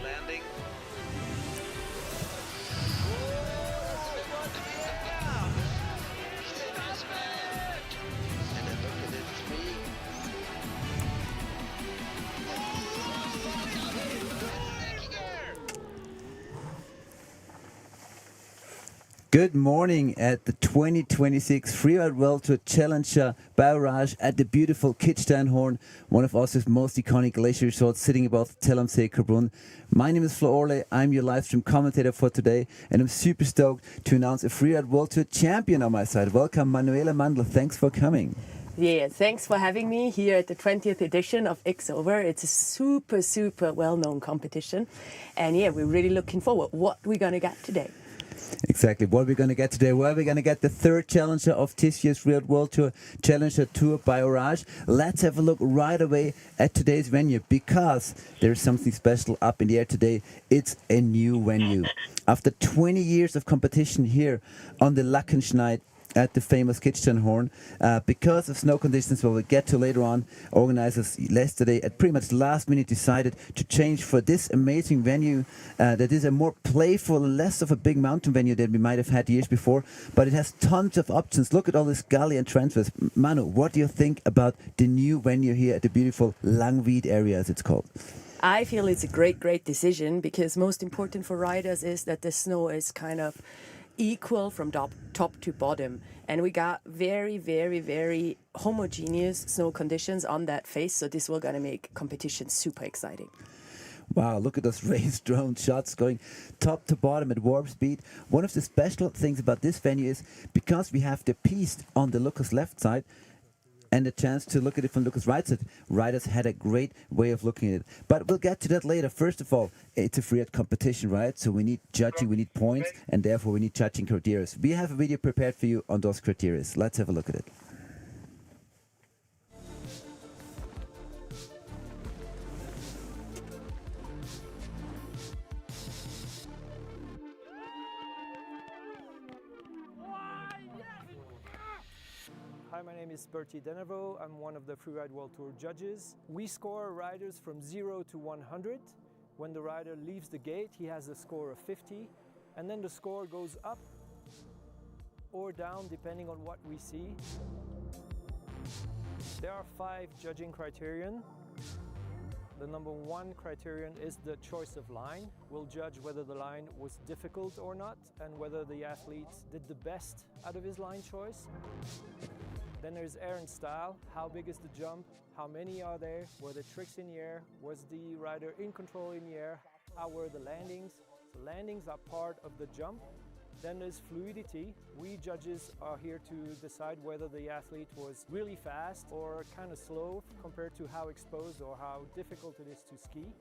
landing. And then look at it, three. Good morning at the 2026 Freeride World Tour Challenger barrage at the beautiful Kitzsteinhorn, one of Austria's most iconic glacier resorts sitting above the Zell See-Kaprun. My name is Flo Orle, I'm your live stream commentator for today, and I'm super stoked to announce a Freeride World Tour champion on my side. Welcome, Manuela Mandl, thanks for coming. Yeah, thanks for having me here at the 20th edition of X Over. It's a super, super well-known competition. And yeah, we're really looking forward what we're going to get today. Exactly. What we're going to get today? Well, we're going to get the third challenger of this year's Freeride World Tour Challenger Tour by Orage. Let's have a look right away at today's venue because there's something special up in the air today. It's a new venue. After 20 years of competition here on the Lackenschneid at the famous Kitzsteinhorn, because of snow conditions, what we'll get to later on, organizers yesterday at pretty much last minute decided to change for this amazing venue that is a more playful, less of a big mountain venue than we might have had years before, but it has tons of options. Look at all this gully and transfers. Manu, what do you think about the new venue here at the beautiful Langwied area, as it's called? I feel it's a great, great decision because most important for riders is that the snow is kind of equal from top to bottom, and we got very, very, very homogeneous snow conditions on that face, so this will gonna make competition super exciting. Wow, look at those race drone shots going top to bottom at warp speed. One of the special things about this venue is because we have the piste on the Lucas left side and a chance to look at it from Lucas' right side, riders had a great way of looking at it. But we'll get to that later. First of all, it's a freeride competition, right? So we need judging, we need points, and therefore we need judging criteria. We have a video prepared for you on those criteria. Let's have a look at it. Hi, my name is Bertie Denevo. I'm one of the Freeride World Tour judges. We score riders from 0 to 100. When the rider leaves the gate, he has a score of 50, and then the score goes up or down depending on what we see. There are 5 judging criterion. The number 1 criterion is the choice of line. We'll judge whether the line was difficult or not and whether the athlete did the best out of his line choice. Then there's air and style. How big is the jump? How many are there? Were there tricks in the air? Was the rider in control in the air? How were the landings? So landings are part of the jump. Then there's fluidity. We judges are here to decide whether the athlete was really fast or kind of slow compared to how exposed or how difficult it is to ski.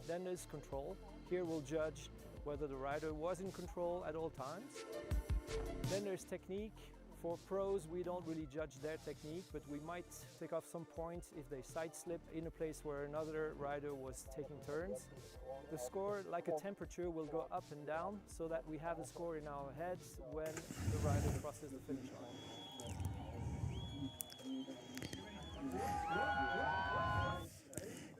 Then there's control. Here we'll judge whether the rider was in control at all times. Then there's technique. For pros, we don't really judge their technique, but we might take off some points if they side slip in a place where another rider was taking turns. The score, like a temperature, will go up and down so that we have a score in our heads when the rider crosses the finish line.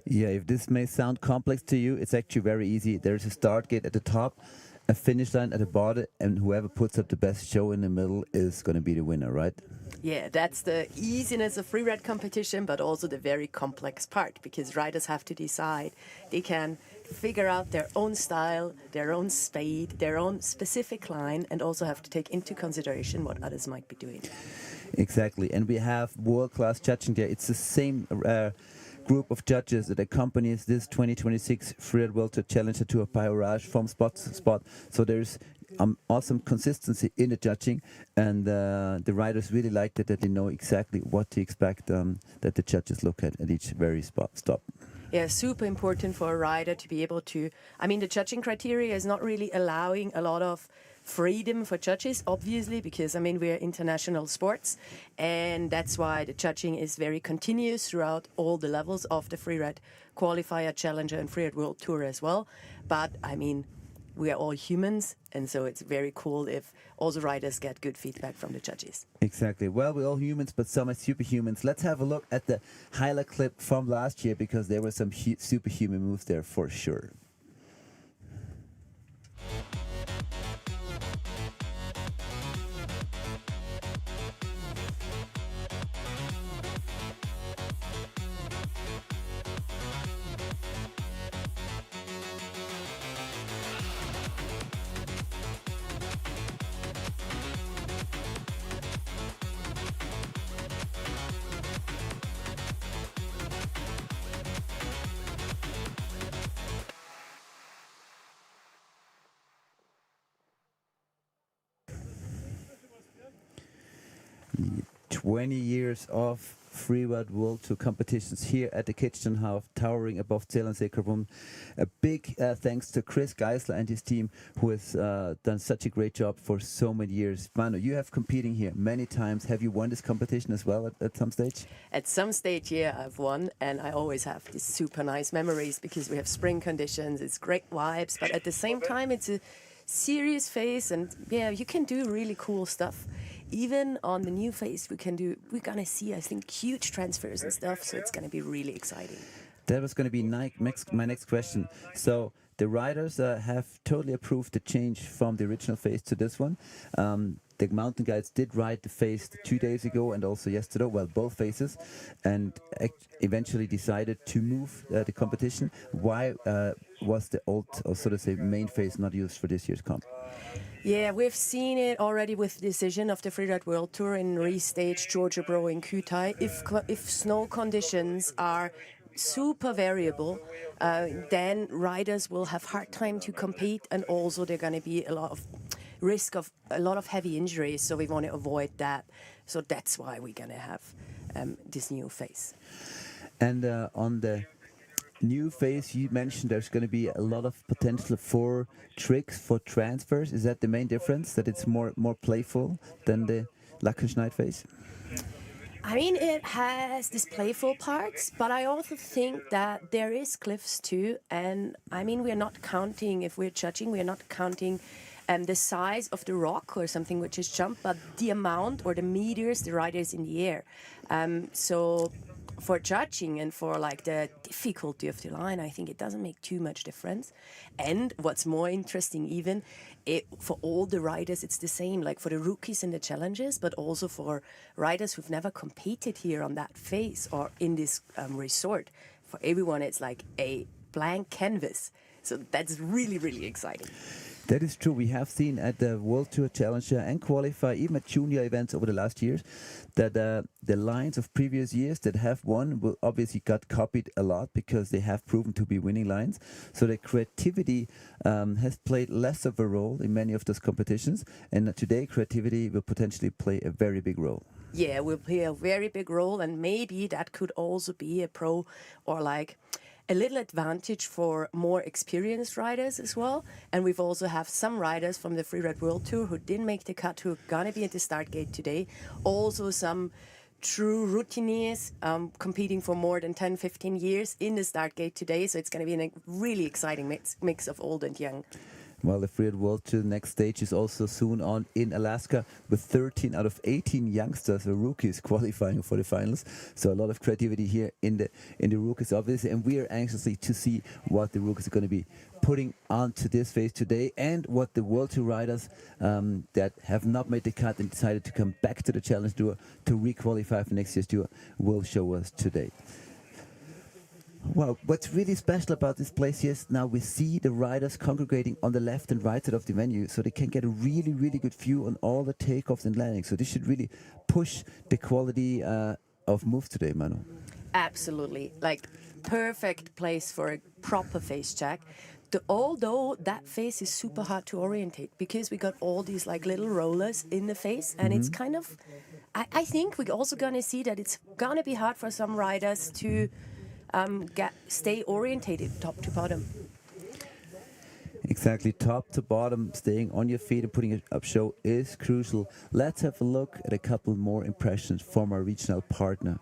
Yeah, if this may sound complex to you, it's actually very easy. There's a start gate at the top, a finish line at the bottom, and whoever puts up the best show in the middle is going to be the winner, right? Yeah, that's the easiness of freeride competition, but also the very complex part, because riders have to decide. They can figure out their own style, their own speed, their own specific line, and also have to take into consideration what others might be doing. Exactly, and we have world-class judging there. It's the same group of judges that accompanies this 2026 Freeride World Tour Challenger Tour by Orage from spot to spot. So there's awesome consistency in the judging, and the riders really like that they know exactly what to expect that the judges look at each very stop. Yeah, super important for a rider to be able to, I mean, the judging criteria is not really allowing a lot of freedom for judges, obviously, because, I mean, we're international sports, and that's why the judging is very continuous throughout all the levels of the Freeride Qualifier, Challenger, and Freeride World Tour as well. But, I mean, we are all humans, and so it's very cool if all the riders get good feedback from the judges. Exactly. Well, we're all humans, but some are superhumans. Let's have a look at the highlight clip from last year, because there were some superhuman moves there for sure. 20 years of freeride World Tour competitions here at the Kitzsteinhorn, towering above Zell and See-Kaprun. A big thanks to Chris Geisler and his team, who has done such a great job for so many years. Manu, you have competing here many times. Have you won this competition as well at some stage? At some stage, yeah, I've won, and I always have these super nice memories because we have spring conditions, it's great vibes, but at the same time, it's a serious phase, and yeah, you can do really cool stuff. Even on the new phase, we're gonna see, I think, huge transfers and stuff, so it's gonna be really exciting. That was going to be my next question. So the riders have totally approved the change from the original phase to this one. The mountain guides did ride the phase 2 days ago and also yesterday, well, both phases, and eventually decided to move the competition. Why was the old, or so to say, main phase not used for this year's comp? Yeah, we've seen it already with the decision of the Freeride World Tour in restage Georgia Bro in Kutai. If snow conditions are super variable, then riders will have hard time to compete, and also they're going to be a lot of risk of a lot of heavy injuries, so we want to avoid that. So that's why we're going to have this new phase. And on the new phase, you mentioned there's going to be a lot of potential for tricks, for transfers. Is that the main difference, that it's more playful than the Lackenschneid phase? I mean, it has these playful parts, but I also think that there is cliffs too. And I mean, we're not counting, if we're judging, we're not counting the size of the rock or something which is jumped, but the amount or the meters the rider is in the air. So for judging and for like the difficulty of the line, I think it doesn't make too much difference. And what's more interesting even, for all the riders it's the same, like for the rookies and the challengers, but also for riders who've never competed here on that phase or in this resort. For everyone it's like a blank canvas. So that's really, really exciting. That is true. We have seen at the World Tour Challenger and Qualifier, even at junior events over the last years, that the lines of previous years that have won will obviously got copied a lot because they have proven to be winning lines. So the creativity has played less of a role in many of those competitions, and today creativity will potentially play a very big role. Yeah, will play a very big role, and maybe that could also be a pro or like a little advantage for more experienced riders as well. And we've also have some riders from the Freeride World Tour who didn't make the cut, who are gonna be at the start gate today. Also some true routineers competing for more than 10, 15 years in the start gate today. So it's gonna be a really exciting mix of old and young. Well, the Freeride World Tour next stage is also soon on in Alaska, with 13 out of 18 youngsters or rookies qualifying for the finals. So a lot of creativity here in the rookies, obviously, and we are anxiously to see what the rookies are going to be putting onto this phase today, and what the World Tour riders that have not made the cut and decided to come back to the Challenge Tour to re-qualify for next year's tour will show us today. Well, what's really special about this place here is now we see the riders congregating on the left and right side of the venue, so they can get a really, really good view on all the takeoffs and landings. So this should really push the quality of moves today, Manu. Absolutely, like perfect place for a proper face check. Although that face is super hard to orientate because we got all these like little rollers in the face, and it's kind of, I think we're also gonna see that it's gonna be hard for some riders to stay orientated top to bottom. Exactly, top to bottom, staying on your feet and putting it up show is crucial. Let's have a look at a couple more impressions from our regional partner.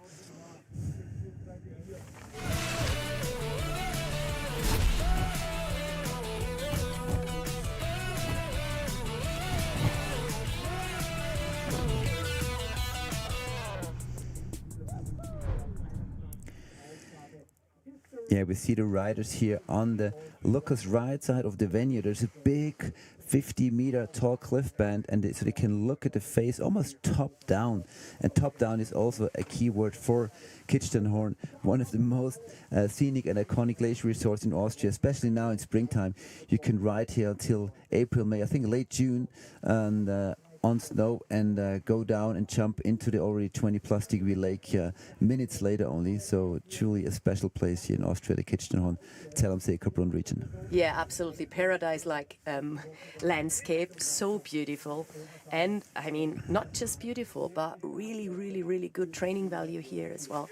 Yeah, we see the riders here on the Lucas right side of the venue. There's a big 50-meter tall cliff band, and so they can look at the face almost top down. And top down is also a key word for Kitzsteinhorn, one of the most scenic and iconic glacier resorts in Austria, especially now in springtime. You can ride here until April, May, I think late June, and on snow and go down and jump into the already 20+ degree lake minutes later only. So truly a special place here in Austria, the Kitzsteinhorn, Zell, See-Kaprun region. Yeah, absolutely. Paradise-like landscape, so beautiful. And I mean, not just beautiful, but really, really, really good training value here as well.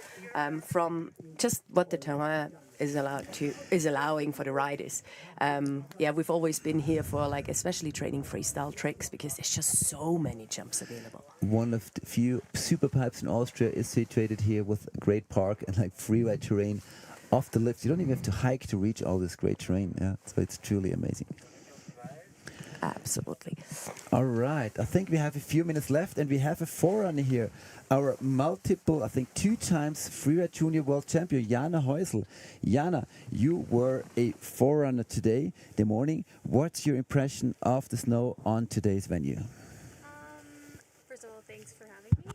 From just what the terrain is allowing for the riders. Yeah, we've always been here for like especially training freestyle tricks because there's just so many jumps available. One of the few super pipes in Austria is situated here with a great park and like freeride terrain off the lifts. You don't even have to hike to reach all this great terrain. Yeah, so it's truly amazing. Absolutely. All right, I think we have a few minutes left and we have a forerunner here. Our multiple, I think 2 times freeride junior world champion, Jana Heusel. Jana, you were a forerunner today, the morning. What's your impression of the snow on today's venue? First of all, thanks for having me.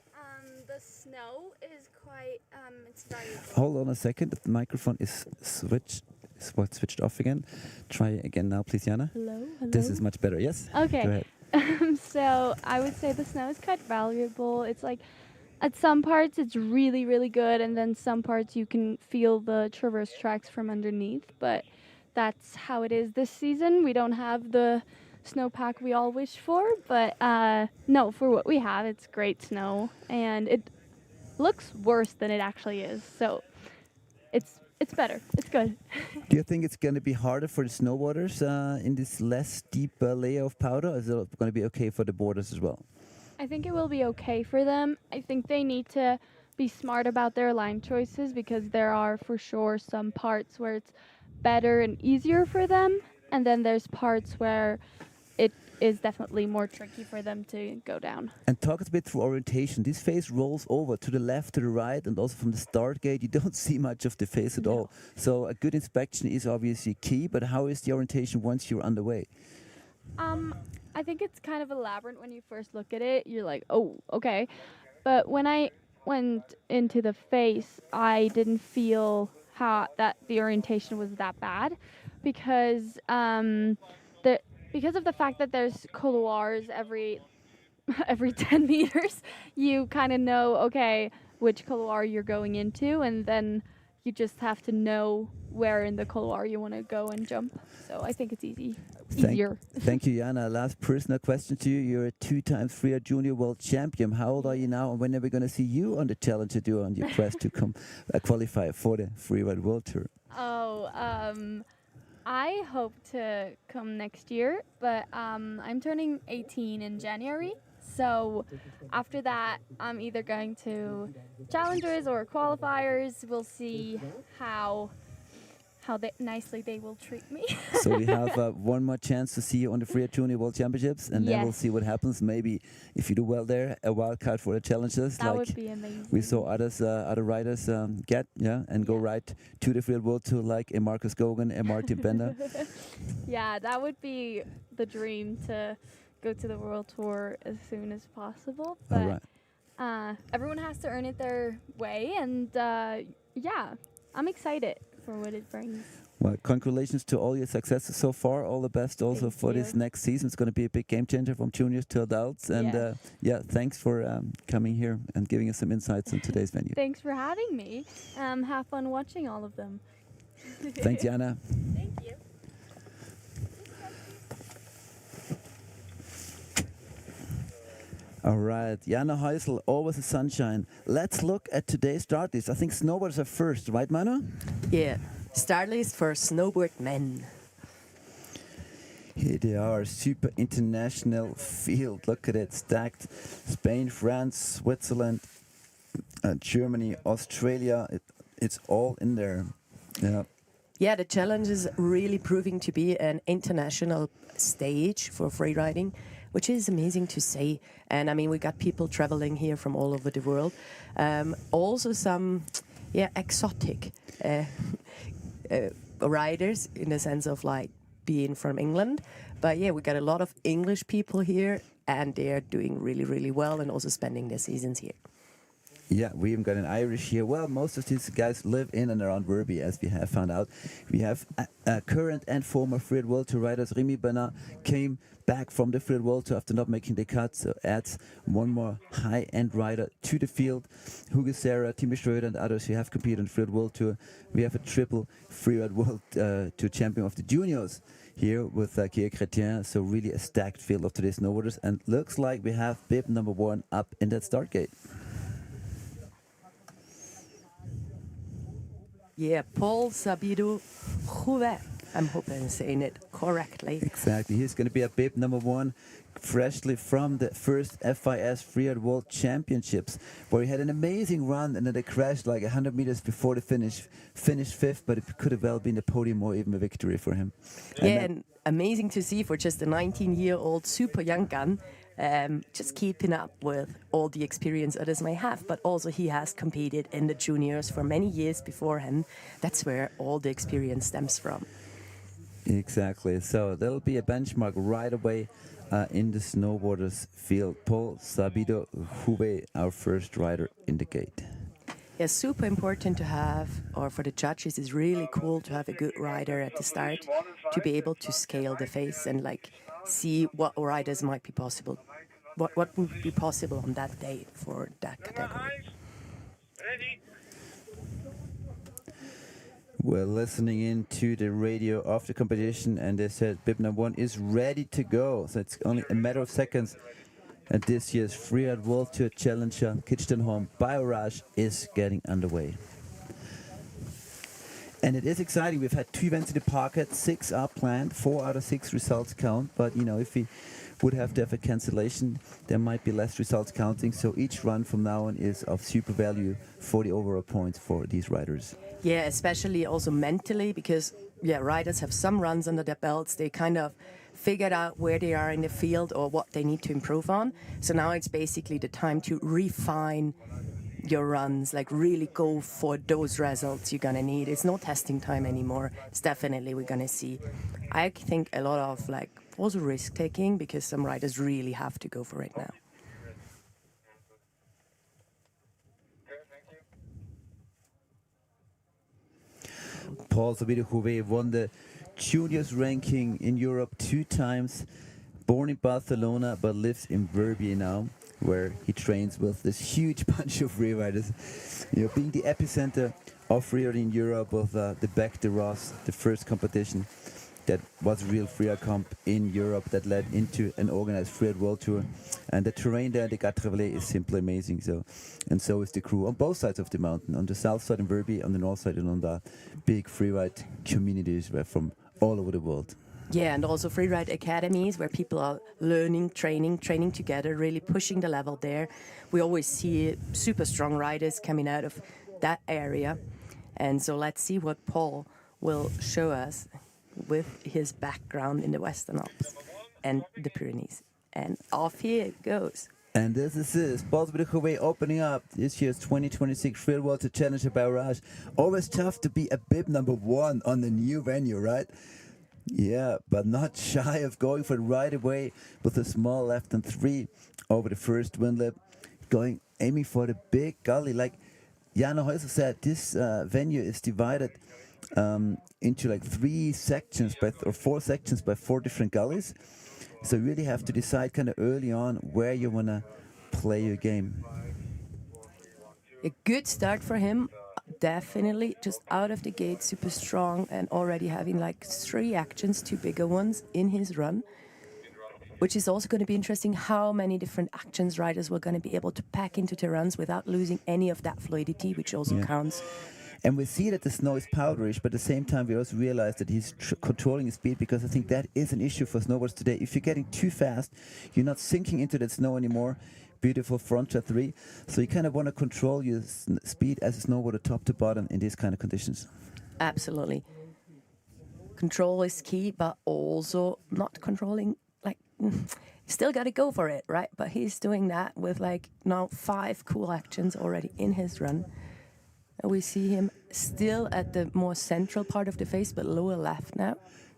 The snow is quite, it's variable. Hold on a second, the microphone is switched off again. Try again now, please, Jana. Hello? This is much better, yes? Okay. Go ahead. So I would say the snow is quite valuable. It's like at some parts it's really, really good, and then some parts you can feel the traverse tracks from underneath. But that's how it is this season. We don't have the snowpack we all wish for, but no, for what we have, it's great snow, and it looks worse than it actually is. So it's better. It's good. Do you think it's going to be harder for the snowboarders in this less deep layer of powder, or is it going to be okay for the boarders as well? I think it will be okay for them. I think they need to be smart about their line choices because there are for sure some parts where it's better and easier for them, and then there's parts where it is definitely more tricky for them to go down. And talk a bit through orientation. This face rolls over to the left, to the right, and also from the start gate, you don't see much of the face at all. So a good inspection is obviously key, but how is the orientation once you're underway? I think it's kind of a labyrinth when you first look at it. You're like, oh, okay. But when I went into the face, I didn't feel that the orientation was that bad because because of the fact that there's couloirs every 10 meters, you kind of know, okay, which couloir you're going into, and then you just have to know where in the couloir you want to go and jump. So I think it's easier. Thank you, Jana. Last personal question to you. You're a 2 times freeride junior world champion. How old are you now, and when are we going to see you on the Challenger Tour on your quest to qualify for the freeride world tour? Oh, I hope to come next year, but I'm turning 18 in January. So after that, I'm either going to Challengers or Qualifiers. We'll see how nicely they will treat me. So we have one more chance to see you on the freeride junior world championships, and then we'll see what happens. Maybe if you do well there, a wild card for the Challengers. That would be amazing. We saw other riders get, and go right to the freeride world tour, like a Marcus Gogan, a Martin Bender. Yeah, that would be the dream, to go to the world tour as soon as possible. But everyone has to earn it their way, and yeah, I'm excited for what it brings. Well, congratulations to all your successes so far. All the best also for this next season. It's going to be a big game changer from juniors to adults. And thanks for coming here and giving us some insights on today's venue. Thanks for having me. Have fun watching all of them. Thanks, Jana. Thank you. All right, Jana Heusel, always a sunshine. Let's look at today's start list. I think snowboarders are first, right, Manu? Yeah, start list for snowboard men. Here they are, super international field. Look at it, stacked. Spain, France, Switzerland, Germany, Australia. It's all in there. Yeah. Yeah, the challenge is really proving to be an international stage for freeriding, which is amazing to say. And I mean, we got people traveling here from all over the world. Also some, exotic riders in the sense of like being from England. But yeah, we got a lot of English people here, and they're doing really, really well and also spending their seasons here. Yeah, we even got an Irish here. Well, most of these guys live in and around Verbi, as we have found out. We have current and former freeride World Tour riders. Remy Bernard came back from the freeride World Tour after not making the cut, so adds one more high-end rider to the field. Hugo Serra, Timo Schröder, and others who have competed on the freeride World Tour. We have a triple freeride World Tour champion of the juniors here with Guillaume Chrétien. So really a stacked field of today's snowboarders, and looks like we have bib number 1 up in that start gate. Yeah, Paul Sabido Jouvet. I'm hoping I'm saying it correctly. Exactly. He's going to be a bib number 1, freshly from the first FIS Freeride World Championships, where he had an amazing run and then they crashed like 100 meters before the finish. Finished 5th, but it could have well been a podium or even a victory for him. And amazing to see for just a 19-year-old super young gun. Just keeping up with all the experience others may have, but also he has competed in the juniors for many years beforehand. That's where all the experience stems from. Exactly. So there'll be a benchmark right away in the snowboarders field. Paul Sabido Jouvet, our first rider in the gate. Yeah, super important to have, or for the judges, is really cool to have a good rider at the start to be able to scale the face and like see what riders might be possible, what would be possible on that day for that category. We're listening in to the radio of the competition, and they said bib number 1 is ready to go. So it's only a matter of seconds. And this year's Freeride World Tour Challenger Kitzsteinhorn Biorage is getting underway. And it is exciting. We've had 2 events in the pocket, 6 are planned, 4 out of 6 results count. But, you know, if we would have to have a cancellation, there might be less results counting. So each run from now on is of super value for the overall points for these riders. Yeah, especially also mentally, because, yeah, riders have some runs under their belts. They kind of figured out where they are in the field or what they need to improve on. So now it's basically the time to refine your runs, like really go for those results you're gonna need. It's no testing time anymore. It's definitely we're gonna see, I think, a lot of like also risk taking, because some riders really have to go for it now. Paul Sabido Jouvet won the juniors ranking in Europe 2 times, born in Barcelona but lives in Verbier now, where he trains with this huge bunch of freeriders. You know, being the epicenter of freeride in Europe with the Bec de Ross, the first competition that was a real freeride comp in Europe that led into an organized freeride world tour. And the terrain there, the Quatre Vallées, is simply amazing. So, and so is the crew on both sides of the mountain, on the south side in Verbier, on the north side, and on the big freeride communities from all over the world. Yeah, and also freeride academies where people are learning, training together, really pushing the level there. We always see super strong riders coming out of that area. And so let's see what Paul will show us with his background in the Western Alps and the Pyrenees. And off he goes. And this is Paul Sabido Jouvet opening up this year's 2026 Freeride World Tour Challenger Barrage. Always tough to be a bib number 1 on the new venue, right? Yeah, but not shy of going for it right away with a small left and 3 over the first windlip, aiming for the big gully. Like Jana Häuser said, this venue is divided into like 3 sections or 4 sections by 4 different gullies. So you really have to decide kind of early on where you want to play your game. A good start for him, definitely. Just out of the gate, super strong, and already having like 3 actions, 2 bigger ones in his run. Which is also going to be interesting, how many different actions riders were going to be able to pack into the runs without losing any of that fluidity, which also counts. And we see that the snow is powderish, but at the same time we also realize that he's controlling his speed, because I think that is an issue for snowboarders today. If you're getting too fast, you're not sinking into that snow anymore. Beautiful front shot 3. So you kind of want to control your speed as a snowboarder top to bottom in these kind of conditions. Absolutely. Control is key, but also not controlling, like, still got to go for it, right? But he's doing that with like now 5 cool actions already in his run. And we see him still at the more central part of the face, but lower left now.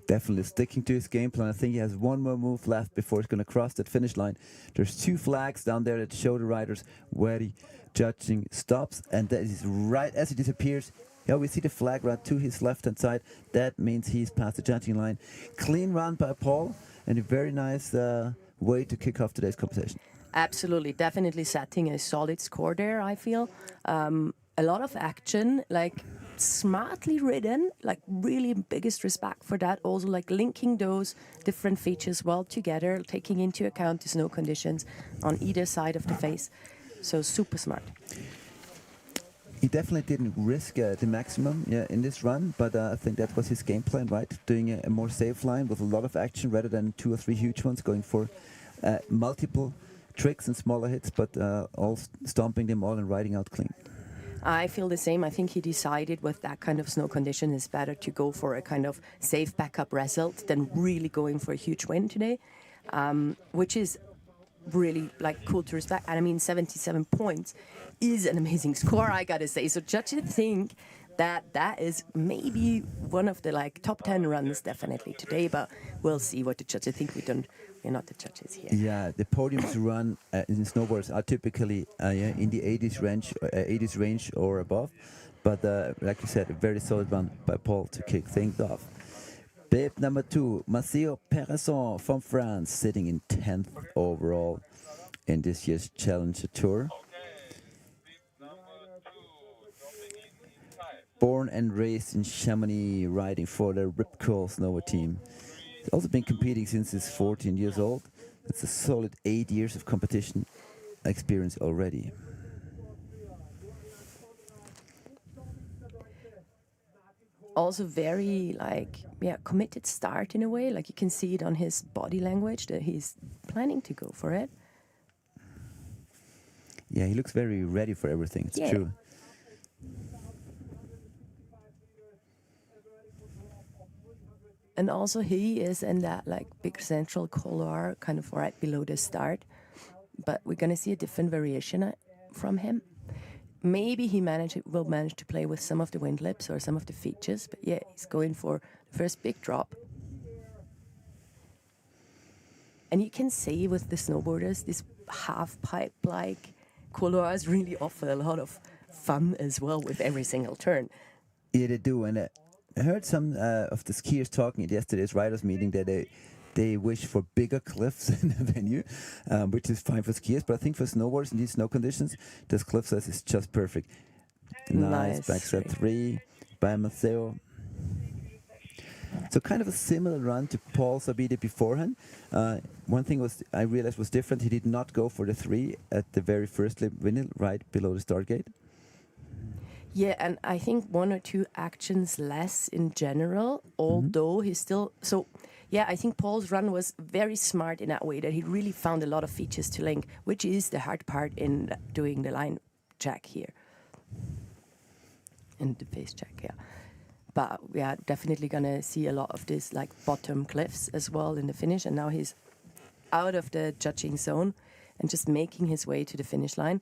Definitely sticking to his game plan. I think he has 1 more move left before he's going to cross that finish line. There's 2 flags down there that show the riders where he Judging stops, and that is right as he disappears. Yeah, we see the flag run to his left-hand side. That means he's past the judging line. Clean run by Paul, and a very nice way to kick off today's competition. Absolutely, definitely setting a solid score there, I feel. A lot of action, like smartly ridden, like really biggest respect for that. Also like linking those different features well together, taking into account the snow conditions on either side of the face. So super smart. He definitely didn't risk the maximum in this run, but I think that was his game plan, right? Doing a more safe line with a lot of action rather than 2 or 3 huge ones, going for multiple tricks and smaller hits, but all stomping them all and riding out clean. I feel the same. I think he decided with that kind of snow condition it's better to go for a kind of safe backup result than really going for a huge win today, which is really like cool to respect. And I mean, 77 points is an amazing score, I gotta say. So judges think that that is maybe one of the like top 10 runs definitely today, but we'll see what the judges think. We're not the judges here. Yeah, the podiums run in snowboards are typically in the 80s range or above, but like you said, a very solid run by Paul to kick things off. Bib number 2, Maceo Peresson from France, sitting in 10th overall in this year's Challenger Tour. Born and raised in Chamonix, riding for the Rip Curl Snower team. He's also been competing since he's 14 years old. That's a solid 8 years of competition experience already. Also very committed start in a way. Like you can see it on his body language that he's planning to go for it. Yeah, he looks very ready for everything. It's true. And also he is in that like big central couloir kind of right below the start. But we're going to see a different variation from him. Maybe he will manage to play with some of the wind lips or some of the features. But yeah, he's going for the first big drop. And you can see with the snowboarders, this half-pipe-like couloirs really offer a lot of fun as well with every single turn. Yeah, they do. And I heard some of the skiers talking at yesterday's riders meeting that they wish for bigger cliffs in the venue, which is fine for skiers. But I think for snowboarders in these snow conditions, this cliff size is just perfect. Nice backside 3 by Maceo. So kind of a similar run to Paul Sabide beforehand. One thing I realized was different. He did not go for the 3 at the very first windmill right below the start gate. Yeah, and I think 1 or 2 actions less in general, although he's still... So, yeah, I think Paul's run was very smart in that way, that he really found a lot of features to link, which is the hard part in doing the line check here. And the face check, yeah. But we are definitely going to see a lot of this like bottom cliffs as well in the finish. And now he's out of the judging zone and just making his way to the finish line.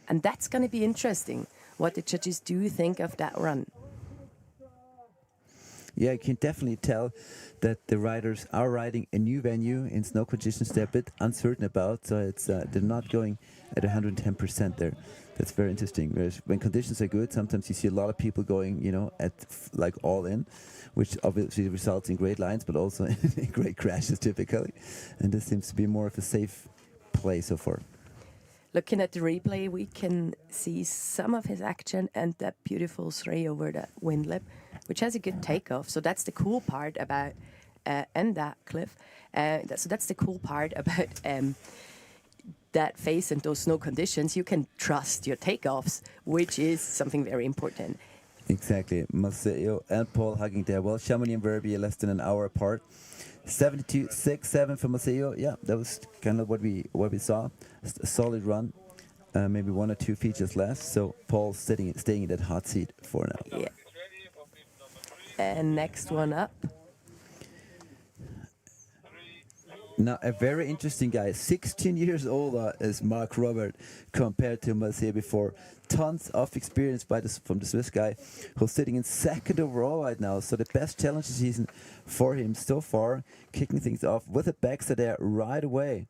And that's going to be interesting, what the judges do think of that run. Yeah, you can definitely tell that the riders are riding a new venue in snow conditions they're a bit uncertain about. So it's they're not going at 110% there. That's very interesting. Whereas when conditions are good, sometimes you see a lot of people going, at like all in, which obviously results in great lines, but also in great crashes typically. And this seems to be more of a safe play so far. Looking at the replay, we can see some of his action and that beautiful stray over that wind lip, which has a good takeoff. So that's the cool part about, and that cliff. So that's the cool part about that face and those snow conditions. You can trust your takeoffs, which is something very important. Exactly. Maceo and Paul hugging there. Well, Chamonix and Verbier less than an hour apart. 72.67 for Maceo. Yeah, that was kind of what we saw. A solid run. Maybe 1 or 2 features left. So Paul staying in that hot seat for now. Yeah. And next one up. Now, a very interesting guy. 16 years older is Mark Robert compared to Maceo before. Tons of experience from the Swiss guy who's sitting in 2nd overall right now. So the best challenge season for him so far, kicking things off with a backside there right away.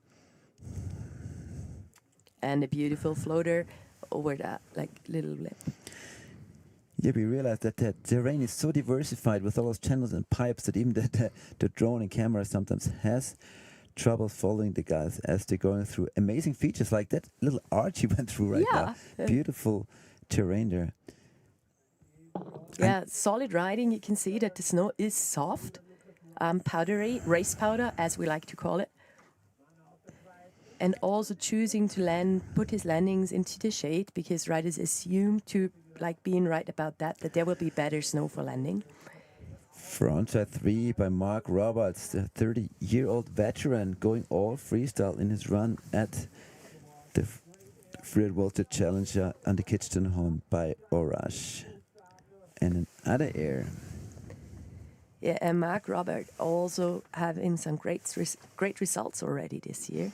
And a beautiful floater over that like little lip. Yeah, we realized that the terrain is so diversified with all those channels and pipes that even the drone and camera sometimes has trouble following the guys as they're going through amazing features like that little arch you went through right now. Beautiful terrain there. Yeah, solid riding. You can see that the snow is soft, powdery, race powder, as we like to call it. And also choosing to put his landings into the shade because riders assume to like being right about that there will be better snow for landing. Frontside 3 by Mark Roberts, the 30-year-old veteran going all freestyle in his run at the FWT Challenger and the Kitzsteinhorn by Orash. And another air. Yeah, and Mark Robert also having some great results already this year.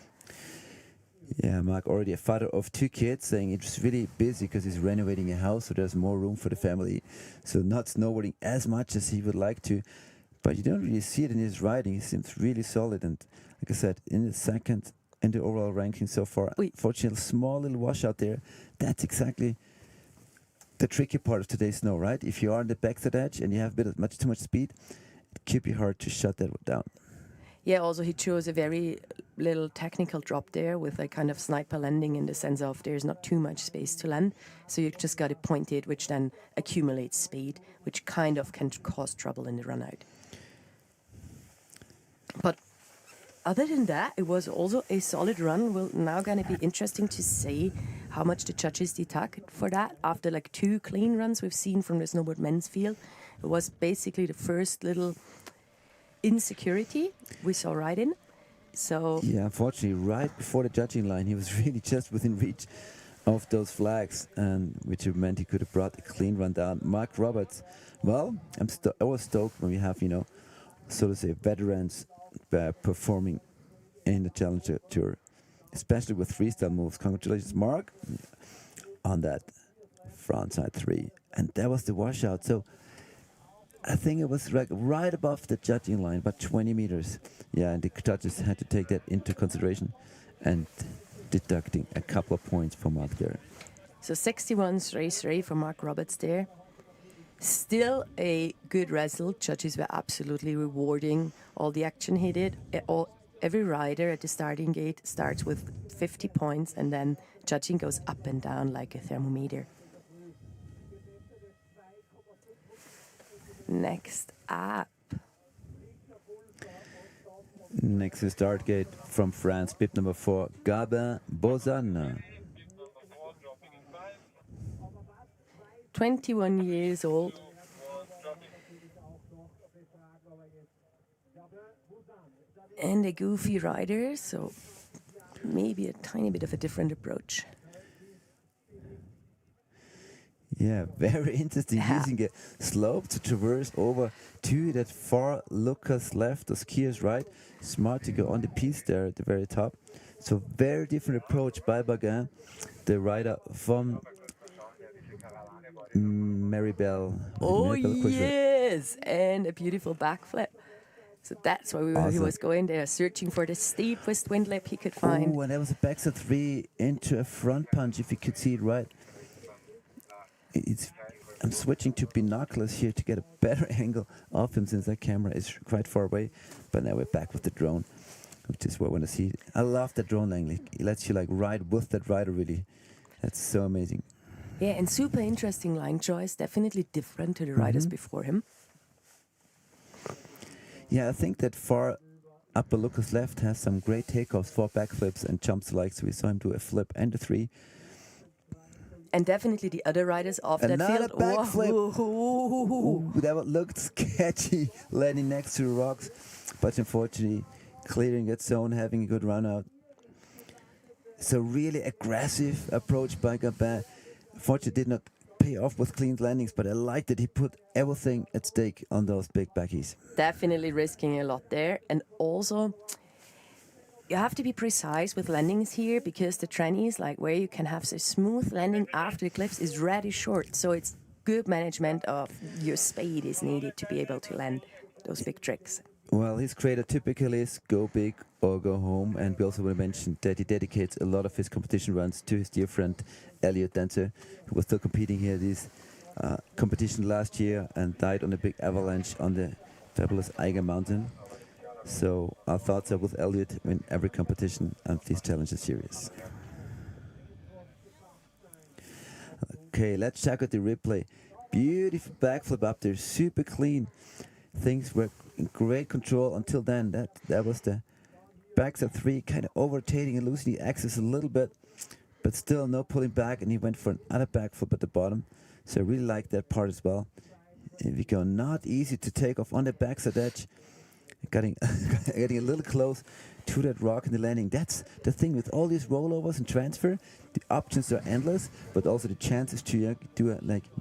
Yeah, Mark already a father of 2 kids, saying it's really busy because he's renovating a house, so there's more room for the family. So not snowboarding as much as he would like to, but you don't really see it in his riding. He seems really solid, and like I said, in the second in the overall ranking so far. Fortunately, a small little washout there. That's exactly the tricky part of today's snow, right? If you are on the backside edge and you have a bit of too much speed, it could be hard to shut that down. Yeah, also he chose a very little technical drop there with a kind of sniper landing in the sense of there's not too much space to land. So you just got to point it, which then accumulates speed, which kind of can cause trouble in the run out. But other than that, it was also a solid run. Well, now going to be interesting to see how much the judges deduct for that. After like 2 clean runs we've seen from the snowboard men's field, it was basically the first little insecurity we saw right in. So yeah, unfortunately, right before the judging line, he was really just within reach of those flags, and which meant he could have brought a clean run down. Mark Roberts, well, I was stoked when we have, you know, so to say, veterans performing in the Challenger Tour, especially with freestyle moves. Congratulations, Mark, on that frontside 3, and that was the washout. So I think it was right above the judging line, about 20 meters. Yeah, and the judges had to take that into consideration and deducting a couple of points for Mark there. So 61.33 for Mark Roberts there. Still a good result. Judges were absolutely rewarding all the action he did. Every rider at the starting gate starts with 50 points, and then judging goes up and down like a thermometer. Next up. Next is start gate from France, bib number 4, Gabin Bozan. 21 years old. And a goofy rider, so maybe a tiny bit of a different approach. Yeah, very interesting. Yeah. Using a slope to traverse over to that far Lucas left, the skiers right. Smart to go on the piste there at the very top. So very different approach by Baguin, the rider from Maribel. Oh, Maribel yes! And a beautiful backflip. So that's why he was going there, searching for the steepest wind lip he could find. Oh, and that was a backside 3 into a front punch, if you could see it right. I'm switching to binoculars here to get a better angle of him since that camera is quite far away. But now we're back with the drone, which is what I want to see. I love the drone angle. It lets you like ride with that rider, really. That's so amazing. Yeah, and super interesting line choice. Definitely different to the riders before him. Yeah, I think that far upper Lucas left has some great takeoffs for backflips and jumps alike. So we saw him do a flip and a 3. And definitely the other riders off that Another field. backflip. Ooh. That one looked sketchy, landing next to the rocks. But unfortunately, clearing that zone, having a good run out. So really aggressive approach by Gabin. Fortunately, did not pay off with clean landings, but I like that he put everything at stake on those big backies. Definitely risking a lot there. And also, you have to be precise with landings here because the trannies, like where you can have a smooth landing after the cliffs, is rather short. So it's good management of your speed is needed to be able to land those big tricks. Well, his credo typically is go big or go home, and we also want to mention that he dedicates a lot of his competition runs to his dear friend Elliot Dancer, who was still competing here this competition last year and died on a big avalanche on the fabulous Eiger Mountain. So our thoughts are with Elliot in every competition and this Challenger series. Okay, let's check out the replay. Beautiful backflip up there, super clean. Things were in great control until then. That was the backside 3, kind of rotating and losing the axis a little bit, but still no pulling back, and he went for another backflip at the bottom. So I really like that part as well. Here we go, not easy to take off on the backside edge. Getting a little close to that rock in the landing. That's the thing with all these rollovers and transfer. The options are endless, but also the chances to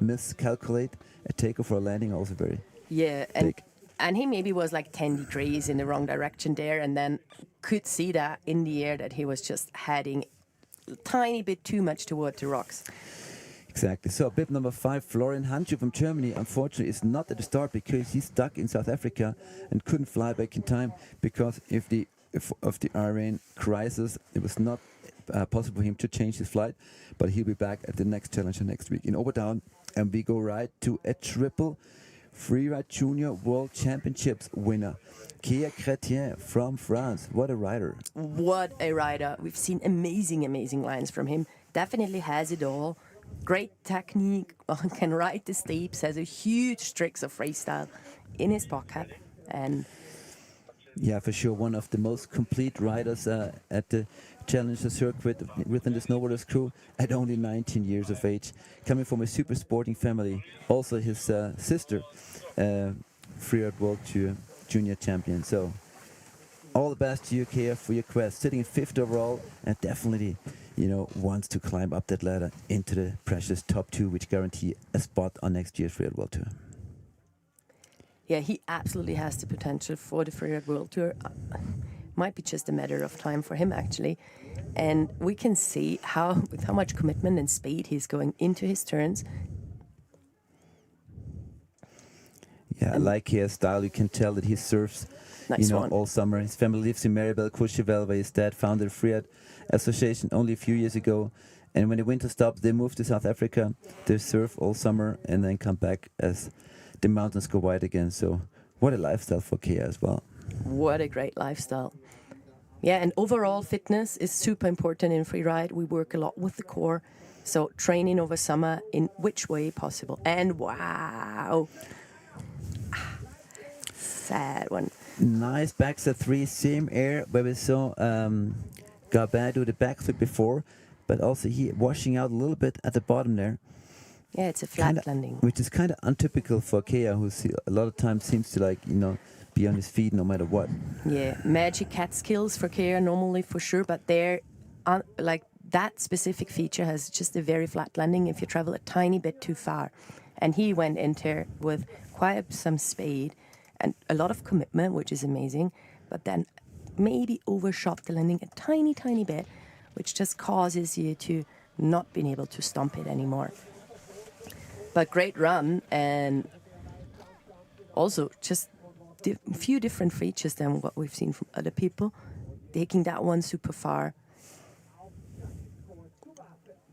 miscalculate a takeoff or a landing are also very big. And he maybe was like 10 degrees in the wrong direction there, and then could see that in the air that he was just heading a tiny bit too much toward the rocks. Exactly. So bib number 5, Florian Handschuh from Germany, unfortunately is not at the start because he's stuck in South Africa and couldn't fly back in time because of the Iran crisis. It was not possible for him to change his flight, but he'll be back at the next Challenger next week in Oberdown, and we go right to a triple freeride junior world championships winner, Kéa Chrétien from France. What a rider. What a rider. We've seen amazing lines from him. Definitely has it all. Great technique, can ride the steeps, has a huge tricks of freestyle in his pocket. And yeah, for sure, one of the most complete riders at the Challenger circuit within the snowboarders crew at only 19 years of age, coming from a super sporting family. Also his sister, freeride world junior champion. So all the best to you, Kéa, for your quest, sitting in 5th overall, and definitely, wants to climb up that ladder into the precious top 2, which guarantee a spot on next year's Freeride World Tour. Yeah, he absolutely has the potential for the Freeride World Tour. Might be just a matter of time for him, actually. And we can see with how much commitment and speed he's going into his turns. Yeah, I like his style. You can tell that he surfs all summer. His family lives in Maribel, Courchevel, where his dad founded a Freeride Association only a few years ago. And when the winter stops, they move to South Africa. They surf all summer and then come back as the mountains go white again. So what a lifestyle for Kéa as well. What a great lifestyle. Yeah, and overall fitness is super important in freeride. We work a lot with the core. So training over summer in which way possible. And wow. Sad one. Nice backside 3, same air where we saw Gabin do the backflip before, but also he washing out a little bit at the bottom there. Yeah, it's a flat landing. Which is kind of untypical for Kéa, who a lot of times seems to be on his feet no matter what. Yeah, magic cat skills for Kéa normally for sure, but they're that specific feature has just a very flat landing if you travel a tiny bit too far. And he went into with quite some speed and a lot of commitment, which is amazing, but then maybe overshot the landing a tiny bit, which just causes you to not being able to stomp it anymore. But great run, and also just a few different features than what we've seen from other people. Taking that one super far.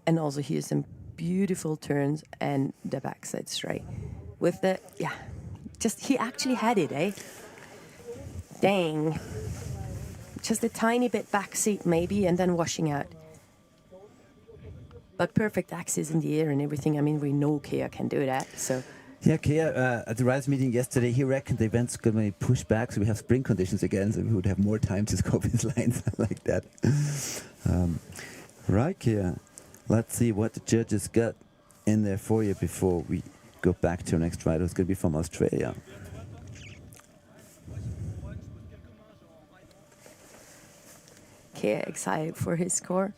And also here's some beautiful turns and the backside straight. With the, he actually had it, eh? Dang. Just a tiny bit backseat maybe, and then washing out. But perfect axis in the air and everything. I mean, we know Kéa can do that, so. Yeah, Kéa, at the Rise meeting yesterday, he reckoned the event's going to be pushed back, so we have spring conditions again, so we would have more time to scope his lines like that. Right, Kéa. Let's see what the judges got in there for you before we go back to our next rider, who's going to be from Australia. Kéa excited for his score.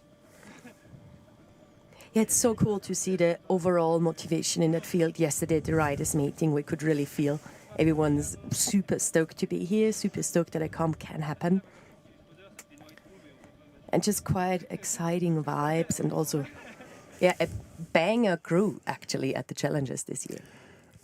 Yeah, it's so cool to see the overall motivation in that field. Yesterday at the riders meeting, we could really feel everyone's super stoked to be here, super stoked that a comp can happen. And just quite exciting vibes, and also, a banger crew actually at the Challengers this year.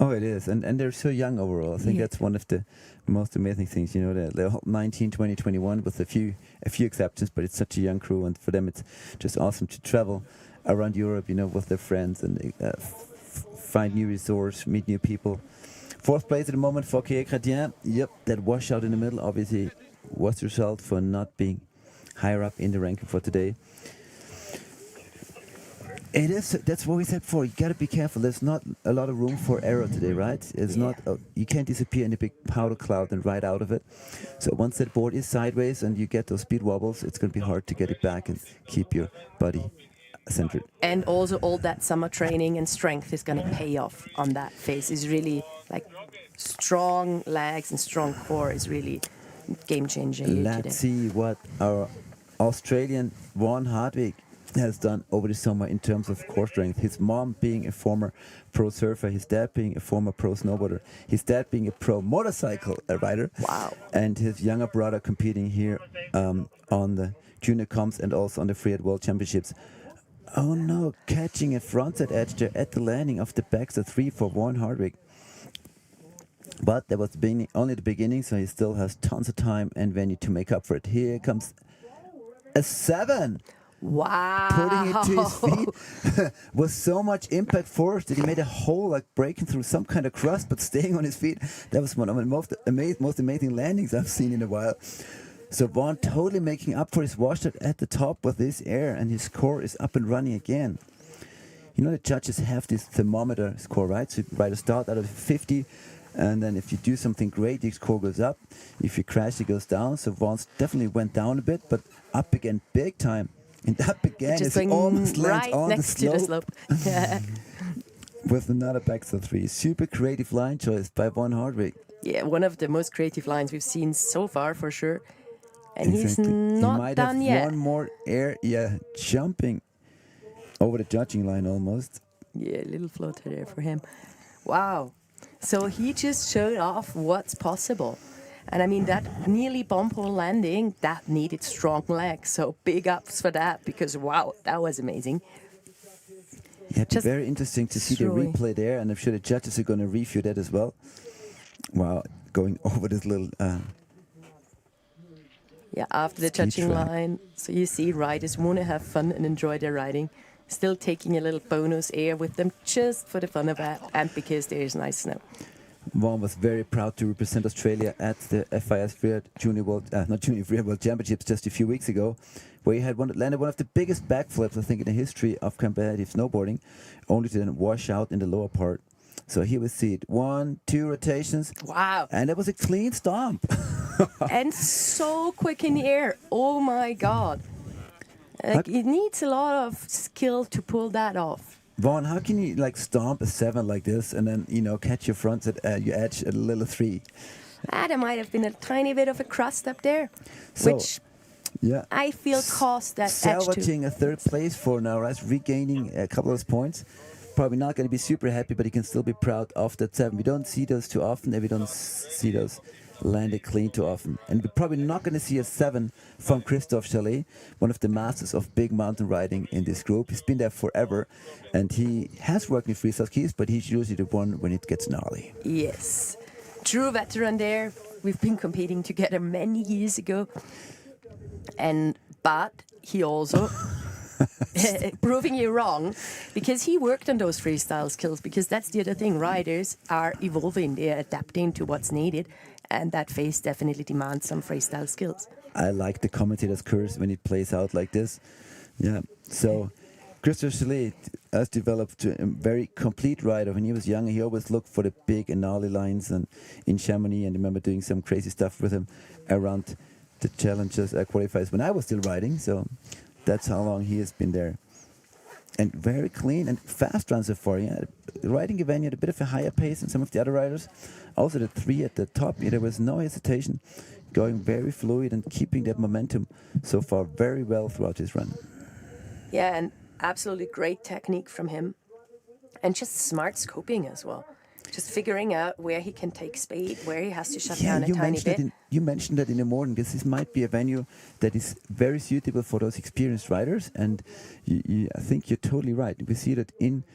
Oh, it is. And they're so young overall. I think that's one of the most amazing things. You know, they're 19, 20, 21 with a few exceptions, but it's such a young crew. And for them, it's just awesome to travel around Europe, you know, with their friends and find new resorts, meet new people. Fourth place at the moment for Kitzsteinhorn. Yep, that washout in the middle obviously was the result for not being higher up in the ranking for today. It is. That's what we said before. You got to be careful. There's not a lot of room for error today, right? It's not. You can't disappear in a big powder cloud and ride out of it. So once that board is sideways and you get those speed wobbles, it's going to be hard to get it back and keep your body centered. And also, all that summer training and strength is going to pay off on that phase. Is really like strong legs and strong core is really game changing. Let's see what our Australian Vaughn Hardwick has done over the summer in terms of core strength. His mom being a former pro surfer, his dad being a former pro snowboarder, his dad being a pro motorcycle rider. Wow. And his younger brother competing here on the junior comps and also on the freeride world championships. Oh no, catching a frontside edge there at the landing of the backside 3 for Vaughn Hardwick. But that was only the beginning, so he still has tons of time and venue to make up for it. Here comes a 7. Wow. Putting it to his feet with so much impact force that he made a hole, like breaking through some kind of crust, but staying on his feet. That was one of the most amazing landings I've seen in a while. So Vaughn totally making up for his washout at the top with this air, and his core is up and running again. You know, the judges have this thermometer score, right? So you start out of 50, and then if you do something great, your score goes up. If you crash, it goes down. So Vaughn's definitely went down a bit, but up again big time. And up again, just it's almost lands right on next the to the slope. slope. With another backside 3. Super creative line choice by Vaughn Hardwick. Yeah, one of the most creative lines we've seen so far, for sure. And Exactly. he's not he might done have yet. one more air, jumping over the judging line almost. Yeah, a little flutter there for him. Wow. So he just showed off what's possible. And I mean, that nearly bump hole landing, that needed strong legs. So big ups for that, because wow, that was amazing. Yeah, it's very interesting to see the replay there, and I'm sure the judges are going to review that as well. Wow, going over this little... after the judging line. So you see riders want to have fun and enjoy their riding. Still taking a little bonus air with them just for the fun of it and because there is nice snow. Vaughn was very proud to represent Australia at the FIS Freeride Junior World, Freeride World Championships just a few weeks ago, where he had landed one of the biggest backflips, I think, in the history of competitive snowboarding, only to then wash out in the lower part. So here we see it. 1, 2 rotations. Wow. And it was a clean stomp. And so quick in the air. Oh my God. Like, it needs a lot of skill to pull that off. Vaughn, how can you stomp a 7 like this and then, catch your front at your edge at a little 3? There might have been a tiny bit of a crust up there, So, which I feel caused that edge salvaging too. a 3rd place for now, right? Regaining a couple of those points. Probably not going to be super happy, but he can still be proud of that 7. We don't see those too often, and we don't see those landed clean too often. And we're probably not going to see a 7 from Christophe Chalet, one of the masters of big mountain riding in this group. He's been there forever, and he has worked in freestyle skis, but he's usually the one when it gets gnarly. Yes. True veteran there. We've been competing together many years ago. But he also... proving you wrong, because he worked on those freestyle skills, because that's the other thing. Riders are evolving, they're adapting to what's needed, and that phase definitely demands some freestyle skills. I like the commentator's curse when it plays out like this. Yeah, so Christophe Chalet has developed a very complete rider. When he was younger, he always looked for the big and gnarly lines, and in Chamonix, and I remember doing some crazy stuff with him around the Challengers qualifiers when I was still riding, so that's how long he has been there. And very clean and fast run so far. Yeah, riding Evania at a bit of a higher pace than some of the other riders. Also the 3 at the top, there was no hesitation. Going very fluid and keeping that momentum so far very well throughout his run. Yeah, and absolutely great technique from him. And just smart scoping as well. Just figuring out where he can take speed, where he has to shut down a tiny bit. You mentioned that in the morning, because this might be a venue that is very suitable for those experienced riders, and I think you're totally right. We see that in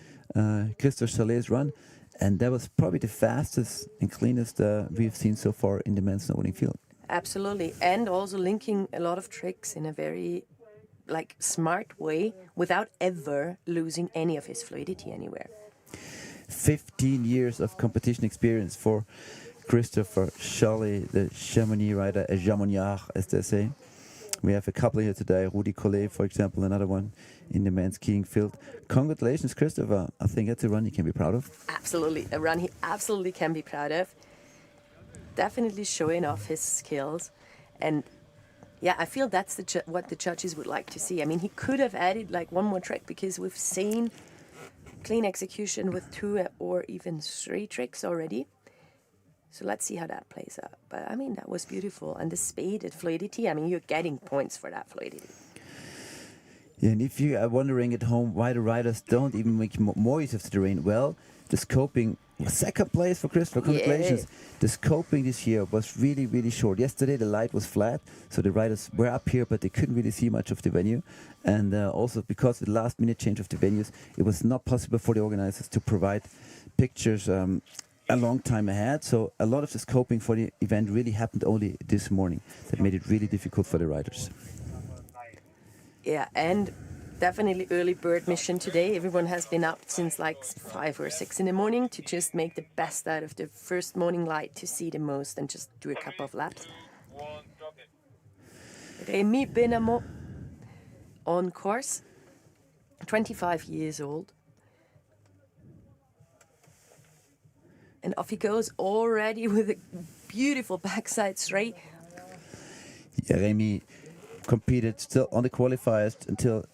Christophe Chalet's run, And that was probably the fastest and cleanest we've seen so far in the men's snowboarding field. Absolutely. And also linking a lot of tricks in a very smart way without ever losing any of his fluidity anywhere. 15 years of competition experience for Christopher Scholli, the Chamonix rider, a Chamonix, as they say. We have a couple here today, Rudi Collet, for example, another one in the men's skiing field. Congratulations, Christopher. I think that's a run you can be proud of. Absolutely. A run he absolutely can be proud of. Definitely showing off his skills. And yeah, I feel that's what the judges would like to see. I mean, he could have added one more trick, because we've seen clean execution with 2 or even 3 tricks already. So let's see how that plays out. But I mean, that was beautiful. And the speed and fluidity, I mean, you're getting points for that fluidity. Yeah, and if you are wondering at home why the riders don't even make more use of the terrain, well, the scoping was second place for Christopher. Congratulations. Yeah. The scoping this year was really, really short. Yesterday the light was flat, so the riders were up here, but they couldn't really see much of the venue. And also because of the last minute change of the venues, it was not possible for the organizers to provide pictures a long time ahead. So a lot of the scoping for the event really happened only this morning. That made it really difficult for the riders. Yeah, and definitely early bird mission today. Everyone has been up since 5 or 6 in the morning to just make the best out of the first morning light, to see the most and just do a couple of laps. Rémi Benamont on course, 25 years old. And off he goes already with a beautiful backside straight. Yeah, Rémi competed still on the qualifiers until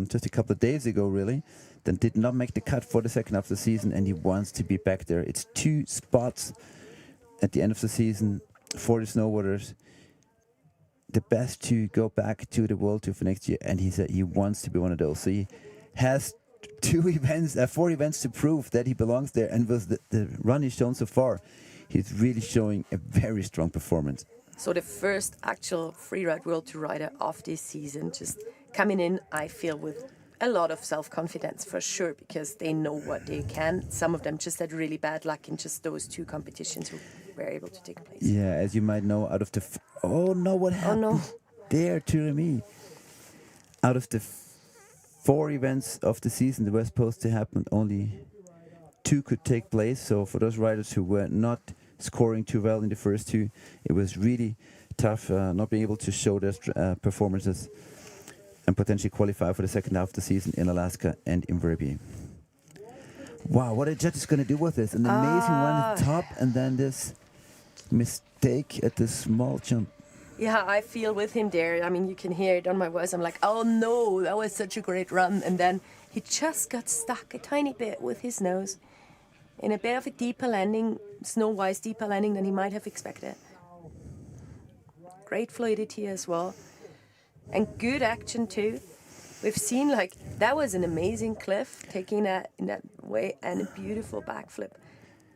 just a couple of days ago, really. Then did not make the cut for the second half of the season, and he wants to be back there. It's 2 spots at the end of the season for the snowboarders. The best to go back to the World Tour for next year, and he said he wants to be one of those. So he has 4 events to prove that he belongs there, and with the run he's shown so far, he's really showing a very strong performance. So the first actual freeride World Tour rider of this season, just coming in, I feel, with a lot of self-confidence for sure, because they know what they can. Some of them just had really bad luck in just those 2 competitions who were able to take place. Yeah, as you might know, out of the... oh no, what happened? Oh no. There to Rémi. Out of the 4 events of the season that were supposed to happen, only 2 could take place. So for those riders who were not scoring too well in the first 2, it was really tough not being able to show their performances and potentially qualify for the second half of the season in Alaska and in Verbier. Wow, what are the judges going to do with this? An amazing run at the top, and then this mistake at the small jump. Yeah, I feel with him there. I mean, you can hear it on my voice. I'm like, oh no, that was such a great run. And then he just got stuck a tiny bit with his nose in a bit of a deeper landing, snow-wise deeper landing than he might have expected. Great fluidity as well. And good action too. We've seen that was an amazing cliff, taking that in that way, and a beautiful backflip.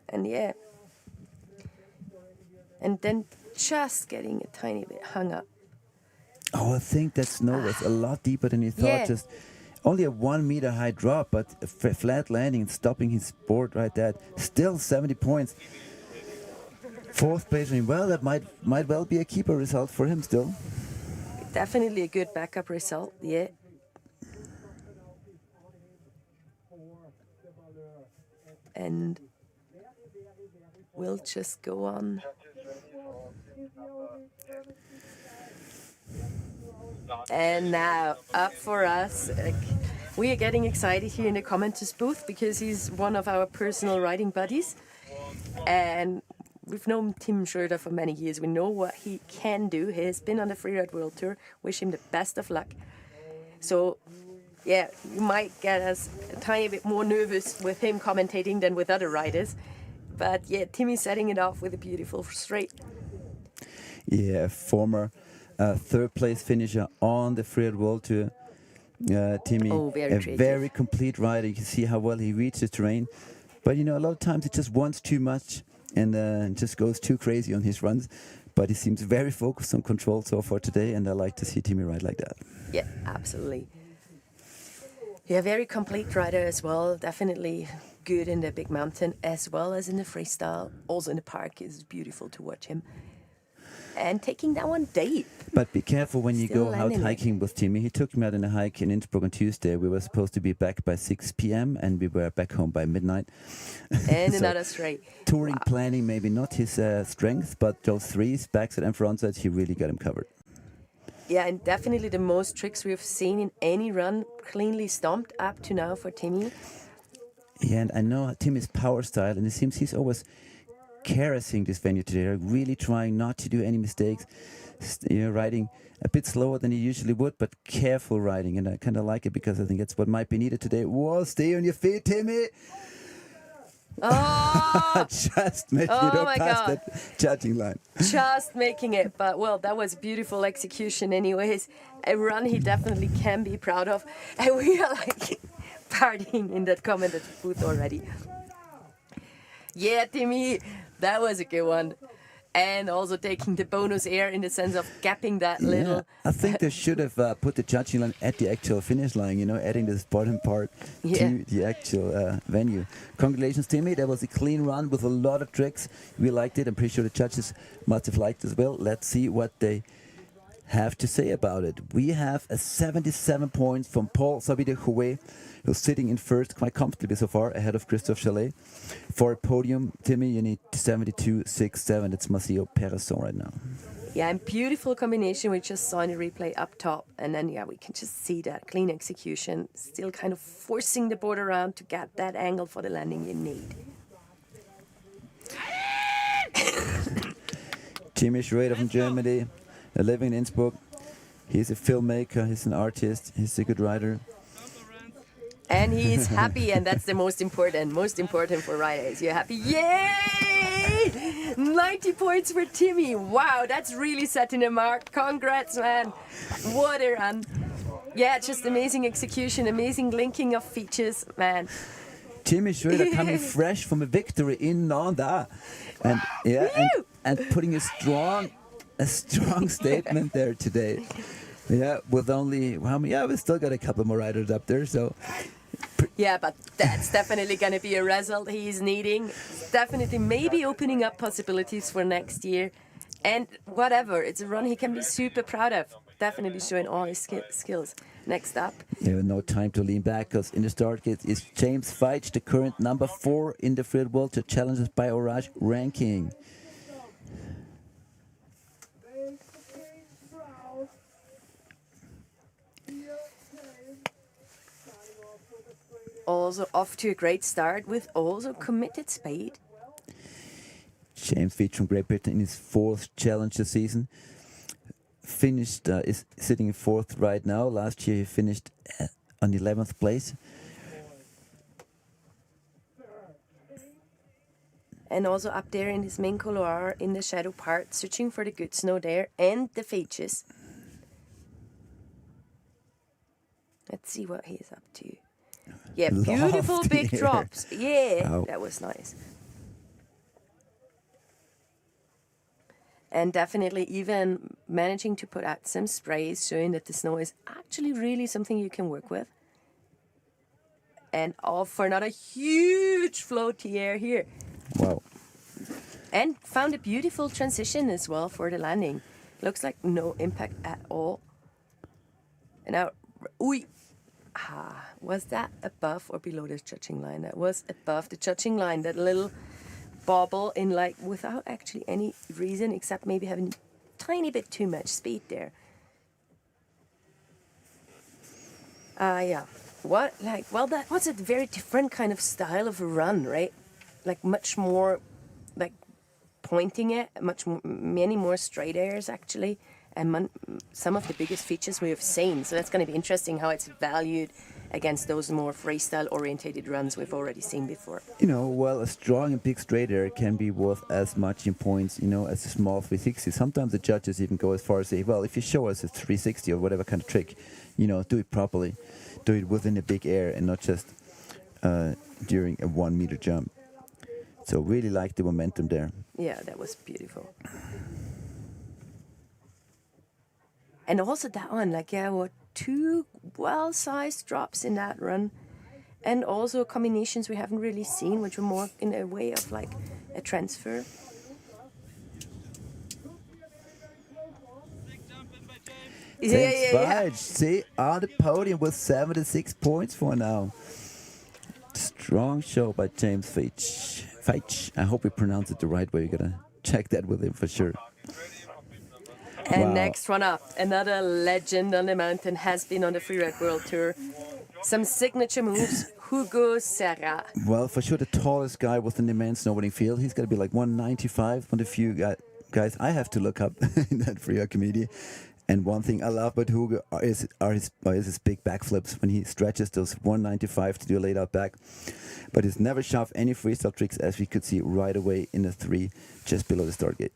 And yeah. And then just getting a tiny bit hung up. Oh, I think that snow was a lot deeper than you thought. Yeah. Just only a 1 meter high drop, but a flat landing and stopping his board right there. Still 70 points. 4th place. Well, that might well be a keeper result for him still. Definitely a good backup result, yeah. And we'll just go on. And now, up for us. We are getting excited here in the commenters booth because he's one of our personal riding buddies. And we've known Tim Schroeder for many years. We know what he can do. He has been on the Freeride World Tour. Wish him the best of luck. So, yeah, you might get us a tiny bit more nervous with him commentating than with other riders. But yeah, Timmy's setting it off with a beautiful straight. Yeah, former 3rd place finisher on the Freeride World Tour. Timmy, very complete rider. You can see how well he reads the terrain. But you know, a lot of times he just wants too much and just goes too crazy on his runs. But he seems very focused on control so far today, and I like to see Timmy ride like that. Yeah, absolutely. Yeah, very complete rider as well. Definitely good in the big mountain as well as in the freestyle. Also in the park is beautiful to watch him. And taking that one deep. But be careful when you Still go out landing it. hiking with Timmy. He took me out on a hike in Innsbruck on Tuesday. We were supposed to be back by 6 p.m. and we were back home by midnight. And So another straight. touring Wow. planning, maybe not his strength, but those threes, backside and frontsides, he really got him covered. Yeah, and definitely the most tricks we've seen in any run cleanly stomped up to now for Timmy. Yeah, and I know Timmy's power style, and it seems he's always caressing this venue today, really trying not to do any mistakes, riding a bit slower than he usually would, but careful riding, and I kind of like it because I think that's what might be needed today. Whoa, stay on your feet, Timmy! Oh, Just make Oh you don't my pass God. that judging line. just making it. But, well, that was beautiful execution anyways. A run he definitely can be proud of. And we are like partying in that commented booth already. Yeah, Timmy, that was a good one. And also taking the bonus air in the sense of gapping that little. Yeah, I think they should have put the judging line at the actual finish line, adding this bottom part to the actual venue. Congratulations, Timmy. That was a clean run with a lot of tricks. We liked it. I'm pretty sure the judges must have liked it as well. Let's see what they have to say about it. We have a 77 points from Paul Sabide-Jouet, who's sitting in first quite comfortably so far, ahead of Christophe Chalet. For a podium, Timmy, you need 72.67. It's Macio Pereson right now. Yeah, and beautiful combination. We just saw in the replay up top. And then, yeah, we can just see that clean execution. Still kind of forcing the board around to get that angle for the landing you need. Timmy Schrader from Germany, living in Innsbruck. He's a filmmaker, he's an artist, he's a good rider. And he is happy, and that's the most important for riders. You're happy. Yay! 90 points for Timmy. Wow, that's really setting a mark. Congrats, man. What a run. Yeah, just amazing execution, amazing linking of features, man. Timmy Schrader coming fresh from a victory in Nanda. And and putting a strong statement there today. Yeah, with only we still got a couple more riders up there, so Yeah, but that's definitely going to be a result he's needing. Definitely maybe opening up possibilities for next year. And whatever, it's a run he can be super proud of. Definitely showing all his skills. Next up. Yeah, no time to lean back, because in the start gate is James Feitsch, the current number 4 in the Freeride World Challenges by Orage ranking. Also off to a great start with also committed speed. James Feitsch from Great Britain in his 4th Challenger season. Finished, is sitting in 4th right now. Last year he finished on 11th place. And also up there in his main couloir in the shadow part, searching for the good snow there and the features. Let's see what he's up to. Yeah, beautiful Lofty big air. drops. Yeah, Wow. that was nice. And definitely even managing to put out some sprays, showing that the snow is actually really something you can work with. And off for another huge floaty air here. Wow. And found a beautiful transition as well for the landing. Looks like no impact at all. And now, was that above or below the judging line? That was above the judging line, that little bobble in like without actually any reason except maybe having a tiny bit too much speed there. Yeah. That was a very different kind of style of a run, right? Like much more like pointing it, many more straight airs actually, and some of the biggest features we have seen. So that's going to be interesting how it's valued against those more freestyle orientated runs we've already seen before. A strong and big straight air can be worth as much in points, as a small 360. Sometimes the judges even go as far as say, well, if you show us a 360 or whatever kind of trick, do it properly. Do it within a big air and not just during a 1 meter jump. So really like the momentum there. Yeah, that was beautiful. And also that one, 2 well-sized drops in that run. and also combinations we haven't really seen, which were more in a way of like a transfer. James Feitsch, see, on the podium with 76 points for now. Strong show by James Feitsch. I hope we pronounce it the right way. You gotta check that with him for sure. And Wow. next one up, another legend on the mountain, has been on the Freeride World Tour. Some signature moves, Hugo Serra. Well, for sure, the tallest guy within the men's snowboarding field. He's got to be like 195. One of the few guys I have to look up in that freeride community. And one thing I love about Hugo is his big backflips when he stretches those 195 to do a laid out back. But he's never shoved any freestyle tricks, as we could see right away in the 3 just below the start gate.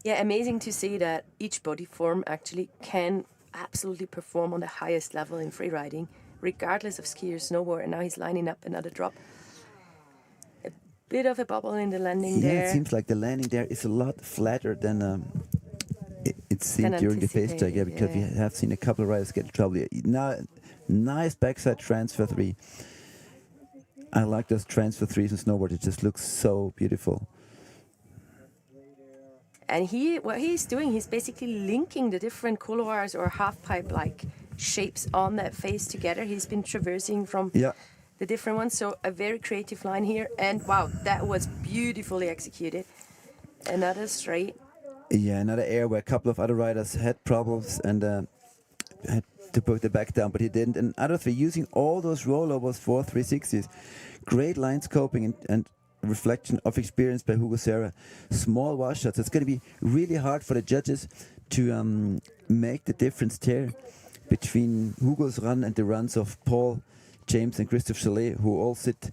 Yeah, amazing to see that each body form actually can absolutely perform on the highest level in freeriding, regardless of ski or snowboard. And now he's lining up another drop. A bit of a bubble in the landing there. Yeah, it seems like the landing there is a lot flatter than it seemed during the face check. Yeah, because we have seen a couple of riders get in trouble. Now, nice backside transfer 3. I like those transfer 3s in snowboard. It just looks so beautiful. And what he's doing, he's basically linking the different couloirs or half-pipe-like shapes on that face together. He's been traversing from the different ones. So a very creative line here. And wow, that was beautifully executed. Another straight. Yeah, another air where a couple of other riders had problems and had to put the back down, but he didn't. And other 3 using all those rollovers for 360s. Great line scoping and reflection of experience by Hugo Serra. Small washots. It's going to be really hard for the judges to make the difference there between Hugo's run and the runs of Paul, James and Christophe Chalet, who all sit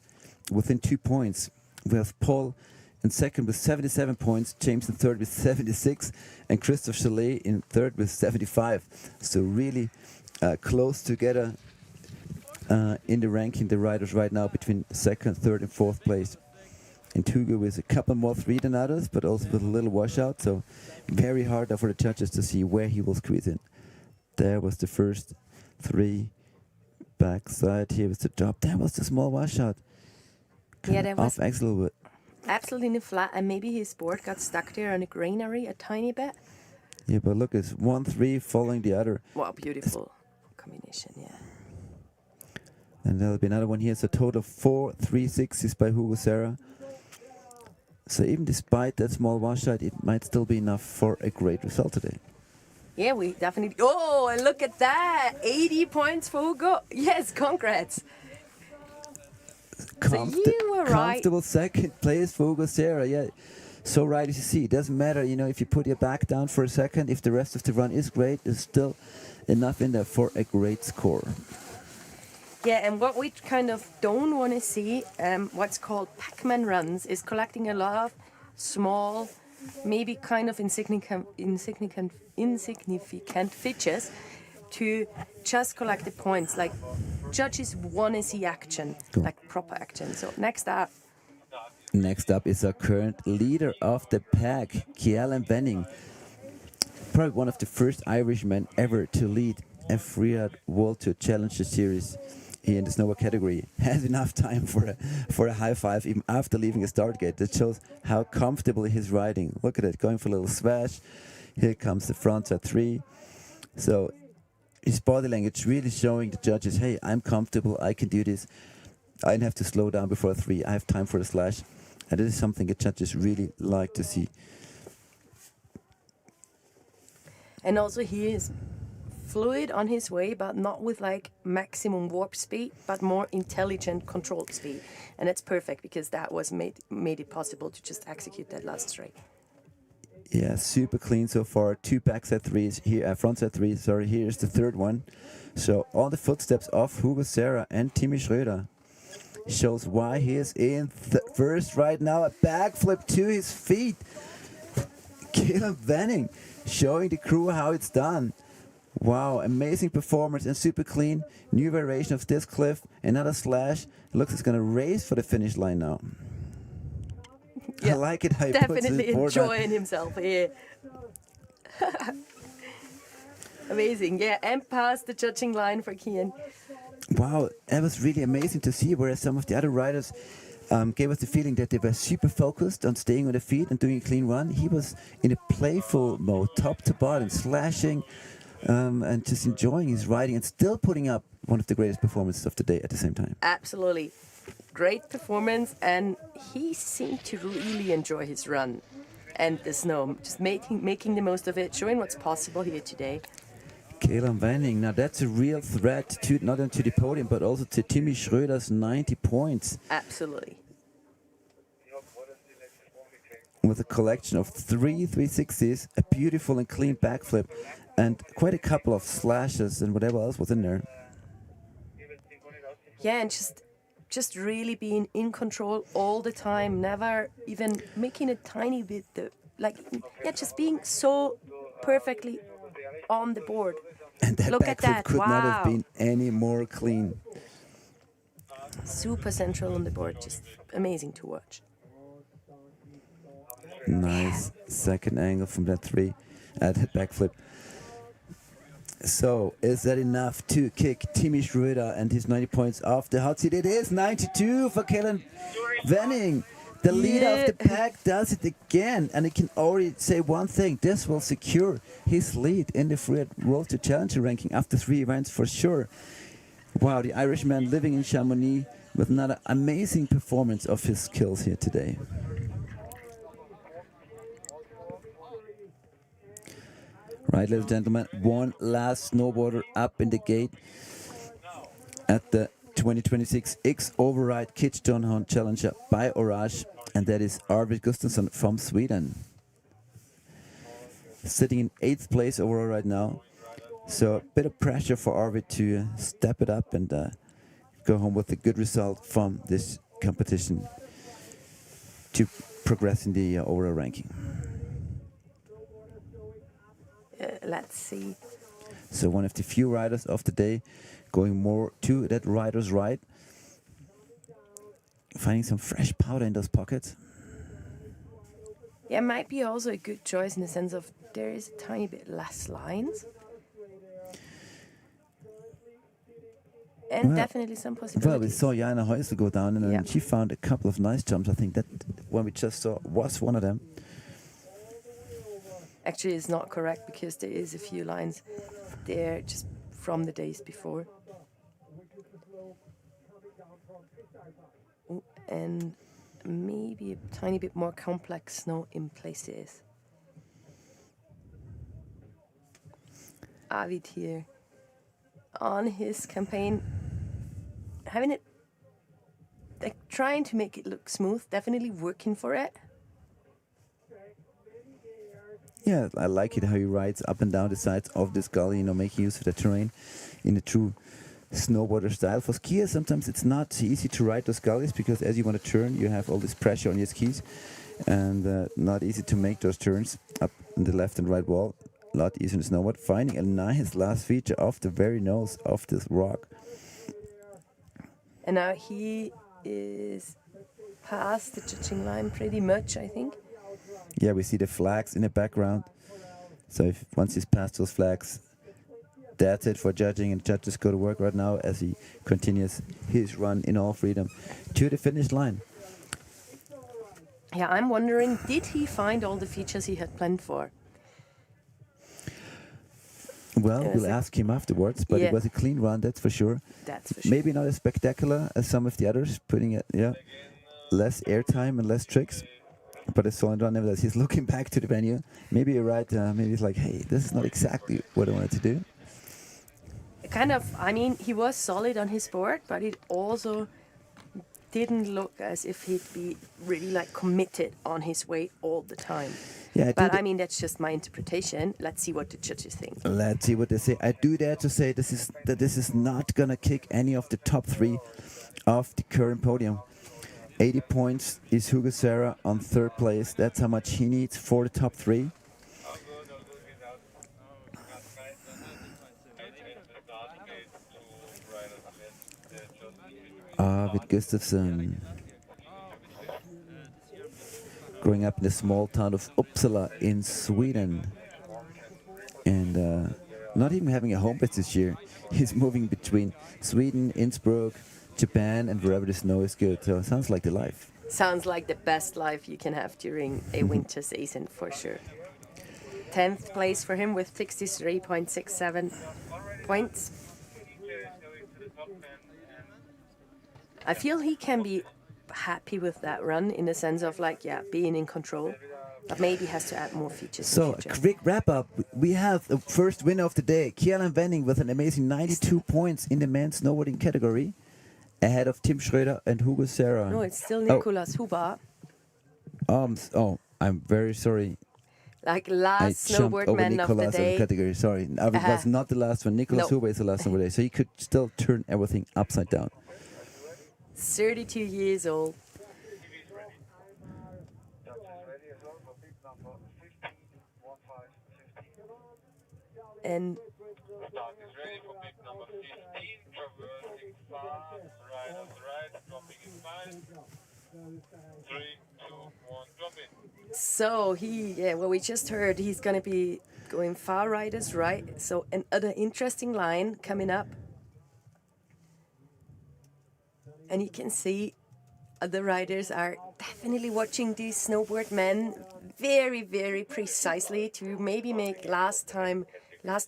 within 2 points. We have Paul in second with 77 points, James in third with 76, and Christophe Chalet in third with 75. So really close together in the ranking, the riders right now between second, third and fourth place. And Hugo with a couple more 3 than others, but also with a little washout. So very hard for the judges to see where he will squeeze in. There was the first 3. Backside, here was the drop. There was the small washout. Yeah, that was off Axelwood. Absolutely flat, and maybe his board got stuck there on the greenery a tiny bit. Yeah, but look, it's 1-3 following the other. Wow, beautiful combination, yeah. And there'll be another one here. So total of 4 360s by Hugo Serra. So even despite that small washout, it might still be enough for a great result today. Yeah, we definitely... Oh, and look at that! 80 points for Hugo. Yes, congrats. So you were right. Comfortable second place for Hugo Serra, yeah. So right as you see, it doesn't matter, you know, if you put your back down for a second, if the rest of the run is great, there's still enough in there for a great score. Yeah, and what we kind of don't want to see, what's called Pac-Man runs, is collecting a lot of small, maybe kind of insignificant features to just collect the points. Like, judges want to see action, like proper action. So next up. Next up is our current leader of the pack, Kjell Benning. Probably one of the first Irishmen ever to lead a Freeride World Tour Challenger series here in the snowboard category. Has enough time for a high five even after leaving the start gate. That shows how comfortable he's riding. Look at it, going for a little swash. Here comes the frontside 3. So his body language really showing the judges, hey, I'm comfortable, I can do this. I don't have to slow down before a 3. I have time for a slash. And this is something the judges really like to see. And also he is fluid on his way, but not with like maximum warp speed, but more intelligent controlled speed. And it's perfect because that was made it possible to just execute that last straight. Yeah, super clean so far. 2 backside 3s here, frontside 3s. Sorry, here's the third one. So all the footsteps of Hugo Serra and Timmy Schröder shows why he is in first right now. A backflip to his feet. Kjell Benning showing the crew how it's done. Wow, amazing performance and super clean. New variation of this cliff. Another slash. It looks like it's going to race for the finish line now. Yeah, I like it how he definitely puts his enjoying himself here. Amazing, yeah, and past the judging line for Kian. Wow, that was really amazing to see. Whereas some of the other riders gave us the feeling that they were super focused on staying on their feet and doing a clean run. He was in a playful mode, top to bottom, slashing and just enjoying his riding and still putting up one of the greatest performances of the day at the same time. Absolutely. Great performance, and he seemed to really enjoy his run and the snow, just making the most of it, showing what's possible here today. Caleb Vanning, now that's a real threat to not only to the podium but also to Timmy Schröder's 90 points. Absolutely. With a collection of 360s, a beautiful and clean backflip, and quite a couple of slashes and whatever else was in there. Yeah, and just really being in control all the time, never even making a tiny bit, just being so perfectly on the board. And that Look at backflip that, could not have wow. been any more clean. Super central on the board, just amazing to watch. Nice second angle from that that backflip. So, is that enough to kick Timmy Schröder and his 90 points off the hot seat? It is 92 for Caleb Vanning. The leader of the pack does it again, and I can already say one thing: this will secure his lead in the FWT World Tour Challenger ranking after 3 events for sure. Wow, the Irishman living in Chamonix with another amazing performance of his skills here today. Right, ladies and gentlemen, one last snowboarder up in the gate at the 2026 X OVER RIDE Kitzsteinhorn Challenger by Orage, and that is Arvid Gustafsson from Sweden. Sitting in 8th place overall right now, so a bit of pressure for Arvid to step it up and go home with a good result from this competition to progress in the overall ranking. Let's see. So one of the few riders of the day going more to that rider's right. Finding some fresh powder in those pockets. Yeah, might be also a good choice in the sense of there is a tiny bit less lines. And definitely some possibilities. Well, we saw Jana Heusel go down and she found a couple of nice jumps. I think that one we just saw was one of them. Actually, it's not correct because there is a few lines there just from the days before. Ooh, and maybe a tiny bit more complex snow in places. Arvid here on his campaign, having it, like trying to make it look smooth, definitely working for it. Yeah, I like it how he rides up and down the sides of this gully, making use of the terrain in a true snowboarder style. For skiers, sometimes it's not easy to ride those gullies because as you want to turn, you have all this pressure on your skis and not easy to make those turns up in the left and right wall. A lot easier in snowboard. Finding a nice last feature off the very nose of this rock. And now he is past the judging line pretty much, I think. Yeah, we see the flags in the background. So once he's past those flags, that's it for judging, and judges go to work right now as he continues his run in all freedom to the finish line. Yeah, I'm wondering, did he find all the features he had planned for? Well, we'll ask him afterwards, but it was a clean run, that's for sure. That's for sure. Maybe not as spectacular as some of the others, putting it, less airtime and less tricks. But a solid run nevertheless. He's looking back to the venue. Maybe you're right. Maybe he's like, hey, this is not exactly what I wanted to do. Kind of, I mean, he was solid on his board, but it also didn't look as if he'd be really like committed on his way all the time. Yeah, but I mean, that's just my interpretation. Let's see what the judges think. Let's see what they say. I do dare to say this is not gonna kick any of the top 3 of the current podium. 80 points is Hugo Serra on 3rd place. That's how much he needs for the top 3. Arvid Gustafsson, growing up in the small town of Uppsala in Sweden, and not even having a home base this year. He's moving between Sweden, Innsbruck, Japan, and wherever the snow is good. So it sounds like the life. Sounds like the best life you can have during a winter season, for sure. 10th place for him with 63.67 points. I feel he can be happy with that run in the sense of like, yeah, being in control, but maybe has to add more features. So, a quick wrap up. We have the first winner of the day, Kieran Wenning, with an amazing 92 points in the men's snowboarding category, ahead of Tim Schröder and Hugo Serra. No, it's still Nicolas Huber. I'm very sorry. Like I last jumped snowboard over man of the Nicolas day. category. Sorry, I was not the last one. Nicolas Huber is the last one of the day, so he could still turn everything upside down. 32 years old. And Start is ready for big number 15, traversing fast, right on the right, dropping in 5, 3, 2, 1, drop in. so what we just heard, he's going to be going far riders right. So another interesting line coming up. And you can see other riders are definitely watching these snowboard men very, very precisely to maybe make last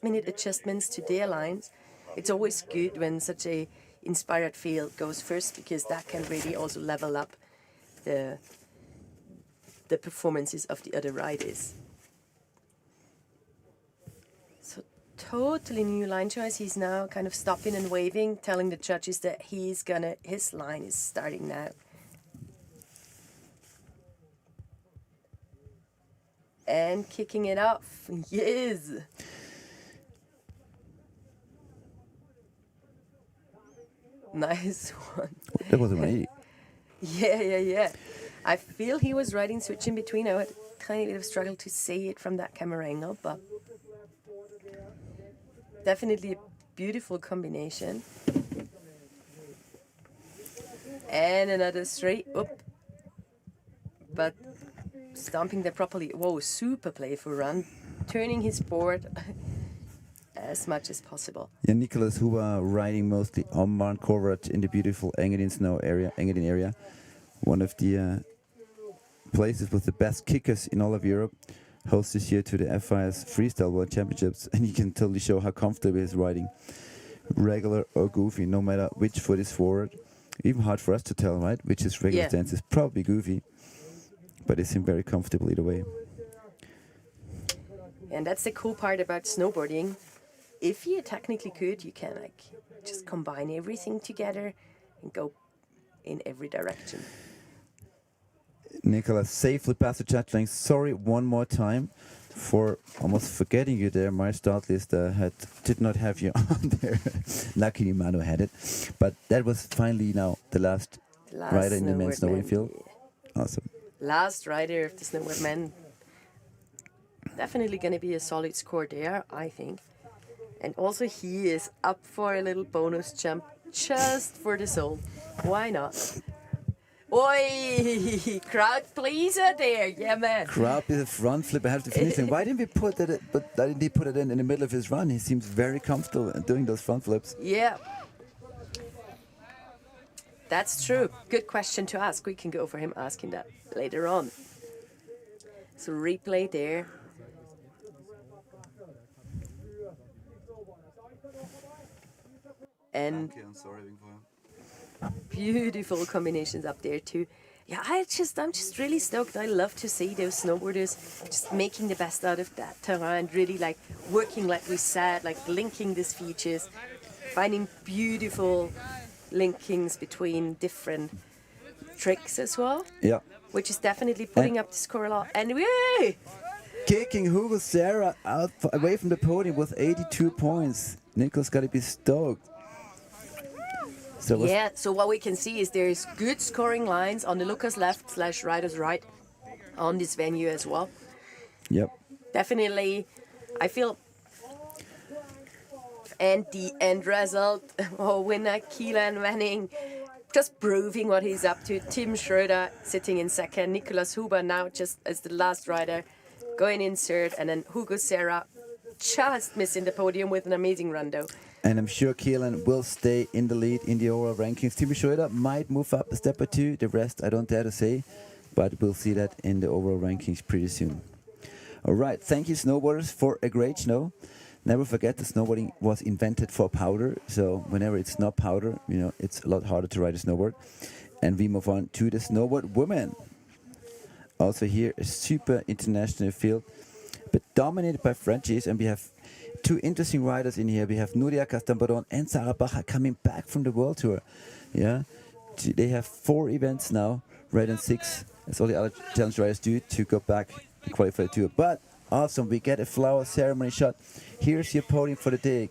minute adjustments to their lines. It's always good when such a inspired field goes first, because that can really also level up the performances of the other riders. So totally new line choice. He's now kind of stopping and waving, telling the judges that his line is starting now. And kicking it off. Yes. Nice one. That was a 180. Yeah. I feel he was riding switch in between. I had a tiny bit of struggle to see it from that camera angle, but definitely a beautiful combination. And another straight up. But stomping there properly. Whoa, super playful run. Turning his board as much as possible. Yeah, Nicolas Huber riding mostly on Mount Corvat in the beautiful Engadin area. One of the places with the best kickers in all of Europe. Hosts this year to the FIS Freestyle World Championships, and you can totally show how comfortable he is riding. Regular or goofy, no matter which foot is forward. Even hard for us to tell, right? Which is regular stance is probably goofy, but it seems very comfortable either way. And that's the cool part about snowboarding. If you technically could, you can like just combine everything together and go in every direction. Nicolas safely passed the chat lane. Sorry one more time for almost forgetting you there. My start list did not have you on there. Luckily Manu had it. But that was finally now the last rider in the men's snowboarding field. Yeah. Awesome. Last rider of the snowboard men. Definitely going to be a solid score there, I think. And also he is up for a little bonus jump just for the soul. Why not? Oi! Crowd pleaser there, yeah man. Crowd is a front flip ahead of the finish line. Why didn't we put that? But why didn't he put it in the middle of his run? He seems very comfortable doing those front flips. Yeah. That's true. Good question to ask. We can go for him asking that later on. So replay there. And beautiful combinations up there too. Yeah, I'm just really stoked. I love to see those snowboarders just making the best out of that terrain, really like working, like we said, like linking these features, finding beautiful linkings between different tricks as well. Yeah. Which is definitely putting up the score a lot. And we kicking Hugo Serra out away from the podium with 82 points. Nicolas got to be stoked. So what we can see is there is good scoring lines on the lookers left / riders right on this venue as well. Yep. Definitely, I feel. And the end result, winner Kieran Wenning, just proving what he's up to. Tim Schröder sitting in second, Nicolas Huber now just as the last rider going in third, and then Hugo Serra just missing the podium with an amazing run, though. And I'm sure Keelan will stay in the lead in the overall rankings. Timo Schröder might move up a step or two. The rest I don't dare to say, but we'll see that in the overall rankings pretty soon. All right, thank you snowboarders for a great snow. Never forget that snowboarding was invented for powder, so whenever it's not powder, you know, it's a lot harder to ride a snowboard. And we move on to the snowboard women. Also here, a super international field, but dominated by Frenchies, and we have two interesting riders in here. We have Nuria Castambaron and Sarah Bacher coming back from the World Tour. Yeah, they have 4 events now, rather than 6, as all the other challenge riders do, to go back and qualify the tour. But awesome, we get a flower ceremony shot. Here's your podium for the day.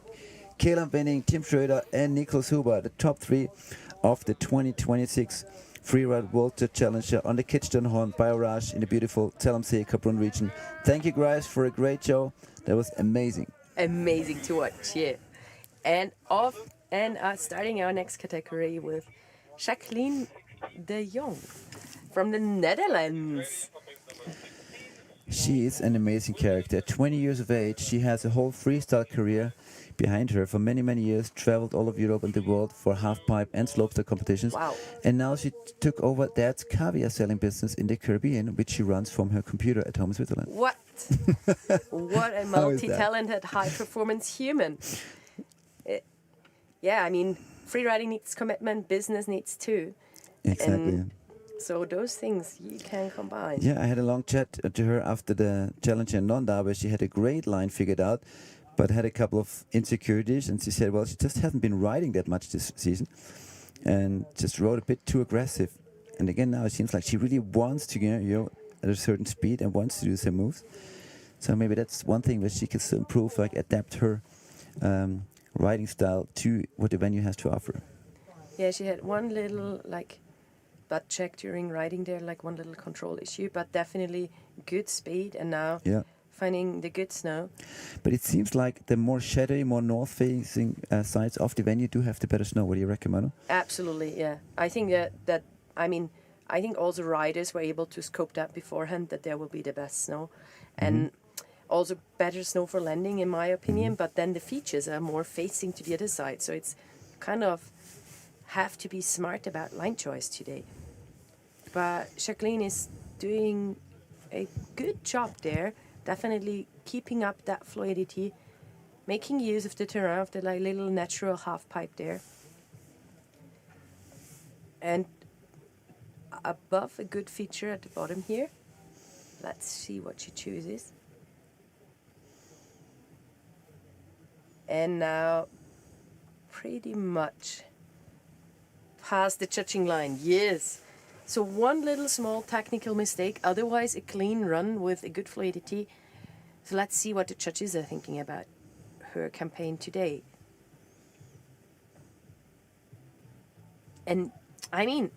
Keelan Winning, Tim Schröder, and Niklas Huber, the top 3 of the 2026 Freeride World Tour Challenger on the Kitzsteinhorn by Orage in the beautiful Zell See-Kaprun region. Thank you guys for a great show. That was amazing. Amazing to watch, yeah. And starting our next category with Jacqueline de Jong from the Netherlands. She is an amazing character. At 20 years of age, she has a whole freestyle career behind her. For many, many years, traveled all of Europe and the world for half-pipe and slopestyle competitions. Wow. And now she took over Dad's caviar selling business in the Caribbean, which she runs from her computer at home in Switzerland. What? What a multi-talented, high-performance human. Yeah, I mean, free riding needs commitment, business needs too. Exactly. And so those things you can combine. Yeah, I had a long chat to her after the Challenger in Nonda, where she had a great line figured out, but had a couple of insecurities, and she said, well, she just hasn't been riding that much this season, and just rode a bit too aggressive. And again, now it seems like she really wants to, you know, at a certain speed and wants to do some moves. So maybe that's one thing that she can still improve, like adapt her riding style to what the venue has to offer. Yeah, she had one little butt check during riding there, like one little control issue, but definitely good speed, and now finding the good snow. But it seems like the more shadowy, more north-facing sides of the venue do have the better snow. What do you reckon, Manu? Absolutely, yeah. I think I think all the riders were able to scope that beforehand, that there will be the best snow. And also better snow for landing, in my opinion, but then the features are more facing to the other side. So it's kind of have to be smart about line choice today. But Jacqueline is doing a good job there, definitely keeping up that fluidity, making use of the terrain, of the little natural half pipe there. And above a good feature at the bottom here. Let's see what she chooses. And now pretty much past the judging line. Yes. So one little small technical mistake, otherwise a clean run with a good fluidity. So let's see what the judges are thinking about her campaign today. And I mean,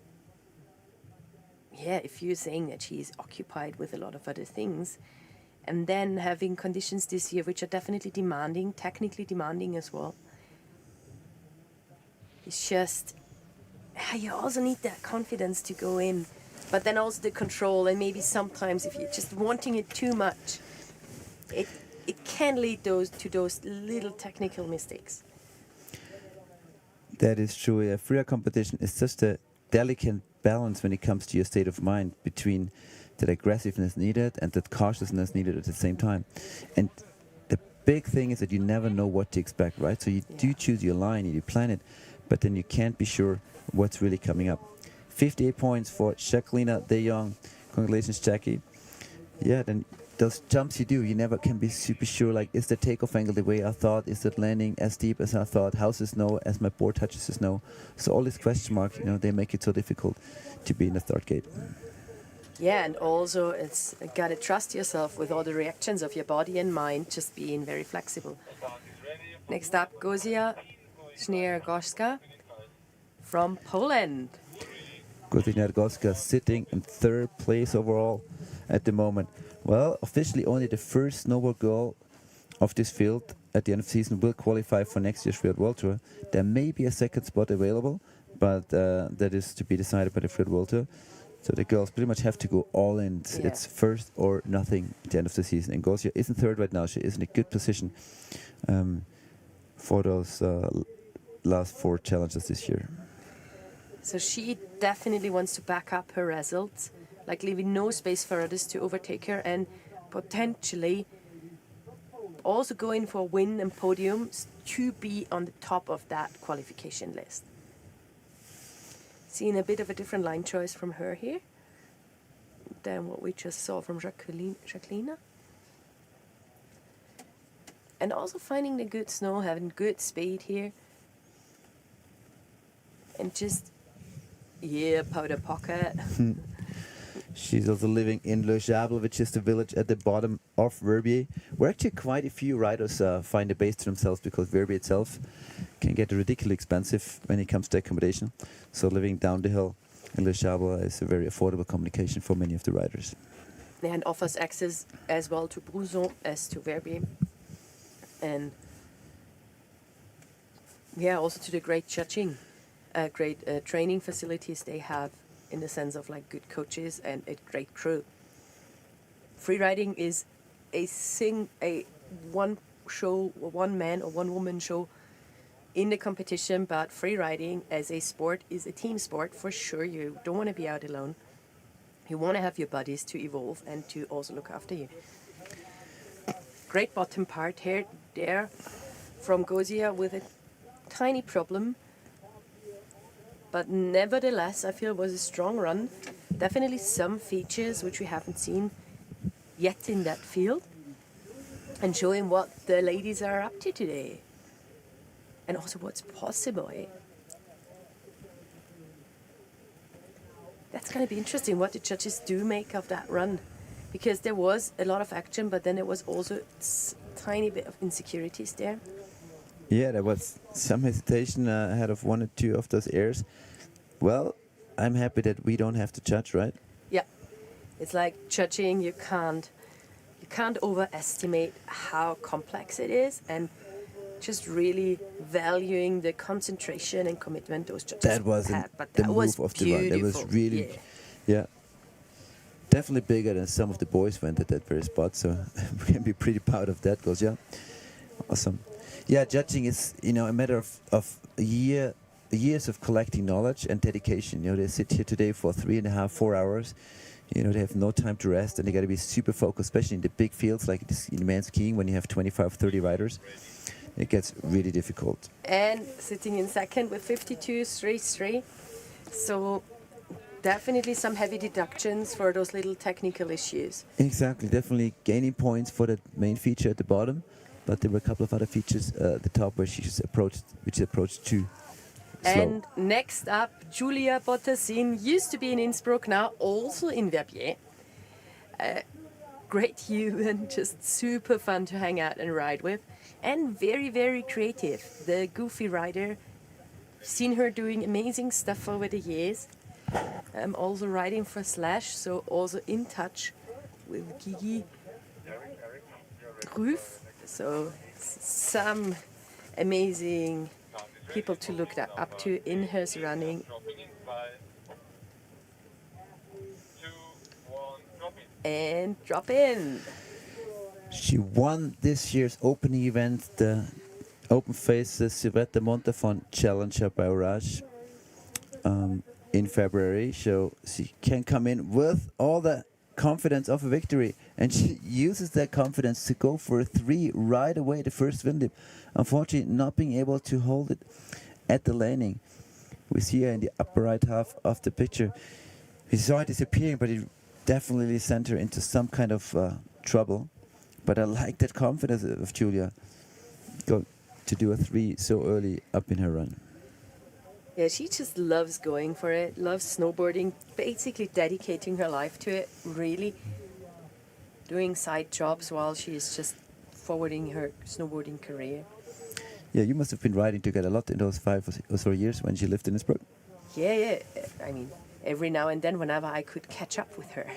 yeah, if you're saying that she's occupied with a lot of other things, and then having conditions this year which are definitely demanding, technically demanding as well, it's just, you also need that confidence to go in, but then also the control, and maybe sometimes if you're just wanting it too much, it can lead to those little technical mistakes. That is true. A freeride competition is just a delicate balance when it comes to your state of mind between that aggressiveness needed and that cautiousness needed at the same time. And the big thing is that you never know what to expect, right? So you do choose your line, you plan it, but then you can't be sure what's really coming up. 58 points for Jacqueline de Jong. Congratulations, Jackie. Yeah, then those jumps you do, you never can be super sure, like, is the takeoff angle the way I thought? Is that landing as deep as I thought? How's the snow as my board touches the snow? So all these question marks, you know, they make it so difficult to be in the start gate. Yeah, and also it's gotta trust yourself with all the reactions of your body and mind, just being very flexible. Next up, Gozia Śniergowska from Poland. Gozia Śniergowska sitting in 3rd place overall at the moment. Well, officially only the first snowboard girl of this field at the end of the season will qualify for next year's Freeride World Tour. There may be a second spot available, but that is to be decided by the Freeride World Tour. So the girls pretty much have to go all in. Yeah. It's first or nothing at the end of the season. And Gosia isn't third right now. She is in a good position for those last 4 challenges this year. So she definitely wants to back up her results, like leaving no space for others to overtake her, and potentially also going for a win and podiums to be on the top of that qualification list. Seeing a bit of a different line choice from her here than what we just saw from Jacqueline. And also finding the good snow, having good speed here. And just, yeah, powder pocket. She's also living in Le Jable, which is the village at the bottom of Verbier, where actually quite a few riders find a base to themselves, because Verbier itself can get ridiculously expensive when it comes to accommodation. So living down the hill in Le Jable is a very affordable communication for many of the riders. And offers access as well to Bruzon as to Verbier. And yeah, also to the great judging, great training facilities they have, in the sense of like good coaches and a great crew. Freeriding is a one show, or one man or one woman show in the competition, but freeriding as a sport is a team sport for sure. You don't want to be out alone. You want to have your buddies to evolve and to also look after you. Great bottom part here, there, from Gosia with a tiny problem. But nevertheless, I feel it was a strong run. Definitely some features which we haven't seen yet in that field. And showing what the ladies are up to today. And also what's possible. That's going to be interesting what the judges do make of that run. Because there was a lot of action, but then there was also a tiny bit of insecurities there. Yeah, there was some hesitation ahead of 1 or 2 of those airs. Well, I'm happy that we don't have to judge, right? Yeah, it's like judging. You can't overestimate how complex it is, and just really valuing the concentration and commitment those judges That wasn't had. But the that move was of the run. That was beautiful. really, yeah, definitely bigger than some of the boys went at that very spot. So we can be pretty proud of that, because yeah, awesome. Yeah, judging is, a matter of years of collecting knowledge and dedication. They sit here today for 3.5, 4 hours. They have no time to rest, and they got to be super focused, especially in the big fields like this in men's skiing, when you have 25, 30 riders. It gets really difficult. And sitting in second with 52.33. So definitely some heavy deductions for those little technical issues. Exactly, definitely gaining points for the main feature at the bottom, but there were a couple of other features at the top where she just approached too slow. And next up, Julia Bottasin, used to be in Innsbruck, now also in Verbier. Great human, just super fun to hang out and ride with, and very, very creative. The goofy rider, seen her doing amazing stuff over the years. Also riding for Slash, so also in touch with Gigi Ruf. So some amazing people to look up to in her running. And drop in. She won this year's opening event, the Open Faces Silvetta Montafon Challenger by Orage in February. So she can come in with all the confidence of a victory, and she uses that confidence to go for a 3 right away, the first wind dip. Unfortunately, not being able to hold it at the laning. We see her in the upper right half of the picture. We saw it disappearing, but it definitely sent her into some kind of trouble. But I like that confidence of Julia to do a 3 so early up in her run. Yeah, she just loves going for it, loves snowboarding, basically dedicating her life to it, really doing side jobs while she is just forwarding her snowboarding career. Yeah, you must have been riding together a lot in those 5 or so years when she lived in Innsbruck. Yeah. I mean, every now and then, whenever I could catch up with her.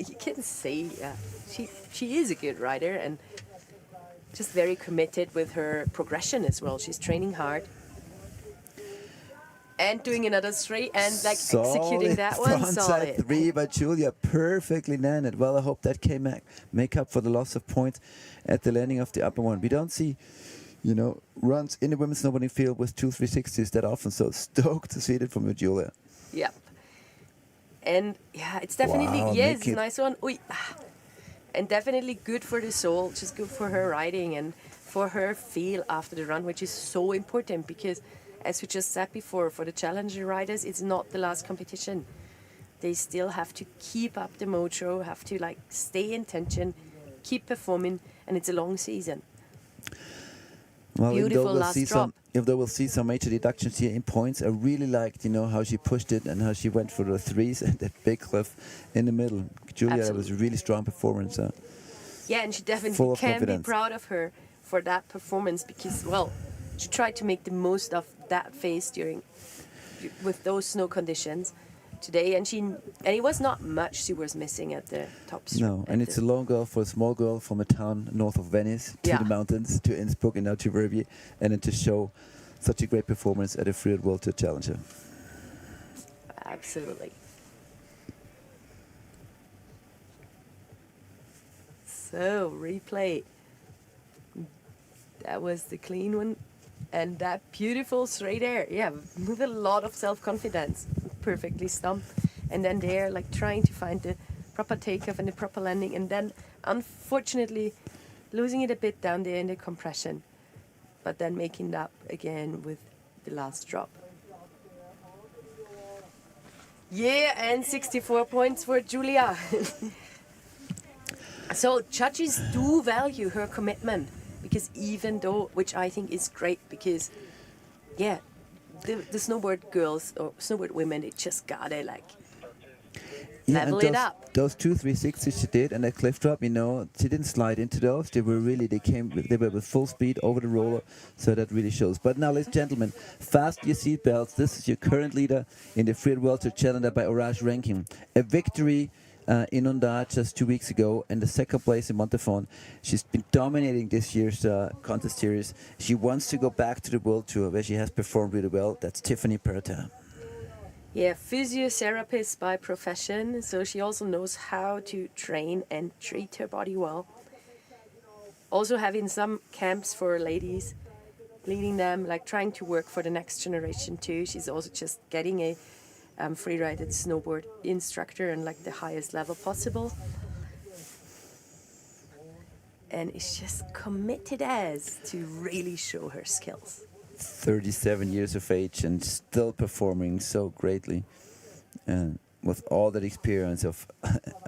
You can see she is a good rider, and just very committed with her progression as well. She's training hard. And doing another three and like Solid executing that one frontside solid. 3 by Julia, perfectly landed. Well, I hope that can make up for the loss of points at the landing of the upper one. We don't see, runs in the women's snowboarding field with 2 360s that often, so stoked to see it from Julia. Yep. And yeah, it's definitely, Wow, yes, make it- nice one. Oi. And definitely good for the soul, just good for her riding and for her feel after the run, which is so important because, as we just said before, for the Challenger riders, it's not the last competition. They still have to keep up the mojo, have to like stay in tension, keep performing, and it's a long season. Well, Beautiful last drop. Even though we'll see some major deductions here in points, I really liked, how she pushed it and how she went for the threes and that big cliff in the middle. Julia, that was a really strong performance. Yeah, and she Full definitely of can be confidence. proud of her for that performance because, well, she tried to make the most of that phase with those snow conditions today, and it was not much she was missing at the top. No, and it's a long girl for a small girl from a town north of Venice to Yeah. the mountains, to Innsbruck and now to Verbier, and then to show such a great performance at a Freeride World Tour Challenger. Absolutely. So, replay. That was the clean one. And that beautiful straight air. Yeah, with a lot of self-confidence. Perfectly stumped. And then there, like trying to find the proper takeoff and the proper landing. And then, unfortunately, losing it a bit down there in the compression. But then making it up again with the last drop. Yeah, and 64 points for Julia. So judges do value her commitment because even though, which I think is great because, yeah, the snowboard girls or snowboard women, they just gotta like level it up. Those 2 360s she did and that cliff drop, she didn't slide into those. They were with full speed over the roller, so that really shows. But now, ladies and gentlemen, fasten your seatbelts. This is your current leader in the Freeride World Tour Challenger by Orage ranking. A victory in Onda just 2 weeks ago, and the second place in Montafon. She's been dominating this year's contest series. She wants to go back to the World Tour where she has performed really well. That's Tiffany Perta. Yeah, physiotherapist by profession, so she also knows how to train and treat her body well. Also having some camps for ladies, leading them, like trying to work for the next generation too. She's also just getting a free-rided snowboard instructor and like the highest level possible. And is just committed as to really show her skills. 37 years of age and still performing so greatly, and with all that experience of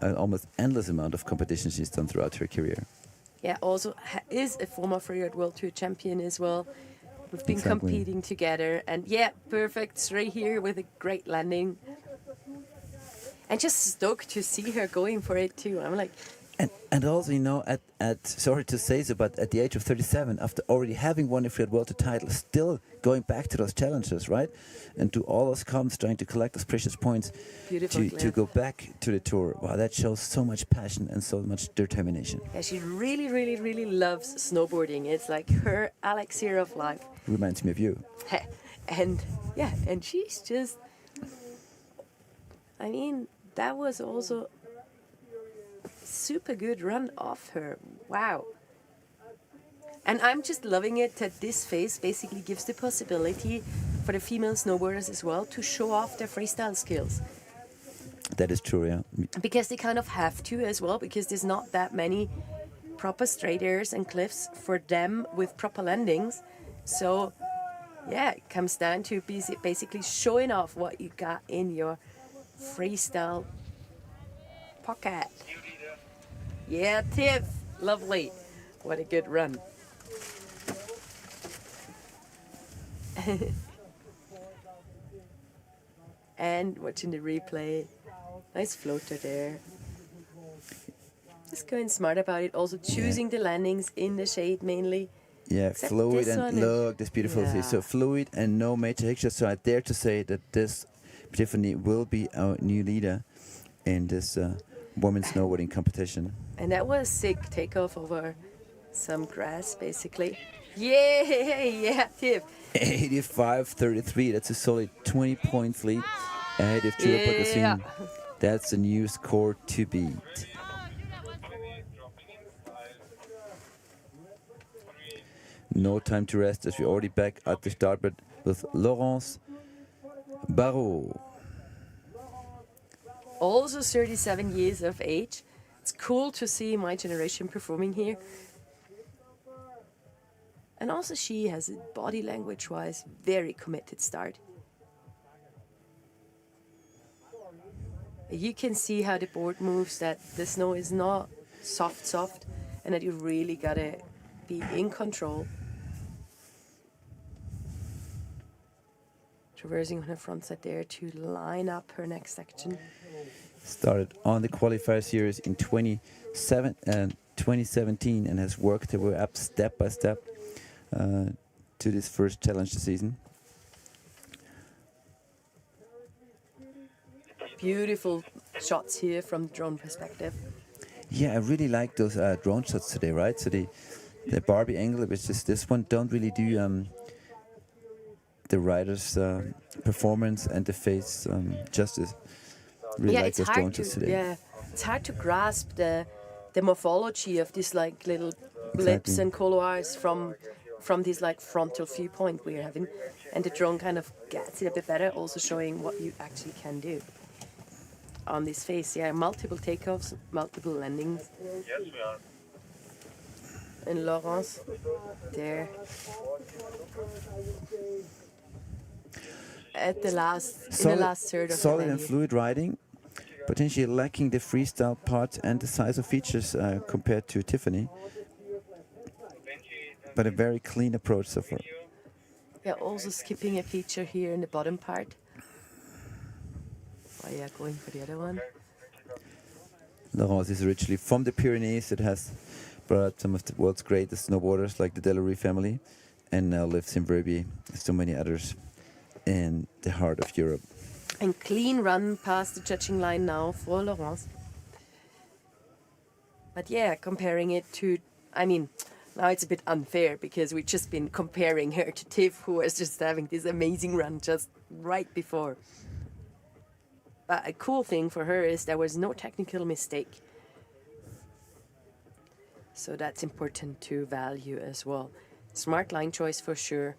an almost endless amount of competition she's done throughout her career. Yeah, also is a former Freeride World Tour champion as well. We've been competing together, and yeah, perfect straight here with a great landing. And just stoked to see her going for it too. I'm like, and also, at sorry to say so, but at the age of 37, after already having won the Freeride World Tour title, still going back to those challenges, right? And to all those comps, trying to collect those precious points to go back to the tour. Wow, that shows so much passion and so much determination. yeah, she really, really, really loves snowboarding. It's like her elixir of life. Reminds me of you. And yeah, and she's just, I mean, that was also super good run off her. Wow. And I'm just loving it that this phase basically gives the possibility for the female snowboarders as well to show off their freestyle skills. That is true, yeah. Because they kind of have to as well, because there's not that many proper straight airs and cliffs for them with proper landings. So yeah, it comes down to basically showing off what you got in your freestyle pocket. Yeah, Tiff, lovely. What a good run. And watching the replay, nice floater there. Just going smart about it, also choosing the landings in the shade mainly. Yeah, Except fluid this and one look, this beautiful yeah. So fluid and no major hiccups. So I dare to say that this Tiffany will be our new leader in this women's snowboarding competition. And that was sick takeoff over some grass, basically. Yeah, Tiff. 85-33. That's a solid 20 points lead ahead of Julia Yeah. Potosini. That's a new score to beat. Dropping in 5, 3, No time to rest as we're already back at the start, but with Laurence Barrault. Also 37 years of age. It's cool to see my generation performing here. And also she has a body language-wise very committed start. You can see how the board moves, that the snow is not soft, and that you really gotta be in control. Traversing on her front side there to line up her next section. Started on the qualifier series in 2017 and has worked her way up step by step to this first challenge this season. Beautiful shots here from the drone perspective. Yeah, I really like those drone shots today, right? So the Barbie angle, which is this one, don't really do the rider's performance and the face justice. Really like those drone shots today. Yeah, it's hard to grasp the morphology of these like little blips and couloirs from this like frontal viewpoint we're having, and the drone kind of gets it a bit better, also showing what you actually can do on this face. Yeah, multiple takeoffs, multiple landings. yes, we are. And Laurence there at the last in the last third of the solid and venue. fluid riding, potentially lacking the freestyle part and the size of features compared to Tiffany, but a very clean approach so far. Yeah, also skipping a feature here in the bottom part. Oh yeah, going for the other one. Laurence is originally from the Pyrenees. It has brought some of the world's greatest snowboarders like the Delarue family, and now lives in Verbier, as so many others, in the heart of Europe. And clean run past the judging line now for Laurence. But yeah, comparing it to, I mean, now it's a bit unfair because we've just been comparing her to Tiff, who was just having this amazing run just right before. But a cool thing for her is there was no technical mistake. So that's important to value as well. Smart line choice for sure.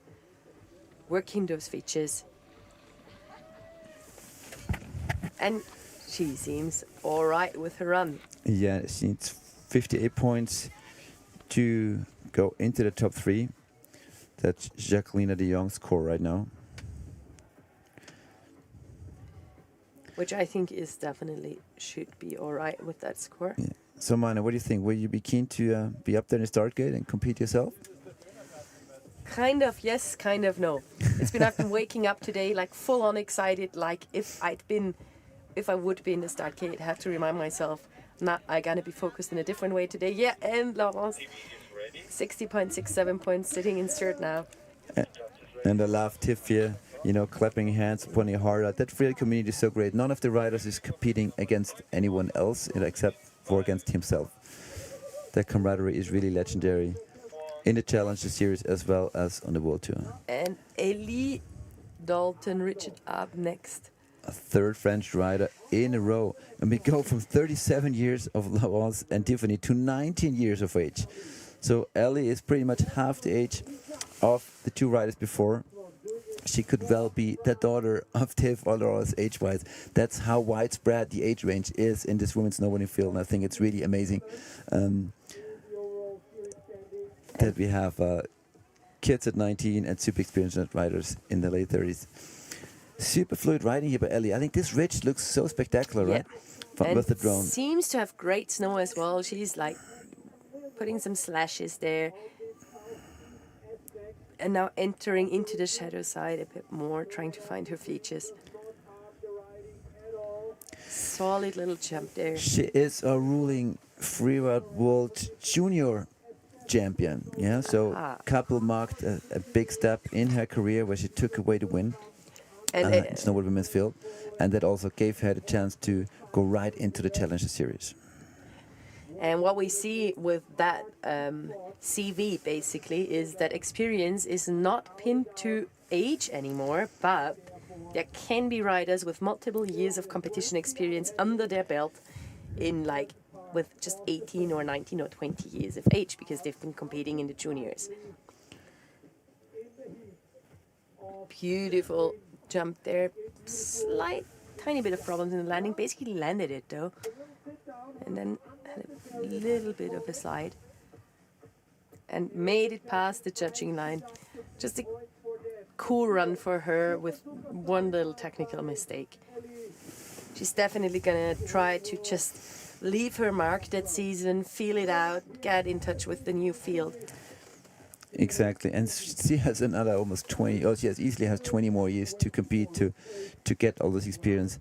Working those features. And she seems all right with her run. Yeah, she needs 58 points to go into the top 3. That's Jacqueline de Jong's score right now. Which I think is definitely should be all right with that score. Yeah. So, Mana, what do you think? Will you be keen to be up there in the start gate and compete yourself? Kind of yes, kind of no. I've been waking up today like full on excited, like if I would be in the start gate, I have to remind myself, I gotta be focused in a different way today. Yeah, and Laurence, 60.67 points, sitting in third now. And I love Tiff here, clapping hands, pointing hard out. That freeride community is so great. None of the riders is competing against anyone else except for against himself. That camaraderie is really legendary in the Challenger series as well as on the World Tour. And Ellie Dalton Richard up next. A third French rider in a row. And we go from 37 years of Laurence and Tiffany to 19 years of age. So Ellie is pretty much half the age of the two riders before. She could well be the daughter of Tiff or Laurence age-wise. That's how widespread the age range is in this women's snowboarding field. And I think it's really amazing that we have kids at 19 and super experienced riders in the late 30s. Super fluid riding here by Ellie. I think this ridge looks so spectacular, right? With the drone. Seems to have great snow as well. She's like putting some slashes there. And now entering into the shadow side a bit more, trying to find her features. Solid little jump there. She is a ruling freeride world junior champion. Yeah, so Kappel marked a big step in her career where she took away the win in snowboard women's field, and that also gave her the chance to go right into the Challenger series. And what we see with that CV basically is that experience is not pinned to age anymore, but there can be riders with multiple years of competition experience under their belt in like with just 18 or 19 or 20 years of age because they've been competing in the juniors. Beautiful jump there. Slight, tiny bit of problems in the landing. Basically landed it though. And then had a little bit of a slide. And made it past the judging line. Just a cool run for her with one little technical mistake. She's definitely gonna try to just leave her mark that season, feel it out, get in touch with the new field. Exactly, and she has another almost 20, or she has easily has 20 more years to compete, to get all this experience.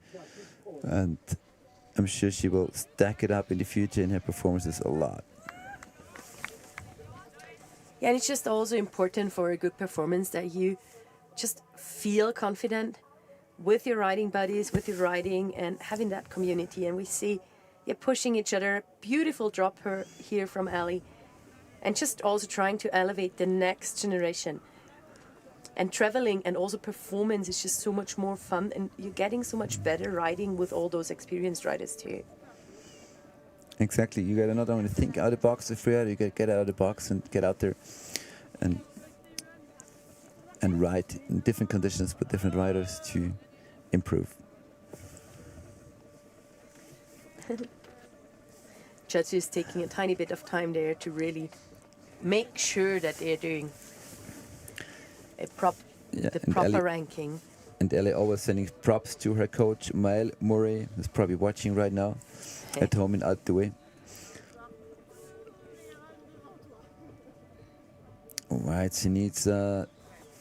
And I'm sure she will stack it up in the future in her performances a lot. Yeah, and it's just also important for a good performance that you just feel confident with your riding buddies, with your riding, and having that community. And we see pushing each other. Beautiful drop here from Ali. And just also trying to elevate the next generation. And traveling and also performance is just so much more fun, and you're getting so much better riding with all those experienced riders too. Exactly, you gotta not only think out of the box with freeride, you gotta get out of the box and get out there and ride in different conditions with different riders to improve. Judges taking a tiny bit of time there to really make sure that they're doing the proper ranking. And Ellie always sending props to her coach, Mael Murray, who's probably watching right now at home in Out the Way. All right, she needs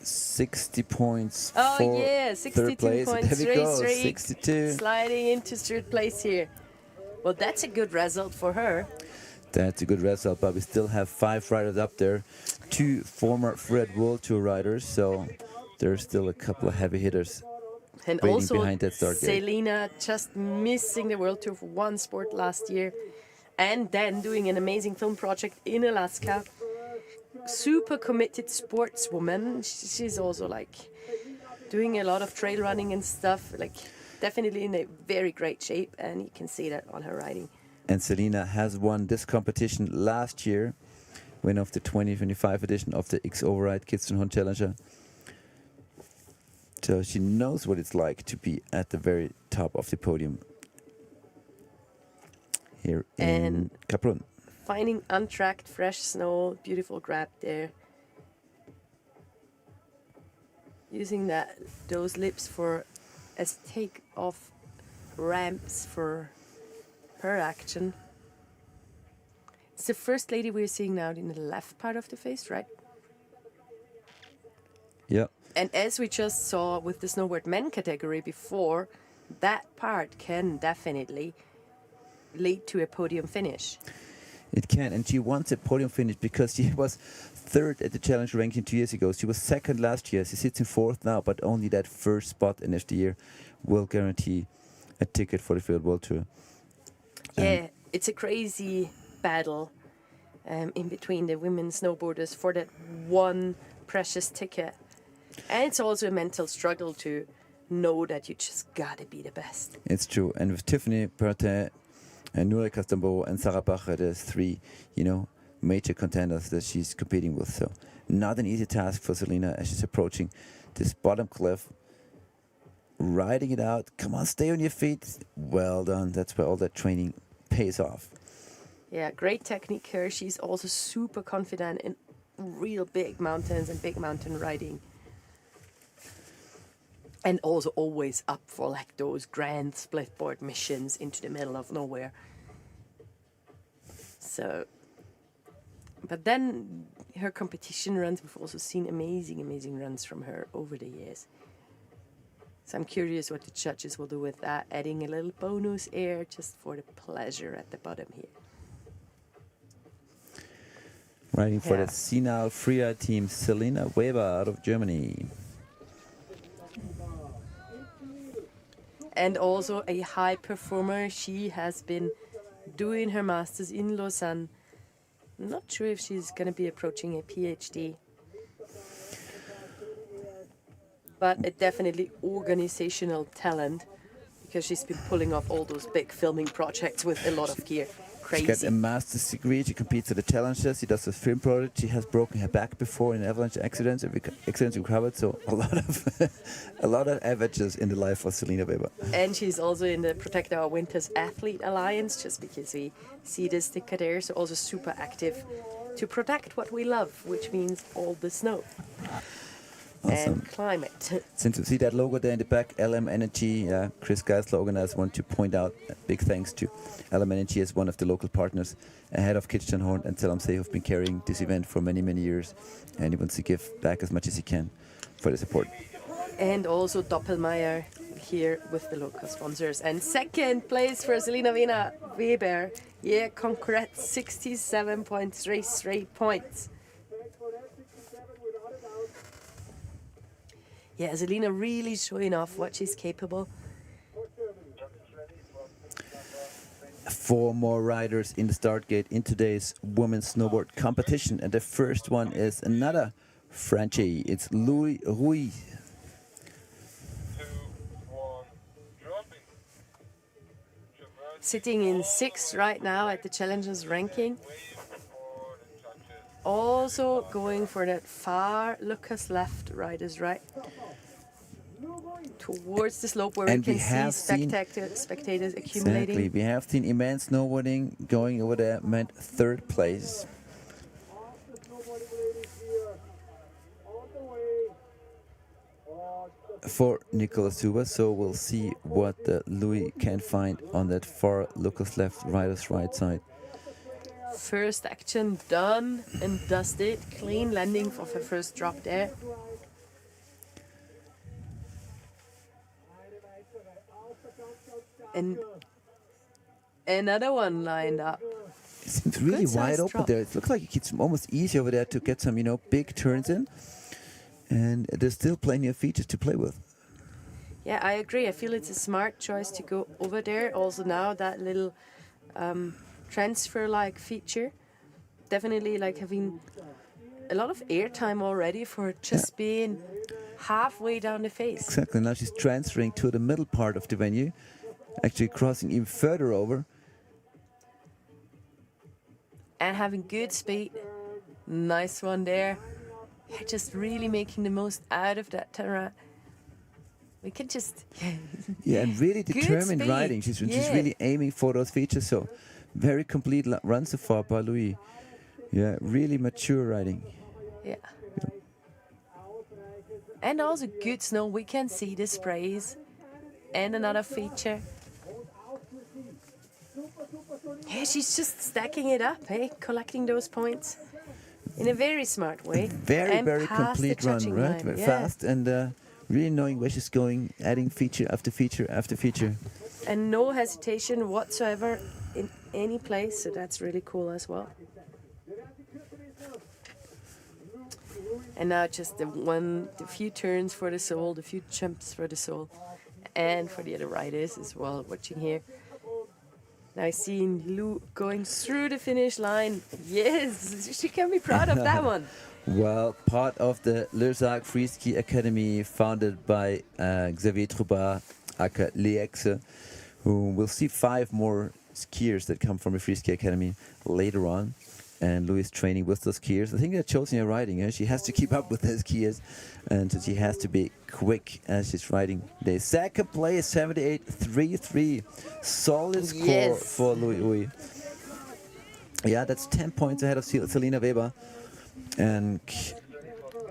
60 points for yeah, 62 third place. points, There we go, race 62. sliding into third place here. Well, that's a good result for her. That's a good result, but we still have 5 riders up there, 2 former freeride World Tour riders, so there's still a couple of heavy hitters and waiting also behind that start gate. Selina just missing the World Tour for one sport last year, and then doing an amazing film project in Alaska. Super committed sportswoman. She's also like doing a lot of trail running and stuff, like definitely in a very great shape, and you can see that on her riding. And Selina has won this competition last year, winner of the 2025 edition of the X OVER RIDE Kitzsteinhorn Challenger. So she knows what it's like to be at the very top of the podium here in Kaprun. Finding untracked fresh snow, beautiful grab there. Using those lips as take-off ramps for her action. It's the first lady we're seeing now in the left part of the face, right? Yeah. And as we just saw with the snowboard men category before, that part can definitely lead to a podium finish. It can, and she wants a podium finish because she was 3rd at the Challenger ranking 2 years ago. She was 2nd last year. She sits in 4th now, but only that first spot in the year will guarantee a ticket for the Freeride World Tour. Yeah, it's a crazy battle in between the women snowboarders for that one precious ticket. And it's also a mental struggle to know that you just gotta be the best. It's true. And with Tiffany Pertin, Nure Castambo and Sarah Bacher, there's 3, major contenders that she's competing with. So not an easy task for Selina as she's approaching this bottom cliff, riding it out. Come on, stay on your feet. Well done. That's where all that training pays off. Yeah, great technique here. She's also super confident in real big mountains and big mountain riding. And also always up for like those grand splitboard missions into the middle of nowhere. So, but then her competition runs, we've also seen amazing runs from her over the years. So I'm curious what the judges will do with that, adding a little bonus air just for the pleasure at the bottom here. Riding for the Senal Freeride team, Selina Weber out of Germany. And also a high performer. She has been doing her master's in Lausanne. I'm not sure if she's going to be approaching a PhD. But a definitely organizational talent, because she's been pulling off all those big filming projects with a lot of gear. She got Crazy. a master's degree. She competes at the Challenger. She does a film project. She has broken her back before in avalanche accidents. Accidents recovered. So a lot of adventures in the life of Selina Weber. And she's also in the Protect Our Winters Athlete Alliance, just because we see the sticker there. So also super active to protect what we love, which means all the snow. Awesome. And climate. Since you see that logo there in the back, LM Energy, Chris Geisler organized, want to point out big thanks to LM Energy as one of the local partners ahead of Kitzsteinhorn and Zell, who've been carrying this event for many, many years. And he wants to give back as much as he can for the support. And also Doppelmayr here with the local sponsors. And second place for Selina Weber. Yeah, congrats, 67.33 points. Yeah, Selina really showing off what she's capable. 4 more riders in the start gate in today's women's snowboard competition. And the first one is another Frenchie. It's Louis Rouy. 2, 1, dropping. Sitting in 6th right now at the Challengers ranking. Also going for that far Lucas left, riders right. Towards the slope where And we we can have see seen- spectators accumulating. Exactly. We have seen immense snowboarding going over there, meant 3rd place. For Nicolas Zuber, so we'll see what Louis can find on that far Lucas left, rider's right side. First action done and dusted. Clean landing for her first drop there. And another one lined up. It seems really Good wide size open drop. there. It looks like it's almost easy over there to get some, big turns in. And there's still plenty of features to play with. Yeah, I agree. I feel it's a smart choice to go over there. Also now that little transfer-like feature. Definitely like having a lot of airtime already for just being halfway down the face. Exactly. Now she's transferring to the middle part of the venue, actually crossing even further over. And having good speed. Nice one there. Yeah, just really making the most out of that terrain. We can just... Yeah, and really Good determined speed. riding. She's Yeah. really aiming for those features. So very complete run so far by Louis. Yeah, really mature riding. Yeah. And also good snow. We can see the sprays. And another feature. Yeah, she's just stacking it up, hey? Collecting those points in a very smart way. Very, And very past the complete run, judging right? line, Very yeah. fast and really knowing where she's going, adding feature after feature after feature. And no hesitation whatsoever in any place, so that's really cool as well. And now just the few turns for the soul, the few jumps for the soul, and for the other riders as well, watching here. Now seeing Lou going through the finish line. Yes, she can be proud of that one. Well, part of the Le Sac Free Ski Academy founded by Xavier Troubat, aka Leexe, who will see 5 more skiers that come from the Free Ski Academy later on. And Louis is training with those skiers. I think that shows in her riding. She has to keep up with those skiers, and she has to be quick as she's riding. The second place, 78.33. Solid score Yes. for Louis. Yeah, that's 10 points ahead of Selina Weber. And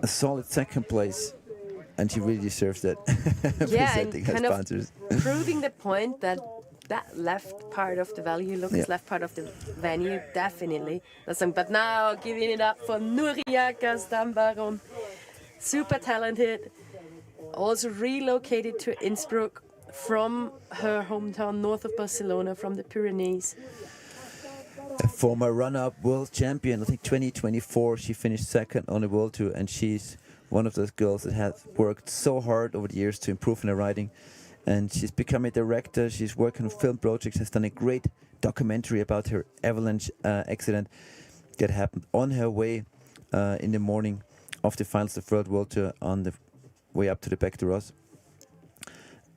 a solid second place. And she really deserves that. Yeah, Presenting and her kind of sponsors. proving the point that that left part of the value, Lucas, left part of the venue, definitely. That's something. But now giving it up for Nuria Gastambaron. Super talented. Also relocated to Innsbruck from her hometown north of Barcelona, from the Pyrenees. A former runner-up world champion. I think 2024 she finished second on the World Tour, and she's one of those girls that has worked so hard over the years to improve in her riding. and she's become a director. She's working on film projects, has done a great documentary about her avalanche accident that happened on her way in the morning of the finals of World World Tour on the way up to the back to Ross.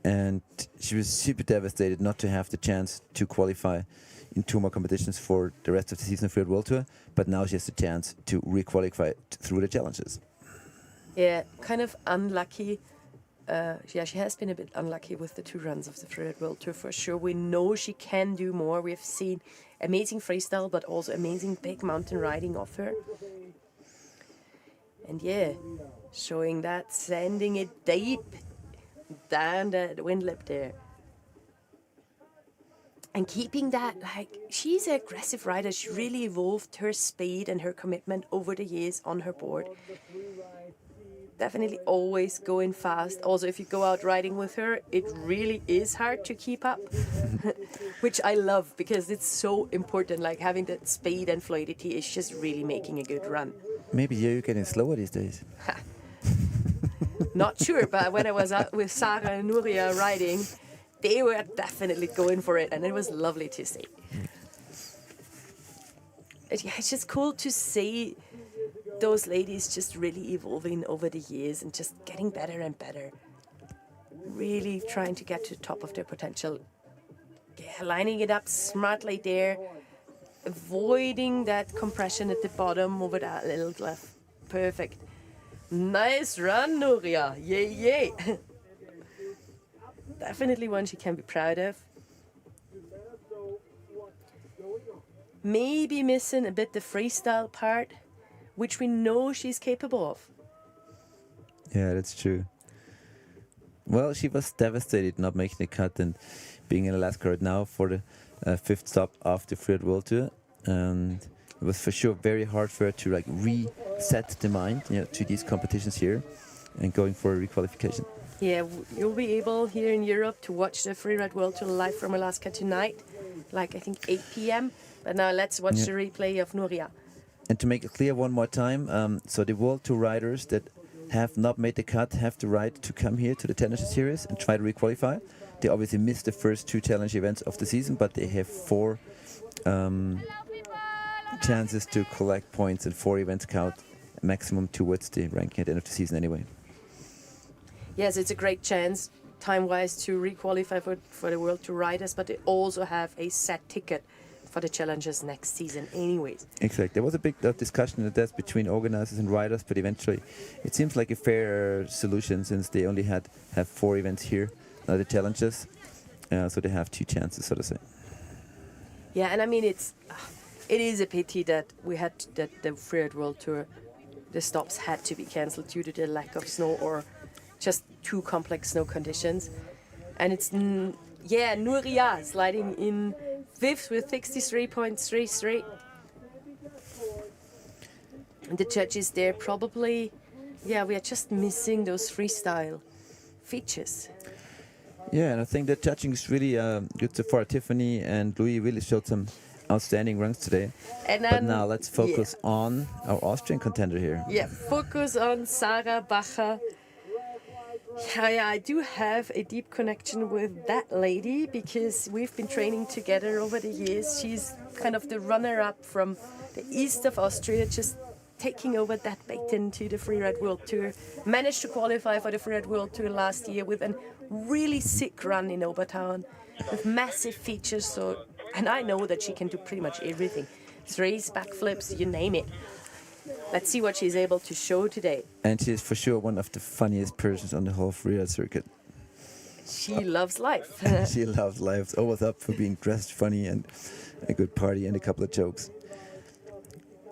And she was super devastated not to have the chance to qualify in 2 more competitions for the rest of the season of World World Tour, but now she has the chance to re-qualify through the challenges. Yeah, kind of unlucky. Yeah, she has been a bit unlucky with the 2 runs of the Freeride World Tour for sure. We know she can do more. We've seen amazing freestyle, but also amazing big mountain riding of her. And yeah, showing that, sending it deep down that wind lip there. And keeping that, like, she's an aggressive rider. She really evolved her speed and her commitment over the years on her board. Definitely always going fast. Also, if you go out riding with her, it really is hard to keep up, which I love because it's so important. Like, having that speed and fluidity is just really making a good run. Maybe you're getting slower these days. Not sure, but when I was out with Sarah and Nuria riding, they were definitely going for it, and it was lovely to see. It's just cool to see those ladies just really evolving over the years and just getting better and better. Really trying to get to the top of their potential. Yeah, lining it up smartly there, avoiding that compression at the bottom over that little cleft. Perfect. Nice run, Nuria. Yay, yay. Definitely one she can be proud of. Maybe missing a bit the freestyle part, which we know she's capable of. Yeah, that's true. Well, she was devastated not making the cut and being in Alaska right now for the 5th stop of the Freeride World Tour. And it was for sure very hard for her to like reset the mind, to these competitions here and going for a requalification. Yeah, you'll be able here in Europe to watch the Freeride World Tour live from Alaska tonight, like I think 8 p.m. But now let's watch the replay of Nuria. And to make it clear one more time, so the World Tour riders that have not made the cut have the right to come here to the Challenger Series and try to requalify. They obviously missed the first 2 Challenge events of the season, but they have 4 chances to collect points and 4 events count, maximum towards the ranking at the end of the season anyway. Yes, it's a great chance, time-wise, to requalify for the World Tour riders, but they also have a set ticket for the Challengers next season anyways. Exactly. There was a big discussion in the desk between organizers and riders, but eventually it seems like a fair solution since they only have 4 events here, the Challengers, so they have 2 chances, so to say. Yeah, and I mean, it is a pity that that the Freeride World Tour, the stops had to be cancelled due to the lack of snow or just too complex snow conditions. And it's, Nuria sliding in 5th with 63.33. And the judges there probably, we are just missing those freestyle features. Yeah, and I think the judging is really good so far. Tiffany and Louis really showed some outstanding runs today. But now let's focus on our Austrian contender here. Yeah, focus on Sarah Bacher. Yeah, I do have a deep connection with that lady because we've been training together over the years. She's kind of the runner-up from the east of Austria, just taking over that baton to the Freeride World Tour. Managed to qualify for the Freeride World Tour last year with a really sick run in Obertown with massive features. And I know that she can do pretty much everything. Threes, backflips, you name it. Let's see what she's able to show today. And she's for sure one of the funniest persons on the whole freeride circuit. She loves life. She loves life. Always up for being dressed funny and a good party and a couple of jokes.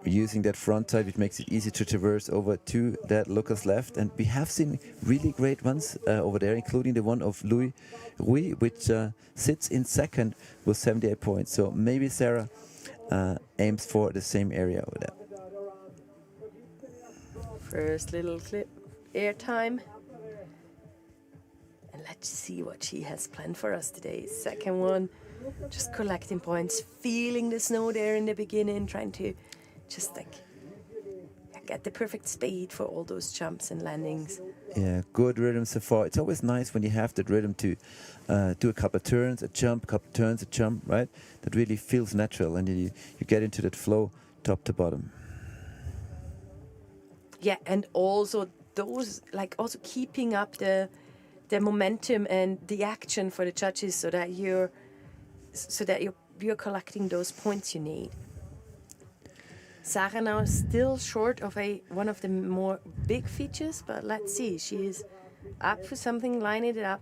Using that front side, which makes it easy to traverse over to that Lucas left. And we have seen really great ones over there, including the one of Louis Rui, which sits in 2nd with 78 points. So maybe Sarah aims for the same area over there. First little clip, airtime. And let's see what she has planned for us today. Second one, just collecting points, feeling the snow there in the beginning, trying to just like get the perfect speed for all those jumps and landings. Yeah, good rhythm so far. It's always nice when you have that rhythm to do a couple of turns, a jump, couple of turns, a jump, right? That really feels natural, and you get into that flow top to bottom. Yeah, and also those, like also keeping up the momentum and the action for the judges, so that you're collecting those points you need. Sarah now still short of one of the more big features, but let's see. She is up for something, lining it up,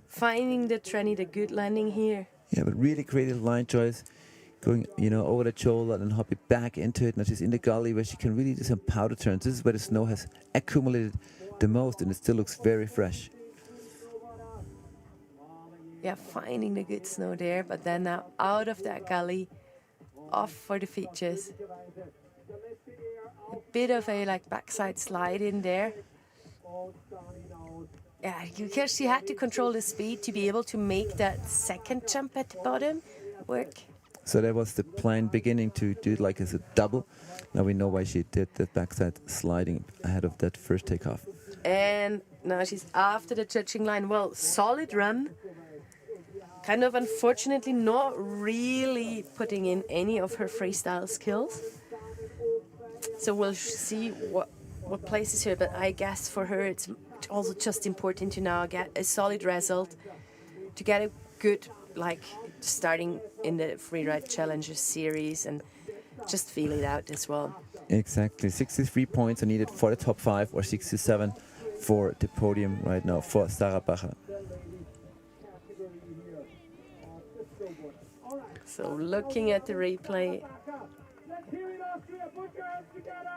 finding the tranny, the good landing here. Yeah, but really creative line choice, going over the shoulder and hopping back into it. Now she's in the gully where she can really do some powder turns. This is where the snow has accumulated the most, and it still looks very fresh. Yeah, finding the good snow there, but then now out of that gully, off for the features. A bit of a backside slide in there. Yeah, because she had to control the speed to be able to make that second jump at the bottom work. So that was the plan beginning, to do it like as a double. Now we know why she did the backside sliding ahead of that first takeoff. And now she's after the judging line. Well, solid run. Kind of unfortunately not really putting in any of her freestyle skills. So we'll see what places her, but I guess for her it's also just important to now get a solid result, to get a good, starting in the Freeride Challenger series and just feel it out as well. Exactly. 63 points are needed for the top 5, or 67 for the podium right now for Sarah Bacher. So looking at the replay,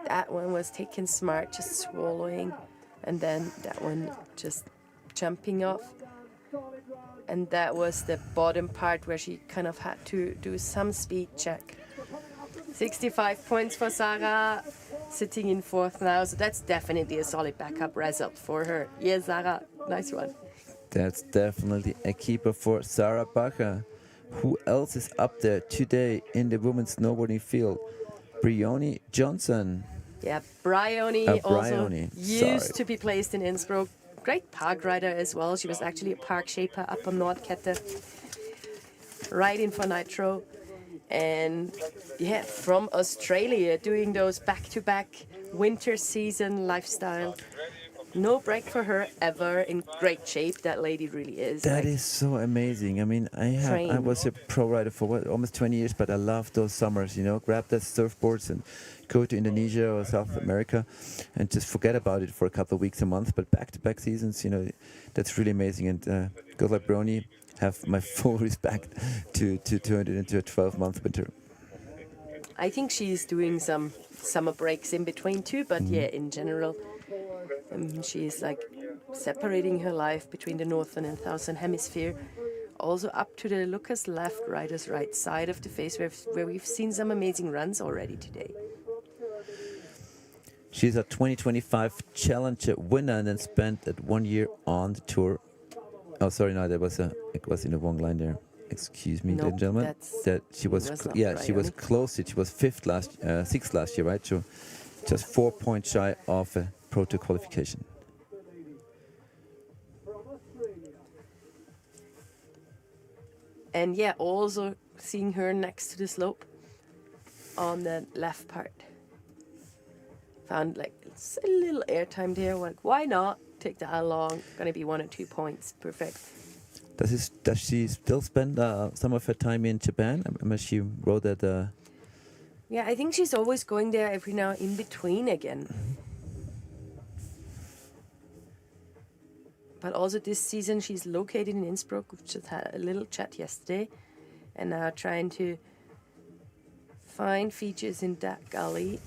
that one was taken smart, just swallowing, and then that one just jumping off. And that was the bottom part where she kind of had to do some speed check. 65 points for Sarah, sitting in 4th now, so that's definitely a solid backup result for her. Yeah, Sarah, nice one. That's definitely a keeper for Sarah Bacher. Who else is up there today in the women's snowboarding field? Bryony Johnson. Yeah, Bryony also used to be placed in Innsbruck. Great park rider as well. She was actually a park shaper up on Nordkette, riding for Nitro. And yeah, from Australia, doing those back-to-back winter season lifestyle. No break for her ever. In great shape, that lady really is. That is so amazing. I mean, I was a pro rider for almost 20 years, but I love those summers, grab that surfboards and go to Indonesia or South America and just forget about it for a couple of weeks, a month. But back-to-back seasons, that's really amazing. And girls like Bryony have my full respect to turn it into a 12-month winter. I think she's doing some summer breaks in between too, but yeah, in general, she's separating her life between the northern and southern hemisphere. Also up to the Lucas left, rider's right side of the face, where we've seen some amazing runs already today. She's a 2025 Challenger winner and then spent 1 year on the tour. Oh, sorry, no, it was in the wrong line there. Excuse me, ladies and gentlemen. She was close. She was 6th last year, right? So just 4 points shy of a Pro Tour qualification. And yeah, also seeing her next to the slope on the left part. Found a little airtime there. Why not take that along? Gonna be 1 or 2 points. Perfect. Does she still spend some of her time in Japan? I mean, she wrote that. Yeah, I think she's always going there every now in between again. But also this season she's located in Innsbruck. We just had a little chat yesterday, and now trying to find features in that gully.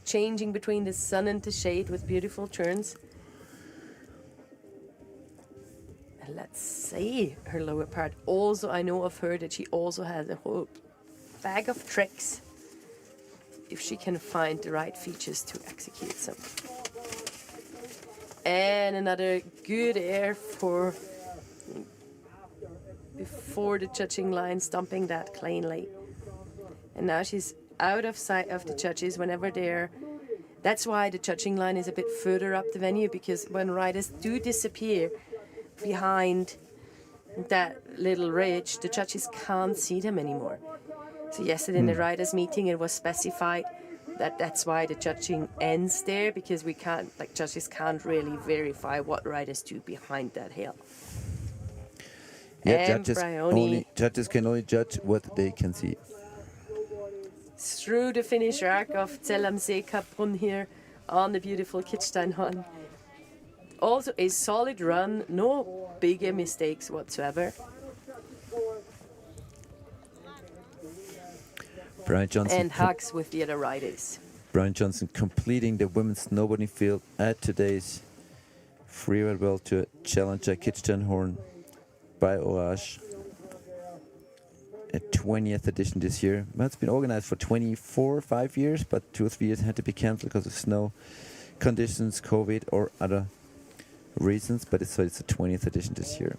Changing between the sun and the shade with beautiful turns. And let's see her lower part. Also, I know of her that she also has a whole bag of tricks if she can find the right features to execute some. And another good air before the judging line, stomping that cleanly. And now she's out of sight of the judges whenever they're. That's why the judging line is a bit further up the venue, because when riders do disappear behind that little ridge, the judges can't see them anymore. So yesterday in the riders' meeting, it was specified that that's why the judging ends there, because we can't, like, judges can't really verify what riders do behind that hill. Yeah, And Bryony judges can only judge what they can see. through the finish arc of Zell am See-Kaprun here on the beautiful Kitzsteinhorn. Also a solid run, no bigger mistakes whatsoever. Brian Johnson. And hugs with the other riders. Brian Johnson completing the women's snowboarding field at today's Freeride World Tour Challenger Kitzsteinhorn by Orage. A 20th edition this year. Well, it's been organized for 5 years, but 2 or 3 years had to be cancelled because of snow conditions, COVID, or other reasons. But it's the 20th edition this year.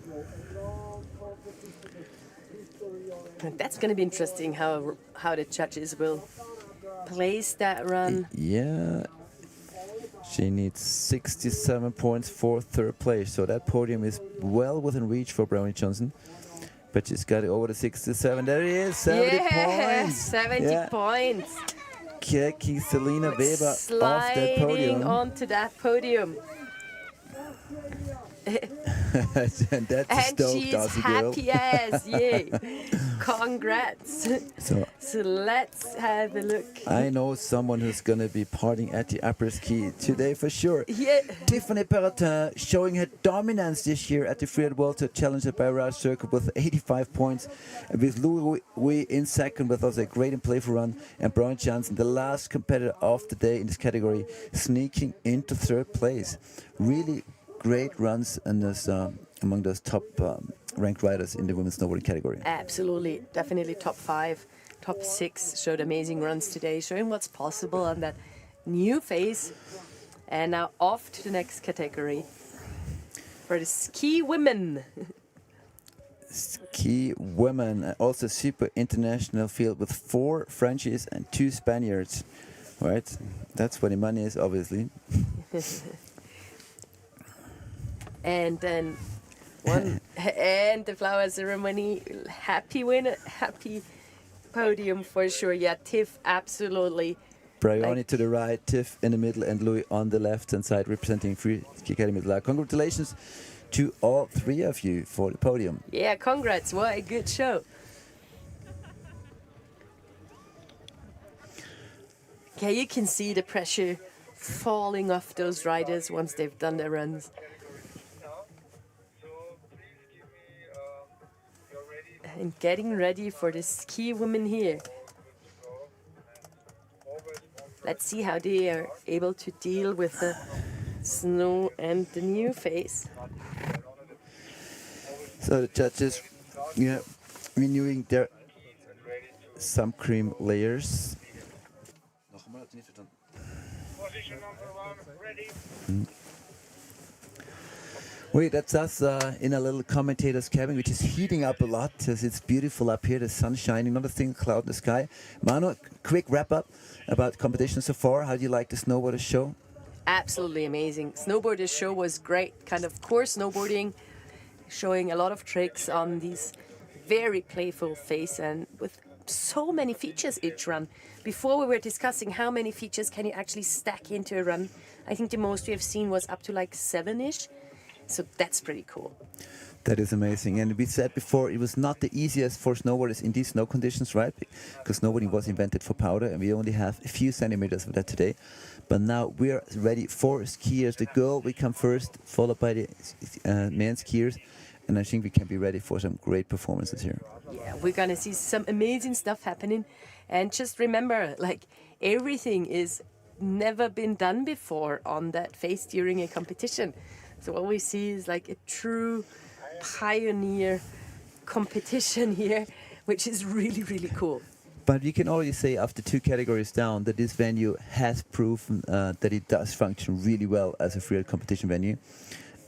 That's going to be interesting how the judges will place that run. Yeah. She needs 67 points for third place, so that podium is well within reach for Brownie Johnson. But she's got it over the 67. There it is, 70 points. 70 points. Keki Selena Weber off that Sliding podium. onto that podium. And that's a And stoked she's Aussie girl. happy as, yay. Congrats. So let's have a look. I know someone who's going to be partying at the upper ski today for sure. Yeah. Tiffany Perrotin showing her dominance this year at the Freeride World Tour Challenger by Orage Circuit with 85 points. And with Louis Wee in second with also a great and playful run. And Brian Johnson, the last competitor of the day in this category, sneaking into third place. Really great runs in this, among those top ranked riders in the women's snowboarding category. Absolutely. Definitely top 5, top 6 showed amazing runs today, showing what's possible on that new phase. And now off to the next category for the ski women. Ski women, also super international field with 4 Frenchies and 2 Spaniards. Right? That's where the money is, obviously. And then and the flower ceremony, happy winner, happy podium for sure. Yeah, Tiff, absolutely. Bryony to the right, Tiff in the middle, and Louis on the left-hand side representing Free Ski Academy. Congratulations to all 3 of you for the podium. Yeah, congrats. What a good show. Okay, you can see the pressure falling off those riders once they've done their runs. And getting ready for the ski women here. Let's see how they are able to deal with the snow and the new phase. So the judges, renewing their sun cream layers. Position number 1, ready. Wait, that's us in a little commentator's cabin, which is heating up a lot as it's beautiful up here. The sun's shining, not a single cloud in the sky. Manu, quick wrap up about competition so far. How do you like the snowboarder show? Absolutely amazing. Snowboarder show was great. Kind of course snowboarding, showing a lot of tricks on these very playful face and with so many features each run. Before we were discussing how many features can you actually stack into a run. I think the most we have seen was up to like 7-ish. So that's pretty cool. That is amazing. And we said before, it was not the easiest for snowboarders in these snow conditions, right? Because snowboarding was invented for powder, and we only have a few centimeters of that today. But now we're ready for skiers. The girl will come first, followed by the men skiers. And I think we can be ready for some great performances here. Yeah, we're going to see some amazing stuff happening. And just remember, like, everything is never been done before on that face during a competition. So what we see is like a true pioneer competition here, which is really, really cool. But we can already say after 2 categories down that this venue has proven that it does function really well as a freeride competition venue.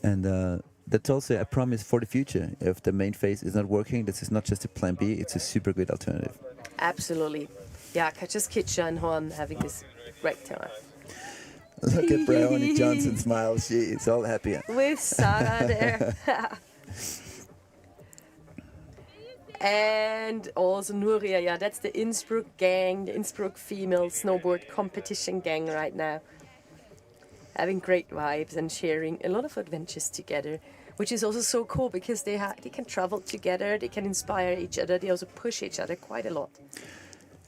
And that's also a promise for the future. If the main phase is not working, this is not just a plan B, it's a super good alternative. Absolutely. Yeah, just Kitzsteinhorn having this great time. Look at Bryony Johnson smile. She is all happy. With Sarah there. And also Nuria, yeah, that's the Innsbruck gang, the Innsbruck female snowboard competition gang right now. Having great vibes and sharing a lot of adventures together, which is also so cool because they can travel together, they can inspire each other, they also push each other quite a lot.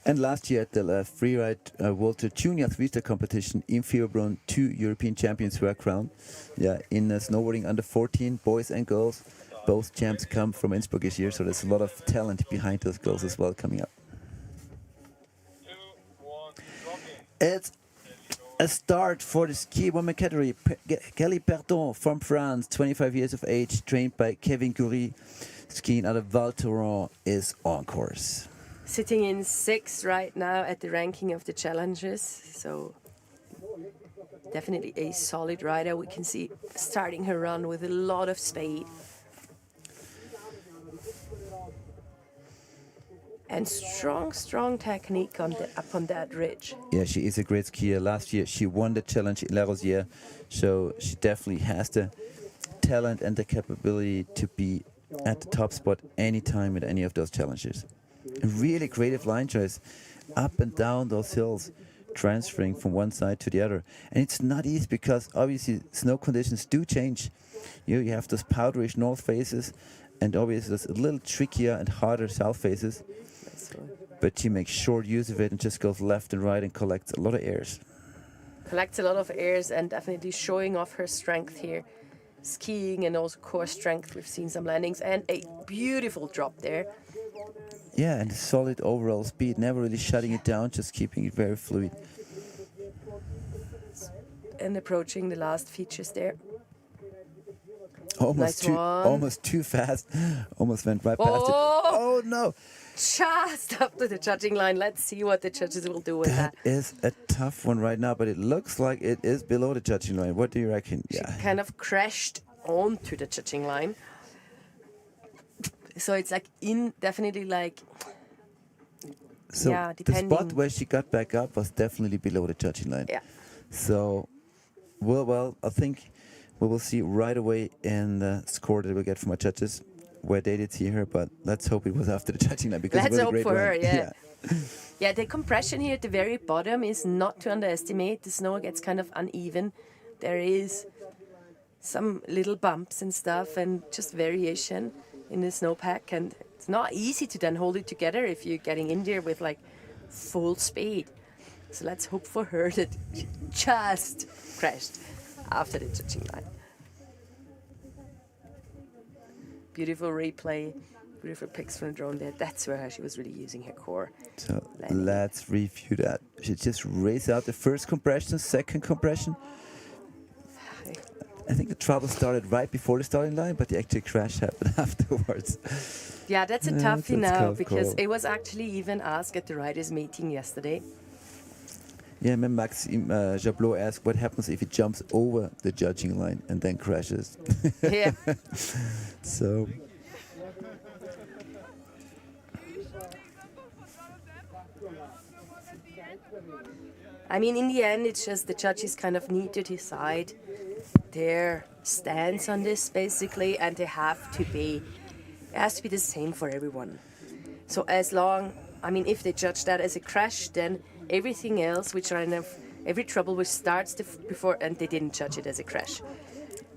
And last year at the freeride World Tour Junior Three-Star competition in See-Kaprun, 2 European champions were crowned. Yeah, in snowboarding under 14, boys and girls. Both champs come from Innsbruck this year, so there's a lot of talent behind those girls as well coming up. 2, 1, dropping. It's a start for the ski women category. Kelly Perdon from France, 25 years of age, trained by Kevin Curie, skiing out of Val Thorens, is on course. Sitting in 6th right now at the ranking of the challengers, so definitely a solid rider. We can see starting her run with a lot of speed. And strong technique up on that ridge. Yeah, she is a great skier. Last year she won the challenge in La Rosière, so she definitely has the talent and the capability to be at the top spot anytime at any of those challenges. A really creative line choice, up and down those hills, transferring from one side to the other. And it's not easy because obviously snow conditions do change. You have those powderish north faces, and obviously there's a little trickier and harder south faces. But she makes short use of it and just goes left and right and collects a lot of airs. Collects a lot of airs and definitely showing off her strength here. Skiing and also core strength. We've seen some landings and a beautiful drop there. Yeah, and solid overall speed, never really shutting it down, just keeping it very fluid. And approaching the last features there. Almost too fast. Almost went right past it. Oh no! Just up to the judging line. Let's see what the judges will do with that. That is a tough one right now, but it looks like it is below the judging line. What do you reckon? She kind of crashed onto the judging line. So it's like definitely like, so yeah, the depending. spot where she got back up was definitely below the judging line. Yeah. So, well, I think we will see right away in the score that we get from our judges where they did see her, but let's hope it was after the judging line because let's it was hope a great for run. her, yeah. Yeah, the compression here at the very bottom is not to underestimate. The snow gets kind of uneven. There is some little bumps and stuff and just variation in the snowpack, and it's not easy to then hold it together if you're getting in there with like full speed. So let's hope for her that she just crashed after the judging line. Beautiful replay, beautiful pics from the drone there. That's where she was really using her core. So let's review that. She just raced out the first compression, second compression. I think the trouble started right before the starting line, but the actual crash happened afterwards. Yeah, that's a toughie now because cool. it was actually even asked at the riders' meeting yesterday. Yeah, Maxime Jablot asked what happens if he jumps over the judging line and then crashes. Yeah. So. I mean, in the end, it's just the judges kind of need to decide their stance on this, basically, and it has to be the same for everyone. So as long, I mean, if they judge that as a crash, then everything else, which are every trouble which starts before, and they didn't judge it as a crash.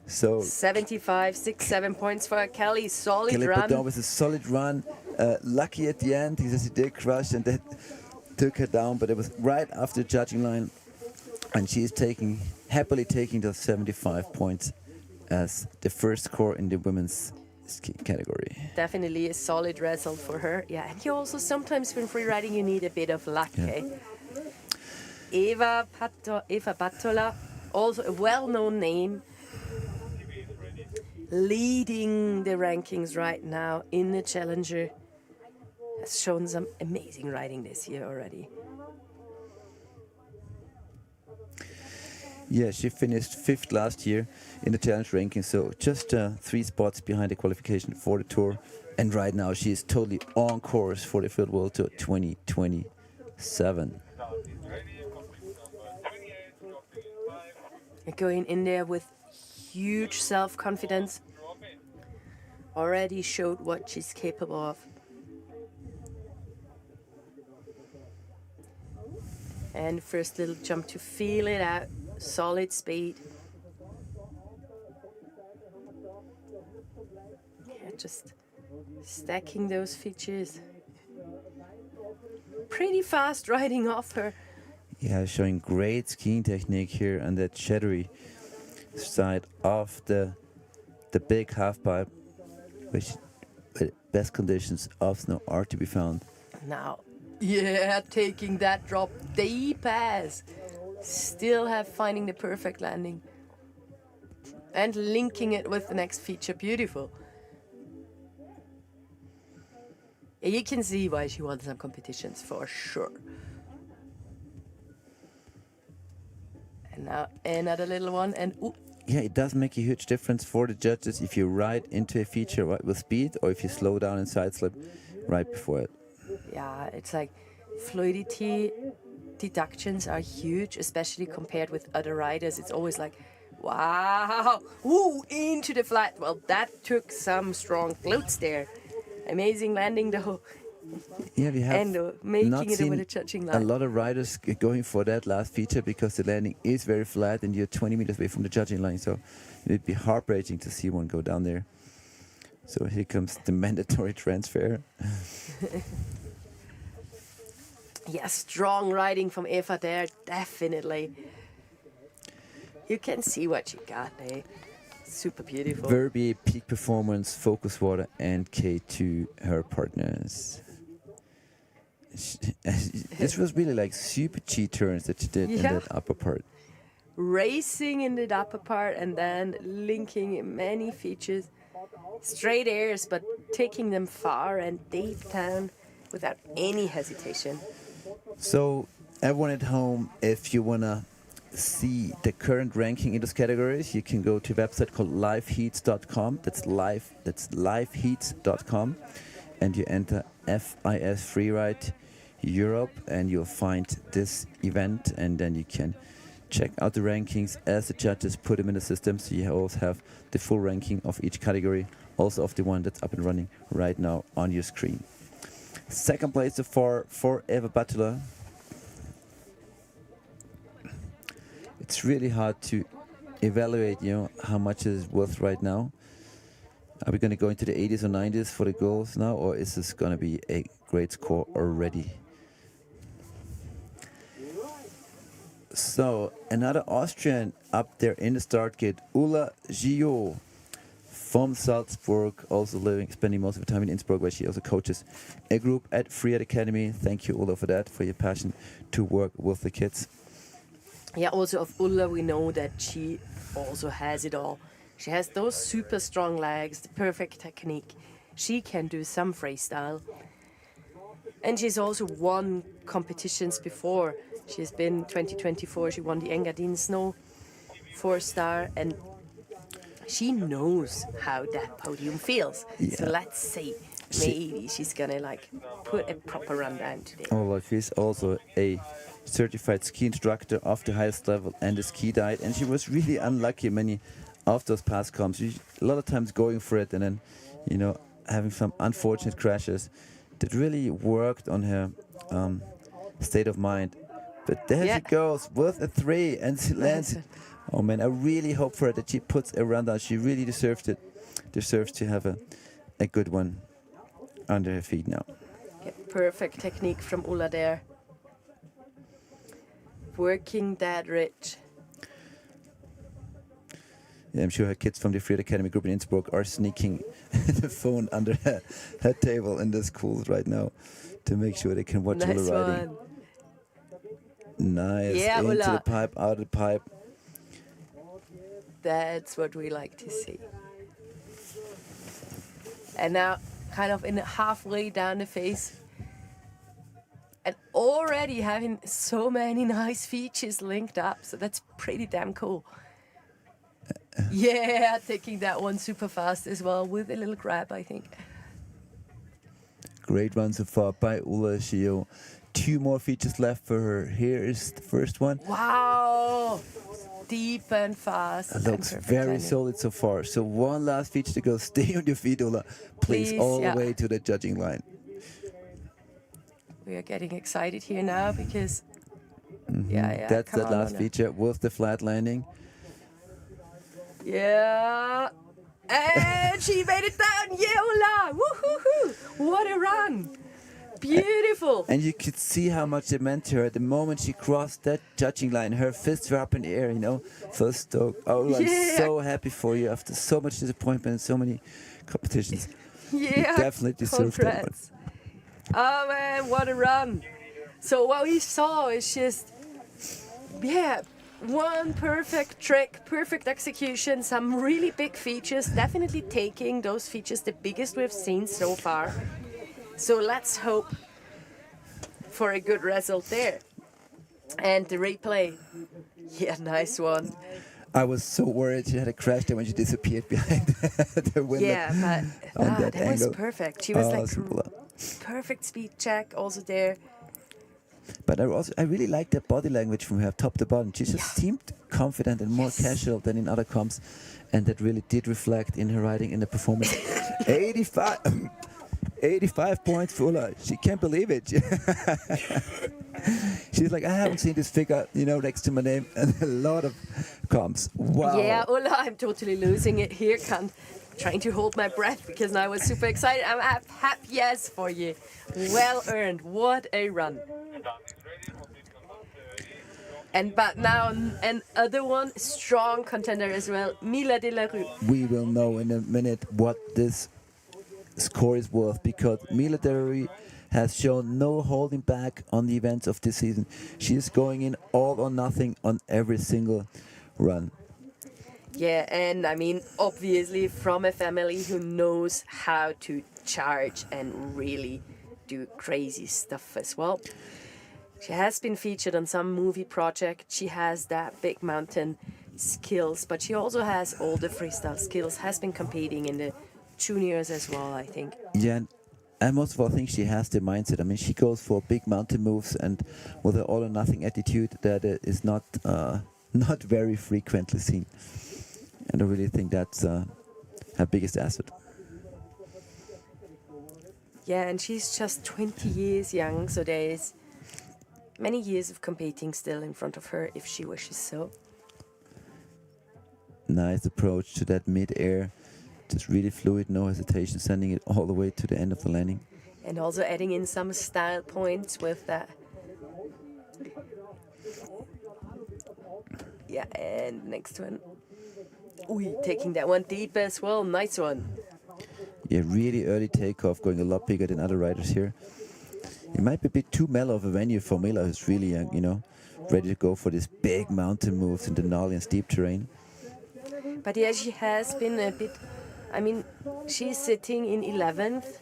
So 75, 6, 7 points for Kelly. Solid Kelly run. Perdon was a solid run. Lucky at the end, he says he did crash and that took her down, but it was right after the judging line, and she is happily taking those 75 points as the first score in the women's ski category. Definitely a solid result for her. Yeah, and you also sometimes when free riding you need a bit of luck. Yeah. Eh? Eva Battola, also a well-known name, leading the rankings right now in the Challenger. Has shown some amazing riding this year already. Yeah, she finished 5th last year in the challenge ranking, so just 3 spots behind the qualification for the tour. And right now she is totally on course for the Field World Tour 2020 7. Start is ready. Complete number 28. Dropping in 5. Going in there with huge self-confidence. Drop in. Already showed what she's capable of. And first little jump to feel it out. Solid speed. Yeah, just stacking those features. Pretty fast riding off her. Yeah, showing great skiing technique here on that shadowy side of the big half pipe, which the best conditions of snow are to be found. Now, yeah, taking that drop deep as. Still finding the perfect landing. And linking it with the next feature. Beautiful. You can see why she won some competitions for sure. And now another little one, and ooh, Yeah, it does make a huge difference for the judges if you ride into a feature right with speed or if you slow down and side slip right before it. yeah, it's like fluidity deductions are huge, especially compared with other riders. It's always like, wow, ooh, into the flat. Well, that took some strong glutes there. Amazing landing though. Yeah, we have And making not it over seen the judging a line. lot of riders going for that last feature because the landing is very flat and you're 20 meters away from the judging line. So it'd be heartbreaking to see one go down there. So here comes the mandatory transfer. Yeah, strong riding from Eva there, definitely. You can see what she got there. Super beautiful. Verbier, Peak Performance, Focus Water, and K2, her partners. This was really like super G turns that she did in Yeah. that upper part. Racing in the upper part and then linking in many features. Straight airs, but taking them far and deep down without any hesitation. So everyone at home, if you wanna see the current ranking in those categories, you can go to a website called liveheats.com. That's liveheats.com, and you enter FIS Freeride Europe, and you'll find this event, and then you can check out the rankings as the judges put them in the system, so you always have the full ranking of each category, also of the one that's up and running right now on your screen. Second place so far for Eva Butler. It's really hard to evaluate, how much is worth right now. Are we going to go into the 80s or 90s for the goals now, or is this going to be a great score already? So another Austrian up there in the start gate, Ulla Gio from Salzburg, also spending most of her time in Innsbruck, where she also coaches a group at Freeride Academy. Thank you, Ulla, for that, for your passion to work with the kids. Yeah, also of Ulla, we know that she also has it all. She has those super strong legs, the perfect technique. She can do some freestyle. And she's also won competitions before. She's been 2024, she won the Engadin Snow 4-star, and she knows how that podium feels. So Yeah. let's see. Maybe she's gonna put a proper run down today. Olaf is also a certified ski instructor of the highest level and a ski diet, and she was really unlucky many of those past comps. She, a lot of times going for it and then, having some unfortunate crashes that really worked on her state of mind. But there she goes with a 3 and she lands it. Oh man, I really hope for her that she puts a run down. She really deserves it. Deserves to have a good one under her feet now. Yeah, perfect technique from Ulla there. Working that ridge. Yeah, I'm sure her kids from the Freeride Academy group in Innsbruck are sneaking the phone under her table in the schools right now to make sure they can watch Nice Ulla riding. one. Nice. Yeah, Into Ulla. the pipe, out of the pipe. That's what we like to see. And now, kind of in halfway down the face, and already having so many nice features linked up, so that's pretty damn cool. Yeah, taking that one super fast as well with a little grab, I think. Great run so far by Ulla Schio. 2 more features left for her. Here is the first one. Wow! Deep and fast. It and looks perfect very timing. solid so far. So one last feature to go. Stay on your feet, Ola. Please, Please, all yeah. the way to the judging line. We are getting excited here now because, yeah, That's come that on, last Ola. feature with the flat landing. Yeah. And she made it down. Yeah, Ola. Woohoo! What a run. Beautiful. And you could see how much it meant to her. The moment she crossed that judging line, her fists were up in the air, you know. So stoked. Oh, I'm Yeah. so happy for you after so much disappointment and so many competitions. Yeah. Definitely deserved that one. Congrats. Oh man, what a run. So what we saw is just, yeah, one perfect trick, perfect execution, some really big features, definitely taking those features the biggest we've seen so far. So let's hope for a good result there. And the replay, yeah, nice one. I was so worried she had a crash there when she disappeared behind the window. Yeah, but on that that was angle. perfect. She was like Simple. perfect speed check also there. But I really liked the body language from her top to bottom. She just Yeah. seemed confident and more casual than in other comps, and that really did reflect in her riding in the performance. 85 points for Ulla. She can't believe it. She's like, I haven't seen this figure, you know, next to my name and a lot of comps. Wow. Yeah, Ulla, I'm totally losing it here. Trying to hold my breath because now I was super excited. I'm happy, yes, for you. Well earned. What a run. And but now another one, strong contender as well, Mila de la Rue. We will know in a minute what this score is worth, because Mila de la Rue has shown no holding back on the events of this season. She is going in all or nothing on every single run. Yeah, and I mean, obviously from a family who knows how to charge and really do crazy stuff as well. She has been featured on some movie project. She has that big mountain skills, but she also has all the freestyle skills, has been competing in the juniors as well, I think. Yeah, and most of all, I think she has the mindset. I mean, she goes for big mountain moves and with an all or nothing attitude that is not very frequently seen. And I really think that's her biggest asset. Yeah, and she's just 20 years young, so there is many years of competing still in front of her if she wishes so. Nice approach to that mid-air. Just really fluid, no hesitation, sending it all the way to the end of the landing. And also adding in some style points with that. Yeah, and next one. Ooh, taking that one deep as well. Nice one. Yeah, really early takeoff, going a lot bigger than other riders here. It might be a bit too mellow of a venue for Mila, who's really young, you know, ready to go for these big mountain moves in the gnarly and steep terrain. But yeah, she has been a bit, I mean, she's sitting in 11th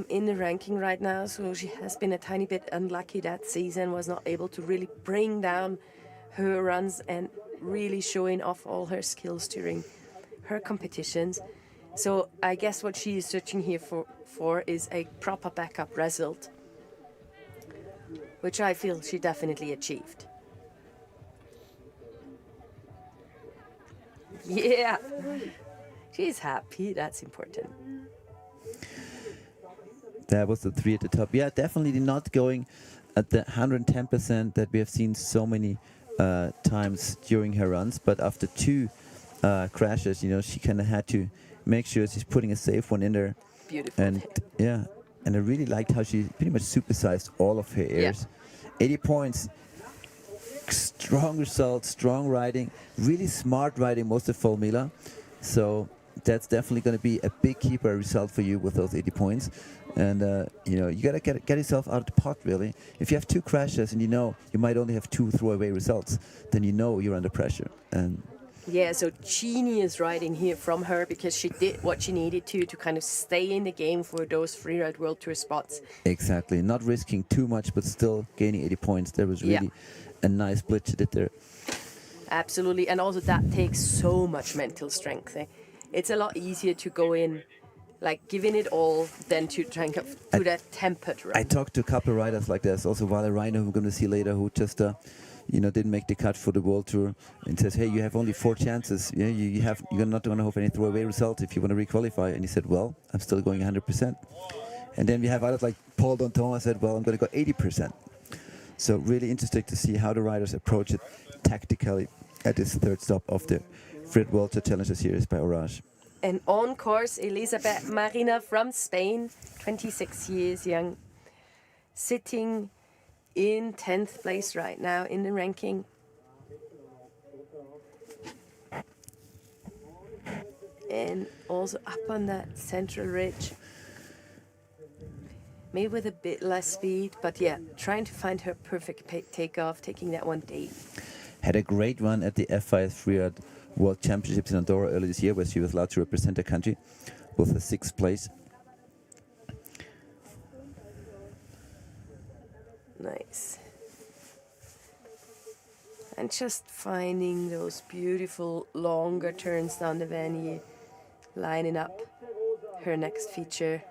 in the ranking right now, so she has been a tiny bit unlucky that season, was not able to really bring down her runs and really showing off all her skills during her competitions. So I guess what she is searching here for is a proper backup result, which I feel she definitely achieved. Yeah, she's happy, that's important. That was the 3 at the top. Yeah, definitely not going at the 110% that we have seen so many times during her runs, but after 2 crashes, you know, she kind of had to make sure she's putting a safe one in there. Beautiful. And yeah, and I really liked how she pretty much supersized all of her airs. 80 points, strong results, strong riding, really smart riding most of all, Mila. So that's definitely going to be a big keeper result for you with those 80 points. And you know, you gotta get yourself out of the pot, really. If you have 2 crashes and you know you might only have 2 throwaway results, then you know you're under pressure. And yeah, so genius riding here from her, because she did what she needed to kind of stay in the game for those freeride World Tour spots. exactly, not risking too much, but still gaining 80 points. That was really a nice split she did there. Absolutely, and also that takes so much mental strength. It's a lot easier to go in like giving it all than to drink to that tempered run. I talked to a couple of riders like this. Also, Wale Reiner, who we're going to see later, who just didn't make the cut for the World Tour, and says, hey, you have only 4 chances. Yeah, you're not going to have any throwaway results if you want to requalify. And he said, well, I'm still going 100%. And then we have others like Paul Danton. I said, well, I'm going to go 80%. So really interesting to see how the riders approach it tactically at this third stop of the FWT World Tour Challenger Series by Orage. And on course, Elisabeth Marina from Spain, 26 years young, sitting in 10th place right now in the ranking. And also up on that central ridge. Maybe with a bit less speed, but yeah, trying to find her perfect takeoff, taking that one deep. Had a great run at the F5 Freeride World Championships in Andorra earlier this year, where she was allowed to represent her country with a 6th place. Nice. And just finding those beautiful longer turns down the venue, lining up her next feature.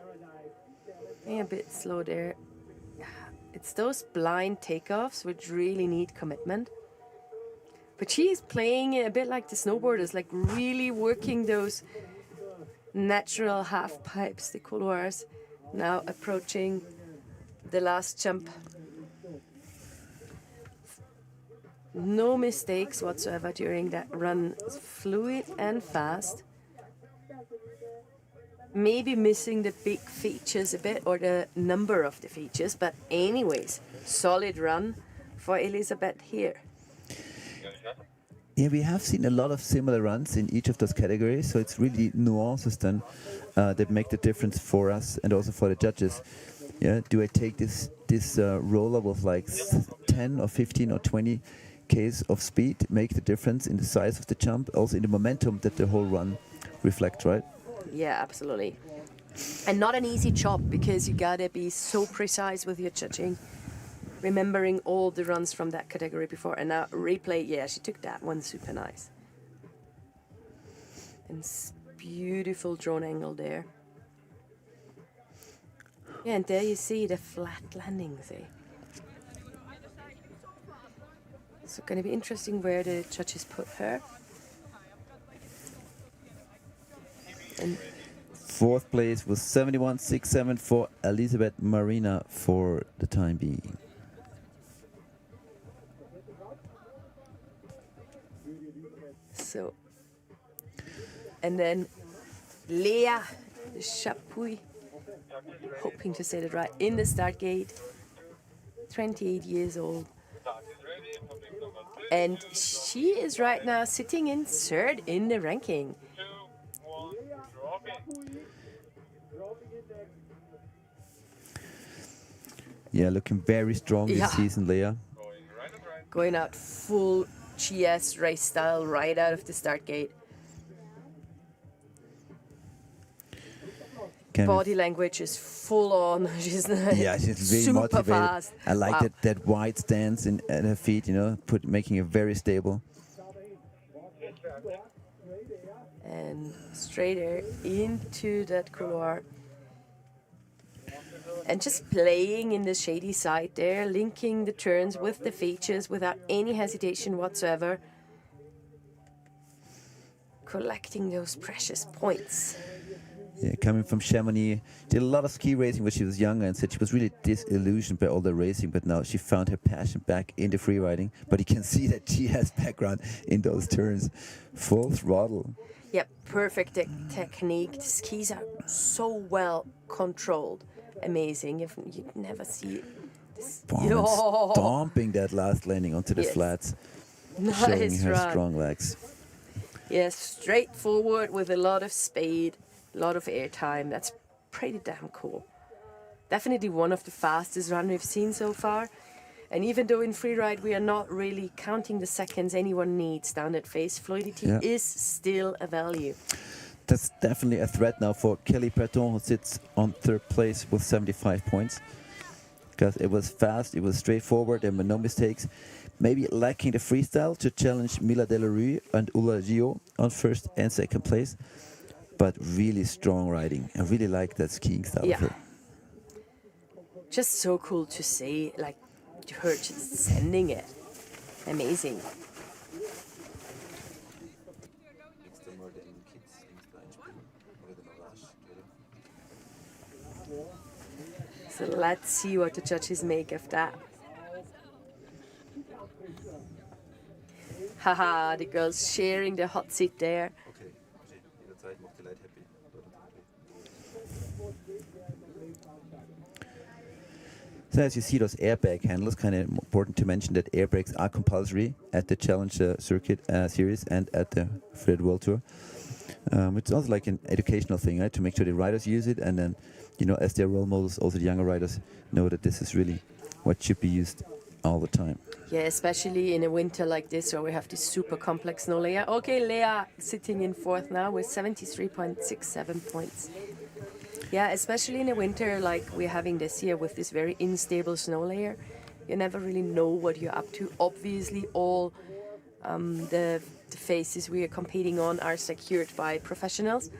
A bit slow there. It's those blind takeoffs which really need commitment. But she's playing it a bit like the snowboarders, like really working those natural half pipes, the couloirs. Now approaching the last jump. No mistakes whatsoever during that run. It's fluid and fast. Maybe missing the big features a bit, or the number of the features, but anyways, solid run for Elisabeth here. Yeah, we have seen a lot of similar runs in each of those categories, so it's really nuances then that make the difference for us and also for the judges. Yeah, do I take this roller with like 10 or 15 or 20 k's of speed, make the difference in the size of the jump, also in the momentum that the whole run reflects, right? Yeah, absolutely. And not an easy job, because you gotta be so precise with your judging, remembering all the runs from that category before. And now replay, yeah, she took that one super nice. And beautiful drone angle there. Yeah, and there you see the flat landing, see. So gonna be interesting where the judges put her. And 4th place was 71.67 for Elisabeth Marina for the time being. So, and then Lea Chapuis, hoping to say that right, in the start gate, 28 years old. And she is right now sitting in 3rd in the ranking. Yeah, looking very strong this season, Leah. Going out full GS race style right out of the start gate. Body language is full on. She's she's really motivated. Fast. I like that wide stance at her feet, you know, making it very stable. And straighter into that couloir. And just playing in the shady side there, linking the turns with the features without any hesitation whatsoever. Collecting those precious points. Yeah, coming from Chamonix, did a lot of ski racing when she was younger and said she was really disillusioned by all the racing, but now she found her passion back in the free riding. But you can see that she has background in those turns. Full throttle. Yep, perfect technique. The skis are so well controlled. Amazing. You'd never see it. Stomping that last landing onto the flats. Showing her strong legs. Yes, straightforward with a lot of speed, a lot of air time. That's pretty damn cool. Definitely one of the fastest runs we've seen so far. And even though in freeride we are not really counting the seconds anyone needs down that face, fluidity is still a value. That's definitely a threat now for Kelly Breton, who sits on 3rd place with 75 points. Because it was fast, it was straightforward, there were no mistakes. Maybe lacking the freestyle to challenge Mila Delarue and Ula Gio on 1st and 2nd place. but really strong riding. I really like that skiing style Yeah. of her. Just so cool to see, like, her just sending it. Amazing. So let's see what the judges make of that. Haha, the girls sharing the hot seat there. So as you see those airbag handles, kind of important to mention that airbags are compulsory at the Challenger Circuit series and at the FWT World Tour. It's also like an educational thing, right? To make sure the riders use it, and then, you know, as their role models, also the younger riders know that this is really what should be used all the time. Yeah, especially in a winter like this where we have this super complex snow layer. Okay, Lea sitting in fourth now with 73.67 points. Yeah, especially in a winter like we're having this year with this very unstable snow layer. You never really know what you're up to. Obviously, all the faces we are competing on are secured by professionals.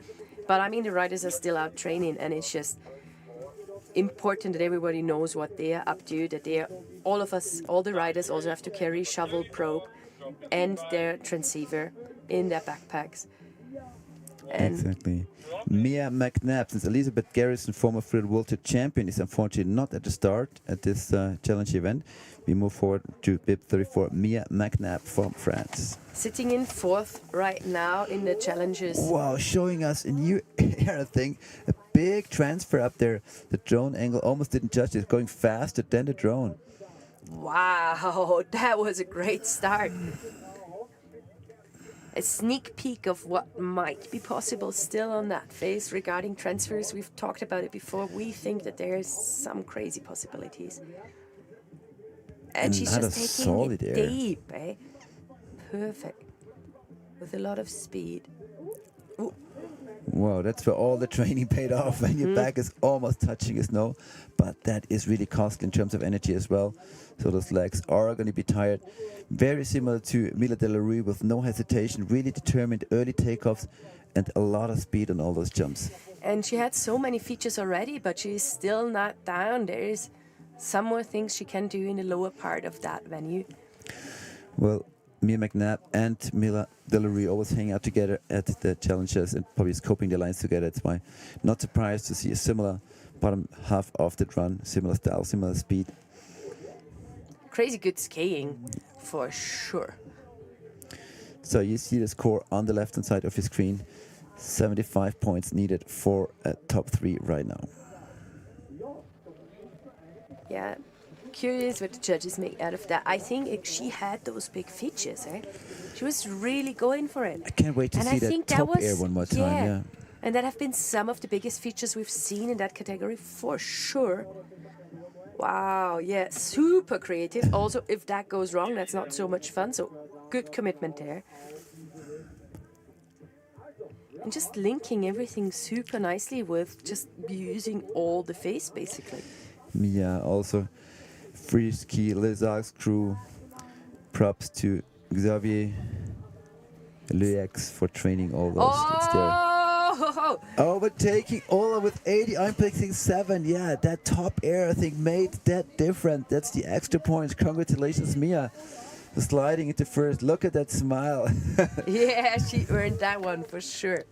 But I mean, the riders are still out training, and it's just important that everybody knows what they are up to, that all of us, all the riders also have to carry shovel, probe, and their transceiver in their backpacks. And exactly. Mia McNabb, since Elizabeth Garrison, former FWT World Tour champion, is unfortunately not at the start at this challenge event. We move forward to bib 34, Mia McNabb from France. sitting in fourth right now in the challenges. Wow, showing us a new era thing. A big transfer up there. The drone angle almost didn't judge it, going faster than the drone. Wow, that was a great start. A sneak peek of what might be possible still on that phase regarding transfers. We've talked about it before. We think that there's some crazy possibilities. And she's Another just taking solid it air. deep, eh? Perfect. With a lot of speed. Ooh. Wow, that's where all the training paid off when your back is almost touching the snow. But that is really costly in terms of energy as well. So those legs are going to be tired. Very similar to Mila Delarue with no hesitation, really determined early takeoffs and a lot of speed on all those jumps. And she had so many features already, but she's still not down. There is some more things she can do in the lower part of that venue. Well, Mia McNabb and Mila Delarue always hang out together at the challenges and probably scoping the lines together. That's why not surprised to see a similar bottom half of the run, similar style, similar speed. Crazy good skiing, for sure. So you see the score on the left-hand side of your screen. 75 points needed for a top 3 right now. Yeah, curious what the judges make out of that. I think she had those big features, eh? She was really going for it. I can't wait to And see I that think top that was, air one more time. Yeah. And that have been some of the biggest features we've seen in that category, for sure. Wow, yeah, super creative. Also, if that goes wrong, that's not so much fun. So, good commitment there. And just linking everything super nicely with just using all the face, basically. Mia also free ski Lizard's crew. Props to Xavier Lex for training all those kids there. Overtaking Ola with 80, I'm picking 7. Yeah, that top air I think made that different. That's the extra points. Congratulations, Mia. Sliding into first. Look at that smile. Yeah, she earned that one for sure.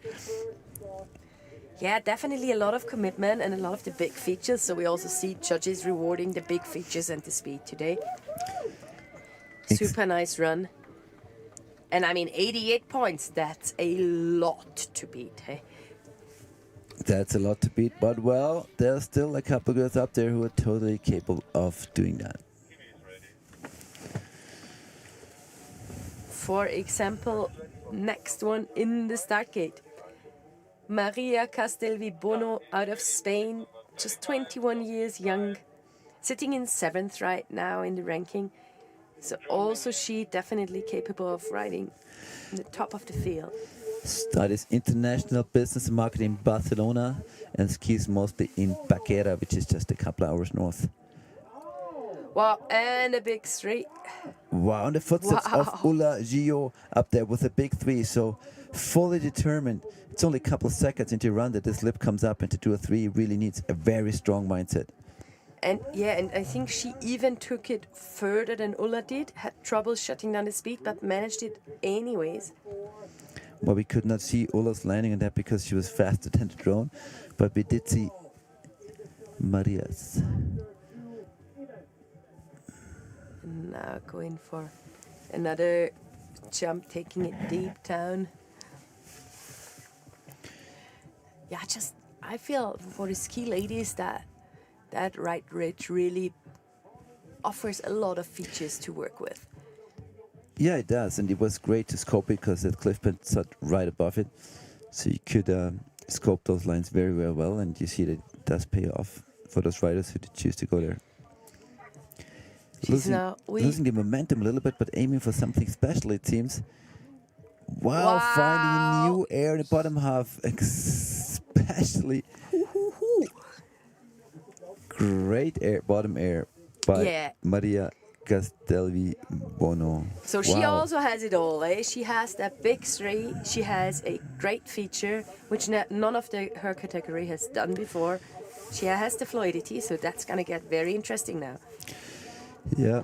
Yeah, definitely a lot of commitment and a lot of the big features. So we also see judges rewarding the big features and the speed today. Super nice run. And I mean, 88 points, that's a lot to beat, hey? That's a lot to beat, but well, there's still a couple girls up there who are totally capable of doing that. For example, next one in the start gate. Maria Castelvibono out of Spain, just 21 years young, sitting in 7th right now in the ranking. So also she definitely capable of riding in the top of the field. Studies international business and marketing in Barcelona and skis mostly in Baquera, which is just a couple of hours north. Wow, and a big three. Wow, on the footsteps Wow. of Ulla Gio up there with a big 3. So fully determined. It's only a couple of seconds into a run that this lip comes up, and to do a 3 really needs a very strong mindset. And yeah, and I think she even took it further than Ulla did, had trouble shutting down the speed, but managed it anyways. Well, we could not see Ulla's landing on that because she was faster than the drone, but we did see Maria's. And now going for another jump, taking it deep down. Yeah, I feel for the ski ladies that right ridge really offers a lot of features to work with. Yeah, it does, and it was great to scope it because that cliff pad sat right above it, so you could scope those lines very, very well, and you see that it does pay off for those riders who choose to go there. Losing the momentum a little bit, but aiming for something special, it seems. Wow, finding new air in the bottom half, especially. Great bottom air by Maria Castelvi Bono. So she also has it all, eh? She has that big three. She has a great feature, which none of her category has done before. She has the fluidity, so that's going to get very interesting now. Yeah,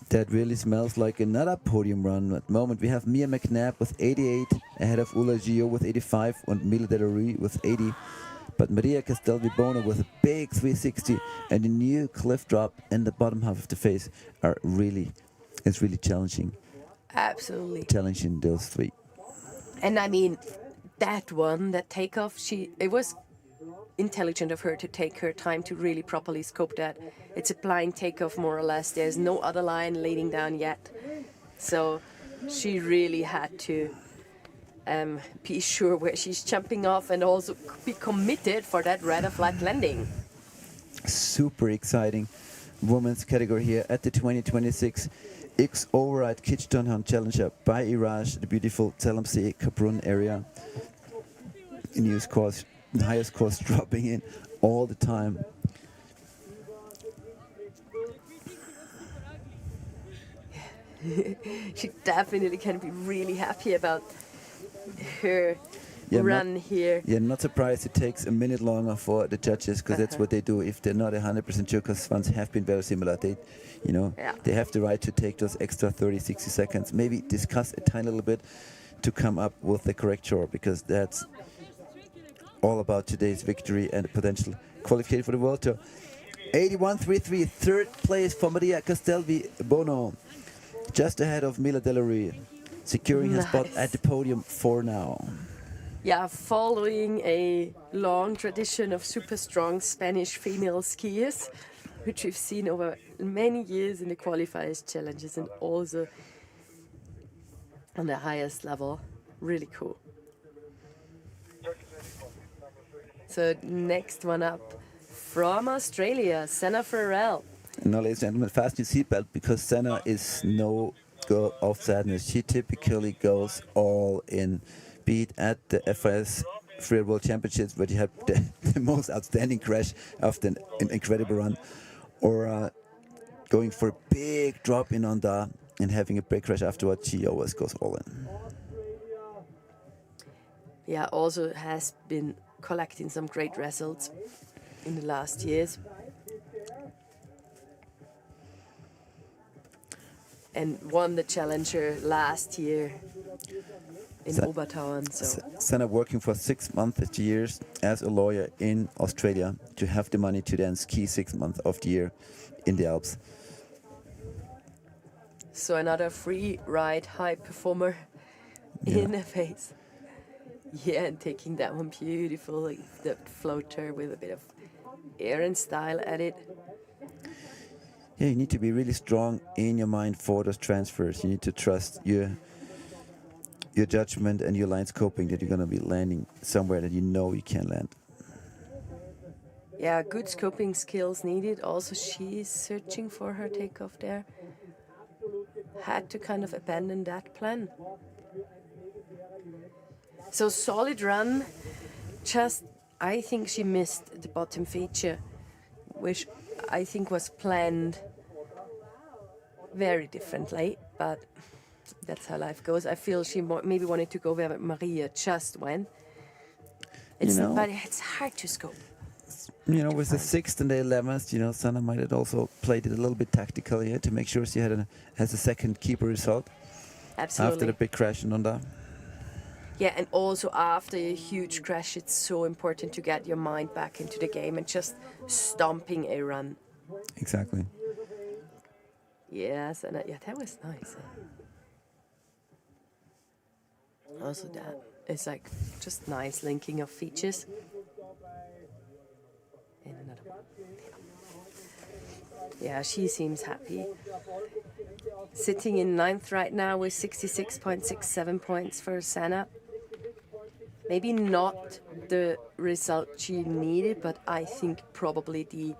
that really smells like another podium run. At the moment, we have Mia McNabb with 88, ahead of Ulla Gio with 85, and Mila Delary with 80. But Maria Castelvi Bono with a big 360 and a new cliff drop in the bottom half of the face it's really challenging. Absolutely. Challenging those 3. And I mean, that takeoff, it was intelligent of her to take her time to really properly scope that. It's a blind takeoff more or less. There's no other line leading down yet. So she really had to be sure where she's jumping off and also be committed for that rather flat landing. Super exciting women's category here at the 2026 X OVER RIDE Kitzsteinhorn Challenger by Iraj, the beautiful Zell See-Kaprun area. The highest course dropping in all the time. She definitely can be really happy about her run here. Yeah, not surprised it takes a minute longer for the judges, because that's what they do if they're not 100% sure, because ones have been very similar. They have the right to take those extra 30, 60 seconds, maybe discuss a tiny little bit to come up with the correct score, because that's all about today's victory and potential qualification for the World Tour. 81.33, third place for Maria Castelvi Bono, just ahead of Mila Delary, securing her spot at the podium for now. Yeah, following a long tradition of super strong Spanish female skiers, which we've seen over many years in the qualifiers, challenges, and also on the highest level. Really cool. So next one up from Australia, Senna Farrell. Now, ladies and gentlemen, fasten your seatbelt, because Senna is no girl of sadness. She typically goes all in. Be it at the FIS Freeride World Championships, where you had the most outstanding crash after an incredible run, or going for a big drop in on the and having a brake crash afterwards, she always goes all in. Yeah, also has been collecting some great results in the last years. And won the Challenger last year in Obertauern. So Senna working for 6 months of the year as a lawyer in Australia to have the money to then ski 6 months of the year in the Alps. So another free ride high performer in the face. Yeah, and taking that one beautifully, the floater with a bit of air and style at it. Yeah, you need to be really strong in your mind for those transfers. You need to trust your judgment and your line scoping that you're going to be landing somewhere that you know you can land. Yeah, good scoping skills needed. Also, she's searching for her takeoff there. Had to kind of abandon that plan. So solid run. I think she missed the bottom feature, which I think was planned very differently, but that's how life goes. I feel she maybe wanted to go where Maria just went. But it's hard to scope. With the 6th and the 11th, Sanna might have also played it a little bit tactical here to make sure she has a second keeper result. Absolutely. After the big crash in Nonda. Yeah, and also after a huge crash, it's so important to get your mind back into the game and just stomping a run. Exactly. Yes, and that was nice. Also that. It's like just nice linking of features. And another one. Yeah, she seems happy. Sitting in 9th right now with 66.67 points for Sanna. Maybe not the result she needed, but I think probably the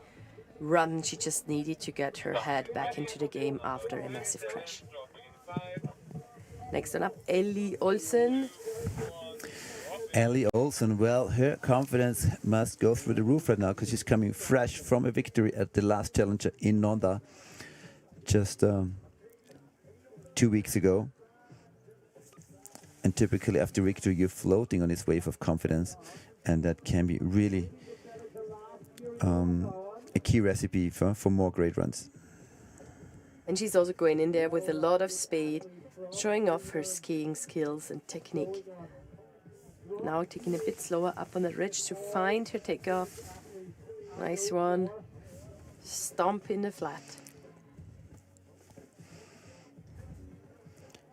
run she just needed to get her head back into the game after a massive crash. Next one up, Ellie Olsen. Ellie Olsen, well, her confidence must go through the roof right now because she's coming fresh from a victory at the last Challenger in Nonda just 2 weeks ago. And typically after victory, you're floating on this wave of confidence, and that can be really a key recipe for more great runs. And she's also going in there with a lot of speed, showing off her skiing skills and technique. Now taking a bit slower up on the ridge to find her takeoff. Nice one. Stomp in the flat.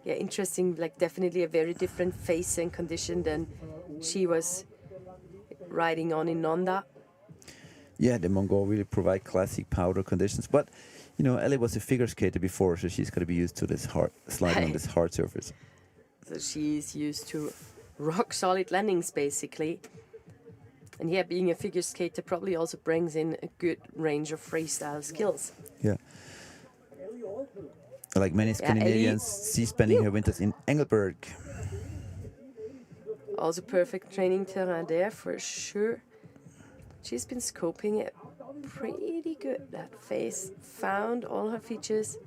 Yeah, interesting, like definitely a very different face and condition than she was riding on in Nonda. Yeah, the Mongol really provide classic powder conditions, but Ellie was a figure skater before, so she's got to be used to this hard sliding on this hard surface. So she's used to rock solid landings basically. And yeah, being a figure skater probably also brings in a good range of freestyle skills. Yeah. Like many Scandinavians, she's spending her winters in Engelberg. Also perfect training terrain there for sure. She's been scoping it pretty good. That face found all her features.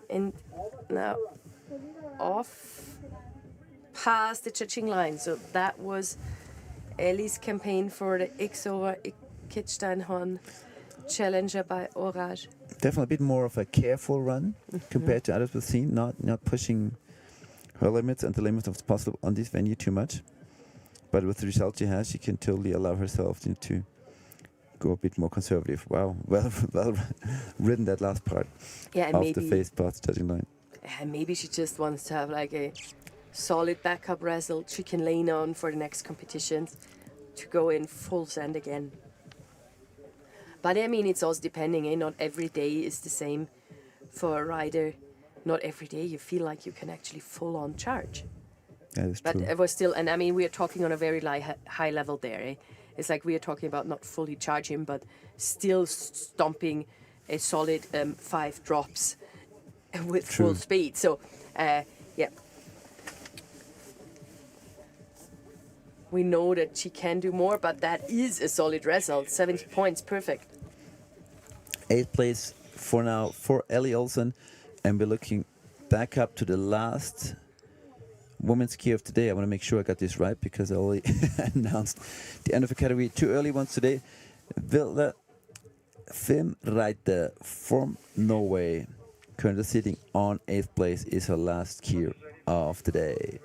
And now off past the judging line. So that was Ellie's campaign for the X OVER RIDE Kitzsteinhorn Challenger by Orage. Definitely a bit more of a careful run compared to others we've seen, not pushing her limits and the limits of what's possible on this venue too much. But with the result she has, she can totally allow herself to go a bit more conservative. Wow, well ridden that last part of the face past judging line. And maybe she just wants to have like a solid backup result she can lean on for the next competitions to go in full send again. But I mean, it's also depending, not every day is the same for a rider. Not every day you feel like you can actually full on charge. That is but true. It was still, and I mean, we are talking on a very high level there. It's like we are talking about not fully charging, but still stomping a solid 5 drops with full speed. So, yeah. We know that she can do more, but that is a solid result. 70 points, perfect. 8th place for now for Ellie Olsen. And we're looking back up to the last women's ski of today. I want to make sure I got this right because I already announced the end of the category. 2 early ones today. Vilde Fimreite from Norway, currently sitting on 8th place, is her last skier of the day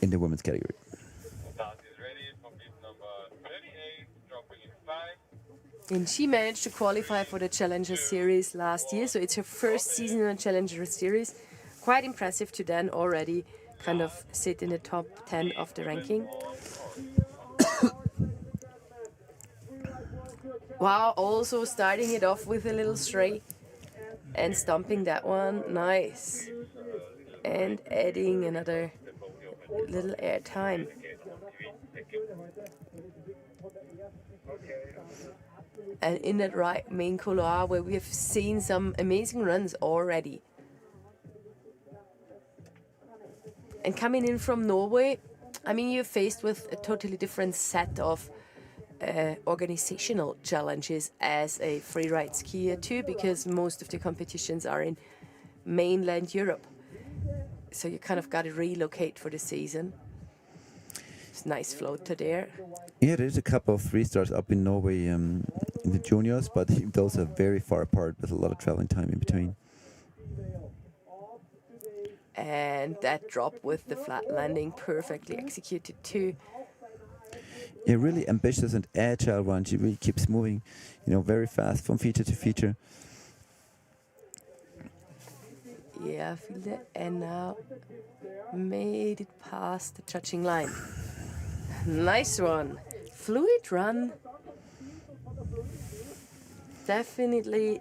in the women's category. Start is ready for bib number 38, dropping in 5. And she managed to qualify for the Challenger Series last year, so it's her first season in the Challenger Series. Quite impressive to then already kind of sit in the top 10 of the ranking. Wow, also starting it off with a little straight and stomping that one. Nice. And adding another little air time. And in that right main couloir where we have seen some amazing runs already. And coming in from Norway, I mean, you're faced with a totally different set of organizational challenges as a freeride skier too, because most of the competitions are in mainland Europe. So you kind of got to relocate for the season. It's nice floater there. Yeah, there's a couple of 3-stars up in Norway in the juniors, but those are very far apart with a lot of traveling time in between. And that drop with the flat landing, perfectly executed too. Yeah, really ambitious and agile one. She really keeps moving, very fast from feature to feature. Yeah, I feel that. And now made it past the judging line. Nice one. Fluid run. Definitely,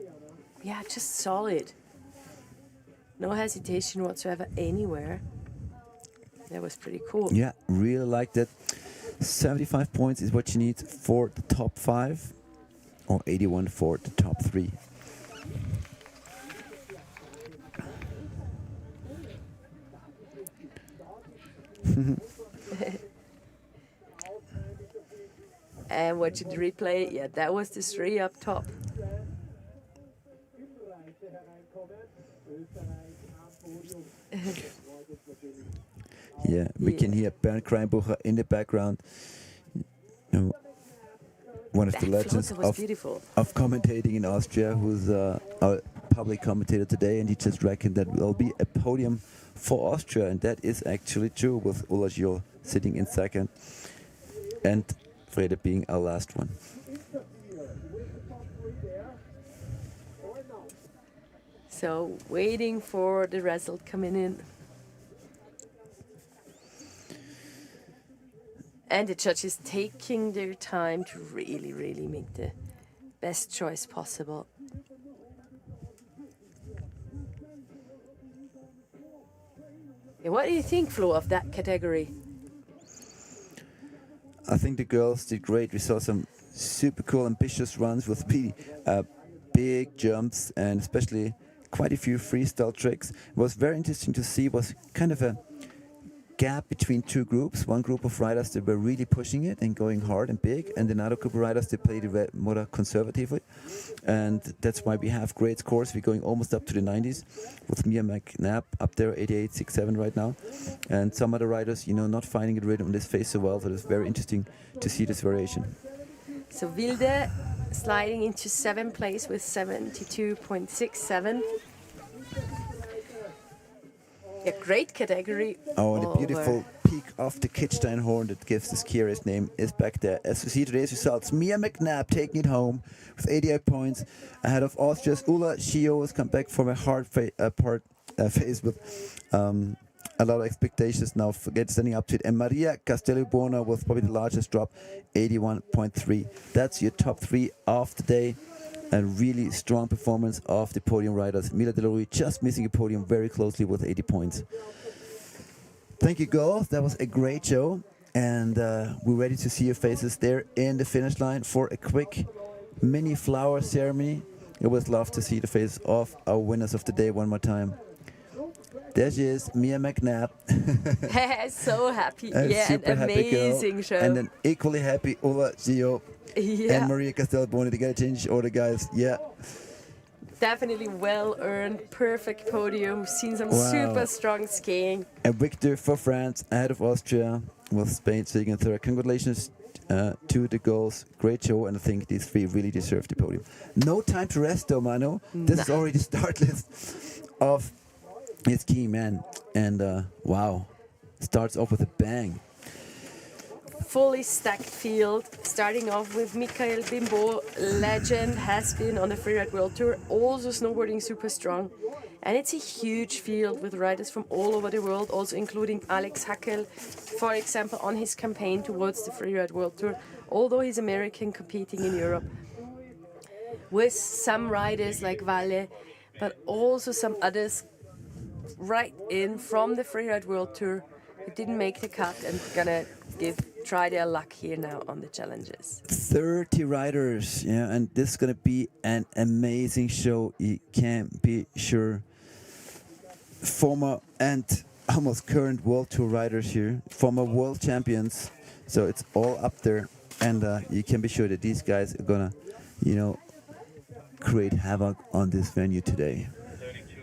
yeah, just solid. No hesitation whatsoever anywhere. That was pretty cool. Yeah, really like that. 75 points is what you need for the top 5, or 81 for the top 3. And watching the replay, yeah, that was the 3 up top. Yeah, we can hear Bernd Kreinbucher in the background. One of the legends of commentating in Austria, who's our public commentator today, and he just reckoned that will be a podium for Austria, and that is actually true, with Ulla Gio sitting in second and Frede being our last one. So waiting for the result coming in. And the judges taking their time to really, really make the best choice possible. Yeah, what do you think, Flo, of that category? I think the girls did great. We saw some super cool, ambitious runs with really big jumps, and especially quite a few freestyle tricks. It was very interesting to see. Was kind of a gap between two groups. One group of riders that were really pushing it and going hard and big, and another group of riders that played it more conservatively. And that's why we have great scores. We're going almost up to the 90s with Mia McNabb up there, 88.67 right now. And some other riders, not finding the rhythm in this phase so well. So it's very interesting to see this variation. So Wilde sliding into 7th place with 72.67. A great category. Oh, and the beautiful peak of the Kitzsteinhorn that gives the skier his name is back there. As we see today's results, Mia McNabb taking it home with 88 points ahead of Austria's Ulla Gio has come back from a hard phase with a lot of expectations now, standing up to it. And Maria Castello-Buona with probably the largest drop, 81.3. That's your top 3 of the day. A really strong performance of the podium riders. Mila Delorui just missing a podium very closely with 80 points. Thank you, girls. That was a great show. And we're ready to see your faces there in the finish line for a quick mini flower ceremony. I would love to see the faces of our winners of the day one more time. There she is, Mia McNabb. So happy. Yeah, an amazing show. And an equally happy Ulla Gio. Yeah. And Maria Castello-Buona to get a change order, guys. Yeah. Definitely well earned, perfect podium. Seen some super strong skiing. A victory for France ahead of Austria, with Spain sitting in third. Congratulations to the girls. Great show, and I think these 3 really deserve the podium. No time to rest, though, Mano. This is already the start list of his key man. And wow, starts off with a bang. Fully stacked field, starting off with Michael Bimbo, legend, has been on the Freeride World Tour, also snowboarding super strong. And it's a huge field with riders from all over the world, also including Alex Hackel, for example, on his campaign towards the Freeride World Tour, although he's American competing in Europe. With some riders like Valle, but also some others right in from the Freeride World Tour who didn't make the cut and gonna try their luck here now on the challenges. 30 riders, yeah, and this is gonna be an amazing show. You can be sure. Former and almost current World Tour riders here, former world champions. So it's all up there And you can be sure that these guys are gonna, you know, create havoc on this venue today. 32.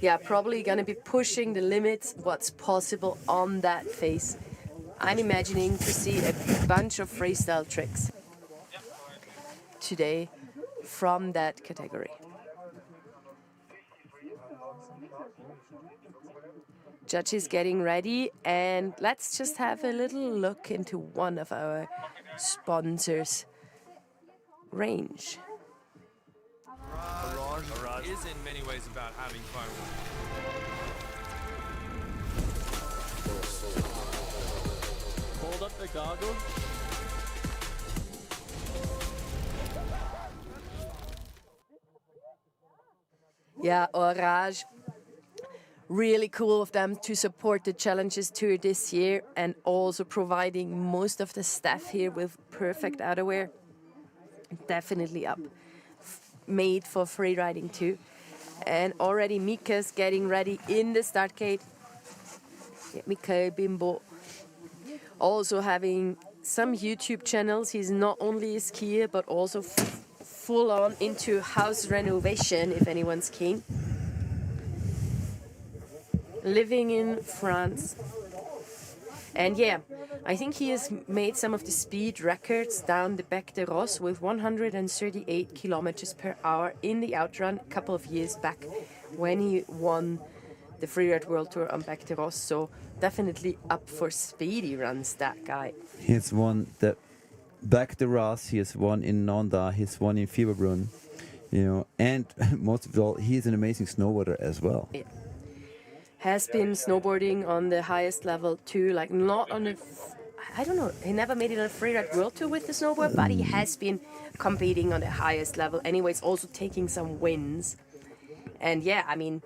Yeah, probably going to be pushing the limits, what's possible on that face. I'm imagining to see a bunch of freestyle tricks today from that category. Judges getting ready, and let's just have a little look into one of our sponsors' range. Garage is in many ways about having fun. Hold up the goggles. Yeah, Orage. Really cool of them to support the Challenges Tour this year and also providing most of the staff here with perfect outerwear. Definitely up. Made for free riding too. And already Mika's getting ready in the start gate. Yeah, Mikael Bimbo. Also having some YouTube channels. He's not only a skier but also full on into house renovation if anyone's keen. Living in France. And yeah, I think he has made some of the speed records down the Bec de Ross with 138 kilometers per hour in the outrun a couple of years back when he won the Freeride World Tour on Bec de Ross. So definitely up for speedy runs, that guy. He has won the Bec de Ross, he has won in Nanda, he's won in See-Kaprun, you know, and most of all, he's an amazing snowboarder as well. Yeah. Has been snowboarding on the highest level too, like not on a, I don't know, he never made it on a freeride world tour with the snowboard, but he has been competing on the highest level anyways, also taking some wins. And yeah, I mean,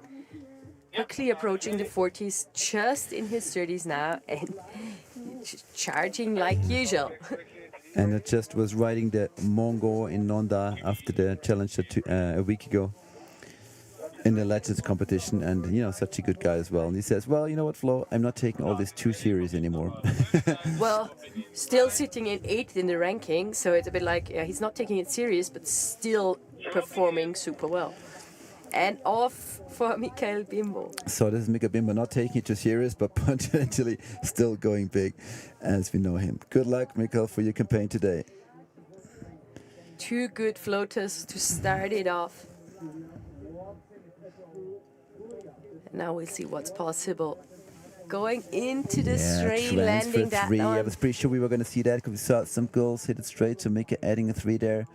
quickly approaching the 40s, just in his 30s now, and charging like usual. And it just was riding the Mongo in Nanda after the Challenger a week ago in the Legends competition, and you know, such a good guy as well. And he says, well, you know what, Flo, I'm not taking all this too serious anymore. Well, still sitting in 8th in the ranking, so it's a bit like he's not taking it serious, but still performing super well. And off for Mikael Bimbo. So this is Mikael Bimbo, not taking it too serious, but potentially still going big as we know him. Good luck, Mikael, for your campaign today. 2 good floaters to start it off. Now we'll see what's possible. Going into the straight, landing that 3. on. I was pretty sure we were going to see that because we saw some girls hit it straight, so Mika adding a 3 there.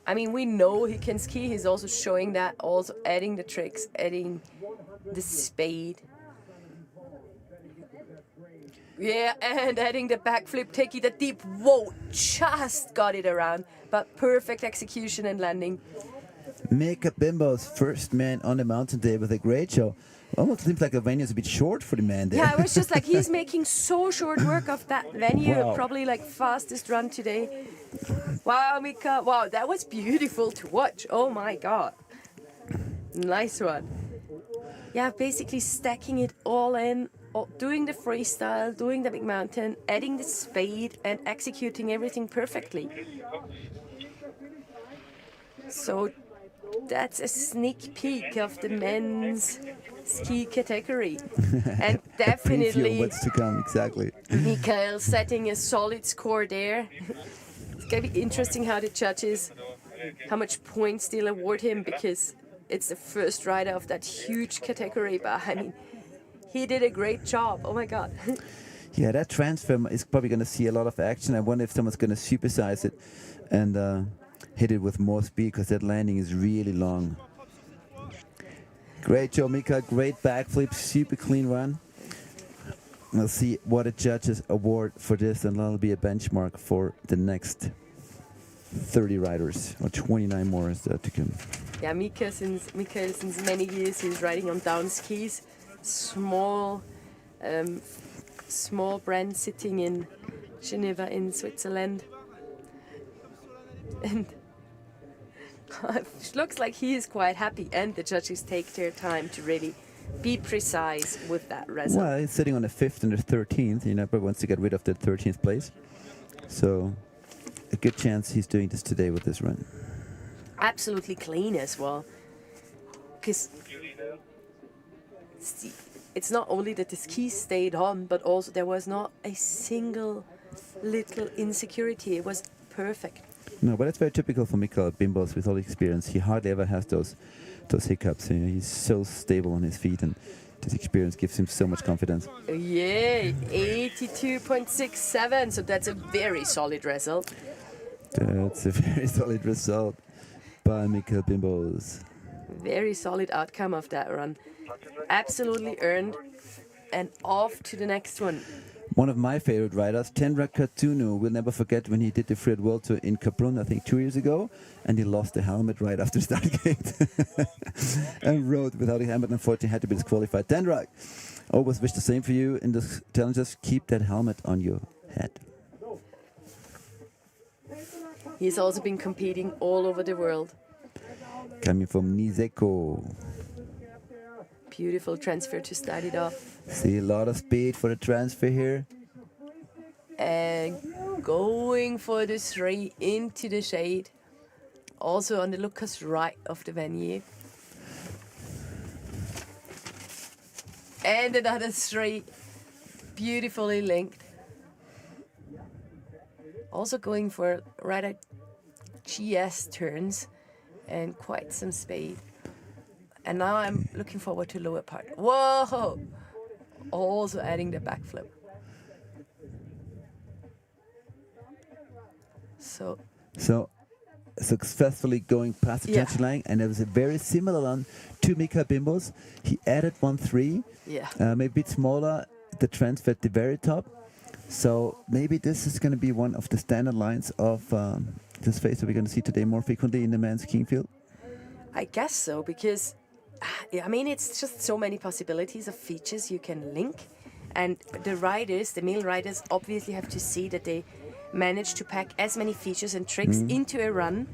I mean, we know he can ski. He's also showing that, also adding the tricks, adding the spade. Yeah, and adding the backflip, taking the deep. Whoa, just got it around, but perfect execution and landing. Mika Bimbo's first man on the mountain day with a great show. Almost seems like the venue is a bit short for the man there. Yeah, I was just like, he's making so short work of that venue. Wow. Probably like fastest run today. Wow, Mika. Wow, that was beautiful to watch. Oh my God. Nice one. Yeah, basically stacking it all in, doing the freestyle, doing the big mountain, adding the spade and executing everything perfectly. So that's a sneak peek of the men's ski category. And definitely what's to come, exactly. Mikael setting a solid score there. It's going to be interesting how the judges, how much points they'll award him, because it's the first rider of that huge category. But I mean, he did a great job. Oh my God. Yeah, that transfer is probably going to see a lot of action. I wonder if someone's going to supersize it and hit it with more speed, because that landing is really long. Great job, Mika. Great backflip, super clean run. We'll see what the judges award for this, and that'll be a benchmark for the next 30 riders, or 29 more is to come. Yeah, Mika, since many years, he's riding on down skis. Small brand sitting in Geneva in Switzerland. And it looks like he is quite happy, and the judges take their time to really be precise with that result. Well, he's sitting on the 5th and the 13th. You know, but wants to get rid of the 13th place. So a good chance he's doing this today with this run. Absolutely clean as well. Because it's not only that the skis stayed on, but also there was not a single little insecurity. It was perfect. No, but that's very typical for Mikael Bimbos with all the experience. He hardly ever has those hiccups. You know, he's so stable on his feet, and this experience gives him so much confidence. Yay, 82.67. So that's a very solid result. That's a very solid result by Mikael Bimbos. Very solid outcome of that run. Absolutely earned. And off to the next one. One of my favorite riders, Tendra Katunu, will never forget when he did the Freeride World Tour in Kaprun, I think 2 years ago, and he lost the helmet right after the start gate and rode without a helmet. Unfortunately, had to be disqualified. Tendra, always wish the same for you in the challenges. Keep that helmet on your head. He's also been competing all over the world. Coming from Niseko. Beautiful transfer to start it off. See a lot of speed for the transfer here. And going for the 3 into the shade. Also on the Lucas right of the venue. And another 3. Beautifully linked. Also going for rather GS turns and quite some speed. And now I'm looking forward to lower part. Whoa! Also adding the backflip. So successfully going past the judge line, and it was a very similar one to Mikael Bimbos. He added 1-3, maybe a bit smaller, the transfer at the very top. So maybe this is going to be one of the standard lines of this phase that we're going to see today more frequently in the men's skiing field. I guess so, because I mean, it's just so many possibilities of features you can link. And the riders, the male riders, obviously have to see that they manage to pack as many features and tricks into a run,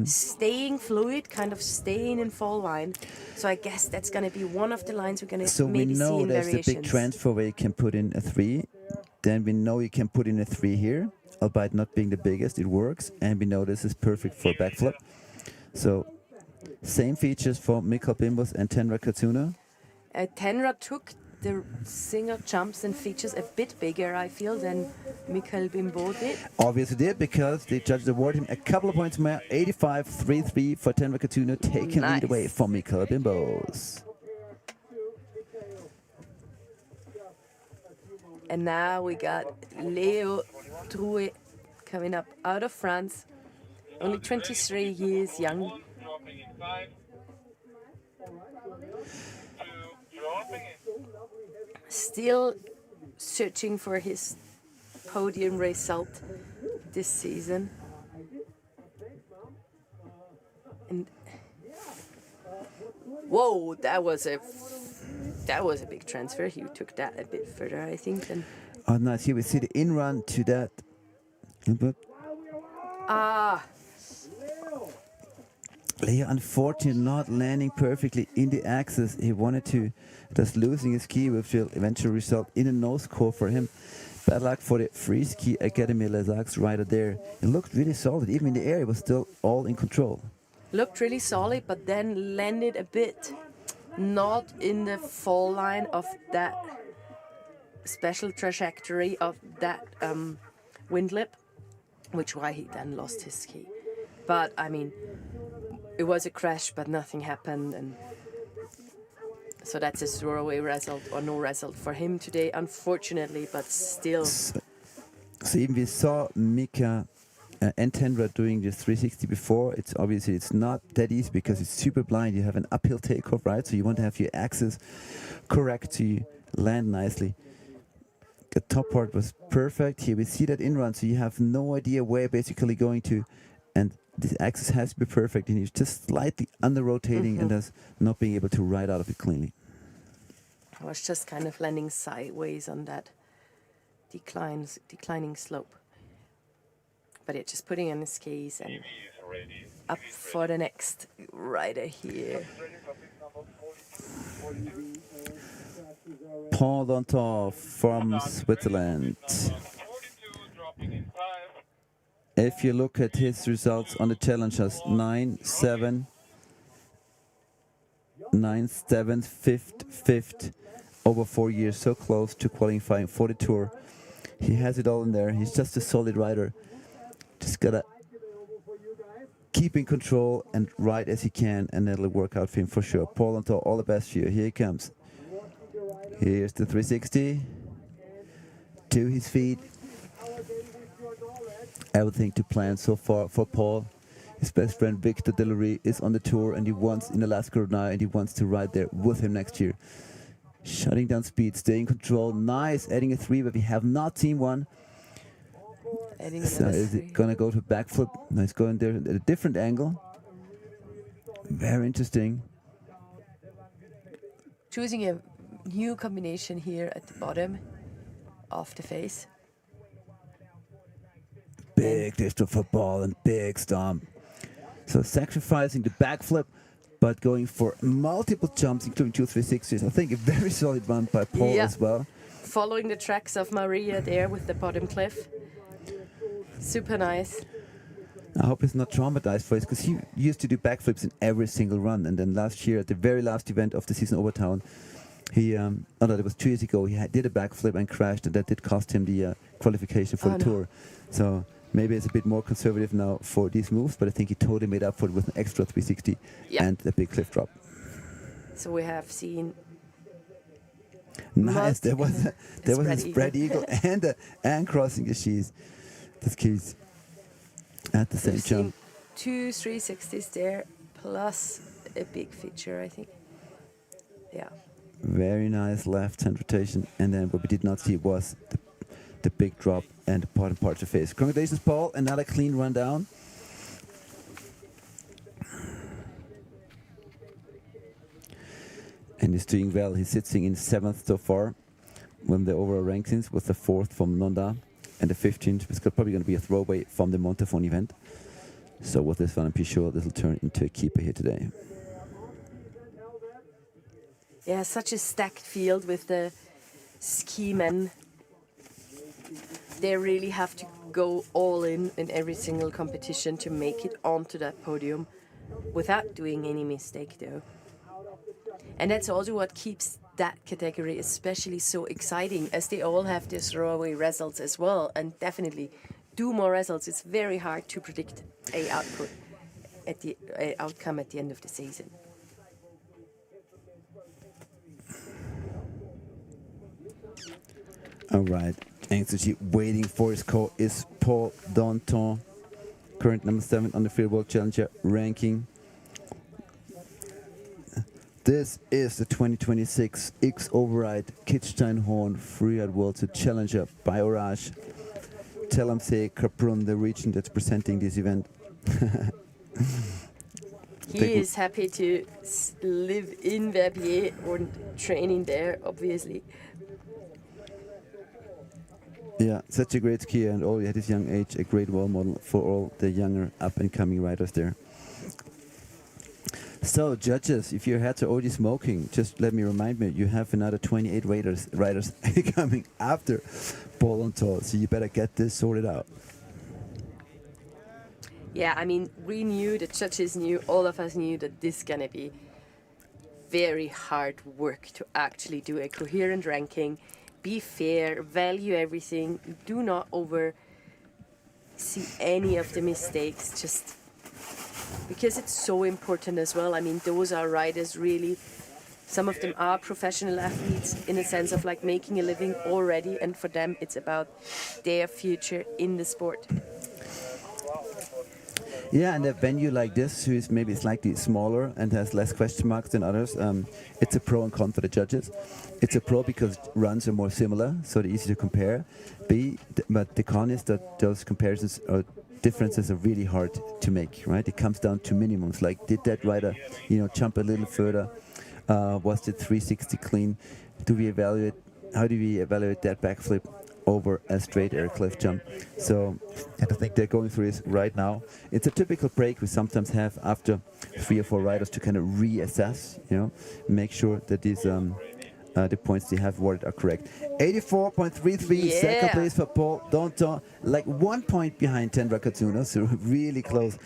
staying fluid, kind of staying in fall line. So I guess that's going to be one of the lines we're going to maybe see in variations. So we know there's the big transfer where you can put in a 3. Then we know you can put in a 3 here, albeit not being the biggest, it works. And we know this is perfect for backflip. So same features for Mikael Bimbos and Tendra Katunu. Tendra took the single jumps and features a bit bigger, I feel, than Mikael Bimbos did. Obviously did, because the judges awarded him a couple of points more. 85-3-3 for Tendra Katunu, taking lead away from Mikael Bimbos. And now we got Leo Drouet coming up out of France, only 23 years young. Dropping in 5, 2, dropping in. Still searching for his podium result this season. And whoa, that was a big transfer. He took that a bit further, I think. Than oh, nice. Here we see the in run to that. Leo, unfortunately, not landing perfectly in the axis. He wanted to, just losing his ski, which will eventually result in a no score for him. Bad luck for the Free Ski Academy Les Arcs rider there. It looked really solid. Even in the air, it was still all in control. Looked really solid, but then landed a bit not in the fall line of that special trajectory of that wind lip, which why he then lost his ski. But I mean, it was a crash, but nothing happened, and so that's a throwaway result or no result for him today, unfortunately, but still. So even we saw Mika and Tendra doing this 360 before. It's obviously it's not that easy because it's super blind. You have an uphill takeoff, right? So you want to have your axis correct to land nicely. The top part was perfect. Here we see that in run, so you have no idea where you're basically going to, and the axis has to be perfect, and he's just slightly under rotating and thus not being able to ride out of it cleanly. I was just kind of landing sideways on that declining slope. But yeah, just putting on the skis and ready. up for the next rider here. Paul Dontor from Switzerland. 42, dropping in 5. If you look at his results on the challengers, 9-7, 9-7, 5th over 4 years, so close to qualifying for the tour. He has it all in there. He's just a solid rider. Just gotta keep in control and ride as he can, and that'll work out for him for sure. Paul Dontor, all the best for you. Here he comes. Here's the 360 to his feet. Everything to plan so far for Paul. His best friend Victor Dillery is on the tour, and he wants in Alaska now, and he wants to ride there with him next year. Shutting down speed, staying in control. Nice, adding a 3, but we have not seen one. So is it gonna go to backflip? No, it's going there at a different angle. Very interesting. Choosing a new combination here at the bottom of the face. Big distance for Paul and big stomp. So sacrificing the backflip, but going for multiple jumps, including 2 360s. I think a very solid one by Paul as well. Following the tracks of Maria there with the bottom cliff. Super nice. I hope he's not traumatized for it, because he used to do backflips in every single run. And then last year, at the very last event of the season, Overtown, he, oh no, that was 2 years ago, he did a backflip and crashed, and that did cost him the qualification for the tour. So maybe it's a bit more conservative now for these moves, but I think he totally made up for it with an extra 360 and a big cliff drop. So we have seen. Nice, there was a spread eagle and crossing the skis. At the same jump. 2 360s there, plus a big feature, I think. Yeah. Very nice left-hand rotation, and then what we did not see was the big drop and the bottom part of the face. Congratulations, Paul. Another clean run down. And he's doing well. He's sitting in 7th so far when the overall rankings, with the 4th from Nonda and the 15th is probably going to be a throwaway from the Montafon event. So with this one, I'm pretty sure this will turn into a keeper here today. Yeah, such a stacked field with the ski men. They really have to go all in every single competition to make it onto that podium without doing any mistake, though. And that's also what keeps that category especially so exciting, as they all have their throwaway results as well, and definitely do more results. It's very hard to predict a output at the outcome at the end of the season. All right, anxiously waiting for his call is Paul Dontor, current number 7 on the Free World Challenger ranking. This is the 2026 X OVER RIDE Kitzsteinhorn Freeride World Tour Challenger by Orage. Tell them See-Kaprun, the region that's presenting this event. He is happy to live in Verbier or training there, obviously. Yeah, such a great skier, and already at his young age, a great role model for all the younger up-and-coming riders there. So, judges, if your heads are already smoking, just let me remind me, you have another 28 riders coming after Paul Dontor, so you better get this sorted out. Yeah, I mean, we knew, the judges knew, all of us knew that this is going to be very hard work to actually do a coherent ranking, be fair, value everything, do not oversee any of the mistakes, just because it's so important as well. I mean, those are riders really, some of them are professional athletes in a sense of like making a living already, and for them it's about their future in the sport. Yeah, and a venue like this, who is maybe slightly smaller and has less question marks than others, it's a pro and con for the judges. It's a pro because runs are more similar, so they're easy to compare. But the con is that those comparisons or differences are really hard to make, right? It comes down to minimums, like did that rider, jump a little further? Was the 360 clean? How do we evaluate that backflip? over a straight air cliff jump. So I don't think they're going through this right now. It's a typical break we sometimes have after 3 or 4 riders to kind of reassess, make sure that these the points they have awarded are correct. 84.33, second place for Paul Danton, like 1 point behind Tendra Katsuno, so really close.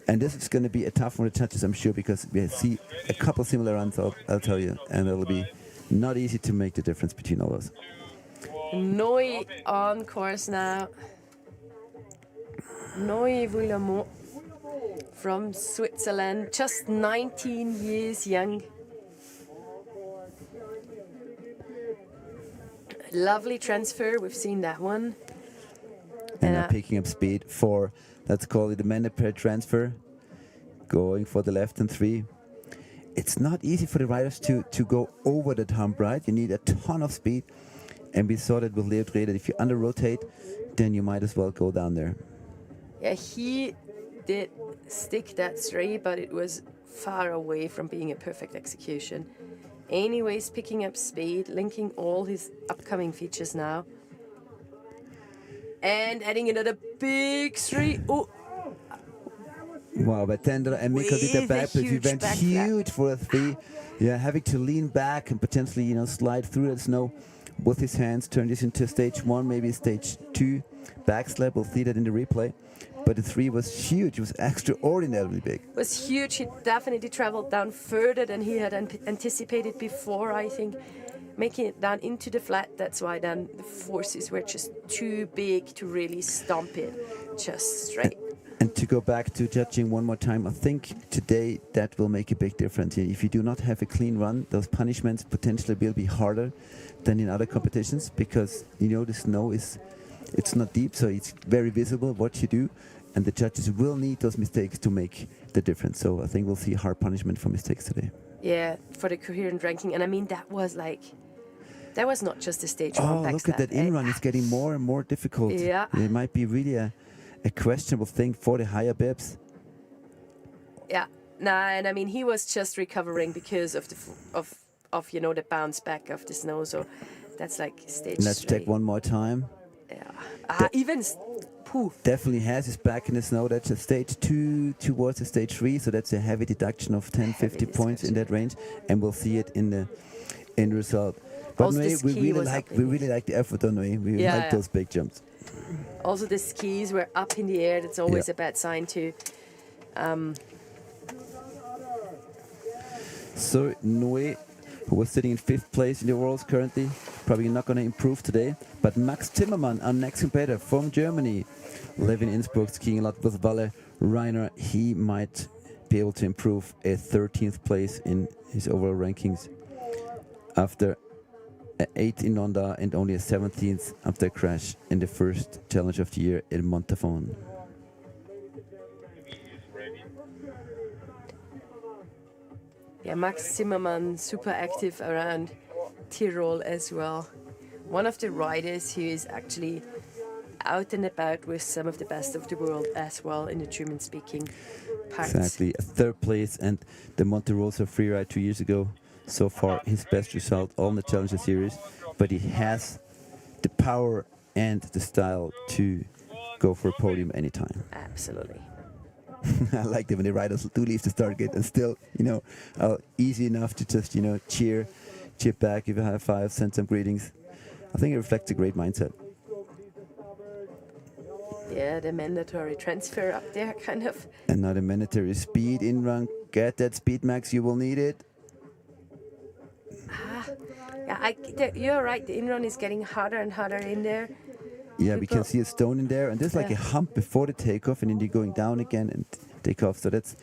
And this is going to be a tough one to judges, I'm sure, because we see a couple similar runs, I'll tell you, and it'll be not easy to make the difference between all those. Noy on course now. Noy Villamont from Switzerland, just 19 years young. Lovely transfer, we've seen that one. And now picking up speed for, let's call it a minute per transfer. Going for the left and 3. It's not easy for the riders to go over the hump, right? You need a ton of speed. And we saw that with Leo Dreh, that if you under rotate, then you might as well go down there. Yeah, he did stick that straight, but it was far away from being a perfect execution. Anyways, picking up speed, linking all his upcoming features now. And adding another big 3. Oh. Wow, but Tendra and Mikko did the back, but he went huge for a 3. Yeah, having to lean back and potentially, slide through the snow with his hands, turn this into stage 1, maybe stage 2 backslap. We'll see that in the replay. But the 3 was huge. It was extraordinarily big. It was huge. He definitely traveled down further than he had anticipated before, I think. Making it down into the flat, that's why then the forces were just too big to really stomp it just straight. And to go back to judging one more time, I think today that will make a big difference. If you do not have a clean run, those punishments potentially will be harder than in other competitions, because the snow it's not deep, so it's very visible what you do, and the judges will need those mistakes to make the difference. So I think we'll see hard punishment for mistakes today. Yeah, for the coherent ranking. And I mean, that was not just a stage 1 backslap. Look at that in-run. It's getting more and more difficult. Yeah. It might be really a questionable thing for the higher bibs. Yeah. Nah, and I mean, he was just recovering because of the bounce back of the snow. So that's like stage 3. Let's check one more time. Yeah. Poof. Definitely has his back in the snow. That's a stage 2 towards a stage 3. So that's a heavy deduction of 10, 50 points in that range. And we'll see it in the end result. But Noé, we really like the effort on Noé. We like those big jumps. Also, the skis were up in the air. That's always a bad sign too. So Noé, who was sitting in 5th place in the Worlds currently, probably not going to improve today. But Max Timmermann, our next competitor from Germany, living in Innsbruck, skiing a lot with Walle Reiner, he might be able to improve a 13th place in his overall rankings after an 8th in Nonda and only a 17th after a crash in the first challenge of the year in Montafon. Yeah, Max Zimmermann, super active around Tyrol as well. One of the riders who is actually out and about with some of the best of the world as well in the German-speaking parts. Exactly, a 3rd place, and the Monte Rosa freeride 2 years ago. So far, his best result on the Challenger Series, but he has the power and the style to go for a podium anytime. Absolutely. I like that when the riders do leave the start gate and still, easy enough to just, cheer back, give a high five, send some greetings. I think it reflects a great mindset. Yeah, the mandatory transfer up there, kind of. And now the mandatory speed in run. Get that speed, Max. You will need it. Yeah, you're right. The in-run is getting harder and harder in there. Yeah, we can see a stone in there, and there's like a hump before the takeoff, and then you're going down again and take off. So that's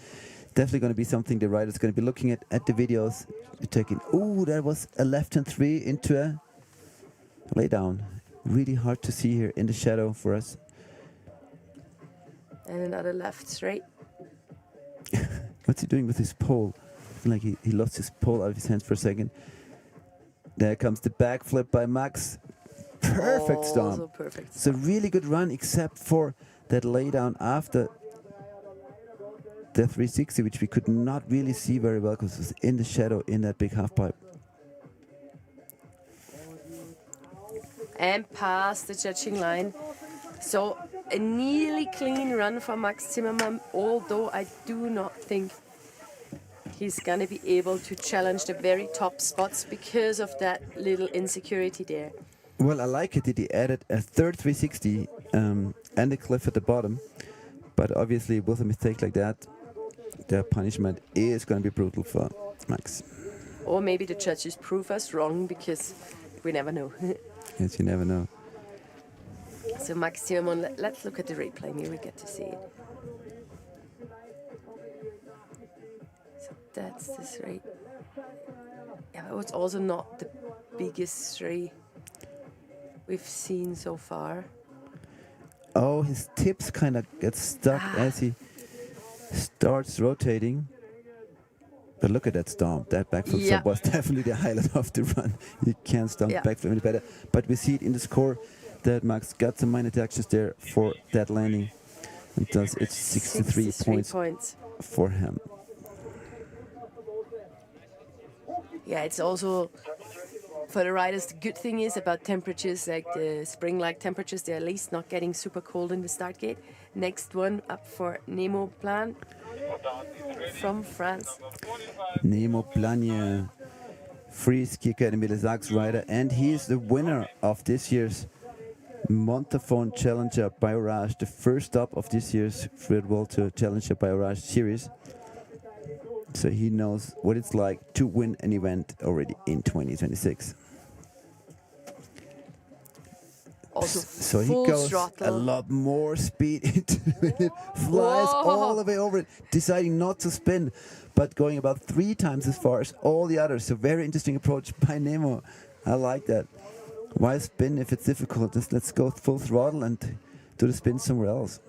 definitely going to be something the rider's going to be looking at the videos. Taking, that was a left and 3 into a lay down. Really hard to see here in the shadow for us. And another left straight. What's he doing with his pole? I feel like he lost his pole out of his hands for a second. There comes the backflip by Max. Perfect stomp. It's a really good run, except for that laydown after the 360, which we could not really see very well because it was in the shadow in that big half pipe. and past the judging line. So a nearly clean run for Max Zimmermann, although I do not think he's going to be able to challenge the very top spots because of that little insecurity there. Well, I like it that he added a third 360 and a cliff at the bottom. But obviously, with a mistake like that, the punishment is going to be brutal for Max. Or maybe the judges prove us wrong, because we never know. Yes, you never know. So Max Zimmermann, let's look at the replay. Maybe we get to see it. So that's the three. Yeah, but it's also not the biggest three we've seen so far. Oh, his tips kind of get stuck as he starts rotating. But look at that stomp. That backflip stomp was definitely the highlight of the run. You can't stomp backflip any better. But we see it in the score that Max got some minor deductions there for that landing. And thus it's 63 points for him. Yeah, it's also for the riders. The good thing is about temperatures, like the spring-like temperatures, they're at least not getting super cold in the start gate. Next one up for Nemo Plan from France. Nemo Planier, free ski academy Les Arcs rider, and he is the winner of this year's Montafon Challenger by Orage, the first stop of this year's Freeride World Tour Challenger by Orage series. So he knows what it's like to win an event already in 2026. Also so he full goes throttle. a lot more speed into it, flies all the way over it, deciding not to spin, but going about 3 times as far as all the others. So very interesting approach by Nemo. I like that. Why spin if it's difficult? Just let's go full throttle and do the spin somewhere else.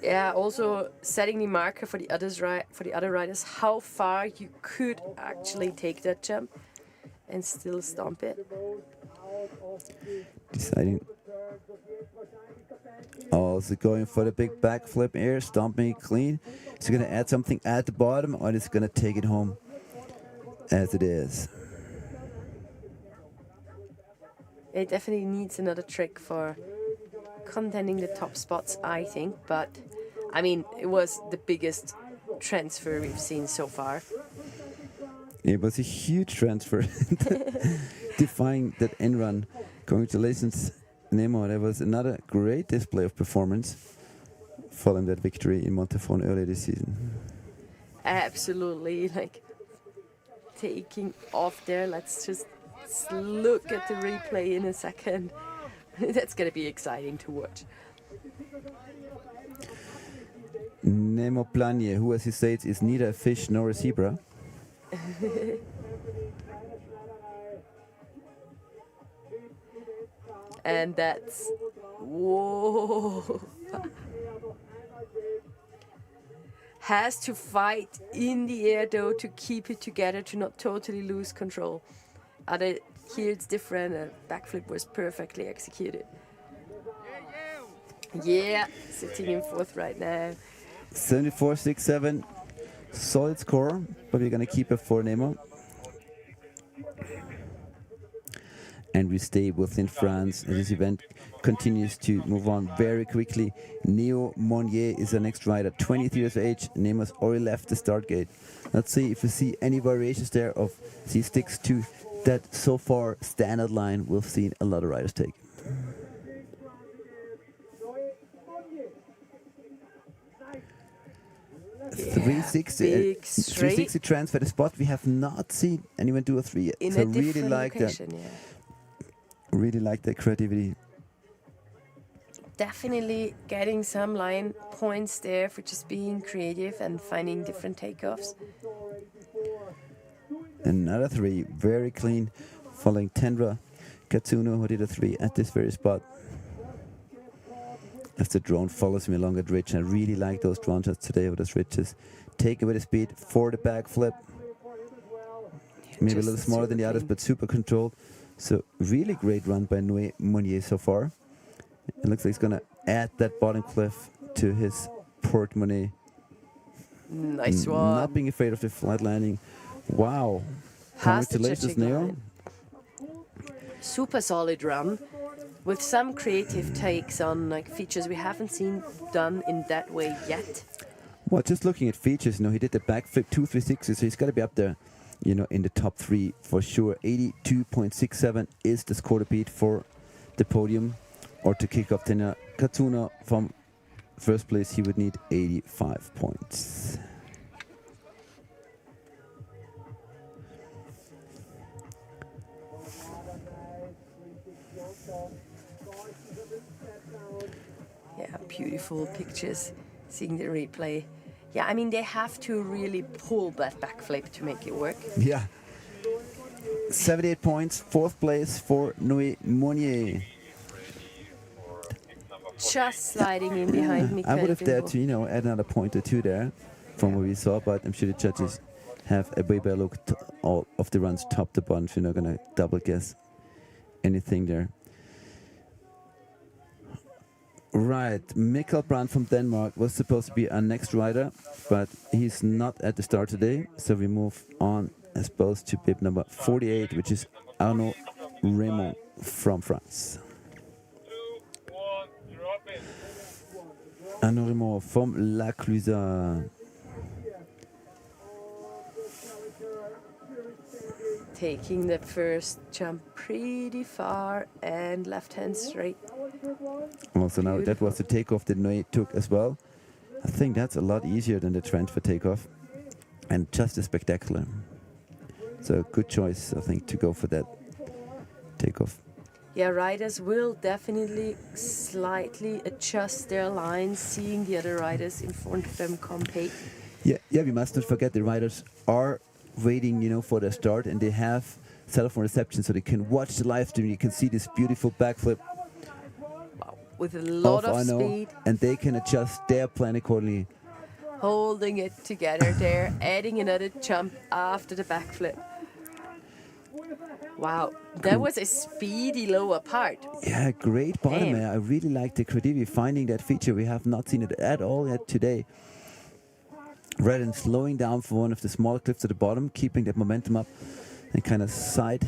Yeah, also setting the marker for the other riders, how far you could actually take that jump and still stomp it. Deciding. Also going for the big backflip air, stomping it clean. Is he going to add something at the bottom, or is he going to take it home as it is? It definitely needs another trick for contending the top spots, I think. But, I mean, it was the biggest transfer we've seen so far. It was a huge transfer, defying that end run. Congratulations, Nemo. That was another great display of performance following that victory in Montafon earlier this season. Absolutely, like taking off there. Let's just look at the replay in a second. That's going to be exciting to watch. Nemo Planier, who, as he states, is neither a fish nor a zebra. And that's... Whoa! Has to fight in the air, though, to keep it together, to not totally lose control. Here it's different. A backflip was perfectly executed. Yeah, sitting in 4th right now. 74.67, solid score, but we're going to keep it for Nemo. And we stay within France, and this event continues to move on very quickly. Neo Monnier is the next rider, 23 years of age. Nemo's already left the start gate. Let's see if we see any variations there of he sticks to that so far standard line we've seen a lot of riders take. Yeah, 360 transfer, the spot we have not seen anyone do a 3 yet. In so a really different like location, that. yeah. Really like that creativity. Definitely getting some line points there for just being creative and finding different takeoffs. Another 3, very clean, following Tendra Katsuno, who did a 3 at this very spot. As the drone follows me along the ridge, I really like those drone shots today with those ridges. Take away the speed for the backflip. Maybe a little smaller than the others, but super controlled. So really great run by Nemo Monnier so far. It looks like he's going to add that bottom cliff to his portemonnaie. Nice one. Not being afraid of the flat landing. Wow. Congratulations, Neo. Super solid run. with some creative takes on like features we haven't seen done in that way yet. Well, just looking at features, he did the backflip 236, so he's got to be up there, in the top 3 for sure. 82.67 is the score to beat for the podium, or to kick off Tena Katsuna from first place. He would need 85 points. Yeah, beautiful pictures, seeing the replay. Yeah, I mean, they have to really pull that backflip to make it work. Yeah. 78 points, fourth place for Noé Monnier. Just sliding in behind Mikael. I would have dared Bimbo. to, add another point or two there from what we saw, but I'm sure the judges have a way better look at all of the runs top to bottom, so you're not going to double guess anything there. Right, Mikkel Brandt from Denmark was supposed to be our next rider, but he's not at the start today, so we move on as opposed to bib number 48, which is Arnaud Raymond from France. 2, 1, drop it. Arnaud Raymond from La Clusaz. Taking the first jump pretty far and left hand straight. Also now that was the takeoff that Noé took as well. I think that's a lot easier than the transfer takeoff, and just as spectacular. So good choice, I think, to go for that takeoff. Yeah, riders will definitely slightly adjust their lines, seeing the other riders in front of them compete. Yeah, we must not forget the riders are waiting, for their start, and they have cell phone reception, so they can watch the live stream. You can see this beautiful backflip With a lot of Arnaud, speed, and they can adjust their plan accordingly. holding it together there, adding another jump after the backflip. Wow, that was a speedy lower part. Yeah, great bottom Damn. air. I really like the Credivi finding that feature. We have not seen it at all yet today. Rather than slowing down for one of the small cliffs at the bottom, keeping that momentum up, and kind of side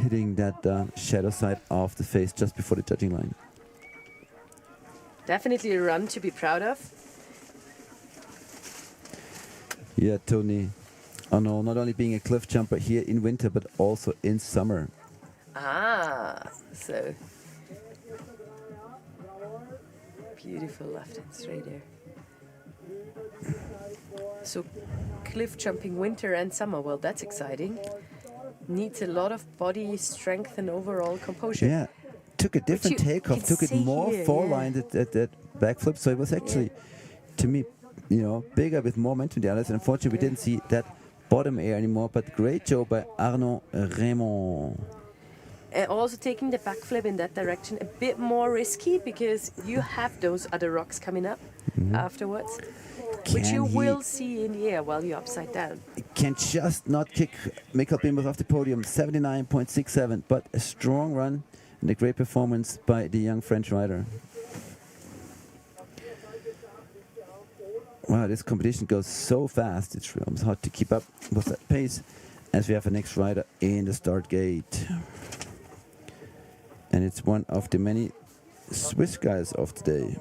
hitting that shadow side of the face just before the judging line. Definitely a run to be proud of. Yeah, Tony. Arnaud, not only being a cliff jumper here in winter, but also in summer. So beautiful left hand straight there. So cliff jumping winter and summer, well, that's exciting. Needs a lot of body strength and overall composure. Yeah, took a different you takeoff, can took it see more here, four-lined at that backflip, so it was actually, to me, bigger with more momentum than the others. And unfortunately, we didn't see that bottom air anymore, but great job by Arnaud Raymond. Also taking the backflip in that direction a bit more risky because you have those other rocks coming up afterwards, which you will see in the air while you're upside down. Can just not kick Mikkel Bimbo off the podium, 79.67, but a strong run and a great performance by the young French rider. Wow, this competition goes so fast, it's almost hard to keep up with that pace as we have a next rider in the start gate. And it's one of the many Swiss guys of today.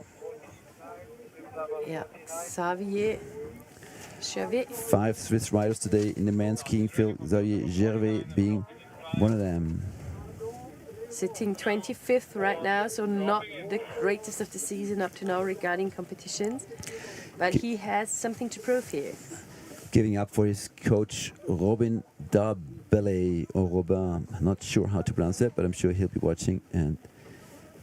Yeah, Xavier Gervais. 5 Swiss riders today in the men's skiing field, Xavier Gervais being one of them. Sitting 25th right now, so not the greatest of the season up to now regarding competitions. But he has something to prove here. Giving up for his coach Robin Darbellet, or Robin, I'm not sure how to pronounce it, but I'm sure he'll be watching and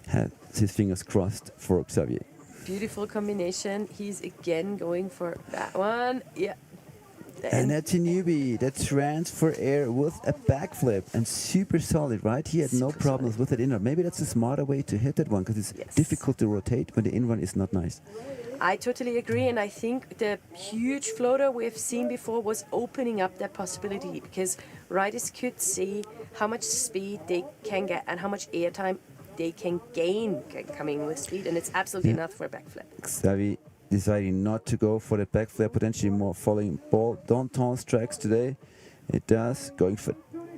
has his fingers crossed for Xavier. Beautiful combination. He's again going for that one. Yeah. And that's a newbie. That transfer air with a backflip and super solid, right? He had no Super problems solid. with that in-run. Maybe that's a smarter way to hit that one because it's Yes. difficult to rotate when the in-run is not nice. I totally agree, and I think the huge floater we've seen before was opening up that possibility because riders could see how much speed they can get and how much airtime they can gain coming with speed, and it's absolutely enough for a backflip. Xavier deciding not to go for the backflip, potentially more following ball Danton's tracks today. It does, going for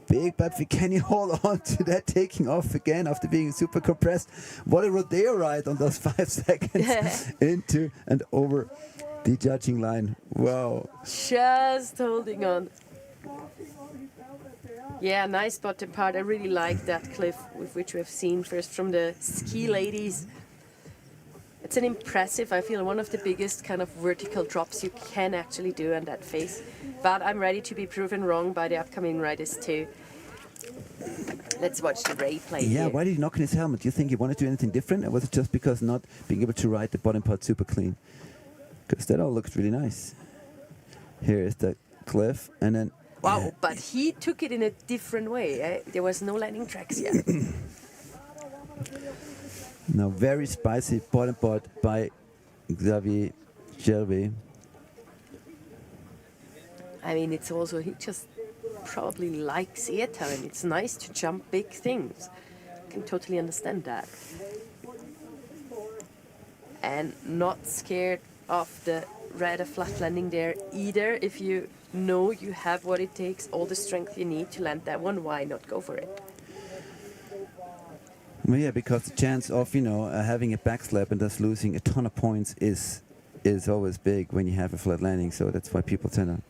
big, but can he hold on to that taking off again after being super compressed? What a rodeo ride on those 5 seconds into and over the judging line. Wow. Just holding on. Yeah, nice bottom part. I really like that cliff, with which we've seen first from the ski ladies. It's an impressive, I feel, one of the biggest kind of vertical drops you can actually do on that face. But I'm ready to be proven wrong by the upcoming riders too. Let's watch the replay. Yeah, here. why did he knock in his helmet? Do you think he wanted to do anything different, or was it just because not being able to ride the bottom part super clean? Because that all looks really nice. Here is the cliff, and then... Wow, but he took it in a different way. Eh? There was no landing tracks yet. Now, very spicy bottom part by Xavier Gervais. I mean, it's also, he just probably likes airtime. It's nice to jump big things. I can totally understand that. And not scared of the rather flat landing there either. If you know you have what it takes, all the strength you need to land that one, why not go for it? Well, yeah, because the chance of, having a backslap and thus losing a ton of points is always big when you have a flat landing. So that's why people tend to...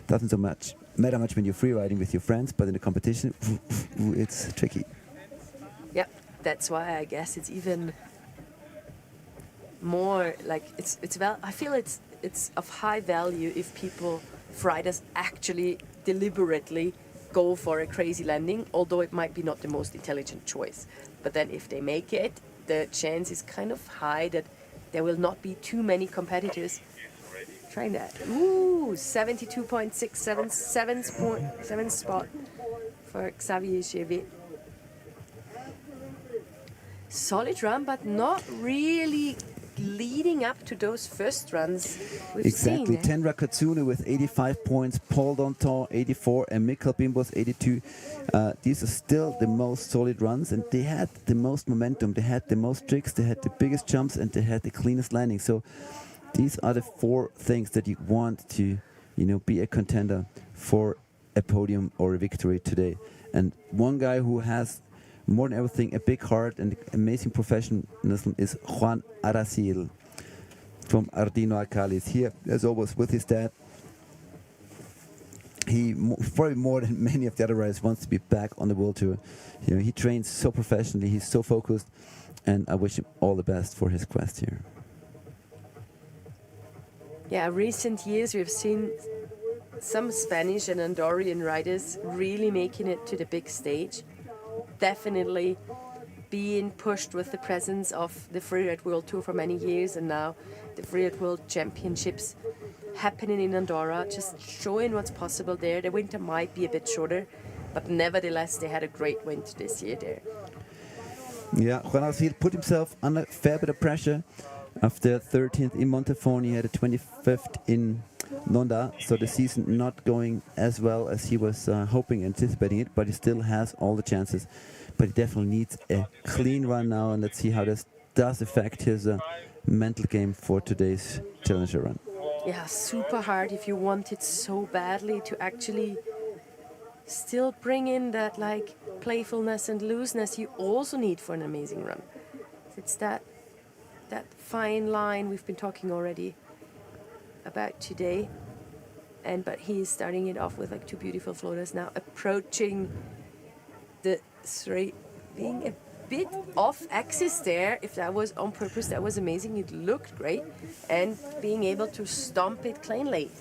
Doesn't so much matter much when you're free riding with your friends, but in the competition, it's tricky. Yeah, that's why I guess it's even more like I feel it's of high value if people, riders, actually deliberately go for a crazy landing, although it might be not the most intelligent choice. But then if they make it, the chance is kind of high that there will not be too many competitors trying that. Ooh, 72.677 spot for Xavier Gervais. Solid run, but not really leading up to those first runs we've Exactly. seen. Tenra Katsune with 85 points, Paul Danton 84, and Mikkel Bimbos 82. These are still the most solid runs, and they had the most momentum, they had the most tricks, they had the biggest jumps, and they had the cleanest landing. So these are the 4 things that you want to, be a contender for a podium or a victory today. And one guy who has more than everything a big heart and amazing professionalism is Juan Aracil from Ardino Alcalis. Here, as always, with his dad. He probably more than many of the other riders wants to be back on the World Tour. He trains so professionally, he's so focused, and I wish him all the best for his quest here. Yeah, recent years we've seen some Spanish and Andorran riders really making it to the big stage. Definitely being pushed with the presence of the Freeride World Tour for many years, and now the Freeride World Championships happening in Andorra, just showing what's possible there. The winter might be a bit shorter, but nevertheless they had a great winter this year there. Yeah, Juan Aracil put himself under a fair bit of pressure. After 13th in Montafon, he had a 25th in Londa, so the season not going as well as he was hoping, anticipating it, but he still has all the chances. But he definitely needs a clean run now, and let's see how this does affect his mental game for today's Challenger run. Yeah, super hard if you want it so badly to actually still bring in that playfulness and looseness you also need for an amazing run. It's that fine line we've been talking already about today, but he is starting it off with 2 beautiful floaters now, approaching the 3, being a bit off axis there. If that was on purpose, that was amazing. It looked great, and being able to stomp it cleanly.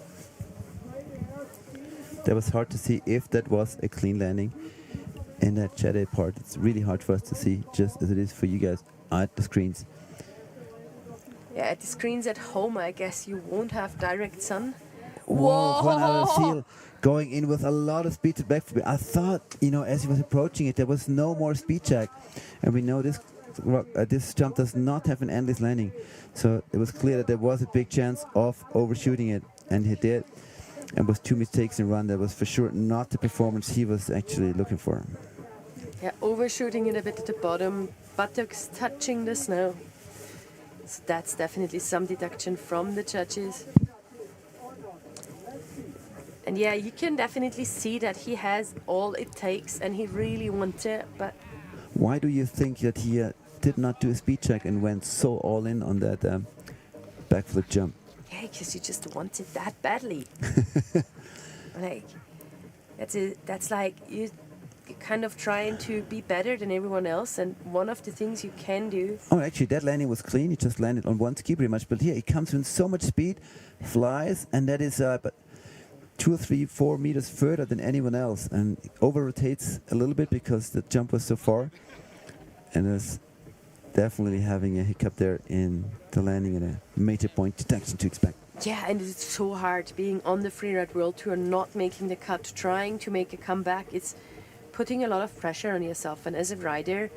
That was hard to see if that was a clean landing in that shadow part. It's really hard for us to see, just as it is for you guys at the screens. Yeah, at the screens at home, I guess you won't have direct sun. Whoa, Juan Aracil going in with a lot of speed to backflip. I thought, as he was approaching it, there was no more speed check. And we know this jump does not have an endless landing. So it was clear that there was a big chance of overshooting it. And he did. And with 2 mistakes in run, that was for sure not the performance he was actually looking for. Yeah, overshooting it a bit at the bottom, buttocks touching the snow. So that's definitely some deduction from the judges. And yeah, you can definitely see that he has all it takes and he really wants it, but Why do you think that he did not do a speed check and went so all in on that backflip jump? yeah, because you just want it that badly. Like, that's like you're kind of trying to be better than everyone else, and one of the things you can do. Oh, actually, that landing was clean. He just landed on one ski pretty much. But here, he comes in so much speed, flies, and that is but 2 or 3, 4 meters further than anyone else, and over-rotates a little bit because the jump was so far, and is definitely having a hiccup there in the landing and a major point deduction to expect. Yeah, and it's so hard being on the freeride world tour, not making the cut, trying to make a comeback. It's putting a lot of pressure on yourself, and as a rider,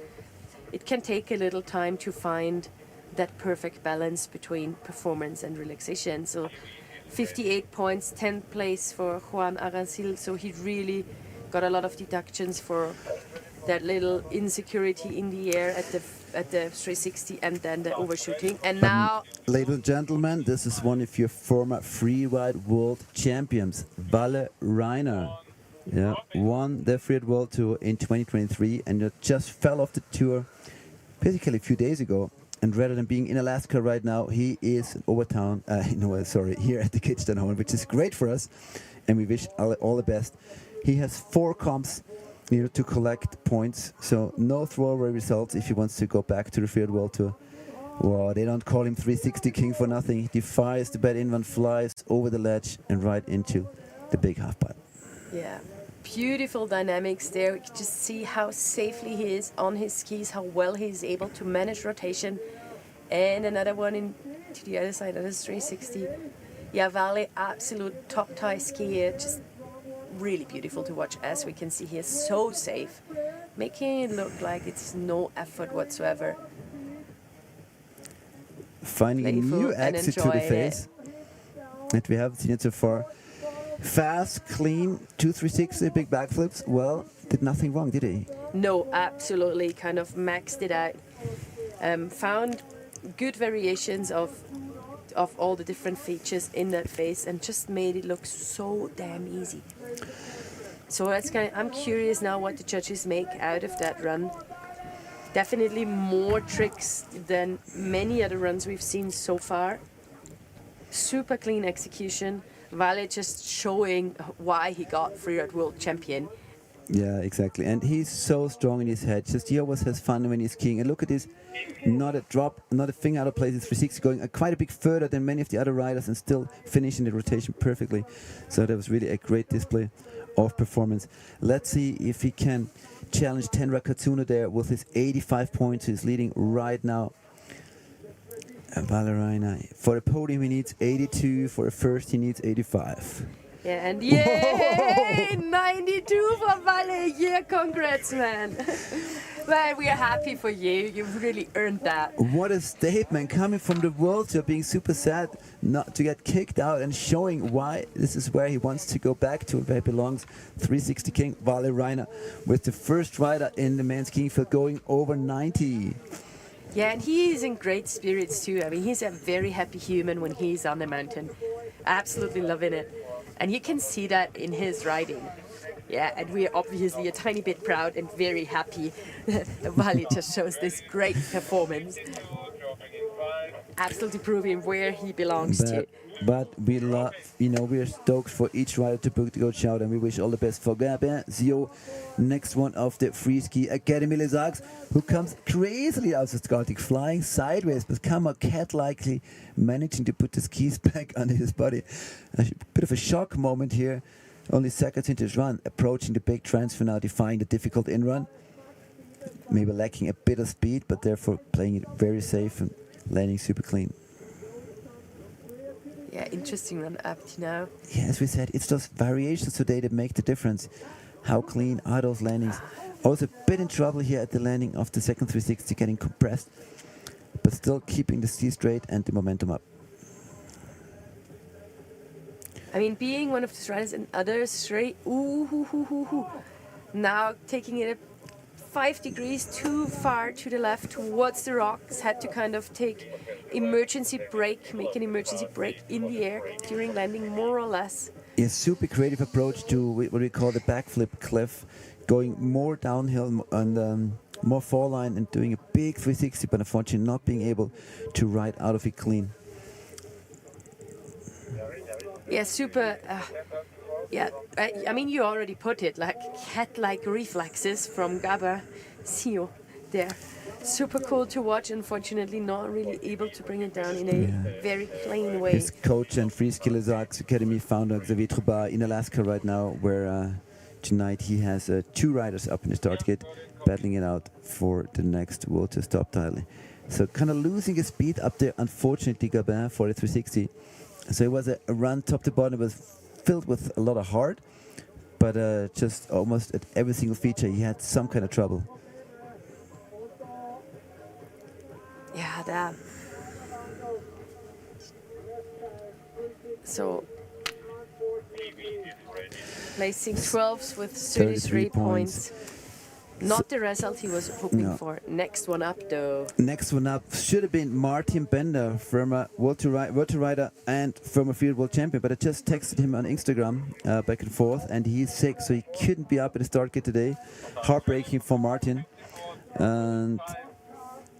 it can take a little time to find that perfect balance between performance and relaxation. So 58 points, 10th place for Juan Arancil, so he really got a lot of deductions for that little insecurity in the air at the 360 and then the overshooting. And now, Ladies and gentlemen, this is one of your former freeride world champions, Valle Reiner. Yeah, won the freeride world tour in 2023 and just fell off the tour basically a few days ago. And rather than being in Alaska right now, he is in Overtown, here at the Kitzsteinhorn, which is great for us, and we wish all the best. He has 4 comps needed to collect points, so no throwaway results if he wants to go back to the freeride world tour. Wow, they don't call him 360 King for nothing. He defies the bad inrun, flies over the ledge and right into the big half pipe. yeah, beautiful dynamics there. We can just see how safely he is on his skis, how well he is able to manage rotation. And another one to the other side of this 360. Yeah, Valle, absolute top tie skier, just really beautiful to watch. As we can see here, so safe, making it look like it's no effort whatsoever. Finding Playful a new and exit to the enjoying face that we haven't seen it so far. Fast, clean, 2 360 big backflips. Well, did nothing wrong, did he? No, absolutely, kind of maxed it out. Found good variations of all the different features in that face and just made it look so damn easy. So I'm curious now what the judges make out of that run. Definitely more tricks than many other runs we've seen so far. Super clean execution. Valle just showing why he got freeride world champion. Yeah, exactly. And he's so strong in his head. Just he always has fun when he's skiing. And look at this, not a drop, not a thing out of place. It's 360 going quite a bit further than many of the other riders and still finishing the rotation perfectly. So that was really a great display of performance. Let's see if he can challenge Tenra Katsuna there with his 85 points. He's leading right now. Valle Reiner. For a podium he needs 82. For a first he needs 85. Yeah, and yay! 92 for Valle. Yeah, congrats, man. Well, we are happy for you. You've really earned that. What a statement coming from the world tour, being super sad not to get kicked out and showing why this is where he wants to go back to, where he belongs. 360 King Valle Reiner with the first rider in the men's skiing field going over 90. Yeah, and he is in great spirits too. I mean, he's a very happy human when he's on the mountain. Absolutely loving it. And you can see that in his riding. Yeah, and we're obviously a tiny bit proud and very happy that Valle just shows this great performance. Absolutely proving where he belongs to. But we love, we're stoked for each rider to book the gold shout, and we wish all the best for Gabin Zio, next one of the Free Ski Academy Les Arcs, who comes crazily out of the Scartic, flying sideways, but come cat-likely managing to put the skis back under his body. A bit of a shock moment here, only seconds into his run, approaching the big transfer now, defying the difficult in-run. Maybe lacking a bit of speed, but therefore playing it very safe and landing super clean. Yeah, interesting run up to now. Yeah, as we said, it's those variations today that make the difference. How clean are those landings? Also a bit in trouble here at the landing of the second 360, getting compressed, but still keeping the ski straight and the momentum up. I mean, being one of the riders and others straight, now taking it 5 degrees too far to the left towards the rocks, had to kind of take emergency brake, make an emergency brake in the air during landing more or less. a super creative approach to what we call the backflip cliff, going more downhill and more fall line and doing a big 360, but unfortunately not being able to ride out of it clean. Yeah, super. Yeah, I mean, you already put it, like cat-like reflexes from Gabber Sio there. Super cool to watch. Unfortunately, not really able to bring it down in a very plain way. His coach and Freeskill Academy founder Xavier Troubat in Alaska right now, where tonight he has 2 riders up in the start gate battling it out for the next World Tour stop title. So kind of losing his speed up there, unfortunately, Gabin for the 360. So it was a run top to bottom. It was filled with a lot of heart, but just almost at every single feature he had some kind of trouble. Yeah, that. So, placing 12s with 33 points. Not the result he was hoping for. Next one up, though. Next one up should have been Martin Bender, former World Tour rider and former field world champion. But I just texted him on Instagram back and forth, and he's sick, so he couldn't be up at the start gate today. Heartbreaking for Martin. And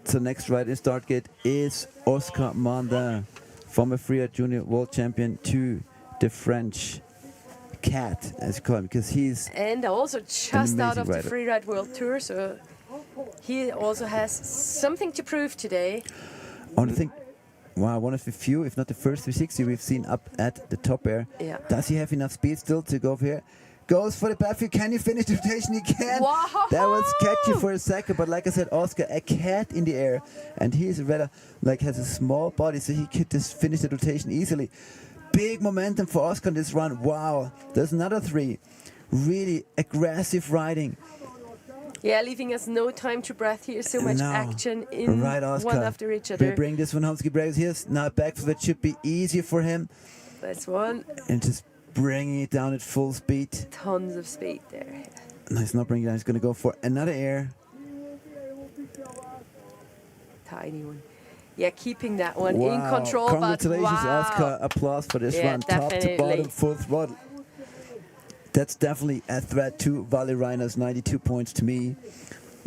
so next rider in start gate is Oscar Mandin, former freeride junior world champion, to the French cat, as you call him, because he's and also just out of rider. the freeride world tour, so he also has something to prove today. I want to think, wow, one of the few, if not the first 360 we've seen up at the top air. Yeah. Does he have enough speed still to go over here? Goes for the backflip. Can you finish the rotation? He can. Wow. That was sketchy for a second, but like I said, Oscar, a cat in the air, and he's rather like has a small body, so he could just finish the rotation easily. Big momentum for Oscar in this run. Wow, there's another 3. Really aggressive riding. Yeah, leaving us no time to breath here. So much action in right, Oscar. one after each other. We bring this one home. Breaks. Here's now a backflip that should be easier for him. That's one. And just bringing it down at full speed. Tons of speed there. No, he's not bringing it down. He's going to go for another air. Tiny one. Yeah, keeping that one Wow. in control. Congratulations, but wow. Oscar. Applause for this run. Definitely. Top to bottom, full throttle. That's definitely a threat to Valley Rhinos. 92 points to me.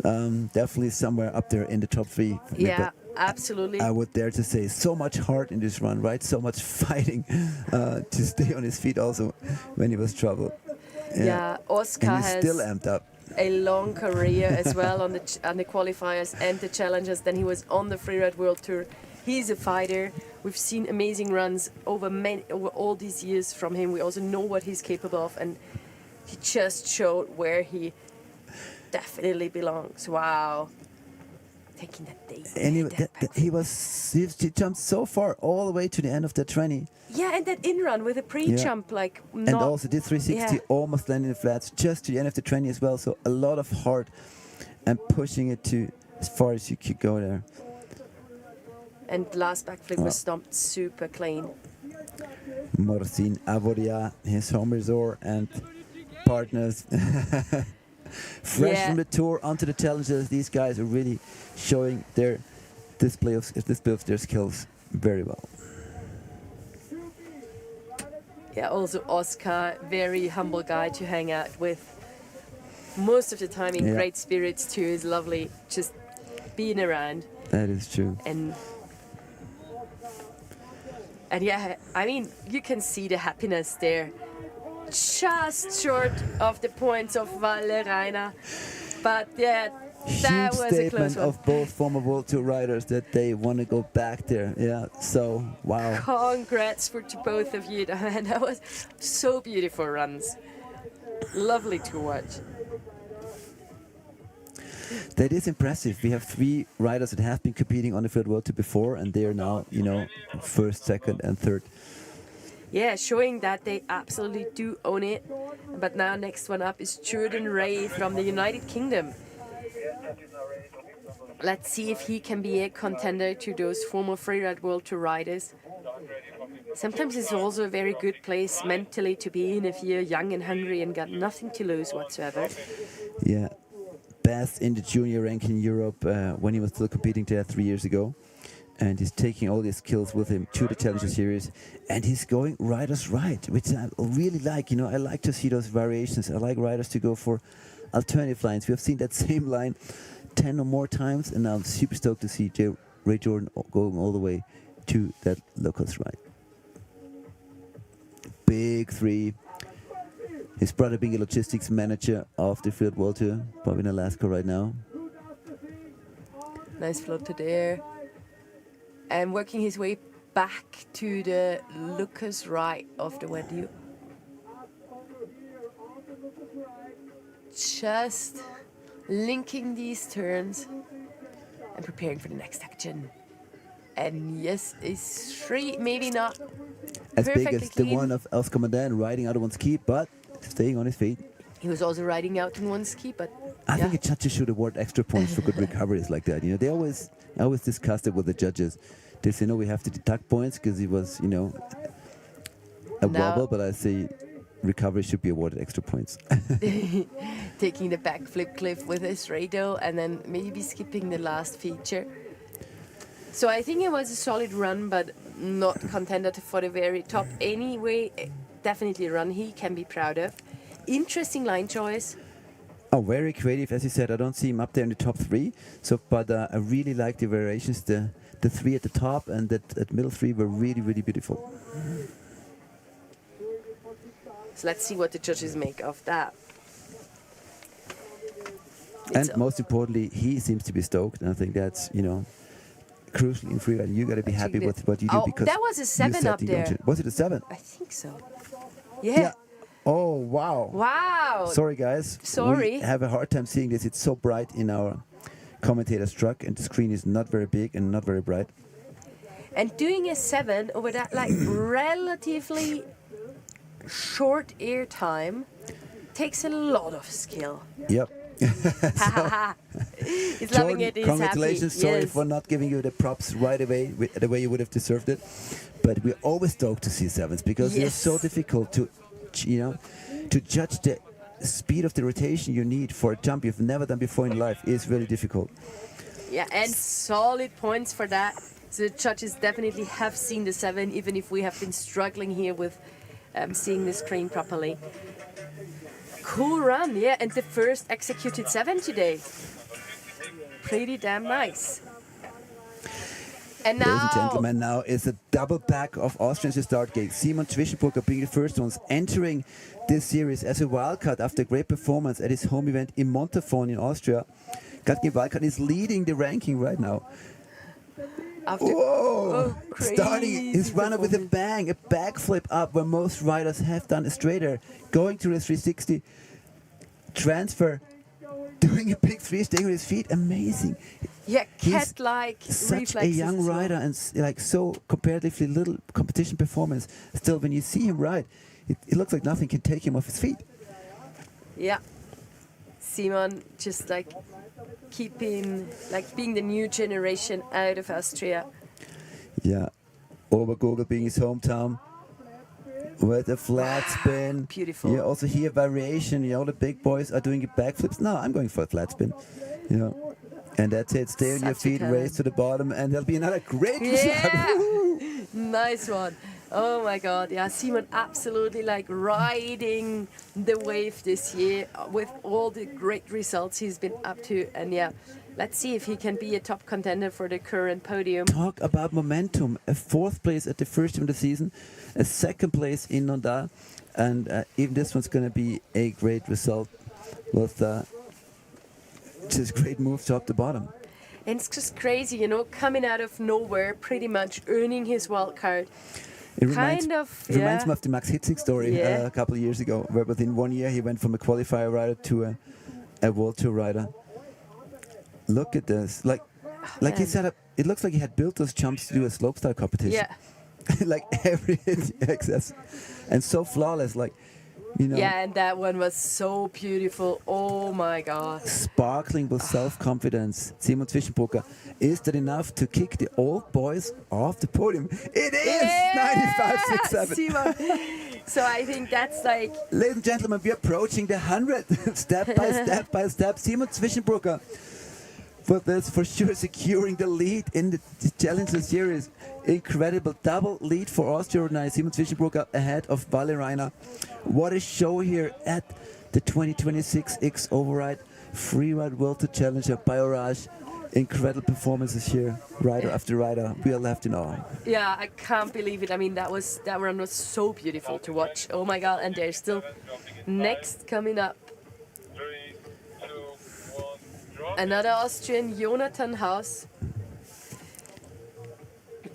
Definitely somewhere up there in the top 3. Yeah, absolutely. I would dare to say so much heart in this run, right? So much fighting to stay on his feet also when he was troubled. Yeah, Oscar and he's has still amped up. a long career as well on the qualifiers and the challengers. Then he was on the freeride world tour. He's a fighter. We've seen amazing runs over all these years from him. We also know what he's capable of, and he just showed where he definitely belongs. Wow. Taking that day. And he jumped so far all the way to the end of the 20. Yeah, and that in run with a pre-jump, like and also did 360, almost landing in the flats, just to the end of the 20 as well. So a lot of heart and pushing it to as far as you could go there. And last backflip was stomped super clean. Marcin Avoria, his home resort and partners. Fresh from the tour onto the challengers. These guys are really showing their display of their skills very well. Yeah, also Oscar, very humble guy to hang out with. Most of the time in great spirits too. Is lovely just being around. That is true. And yeah, I mean, you can see the happiness there. Just short of the points of Valle Reiner. But yeah, that Huge was a close statement one. of both former World Tour riders that they want to go back there. Yeah, so wow. Congrats to both of you. Man, that was so beautiful runs. Lovely to watch. That is impressive. We have 3 riders that have been competing on the Field World Tour before, and they are now, first, second, and third. Yeah, showing that they absolutely do own it. But now next one up is Jordan Ray from the United Kingdom. Let's see if he can be a contender to those former freeride World Tour riders. Sometimes it's also a very good place mentally to be in if you're young and hungry and got nothing to lose whatsoever. Yeah, best in the junior rank in Europe when he was still competing there 3 years ago. And he's taking all these skills with him to the Challenger Series. And he's going riders right, which I really like. I like to see those variations. I like riders to go for alternative lines. We have seen that same line 10 or more times. And now I'm super stoked to see Ray Jordan going all the way to that locals ride. Big 3. His brother being a logistics manager of the Freeride World Tour, probably in Alaska right now. Nice float to there. And working his way back to the Lucas right of the Wadu. Just linking these turns and preparing for the next action. And yes, it's 3, maybe not as big perfectly as the clean. one of Els Commandant riding out of one ski, but staying on his feet. He was also riding out in one ski, but I think the judges should award extra points for good recoveries like that. They always discussed it with the judges. They say, no, we have to deduct points because he was, a wobble, but I say recovery should be awarded extra points. taking the backflip cliff with his radio and then maybe skipping the last feature. So I think it was a solid run, but not contender for the very top. Anyway, definitely a run he can be proud of. Interesting line choice. Oh, very creative. As you said, I don't see him up there in the top 3. So, but I really like the variations. The 3 at the top and that middle 3 were really, really beautiful. So let's see what the judges make of that. And most importantly, he seems to be stoked. And I think that's, crucial in freeride. You got to be happy with what you do because that was a 7 up there. Was it a 7? I think so. Yeah. Oh, wow. Wow. Sorry, guys. Sorry. We have a hard time seeing this. It's so bright in our commentator's truck, and the screen is not very big and not very bright. And doing a 7 over that relatively short air time takes a lot of skill. Yep. He's loving it. He's congratulations. happy. Sorry Yes. for not giving you the props right away, the way you would have deserved it. But we're always stoked to see 7s because they're so difficult to, to judge the speed of the rotation you need for a jump you've never done before in life is really difficult. Yeah, and solid points for that. So the judges definitely have seen the 7, even if we have been struggling here with seeing the screen properly. Cool run, yeah, and the first executed 7 today. Pretty damn nice. And now, ladies and gentlemen, now is a double pack of Austrians to start gate. Simon Zwischenburger being the first ones entering this series as a wildcard after a great performance at his home event in Montafon in Austria. Gatkin Wildcard is leading the ranking right now. Whoa! Starting his runner with a bang, a backflip up where most riders have done a straighter, going to the 360, transfer, doing a big 3, staying on his feet, amazing. yeah, He's cat-like such reflexes a young as well. rider and so comparatively little competition performance. Still, when you see him ride, it looks like nothing can take him off his feet. Yeah, Simon just keeping, being the new generation out of Austria. Yeah, Obergurgel being his hometown with a flat spin. Beautiful. Yeah, also here variation. The big boys are doing backflips. No, I'm going for a flat spin. And that's it. Stay on your Such a feet, talent. race to the bottom, and there'll be another great Yeah, result. nice one. Oh my God, yeah, Simon absolutely riding the wave this year with all the great results he's been up to. And yeah, let's see if he can be a top contender for the current podium. Talk about momentum. A 4th place at the first time of the season, a 2nd place in Nonda, and even this one's going to be a great result with just great moves top to bottom. And it's just crazy, coming out of nowhere, pretty much earning his wild card. It reminds me yeah. of the Max Hitzig story a couple of years ago, where within 1 year he went from a qualifier rider to a World Tour rider. Look at this. Like he set up, it looks like he had built those jumps to do a slopestyle competition. Yeah. Like every excess. And so flawless, Yeah, and that one was so beautiful. Oh my God. Sparkling with self-confidence. Simon Zwischenburger, is that enough to kick the old boys off the podium? It is! 95.67. Simon. So I think that's Ladies and gentlemen, we're approaching the 100. Step by step by step. Simon Zwischenburger But that's for sure securing the lead in the Challenger Series. Incredible double lead for Austria right now. Simon Zwischenbrucker ahead of Valle Reiner. What a show here at the 2026 X OVER RIDE Freeride World Tour Challenger by Orage. Incredible performances here, rider after rider. We are left in awe. Yeah, I can't believe it. I mean, that run was so beautiful to watch. Oh my God! And there's still next coming up. 3, 2, 1, drop. Another Austrian, Jonathan Haus,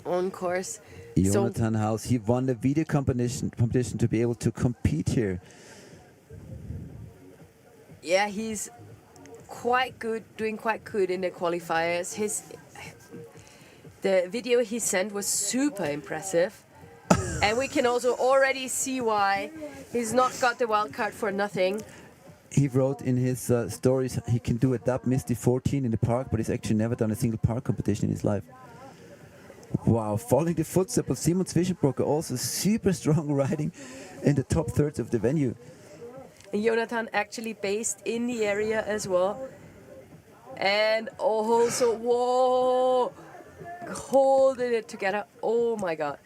on course. Jonathan Haus, he won the video competition to be able to compete here. Yeah, he's quite good, doing quite good in the qualifiers. The video he sent was super impressive. And we can also already see why he's not got the wild card for nothing. He wrote in his stories he can do a dub Misty 14 in the park, but he's actually never done a single park competition in his life. Wow, following the footsteps of Simon Zwischenbrucker, also super strong riding in the top thirds of the venue. And Jonathan actually based in the area as well. And also, whoa, holding it together. Oh my God.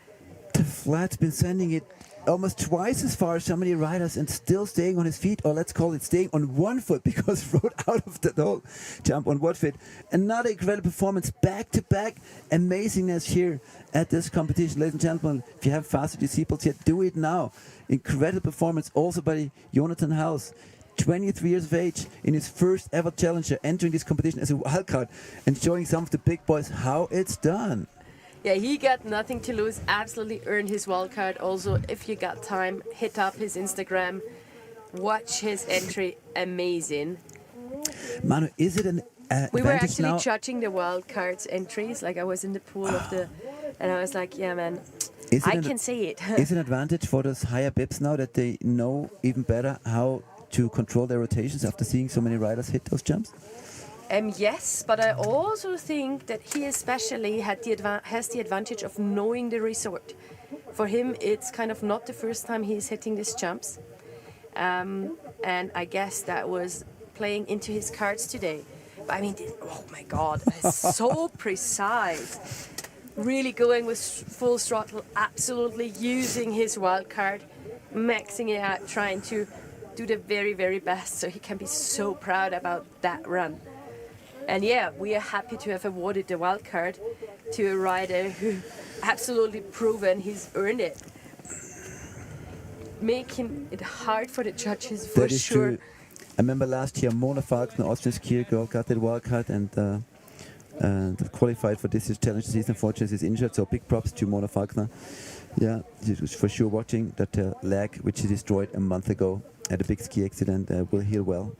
The flat's been sending it almost twice as far as so many riders and still staying on his feet, or let's call it staying on one foot, because he rode out of the whole jump on one foot. Another incredible performance, back-to-back amazingness here at this competition. Ladies and gentlemen, if you haven't fastened your seatbelts yet, do it now. Incredible performance also by Jonathan Haus, 23 years of age, in his first ever challenger, entering this competition as a wildcard and showing some of the big boys how it's done. Yeah, he got nothing to lose, absolutely earned his wildcard. Also, if you got time, hit up his Instagram, watch his entry, amazing. Manu, is it an We were advantage actually now? judging the wildcards entries, like I was in the pool of the, and I was like, yeah man, Is it I an- can see it. Is it an advantage for those higher bips now that they know even better how to control their rotations after seeing so many riders hit those jumps? Yes, but I also think that he especially has the advantage of knowing the resort. For him, it's kind of not the first time he's hitting these jumps. And I guess that was playing into his cards today. But I mean, oh my God, it's so precise. Really going with full throttle, absolutely using his wild card, maxing it out, trying to do the very, very best. So he can be so proud about that run. And yeah, we are happy to have awarded the wild card to a rider who absolutely proven he's earned it. Making it hard for the judges for That is sure. true. I remember last year Mona Falkner, Austrian skier girl, got that wild card and qualified for this year's challenge season. Unfortunately, she's injured, so big props to Mona Falkner. Yeah, she was for sure watching that leg, which she destroyed a month ago at a big ski accident, will heal well.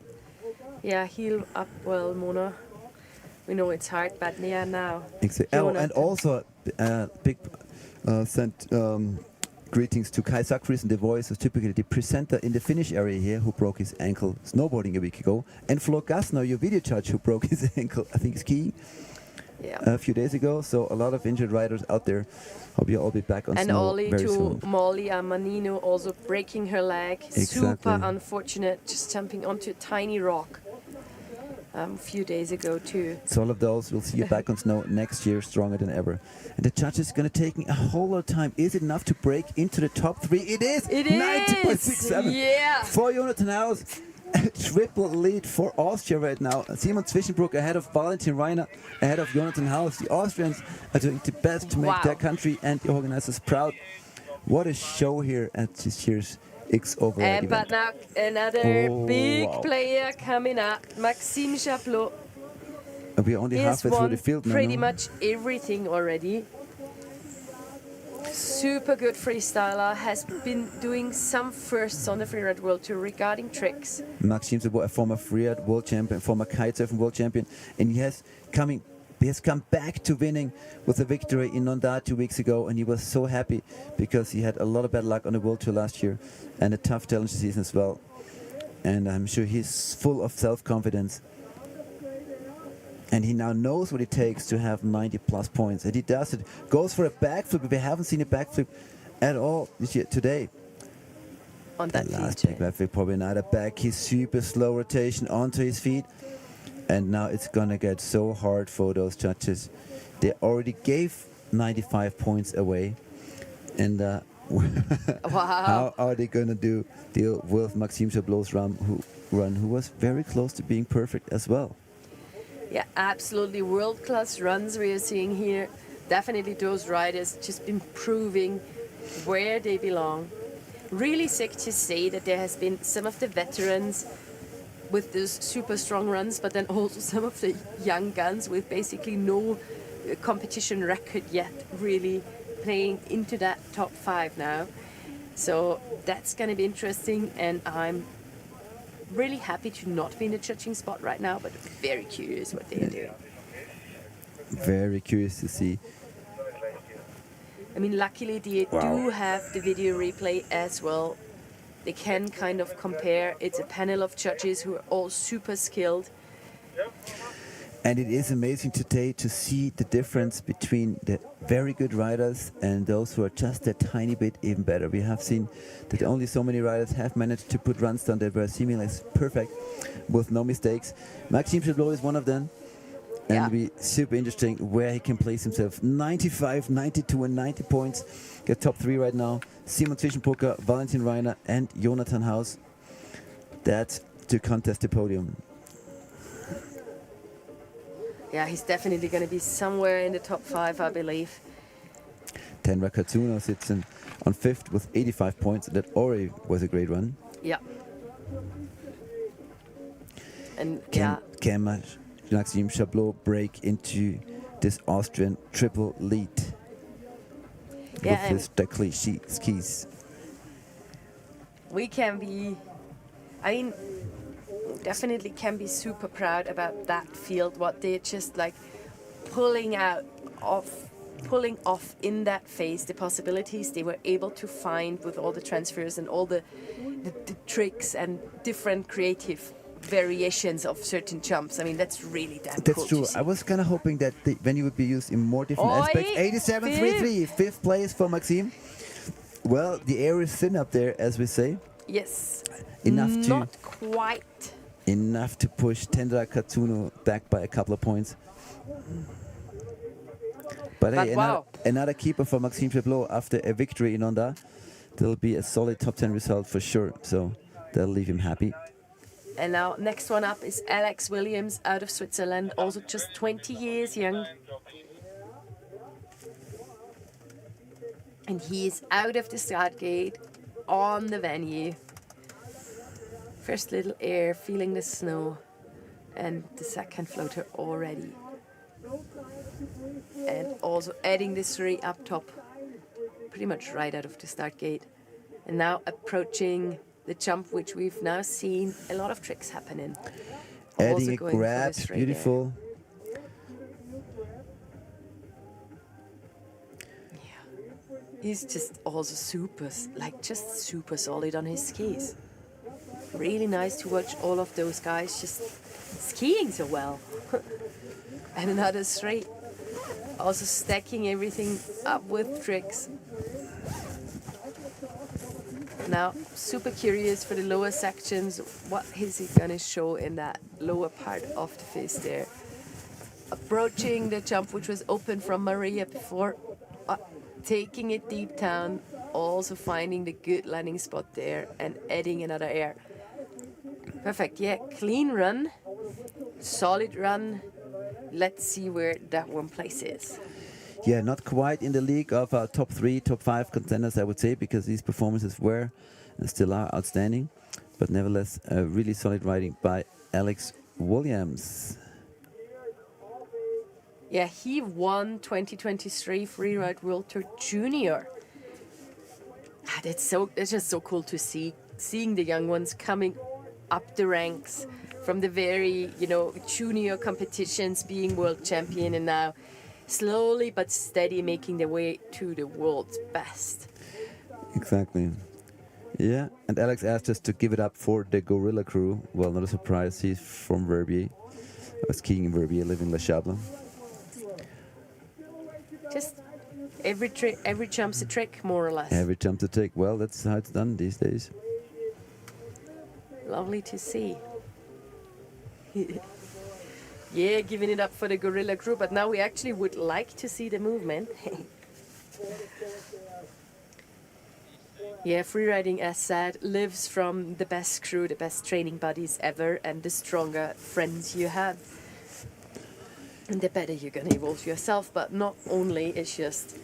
Yeah, heal up well, Mona. We know it's hard, but yeah, now. Exactly. Oh, and Jonathan. also big sent greetings to Kai Sackfries and The Voice, who's typically the presenter in the Finnish area here, who broke his ankle snowboarding a week ago, and Flo Gassner, your video judge, who broke his ankle, I think, skiing Yeah. a few days ago. So a lot of injured riders out there. Hope you all be back on And snow Ollie very to soon. Molly Manino also breaking her leg. Super Exactly. unfortunate, just jumping onto a tiny rock a few days ago too. So all of those, we'll see you back on snow next year, stronger than ever. And the judges going to take a whole lot of time. Is it enough to break into the top three? It is! It is! 90.67 Yeah! for Jonathan Haus. A triple lead for Austria right now. Simon Zwischenbrucker ahead of Valentin Reiner, ahead of Jonathan Haus. The Austrians are doing the best to make Wow. their country and the organizers proud. What a show here at this year's X OVER RIDE But event. now another Oh, big wow. player coming up, Maxime Chaplot. We're only He has halfway through won the field now. pretty no? much everything already. Super good freestyler, has been doing some firsts on the Freeride World Tour regarding tricks. Maxime Chaplot, a former freeride world champion, former kitesurfing world champion, and he has come back to winning with a victory in Nonda 2 weeks ago, and he was so happy because he had a lot of bad luck on the World Tour last year and a tough challenge season as well. And I'm sure he's full of self-confidence. And he now knows what it takes to have 90 plus points. And he does it. Goes for a backflip, but we haven't seen a backflip at all this year, today. On that The last feature. big backflip, probably not a back. His super slow rotation onto his feet. And now it's going to get so hard for those judges. They already gave 95 points away. And how are they going to deal with Maxime Chablot's run, who was very close to being perfect as well? Yeah, absolutely. World-class runs we are seeing here. Definitely those riders just been proving where they belong. Really sick to say that there has been some of the veterans with those super strong runs, but then also some of the young guns with basically no competition record yet really playing into that top 5 now. So that's going to be interesting, and I'm really happy to not be in the judging spot right now, but very curious what they are doing. Very curious to see. I mean, luckily they do have the video replay as well. They can kind of compare. It's a panel of judges who are all super skilled. And it is amazing today to see the difference between the very good riders and those who are just a tiny bit even better. We have seen that only so many riders have managed to put runs down that were seemingly perfect with no mistakes. Maxime Chablot is one of them. And it'll be super interesting where he can place himself. 95, 92 and 90 points. Get top 3 right now. Simon Zwischenpoker, Valentin Reiner and Jonathan Haus. That's to contest the podium. Yeah, he's definitely going to be somewhere in the top 5, I believe. Tenra Katsuno sits on 5th with 85 points. That already was a great run. Yeah. And Can Maxime Chablot break into this Austrian triple lead with his Dakli skis? We can be, I mean, definitely can be super proud about that field, what they're just like pulling off in that phase, the possibilities they were able to find with all the transfers and all the tricks and different creative variations of certain jumps. I mean, that's really damn cool. That's true. I was kind of hoping that the venue would be used in more different aspects. 87.33, 5th place for Maxime. Well, the air is thin up there, as we say. Yes. Not quite. Enough to push Tendra Katsuno back by a couple of points. But hey, another keeper for Maxime Chablot after a victory in Onda. That'll be a solid top 10 result for sure. So that'll leave him happy. And now next one up is Alex Williams out of Switzerland, also just 20 years young. And he is out of the start gate on the venue. First little air, feeling the snow, and the second floater already. And also adding the 3 up top, pretty much right out of the start gate. And now approaching the jump, which we've now seen a lot of tricks happening. Adding a grab, beautiful. Yeah. He's just also super solid on his skis. Really nice to watch all of those guys just skiing so well. And another straight. Also stacking everything up with tricks. Now, super curious for the lower sections. What is he going to show in that lower part of the face there? Approaching the jump, which was open from Maria before. Taking it deep down. Also finding the good landing spot there and adding another air. Perfect. Yeah, clean run. Solid run. Let's see where that one place is. Yeah, not quite in the league of top 3, top 5 contenders, I would say, because these performances were and still are outstanding. But nevertheless, really solid riding by Alex Williams. Yeah, he won 2023 Freeride World Tour Junior. That's just so cool to see. Seeing the young ones coming up the ranks from the very, junior competitions, being world champion, and now slowly but steady making their way to the world's best. Exactly. Yeah, and Alex asked us to give it up for the Gorilla crew. Well, not a surprise, he's from Verbier. I was skiing in Verbier, living in La Chable. Just every jump's a trick, more or less. Every jump's a trick. Well, that's how it's done these days. Lovely to see. Yeah, giving it up for the gorilla crew, but now we actually would like to see the movement. Yeah, freeriding, as said, lives from the best crew, the best training buddies ever, and the stronger friends you have. And the better you're going to evolve yourself, but not only, it's just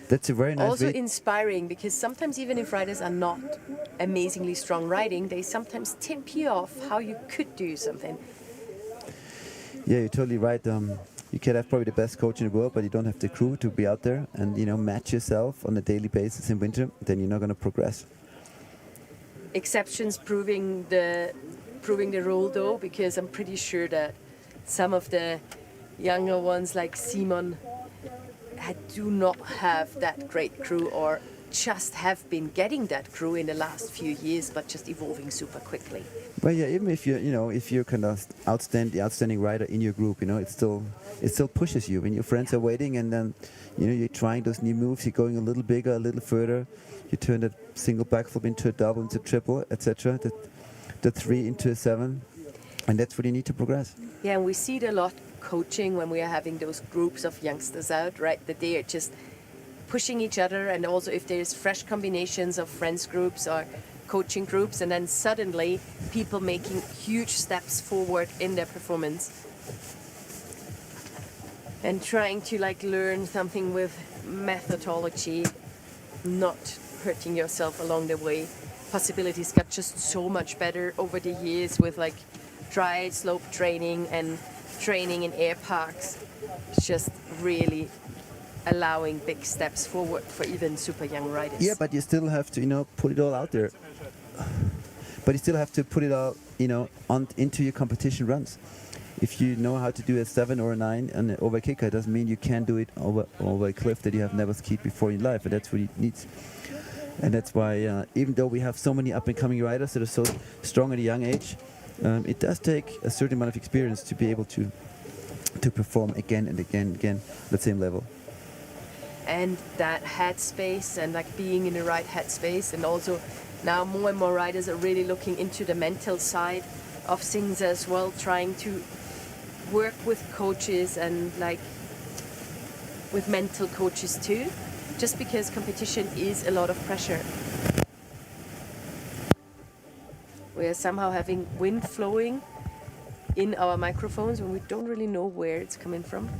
That's a very nice also way. inspiring, because sometimes even if riders are not amazingly strong riding, they sometimes tip you off how you could do something. Yeah, you're totally right. You can have probably the best coach in the world, but you don't have the crew to be out there and match yourself on a daily basis in winter. Then you're not going to progress. Exceptions proving the rule, though, because I'm pretty sure that some of the younger ones like Simon do not have that great crew, or just have been getting that crew in the last few years, but just evolving super quickly. Well, yeah, even if you're kind of outstanding rider in your group, it still pushes you when your friends are waiting, and then you're trying those new moves. You're going a little bigger, a little further. You turn that single backflip into a double, into a triple, etc. The 3 into a 7, and that's what you need to progress. Yeah, and we see it a lot coaching when we are having those groups of youngsters out, right? That they are just pushing each other, and also if there's fresh combinations of friends groups or coaching groups, and then suddenly people making huge steps forward in their performance and trying to learn something with methodology, not hurting yourself along the way. Possibilities got just so much better over the years with dry slope training and training in air parks. It's just really allowing big steps forward for even super young riders. Yeah, but you still have to put it all out there. But you still have to put it all into your competition runs. If you know how to do a 7 or a 9 and over a kicker, it doesn't mean you can't do it over a cliff that you have never skied before in life, and that's what it needs. And that's why, even though we have so many up-and-coming riders that are so strong at a young age, it does take a certain amount of experience to be able to perform again and again at the same level. And that headspace, and being in the right headspace, and also now more and more riders are really looking into the mental side of things as well, trying to work with coaches and with mental coaches too, just because competition is a lot of pressure. We are somehow having wind flowing in our microphones and we don't really know where it's coming from.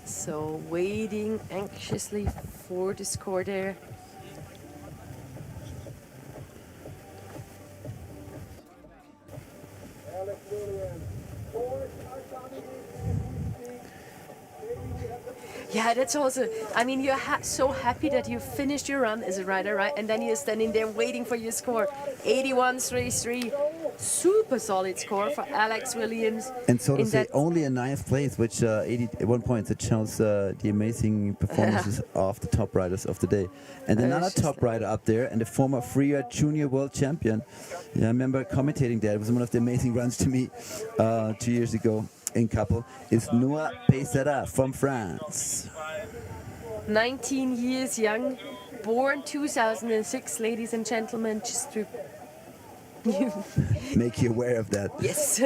So waiting anxiously for the score there. Yeah, that's also, you're so happy that you finished your run as a rider, right? And then you're standing there waiting for your score. 81.33, super solid score for Alex Williams. And so to say, only a 9th place, which 81 points, it shows the amazing performances of the top riders of the day. And another top rider up there, and the former freeride junior world champion. Yeah, I remember commentating that. It was one of the amazing runs to me 2 years ago in couple, is Noah Pesera from France. 19 years young, born 2006, ladies and gentlemen, just to make you aware of that. Yes.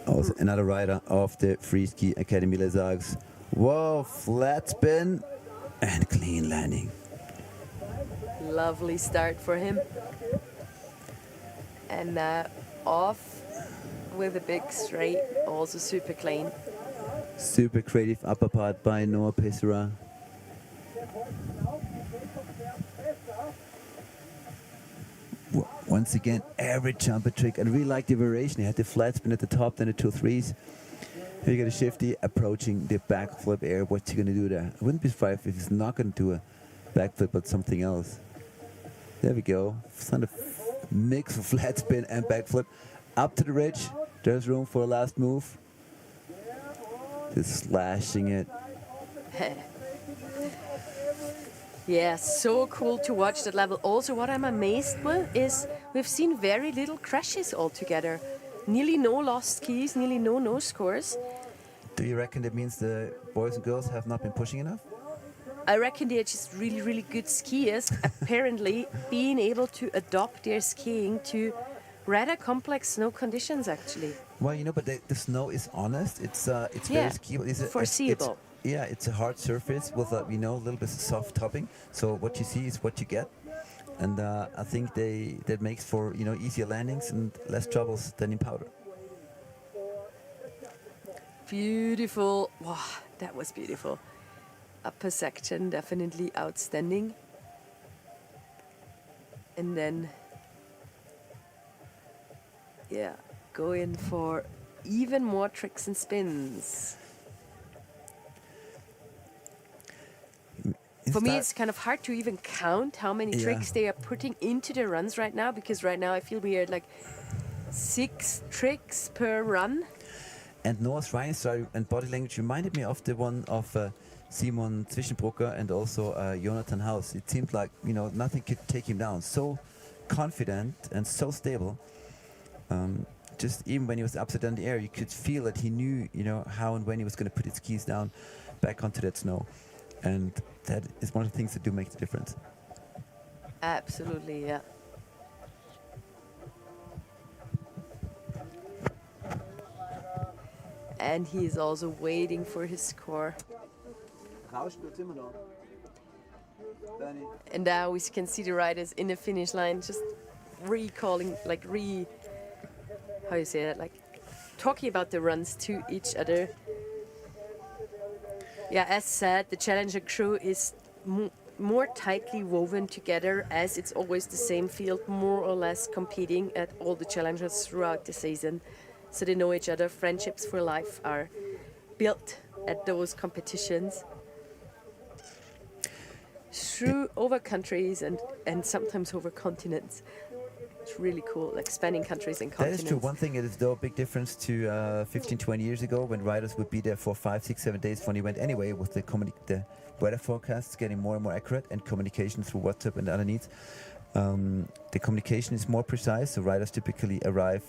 Also another rider of the Free Ski Academy Les Arcs. Whoa, flat spin and clean landing. Lovely start for him. And off with a big straight, also super clean. Super creative upper part by Noah Pesera. Once again, every jumper trick. I really like the variation. He had the flat spin at the top, then the 2 3s. Here you get a shifty approaching the backflip air. What's he going to do there? I wouldn't be surprised if he's not going to do a backflip, but something else. There we go. It's not a mix of flat spin and backflip. Up to the ridge. There's room for a last move. Just slashing it. Yeah, so cool to watch that level. Also, what I'm amazed with is we've seen very little crashes altogether. Nearly no lost skis, nearly no scores. Do you reckon that means the boys and girls have not been pushing enough? I reckon they're just really, really good skiers. Apparently, being able to adapt their skiing to rather complex snow conditions, actually. Well, but the snow is honest. It's Yeah, very skiable. foreseeable. It's a hard surface with a a little bit of soft topping. So what you see is what you get, and I think that makes for easier landings and less troubles than in powder. Beautiful. Wow, that was beautiful. Upper section, definitely outstanding. And then, yeah, going for even more tricks and spins. For me, it's kind of hard to even count how many tricks they are putting into the runs right now, because right now I feel we are at like 6 tricks per run. And Noah's riding style and body language reminded me of the one of Simon Zwischenbrucker and also Jonathan Haus. It seemed like nothing could take him down. So confident and so stable. Just even when he was upside down in the air, you could feel that he knew how and when he was going to put his skis down back onto that snow. And that is one of the things that do make the difference. Absolutely, yeah. And he is also waiting for his score. And now we can see the riders in the finish line just recalling, how you say that, like talking about the runs to each other. Yeah, as said, the Challenger crew is more tightly woven together, as it's always the same field, more or less competing at all the Challengers throughout the season. So they know each other. Friendships for life are built at those competitions. Over countries and sometimes over continents. It's really cool, like spanning countries and continents. That is true. One thing is, though, a big difference to 15, 20 years ago, when riders would be there for 5, 6, 7 days for an event anyway, with the weather forecasts getting more and more accurate, and communication through WhatsApp and other needs. The communication is more precise, so riders typically arrive,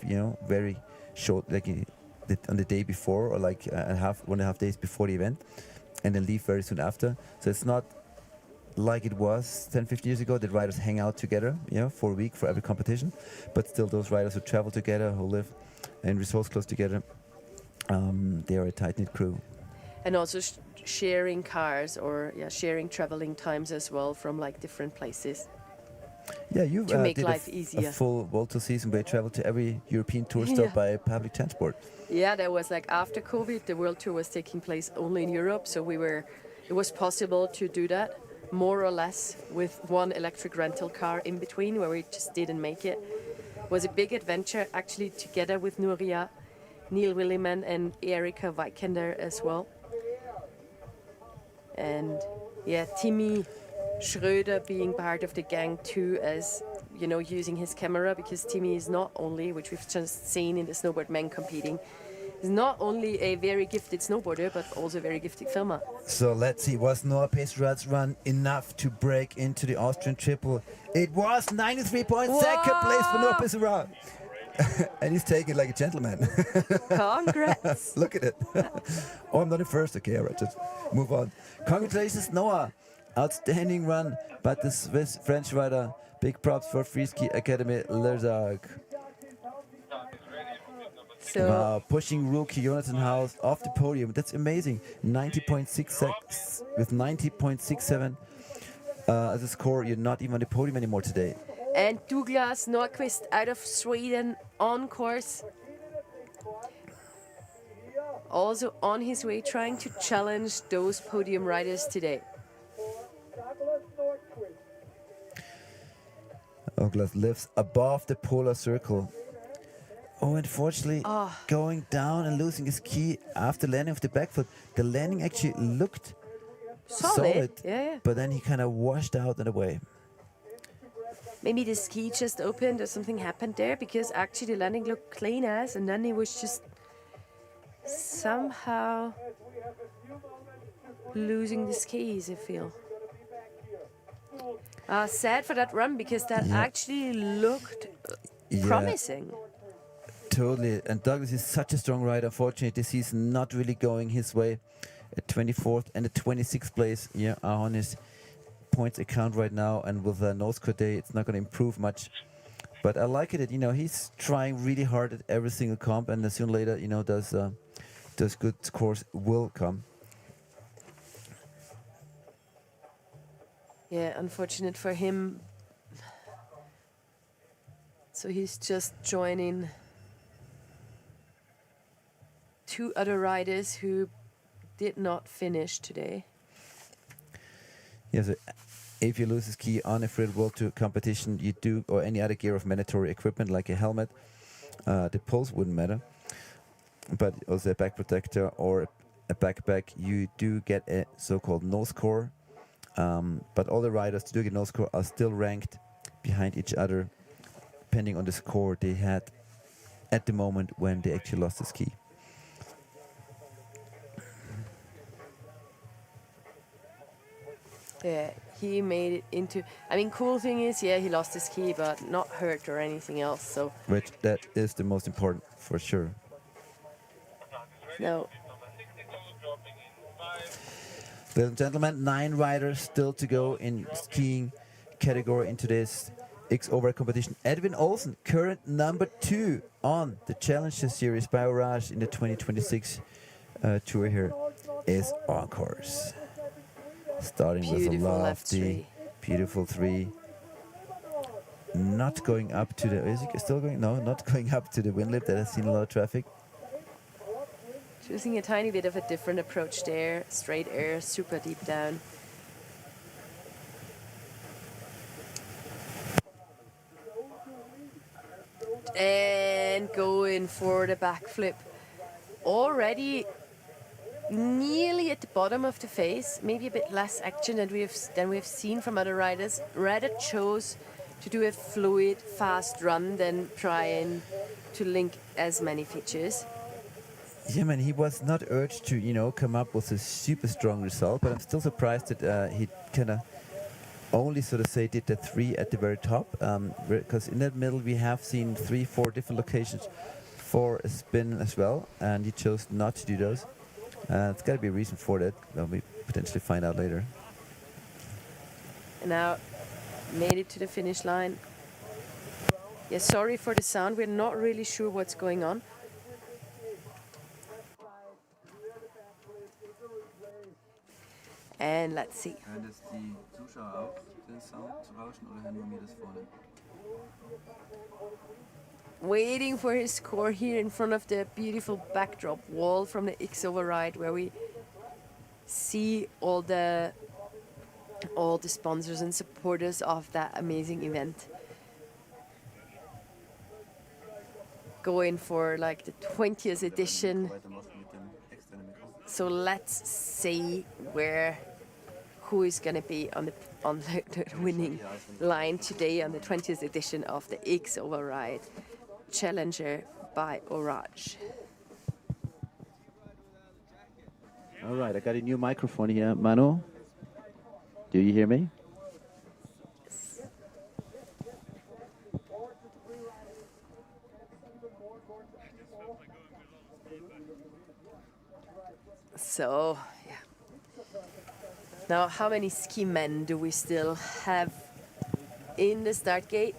very short, like on the day before, or like 1.5 days before the event, and then leave very soon after. So it's not like it was 10, 15 years ago that riders hang out together, for a week for every competition. But still, those riders who travel together, who live in resorts close together, they are a tight-knit crew. And also sharing cars or sharing traveling times as well from like different places. Yeah, you to make did life easier. A full World Tour season where you traveled to every European tour stop by public transport. Yeah, that was like after COVID, the World Tour was taking place only in Europe, so it was possible to do that more or less with one electric rental car in between, where we just didn't make it. It was a big adventure, actually, together with Nuria, Neil Williman and Erika Weikender as well. And Timmy Schröder being part of the gang too, as using his camera, because Timmy is not only, which we've just seen in the snowboard men competing, is not only a very gifted snowboarder, but also a very gifted filmer. So let's see, was Noah Peserad's run enough to break into the Austrian triple? It was 93 points, second place for Noah Peserad. And he's taking it like a gentleman. Congrats. Look at it. Oh, I'm not in first. Okay, all right, just move on. Congratulations, Noah. Outstanding run, but the Swiss French rider. Big props for Free Ski Academy Lerzag. So wow, pushing rookie Jonathan Haus off the podium. That's amazing. 90.66 with 90.67 as a score. You're not even on the podium anymore today. And Douglas Nordqvist out of Sweden on course. Also on his way, trying to challenge those podium riders today. Douglas lives above the polar circle. Oh, unfortunately, going down and losing his ski after landing with the back foot. The landing actually looked solid, yeah. But then he kind of washed out and away. Maybe the ski just opened or something happened there, because actually the landing looked clean as, and then he was just somehow losing the skis, I feel. Sad for that run, because that actually looked promising. Totally, and Douglas is such a strong rider. Unfortunately, this season not really going his way. at 24th and at 26th place. Yeah, are on his points account right now, and with the nose code day, it's not going to improve much. But I like it that, you know, he's trying really hard at every single comp, and sooner or later, you know, those good scores will come. Yeah, unfortunate for him. So he's just joining 2 other riders who did not finish today. Yeah, so if you lose a ski on a freeride World Tour competition, you do, or any other gear of mandatory equipment like a helmet, the poles wouldn't matter, but also a back protector or a backpack, you do get a so-called no score. But all the riders to do get no score are still ranked behind each other, depending on the score they had at the moment when they actually lost the ski. Yeah, he made it into... I mean, cool thing is, yeah, he lost his key, but not hurt or anything else, so... Which that is the most important, for sure. No. Ladies and gentlemen, 9 riders still to go in skiing category in today's X OVER RIDE competition. Edwin Olsen, current number 2 on the Challenger Series by Orage in the 2026 tour here, is on course. Starting Beautiful with a left lofty, three. beautiful 3. Not going up to the... Is it still going? No, not going up to the wind lip. That has seen a lot of traffic. Choosing a tiny bit of a different approach there. Straight air, super deep down. And going for the backflip. Already nearly at the bottom of the face. Maybe a bit less action than we've seen from other riders. Rather chose to do a fluid, fast run than trying to link as many features. Yeah, man, he was not urged to, you know, come up with a super strong result, but I'm still surprised that he kind of only, so to say, did the 3 at the very top, because in that middle we have seen 3, 4 different locations for a spin as well, and he chose not to do those. It's got to be a reason for that. Well, we potentially find out later. And now made it to the finish line. Yeah, sorry for the sound. We're not really sure what's going on. And let's see. Hören das die Zuschauer auch, den Sound zu rauschen, oder hören nur mir das vorne? Waiting for his score here in front of the beautiful backdrop wall from the X OVER RIDE, where we see all the sponsors and supporters of that amazing event. Going for like the 20th edition. So let's see who is going to be on the winning line today on the 20th edition of the X OVER RIDE Challenger by Orage. All right, I got a new microphone here. Manu, do you hear me? So, yeah. Now, how many ski men do we still have in the start gate?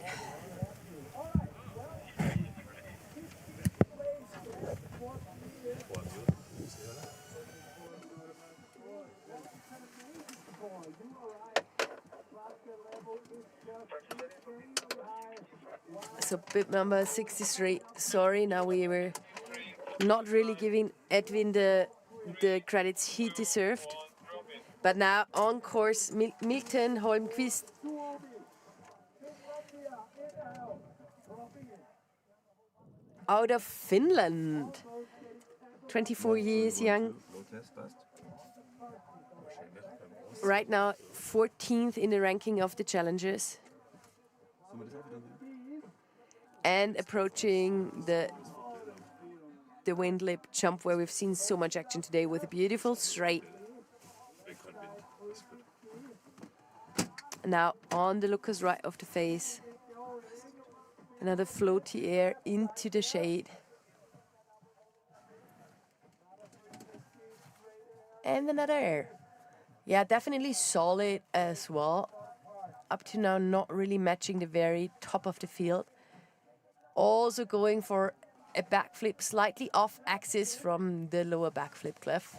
So bib number 63, sorry, now we were not really giving Edwin the credits he deserved. But now on course, Milton Holmqvist. Out of Finland, 24 years young. Right now, 14th in the ranking of the challengers. And approaching the wind lip jump where we've seen so much action today with a beautiful straight. Now on the looker's right of the face. Another floaty air into the shade. And another. Yeah, definitely solid as well. Up to now, not really matching the very top of the field. Also going for a backflip slightly off axis from the lower backflip cliff.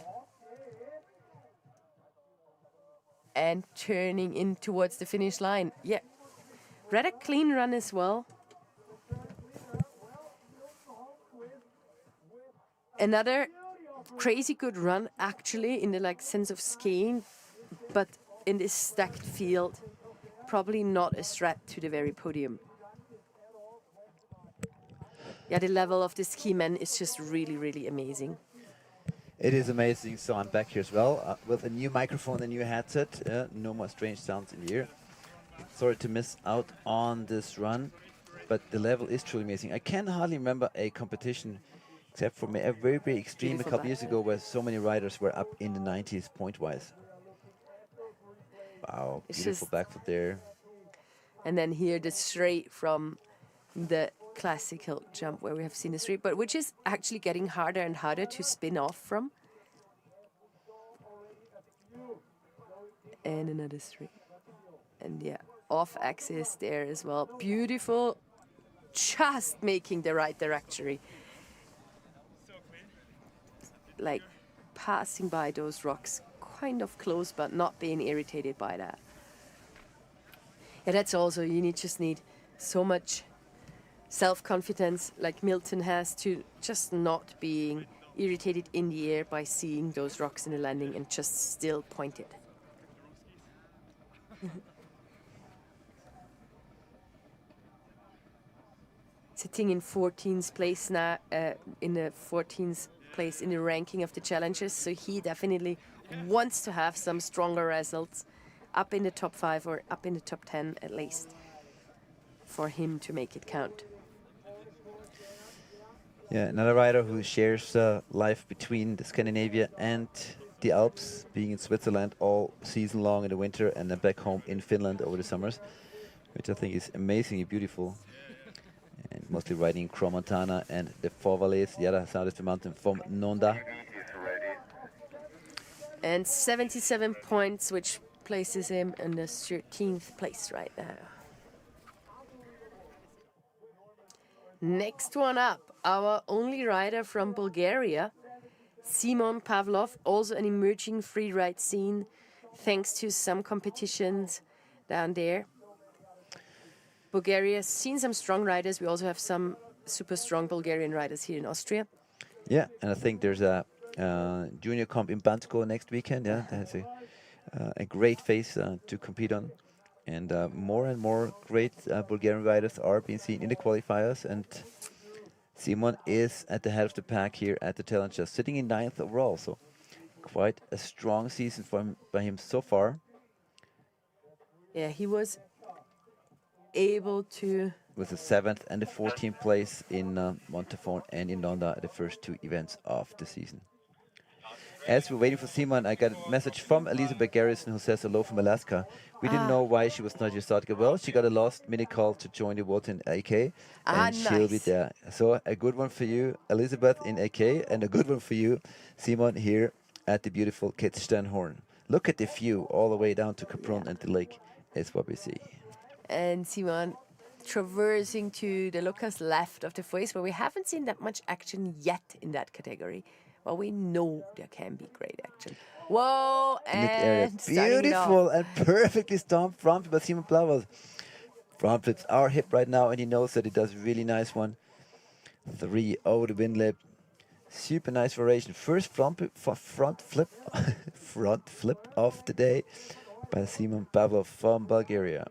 And turning in towards the finish line. Yeah, rather clean run as well. Another crazy good run, actually, in the like sense of skiing, but in this stacked field, probably not a threat to the very podium. Yeah, the level of the ski man is just really, really amazing. It is amazing. So I'm back here as well with a new microphone, a new headset. No more strange sounds in the ear. Sorry to miss out on this run, but the level is truly amazing. I can hardly remember a competition, except for a very, very extreme a couple years ago, where so many riders were up in the 90s point-wise. Wow, beautiful backflip there. And then here the straight from the classical jump where we have seen the straight, but which is actually getting harder and harder to spin off from. And another straight. And yeah, off axis there as well. Beautiful. Just making the right trajectory. Like passing by those rocks kind of close, but not being irritated by that. Yeah, that's also, just need so much self-confidence like Milton has to just not being irritated in the air by seeing those rocks in the landing and just still point it. Sitting in 14th place now, in the 14th place in the ranking of the challenges, so he definitely wants to have some stronger results up in the top 5 or up in the top 10 at least for him to make it count. Yeah, another rider who shares life between the Scandinavia and the Alps, being in Switzerland all season long in the winter and then back home in Finland over the summers, which I think is amazingly beautiful. And mostly riding in Cromontana and the Four Valleys, the other side of the mountain from Nonda. And 77 points, which places him in the 13th place right now. Next one up, our only rider from Bulgaria, Simon Pavlov, also an emerging freeride scene thanks to some competitions down there. Bulgaria's seen some strong riders. We also have some super strong Bulgarian riders here in Austria. Yeah, and I think there's a junior comp in Bansko next weekend. Yeah, that's a great face to compete on. And more and more great Bulgarian riders are being seen in the qualifiers. And Simon is at the head of the pack here at the Challenger, sitting in 9th overall. So quite a strong season by him so far. Yeah, he was able to... With the 7th and the 14th place in Montafon and in Nonda, the first 2 events of the season. As we're waiting for Simon, I got a message from Elizabeth Garrison who says hello from Alaska. We didn't know why she was not here starting. Well, she got a last minute call to join the World in AK, and she'll be there. So a good one for you, Elizabeth in AK, and a good one for you, Simon, here at the beautiful Kitzsteinhorn. Look at the view all the way down to Kaprun and the lake is what we see. And Simon traversing to the Lucas left of the face, where we haven't seen that much action yet in that category. Well, we know there can be great action. Whoa, and beautiful and perfectly stomped front flip by Simon Pavlov. Front flips are hip right now, and he knows that he does a really nice one. 3 over the wind lip. Super nice variation. First front flip of the day by Simon Pavlov from Bulgaria.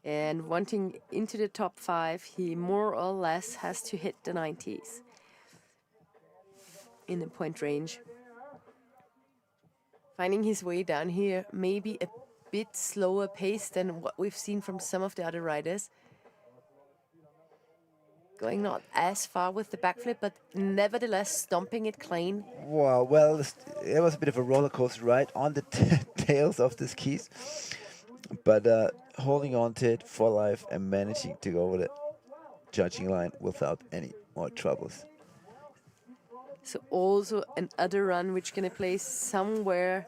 And wanting into the top 5, he more or less has to hit the 90s in the point range. Finding his way down here, maybe a bit slower pace than what we've seen from some of the other riders. Going not as far with the backflip, but nevertheless stomping it clean. Wow, well, it was a bit of a roller coaster ride on the tails of the skis. But holding on to it for life and managing to go over the judging line without any more troubles. So also another run which gonna place somewhere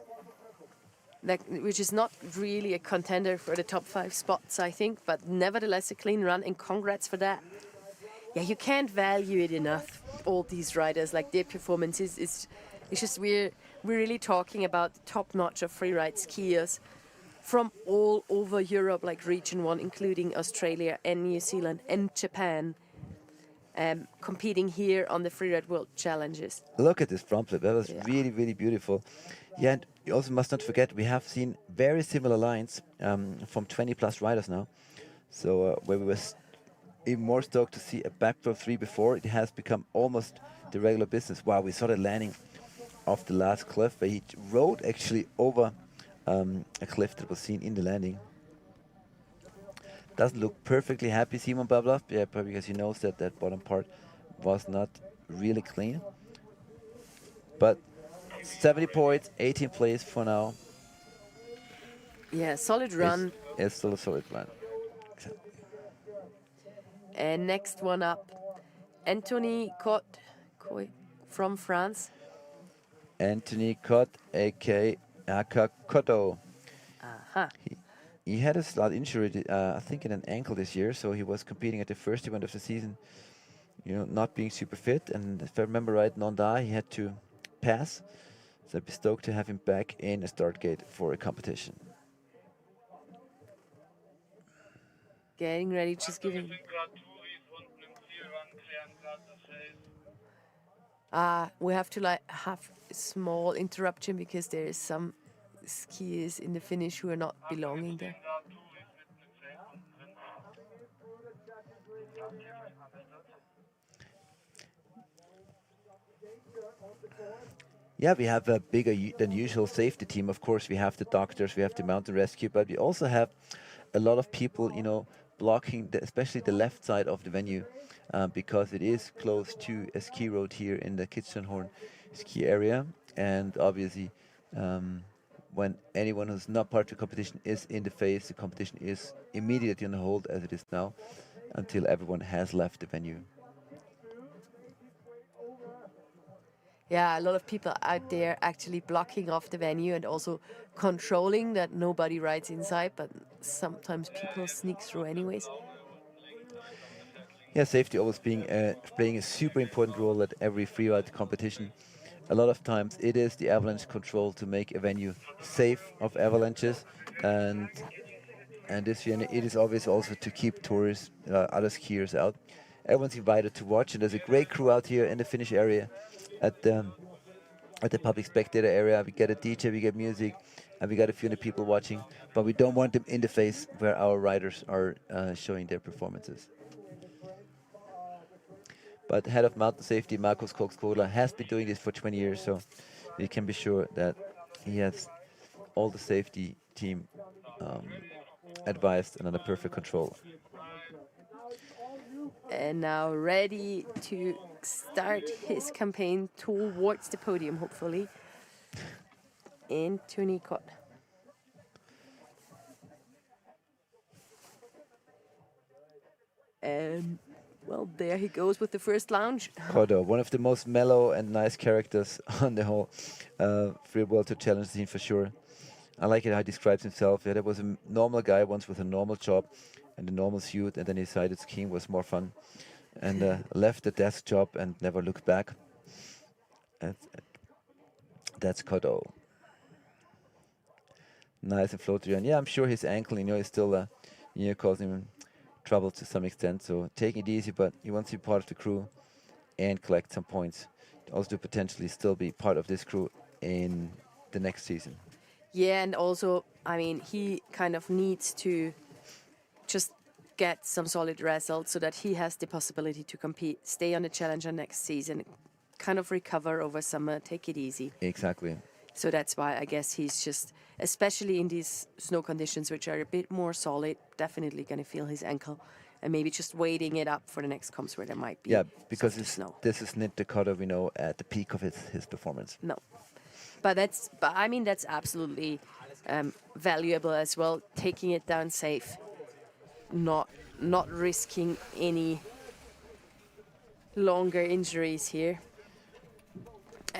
that which is not really a contender for the top 5 spots, I think, but nevertheless a clean run, and congrats for that. Yeah, you can't value it enough. All these riders, like their performances, it's just we're really talking about the top notch of freeride skiers from all over Europe, like Region 1, including Australia and New Zealand and Japan, competing here on the Freeride World Challenges. Look at this front flip. That was Yeah. really, really beautiful. Yeah, and you also must not forget, we have seen very similar lines from 20 plus riders now. So where we were even more stoked to see a backflip 3 before, it has become almost the regular business. Wow, we saw the landing off the last cliff, where he rode actually over a cliff that was seen in the landing. Doesn't look perfectly happy, Simon Bablov. Yeah, probably because he knows that that bottom part was not really clean. But 70 points, 18th place for now. Yeah, solid run. It's still a solid run. And next one up, Anthony Cotte from France. Anthony Cotte, a.k.a. Koto. He had a slight injury, I think, in an ankle this year, so he was competing at the first event of the season, you know, not being super fit. And if I remember right, Nanda, he had to pass. So I'd be stoked to have him back in a start gate for a competition. Getting ready, just giving. We have to have a small interruption because there is some skiers in the finish who are not belonging there. Yeah, we have a bigger than usual safety team. Of course, we have the doctors, we have the mountain rescue, but we also have a lot of people, you know, blocking, especially the left side of the venue, because it is close to a ski road here in the Kitzsteinhorn ski area. And obviously, when anyone who's not part of the competition is in the face, the competition is immediately on hold, as it is now, until everyone has left the venue. Yeah, a lot of people out there actually blocking off the venue and also controlling that nobody rides inside, but sometimes people sneak through anyways. Yeah, safety always playing a super important role at every freeride competition. A lot of times it is the avalanche control to make a venue safe of avalanches, and this year it is obvious also to keep tourists, other skiers out. Everyone's invited to watch, and there's a great crew out here in the finish area at the public spectator area. We get a DJ, we get music, and we got a few hundred people watching, but we don't want them in the face where our riders are showing their performances. But head of mountain safety, Markus Koch-Skodler, has been doing this for 20 years, so we can be sure that he has all the safety team advised and under perfect control. And now ready to start his campaign towards the podium, hopefully. Anthony Cotte. And well, there he goes with the first lounge. Kodo, one of the most mellow and nice characters on the whole Free World Tour Challenge scene for sure. I like it how he describes himself. Yeah, there was a normal guy once with a normal job and a normal suit, and then he decided skiing was more fun, and left the desk job and never looked back. That's Kodo. Nice and floaty, and yeah, I'm sure his ankle, you know, is still causing him trouble to some extent. So taking it easy, but he wants to be part of the crew and collect some points. Also to potentially still be part of this crew in the next season. Yeah, and also, I mean, he kind of needs to just get some solid results so that he has the possibility to compete, stay on the Challenger next season, kind of recover over summer, take it easy. Exactly. So that's why I guess he's just, especially in these snow conditions, which are a bit more solid, definitely going to feel his ankle and maybe just waiting it up for the next comps where there might be because snow. This is not Dakota, we know, at the peak of his performance. No. But I mean, that's absolutely valuable as well, taking it down safe, not risking any longer injuries here.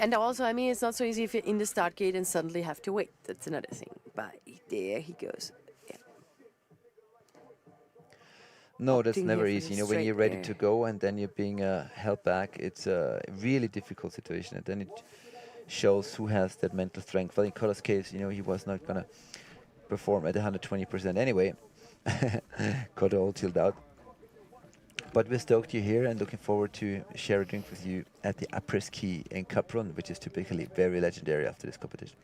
And also, I mean, it's not so easy if you're in the start gate and suddenly have to wait. That's another thing. But there he goes. Yeah. No, that's Opting never here for easy. the When you're straight ready there. to go and then you're being held back, it's a really difficult situation. And then it shows who has that mental strength. Well, in Color's case, he was not going to perform at 120% anyway. Got all chilled out. But we're stoked you're here and looking forward to share a drink with you at the après-ski in Kaprun, which is typically very legendary after this competition.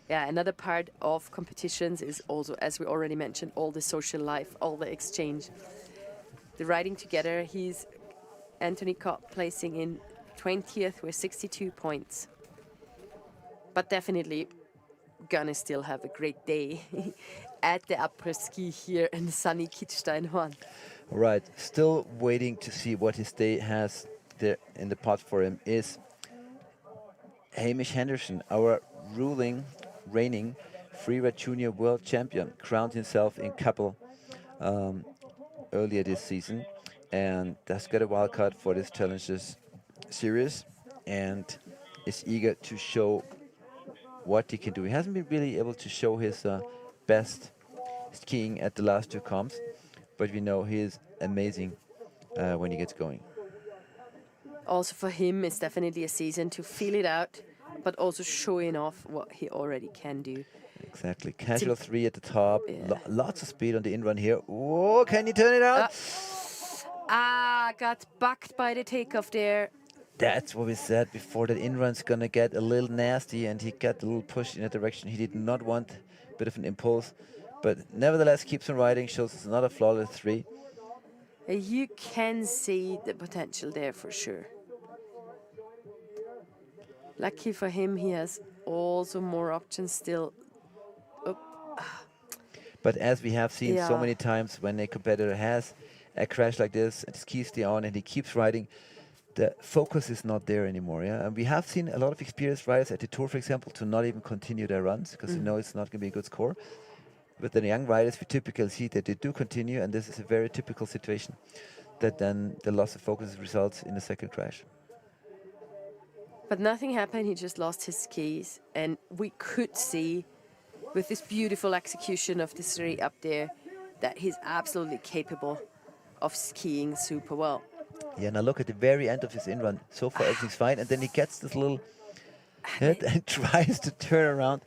Yeah, another part of competitions is also, as we already mentioned, all the social life, all the exchange. The riding together, he's Anthony Kopp placing in 20th with 62 points. But definitely gonna still have a great day at the après-ski here in sunny Kitzsteinhorn. Right, still waiting to see what his day has there in the pot for him is Hamish Henderson, our reigning freeride junior world champion, crowned himself in couple earlier this season, and has got a wild card for this Challengers series, and is eager to show what he can do. He hasn't been really able to show his best skiing at the last two comps, but we know he is amazing when he gets going. Also for him, it's definitely a season to feel it out, but also showing off what he already can do. Exactly. Casual 3 at the top. Yeah. Lots of speed on the in-run here. Oh, can you turn it out? Got bucked by the takeoff there. That's what we said before, that in-run's going to get a little nasty, and he got a little push in that direction. He did not want a bit of an impulse, but nevertheless keeps on riding, shows us another flawless 3. You can see the potential there for sure. Lucky for him, he has also more options still. But as we have seen so Yeah. many times, when a competitor has a crash like this and skis stay on and he keeps riding, the focus is not there anymore. Yeah, and we have seen a lot of experienced riders at the Tour, for example, to not even continue their runs because they know it's not going to be a good score. But the young riders, we typically see that they do continue, and this is a very typical situation, that then the loss of focus results in a second crash. But nothing happened, he just lost his skis. And we could see, with this beautiful execution of the 3 up there, that he's absolutely capable of skiing super well. Yeah, now look at the very end of his in-run. So far, everything's fine, and then he gets this little hit and tries to turn around,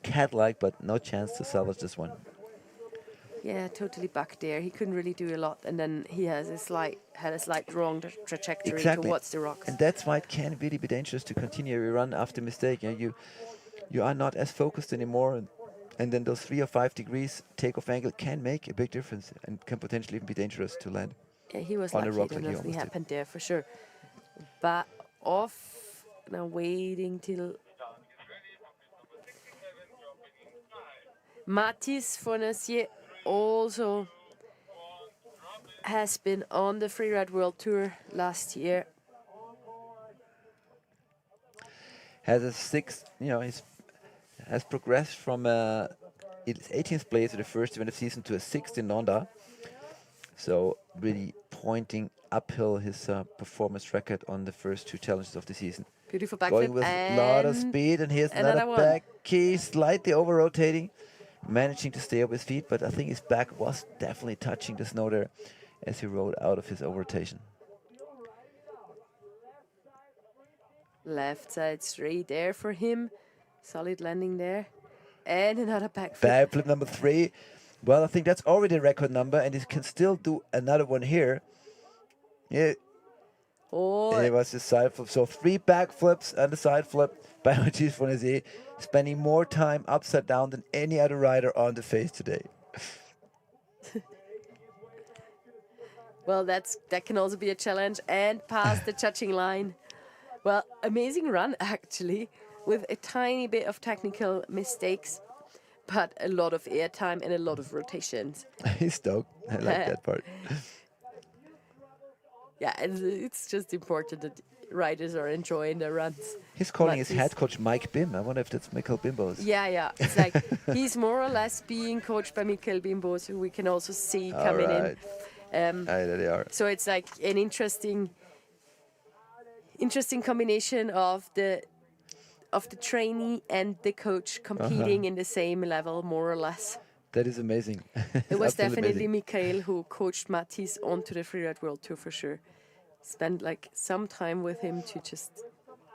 cat-like, but no chance to salvage this one. Yeah, totally bucked there. He couldn't really do a lot, and then he has had a slight wrong trajectory towards the rocks. And that's why it can really be dangerous to continue your run after mistake. You are not as focused anymore, and then those 3 or 5 degrees takeoff angle can make a big difference and can potentially even be dangerous to land. Yeah, he was on a lucky rock that like he nothing almost did. happened there for sure. But off, now waiting till Mathis Fournacier also has been on the Freeride World Tour last year. Has a 6, has progressed from its 18th place at the first event of the season to a 6th in Nanda. So really pointing uphill his performance record on the first 2 challenges of the season. Beautiful backflip. Going with a lot of speed, and here's another another one. back key, slightly over-rotating, managing to stay up his feet, but I think his back was definitely touching the snow there as he rode out of his over-rotation. Left side straight there for him. Solid landing there. And another backflip. Backflip number 3. Well, I think that's already a record number, and he can still do another one here. Yeah, Oh, it was his side flip. So 3 backflips and a side flip by Mathis Fournacier, spending more time upside down than any other rider on the face today. well, that can also be a challenge. And past the judging line. Well, amazing run, actually, with a tiny bit of technical mistakes, but a lot of airtime and a lot of rotations. He's stoked. I like that part. Yeah, and it's just important that riders are enjoying their runs. He's calling But his he's- head coach Mike Bim. I wonder if that's Michael Bimbo's. Yeah. It's like he's more or less being coached by Michael Bimbos, who we can also see coming Alright. in. There they are. So it's like an interesting combination of the of the trainee and the coach competing in the same level, more or less. That is amazing. It was Absolutely definitely amazing. Mikael who coached Mathis onto the Freeride World Tour for sure. Spent like some time with him to just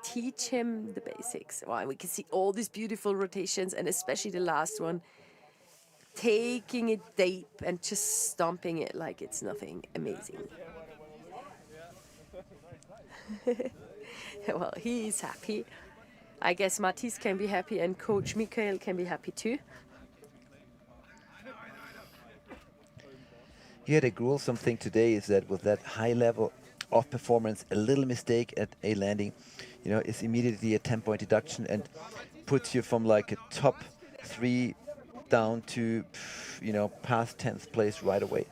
teach him the basics. Wow, we can see all these beautiful rotations, and especially the last one, taking it deep and just stomping it like it's nothing. Amazing. Well, he's happy. I guess Mathis can be happy, and Coach Mikael can be happy too. Here, the gruesome thing today is that with that high level of performance, a little mistake at a landing, you know, is immediately a 10-point deduction and puts you from like a top 3 down to, you know, past 10th place right away.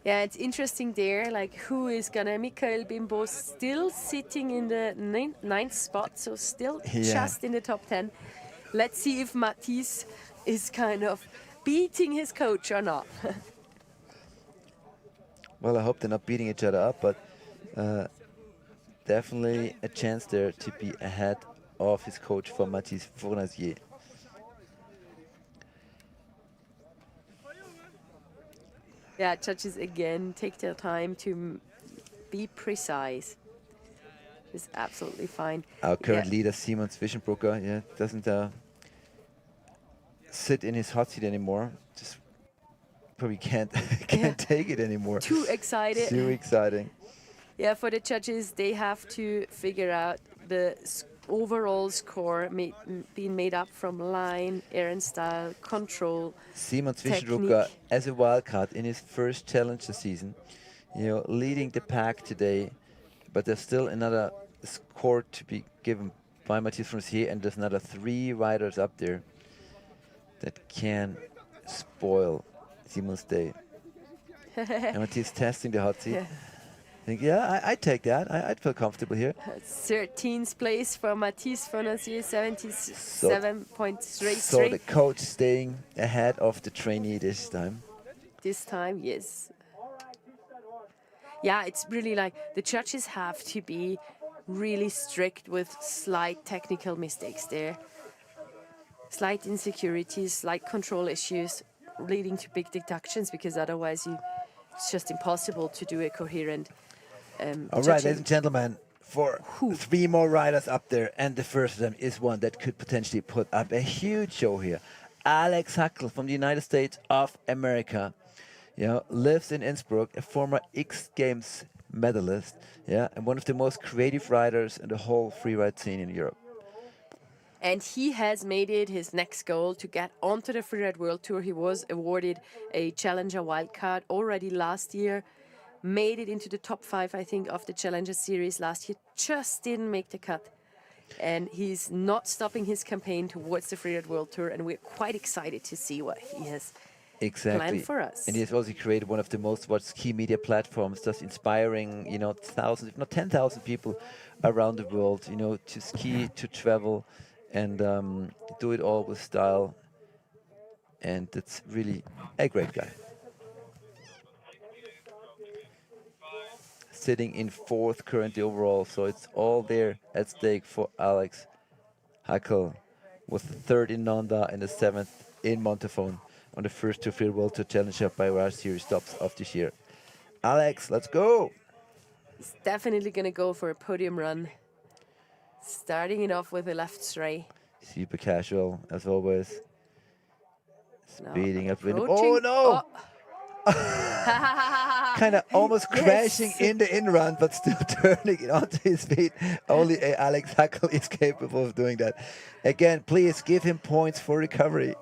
Yeah, it's interesting there, like who is gonna, Mikael Bimbo still sitting in the ninth spot, so still just in the top 10. Let's see if Mathis is kind of beating his coach or not. Well, I hope they're not beating each other up, but definitely a chance there to be ahead of his coach for Mathis Fournazier. Yeah, judges again take their time to be precise. It's absolutely fine. Our current leader, Simon Zwischenbrucker, doesn't sit in his hot seat anymore. Just probably can't take it anymore. Too excited. Too exciting. Yeah, for the judges, they have to figure out the overall score being made up from line, air and style, control, Simon technique. Zwischenbrucker as a wildcard in his first Challenger season, you know, leading the pack today, but there's still another score to be given by Matthias Fournazier, and there's another 3 riders up there that can spoil Simon's day. And Matthias testing the hot seat. Yeah. I think, I'd take that. I'd feel comfortable here. 13th place for Mathis Fournazier, 77 points straight. So the coach staying ahead of the trainee this time. This time, yes. Yeah, it's really like the judges have to be really strict with slight technical mistakes there. Slight insecurities, slight control issues leading to big deductions, because otherwise it's just impossible to do a coherent All right, ladies and gentlemen, for 3 more riders up there, and the first of them is one that could potentially put up a huge show here. Alex Hackel from the United States of America, lives in Innsbruck, a former X Games medalist, and one of the most creative riders in the whole freeride scene in Europe. And he has made it his next goal to get onto the Freeride World Tour. He was awarded a Challenger wildcard already last year. Made it into the top 5, I think, of the Challenger series last year. Just didn't make the cut. And he's not stopping his campaign towards the Freeride World Tour. And we're quite excited to see what he has planned for us. And he has also created one of the most watched ski media platforms, thus inspiring, thousands, if not 10,000 people around the world, to ski, to travel, and do it all with style. And it's really a great guy. Sitting in 4th currently overall, so it's all there at stake for Alex Hackel, with the 3rd in Nanda and the 7th in Montafon on the first 2 Freeride World Tour Challenger by Rage Series stops of this year. Alex, let's go! He's definitely going to go for a podium run. Starting it off with a left stray. Super casual, as always. Speeding up. Approaching. Oh no! Oh. Kind of almost crashing in the in-run, but still turning it onto his feet. Only Alex Hackel is capable of doing that. Again, please give him points for recovery.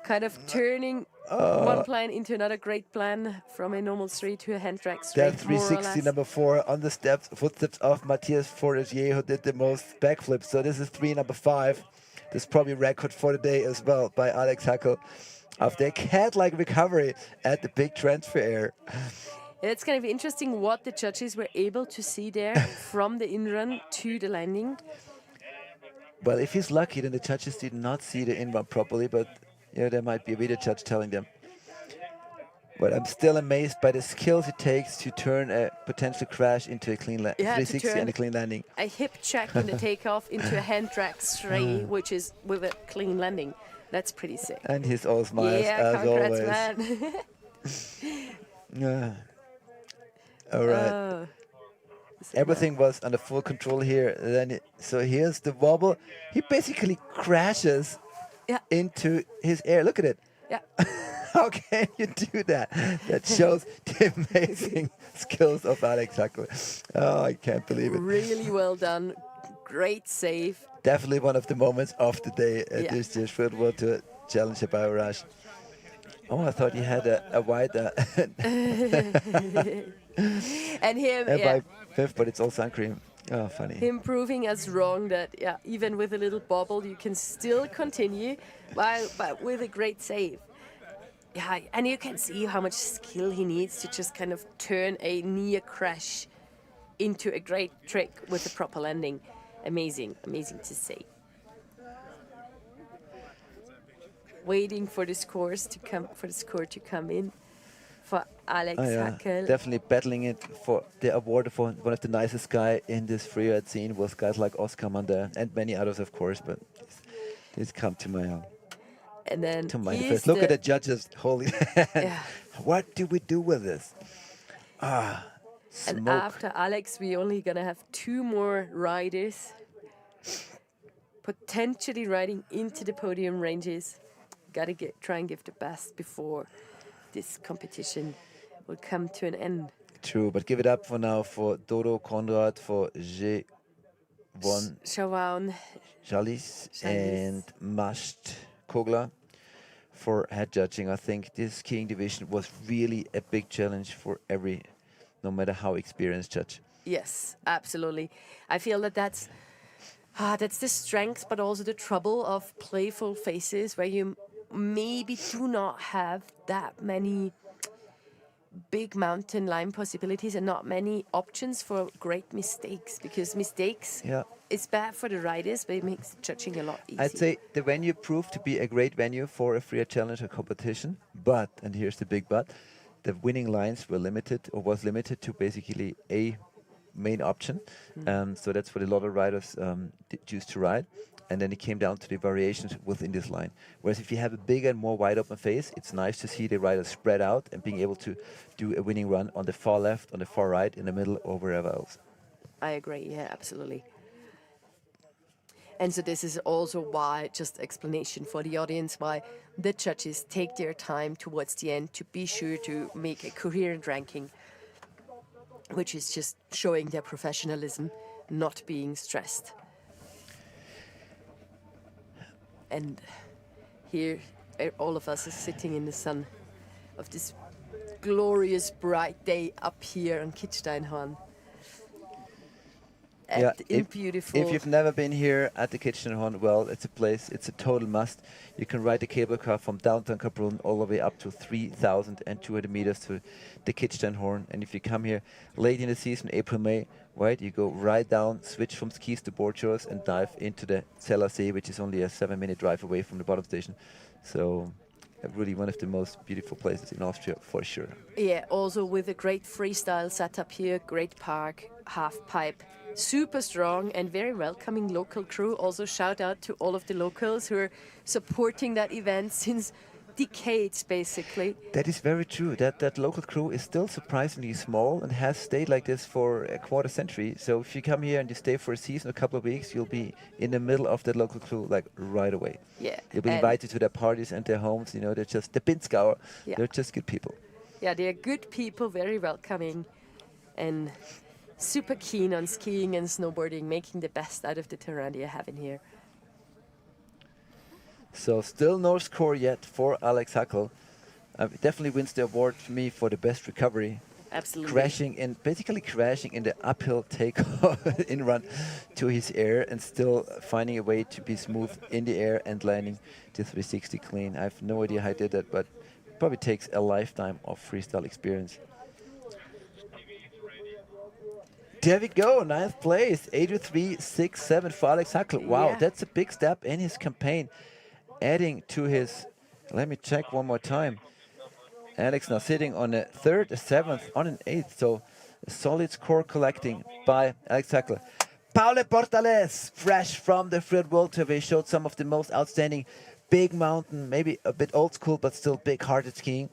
Kind of turning one plan into another great plan, from a normal straight to a hand drag straight. That 360 number 4 on the footsteps of Matthias Fournazier, who did the most backflips. So this is number 5. This is probably record for the day as well by Alex Hackel, after a cat-like recovery at the big transfer air. It's going to be interesting what the judges were able to see there from the in-run to the landing. Well, if he's lucky, then the judges did not see the in-run properly, but there might be a video judge telling them. But I'm still amazed by the skills it takes to turn a potential crash into a clean to 360 and turn a clean landing. a hip check in the takeoff into a hand drag straight, which is with a clean landing. That's pretty sick. And he's all smiles Yeah, as congrats, always. man. Yeah. All right. Oh, Everything was under full control here. So here's the wobble. He basically crashes Yeah. into his air. Look at it. Yeah. How can you do that? That shows the amazing skills of Alex Hackle. Oh, I can't believe it. Really well done. Great save. Definitely one of the moments of the day at Yeah. this year's World War Tour Challenger by Rush. Oh, I thought he had a wide And him, by fifth, but it's all sun cream. Oh, funny. him proving us wrong that even with a little bobble you can still continue, but with a great save. Yeah, and you can see how much skill he needs to just kind of turn a near crash into a great trick with a proper landing. Amazing, amazing to see. Waiting for the score to come in for Alex Hackle. Definitely battling it for the award for one of the nicest guy in this freeride scene was guys like Oscar Mandel and many others, of course, but he's come to my And then mind first. Look at the judges holding Yeah. What do we do with this? And Smoke. after Alex, we only gonna have 2 more riders potentially riding into the podium ranges. Gotta try and give the best before this competition will come to an end. True, but give it up for now for Dodo Konrad, for G1 Shawan, Jalis and Masht Kogler for head judging. I think this skiing division was really a big challenge for every, no matter how experienced judge. yes, absolutely. I feel that that's the strength, but also the trouble of playful faces where you maybe do not have that many big mountain line possibilities and not many options for great mistakes, because mistakes is bad for the riders, but it makes judging a lot easier. I'd say the venue proved to be a great venue for a freeride challenger competition, but, and here's the big but, the winning lines were limited, or was limited to basically a main option. So that's what a lot of riders choose to ride. And then it came down to the variations within this line. Whereas if you have a bigger and more wide open face, it's nice to see the riders spread out and being able to do a winning run on the far left, on the far right, in the middle, or wherever else. I agree, yeah, absolutely. And so this is also why, just explanation for the audience, why the judges take their time towards the end to be sure to make a coherent ranking, which is just showing their professionalism, not being stressed. And here, all of us are sitting in the sun of this glorious bright day up here on Kitzsteinhorn. Beautiful. If you've never been here at the Kitzsteinhorn, well, it's a place, it's a total must. You can ride the cable car from downtown Kaprun all the way up to 3,200 meters to the Kitzsteinhorn. And if you come here late in the season, April, May, right, you go right down, switch from skis to board shores and dive into the Zell Sea, which is only a 7-minute drive away from the bottom station. So really one of the most beautiful places in Austria, for sure. Yeah, also with a great freestyle setup here, great park, half pipe, super strong and very welcoming local crew. Also shout out to all of the locals who are supporting that event since decades, basically. That is very true. That local crew is still surprisingly small and has stayed like this for a quarter century. So if you come here and you stay for a season, a couple of weeks, you'll be in the middle of that local crew like right away. Yeah. You'll be invited to their parties and their homes. You know, they're just the Pinskauer. Yeah. They're just good people. Yeah, they're good people, very welcoming, and super keen on skiing and snowboarding, making the best out of the terrain they have in here. So still no score yet for Alex Hackle. Definitely wins the award for me for the best recovery. Absolutely. Basically crashing in the uphill takeoff in run to his air and still finding a way to be smooth in the air and landing the 360 clean. I have no idea how I did that, but probably takes a lifetime of freestyle experience. There we go, 9th place, 83.67 for Alex Hackle. Wow, Yeah. that's a big step in his campaign. Adding to his, let me check one more time. Alex now sitting on a 3rd, a 7th, on an 8th. So a solid score collecting by Alex Hackler. Paule Portales, fresh from the Freeride World Tour. They showed some of the most outstanding big mountain, maybe a bit old school, but still big-hearted skiing.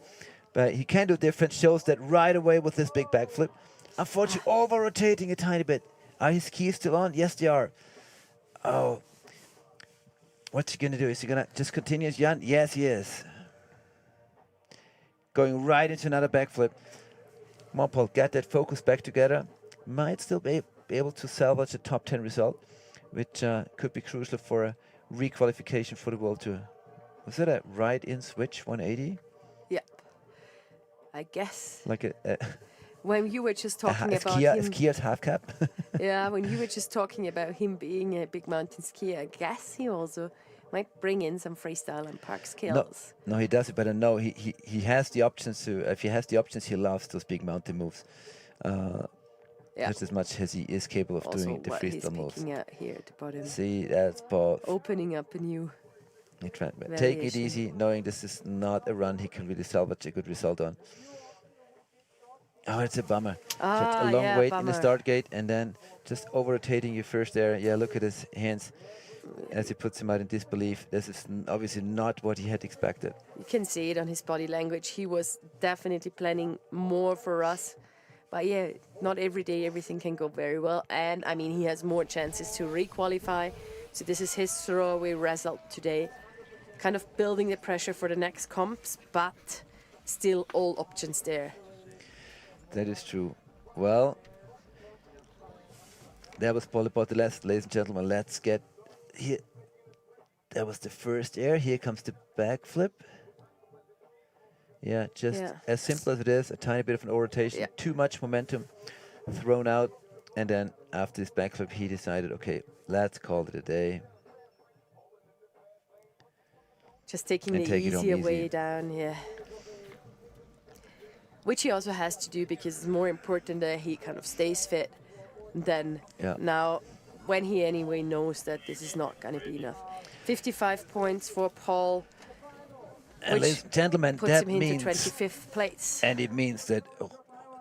But he can do different, shows that right away with this big backflip. Unfortunately, over-rotating a tiny bit. Are his skis still on? Yes, they are. Oh. What's he going to do? Is he going to just continue as Jan? Yes, he is. Going right into another backflip. Come on, Paul, get that focus back together. Might still be able to salvage a top 10 result, which could be crucial for a requalification for the World Tour. Was it a right-in switch 180? Yep. I guess. Like a when you were just talking about skier, him, skier's half cap. yeah, when you were just talking about him being a big mountain skier, I guess he also might bring in some freestyle and park skills. No, he does it, but no, he has the options to. If he has the options, he loves those big mountain moves. Just as much as he is capable of Also doing the freestyle moves. Picking out here at the bottom. See, that's Paul. Opening up a new. Take it easy, knowing this is not a run he can really salvage a good result on. Oh, it's a bummer. Just a long wait in the start gate and then just over-rotating you first there. Yeah, look at his hands as he puts him out in disbelief. This is obviously not what he had expected. You can see it on his body language. He was definitely planning more for us. But yeah, not every day everything can go very well. And I mean, he has more chances to requalify. So this is his throwaway result today. Kind of building the pressure for the next comps, but still all options there. That is true. Well, that was Paul Portales, ladies and gentlemen. Let's get here. That was the first air. Here comes the backflip. Yeah, just as simple as it is, a tiny bit of an over-rotation, too much momentum thrown out. And then after this backflip, he decided, okay, let's call it a day. Just taking the easier way down, yeah. Which he also has to do because it's more important that he kind of stays fit than now when he anyway knows that this is not going to be enough. 55 points for Paul, and ladies and gentlemen, puts that him into means 25th place. And it means that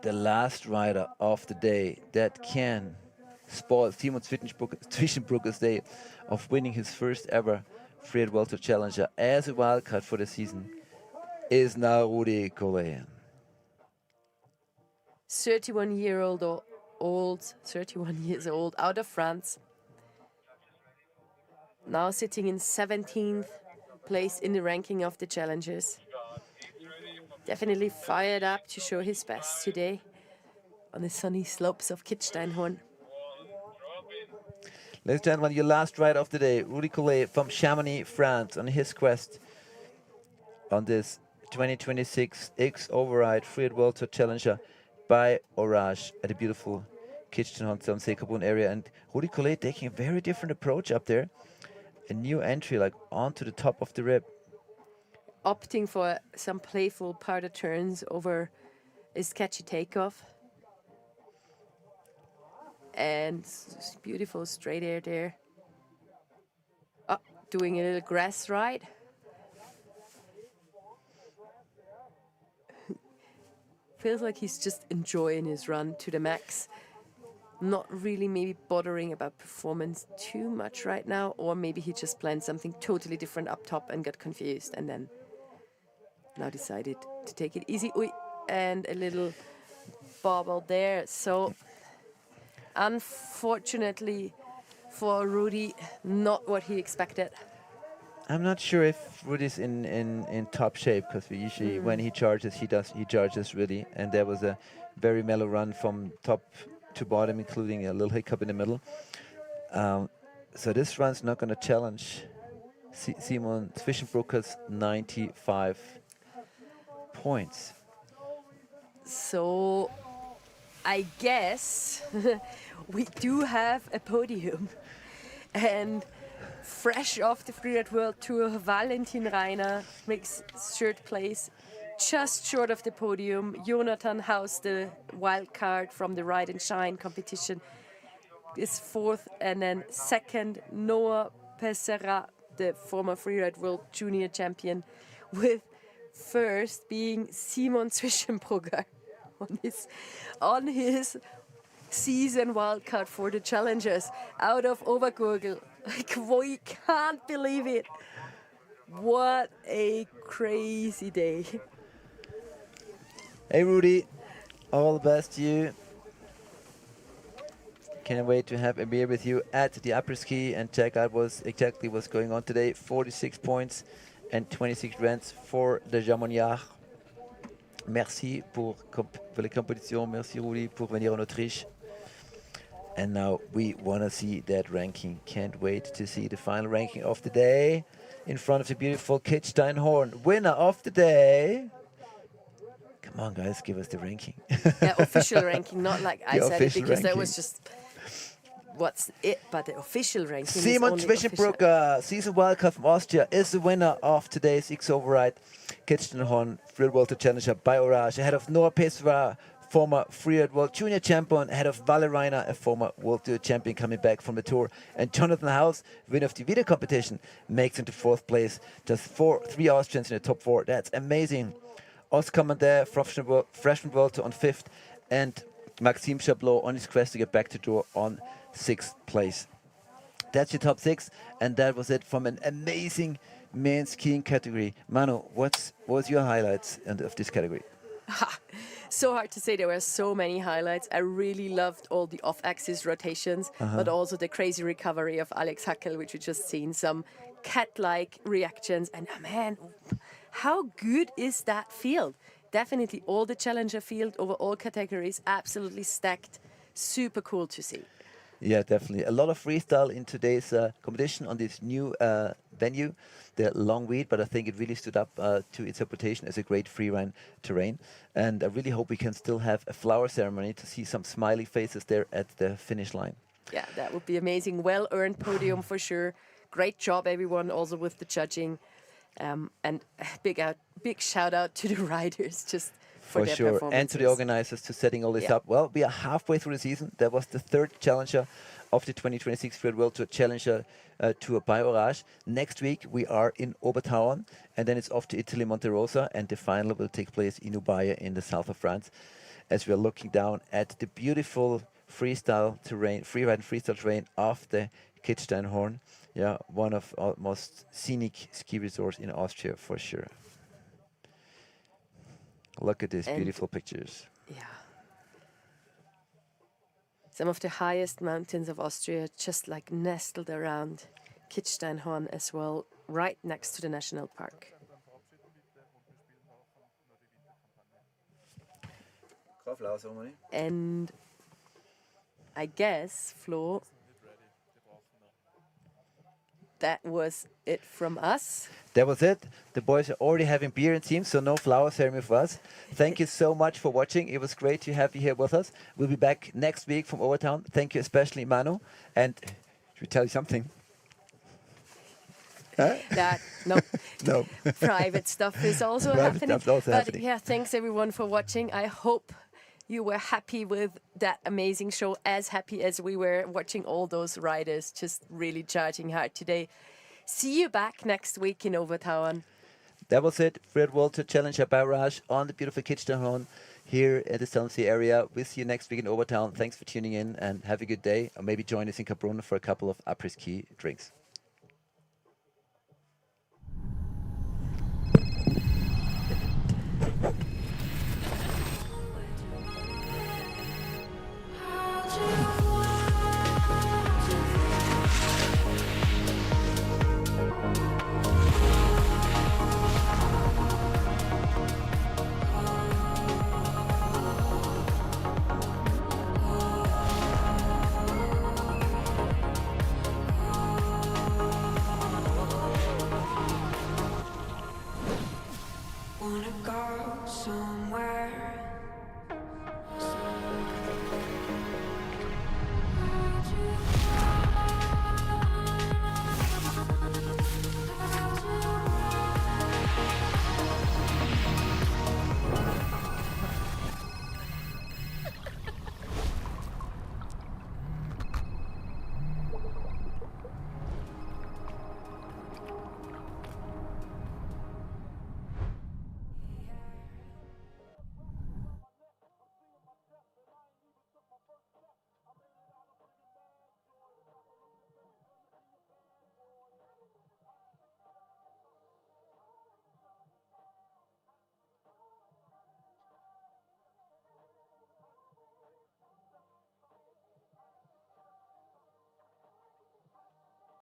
the last rider of the day that can spoil Simon Zwischenbrücker's day of winning his first ever Freeride World Tour Challenger as a wildcard for the season is now Rudy Collet. 31 years old, out of France. Now sitting in 17th place in the ranking of the challengers. Definitely fired up to show his best today on the sunny slopes of Kitzsteinhorn. Ladies and gentlemen, your last rider of the day, Rudy Collet from Chamonix, France, on his quest on this 2026 X OVER RIDE Freeride World Tour Challenger by Orage at the beautiful Kitzsteinhorn See-Kaprun area. And Rudy Collet taking a very different approach up there. A new entry, like onto the top of the rib. Opting for some playful powder turns over a sketchy takeoff. And beautiful straight air there. Doing a little grass ride. Feels like he's just enjoying his run to the max. Not really maybe bothering about performance too much right now, or maybe he just planned something totally different up top and got confused and then now decided to take it easy. And a little bobble there. So unfortunately for Rudy, not what he expected. I'm not sure if Rudy's in top shape, because we usually when he charges, he charges really, and there was a very mellow run from top to bottom, including a little hiccup in the middle. So this run's not going to challenge Simon Zwischenbrücker's 95 points. So I guess we do have a podium. And fresh off the Freeride World Tour, Valentin Rainer makes third place, just short of the podium. Jonathan Haus, the wild card from the Ride and Shine competition, is fourth, and then second, Noah Pesera, the former Freeride World Junior champion, with first being Simon Zwischenbrugger on his season wildcard for the Challengers out of Obergurgl. Like, we can't believe it. What a crazy day. Hey Rudy, all the best to you. Can't wait to have a beer with you at the après-ski and check out what's going on today. 46 points and 26 runs for the Jamonniard. Merci pour les compétitions. Merci Rudy pour venir en Autriche. And now we want to see that ranking. Can't wait to see the final ranking of the day in front of the beautiful Kitzsteinhorn. Winner of the day. Come on, guys, give us the ranking. Yeah, official ranking, not like I said it, because ranking. that was just what's it, but the official ranking. Simon Zwischenbrugger, season wildcard from Austria, is the winner of today's X OVER RIDE Kitzsteinhorn Freeride World Tour Challenger by Orage, ahead of Noah Pessoa, former Freeride World Junior Champion, ahead of Valle Reiner, a former World Tour Champion coming back from the Tour, and Jonathan House, winner of the video competition, makes it to 4th place. Just 3 Austrians in the top 4. That's amazing. Oscar Mandel, freshman World Tour on 5th, and Maxime Chablot on his quest to get back to Tour on 6th place. That's your top 6, and that was it from an amazing men's skiing category. Manu, what was your highlights of this category? So hard to say. There were so many highlights. I really loved all the off-axis rotations, but also the crazy recovery of Alex Hackel, which we just seen. Some cat-like reactions, and man, how good is that field? Definitely all the Challenger field over all categories, absolutely stacked. Super cool to see. Yeah, definitely. A lot of freestyle in today's competition on this new venue, the long weed, but I think it really stood up to its reputation as a great freeride terrain. And I really hope we can still have a flower ceremony to see some smiley faces there at the finish line. Yeah, that would be amazing. Well-earned podium for sure. Great job, everyone, also with the judging. And big shout out to the riders just for their sure, performances. and to the organizers to setting all this up. Well, we are halfway through the season. That was the 3rd challenger of the 2026 Freeride World Tour Challenger Tour by Orage. Next week we are in Obertauern, and then it's off to Italy, Monte Rosa, and the final will take place in Ubaye in the south of France. As we are looking down at the beautiful freestyle terrain, freeride and freestyle terrain of the Kitzsteinhorn. Yeah, one of our most scenic ski resorts in Austria for sure. Look at these beautiful pictures. Yeah. Some of the highest mountains of Austria just like nestled around Kitzsteinhorn as well, right next to the national park. And I guess, Flo, that was it from us. That was it. The boys are already having beer in team, so no flower ceremony for us. Thank you so much for watching. It was great to have you here with us. We'll be back next week from Overtown. Thank you especially, Manu. And should we tell you something? Huh? No. Private stuff is also happening. But yeah, thanks everyone for watching. I hope you were happy with that amazing show, as happy as we were watching all those riders just really charging hard today. See you back next week in Obertauern. That was it. Freeride World Tour Challenger by Orage on the beautiful Kitzsteinhorn here at the Zell area. We'll see you next week in Obertauern. Thanks for tuning in and have a good day. Or maybe join us in See-Kaprun for a couple of après-ski drinks. I'll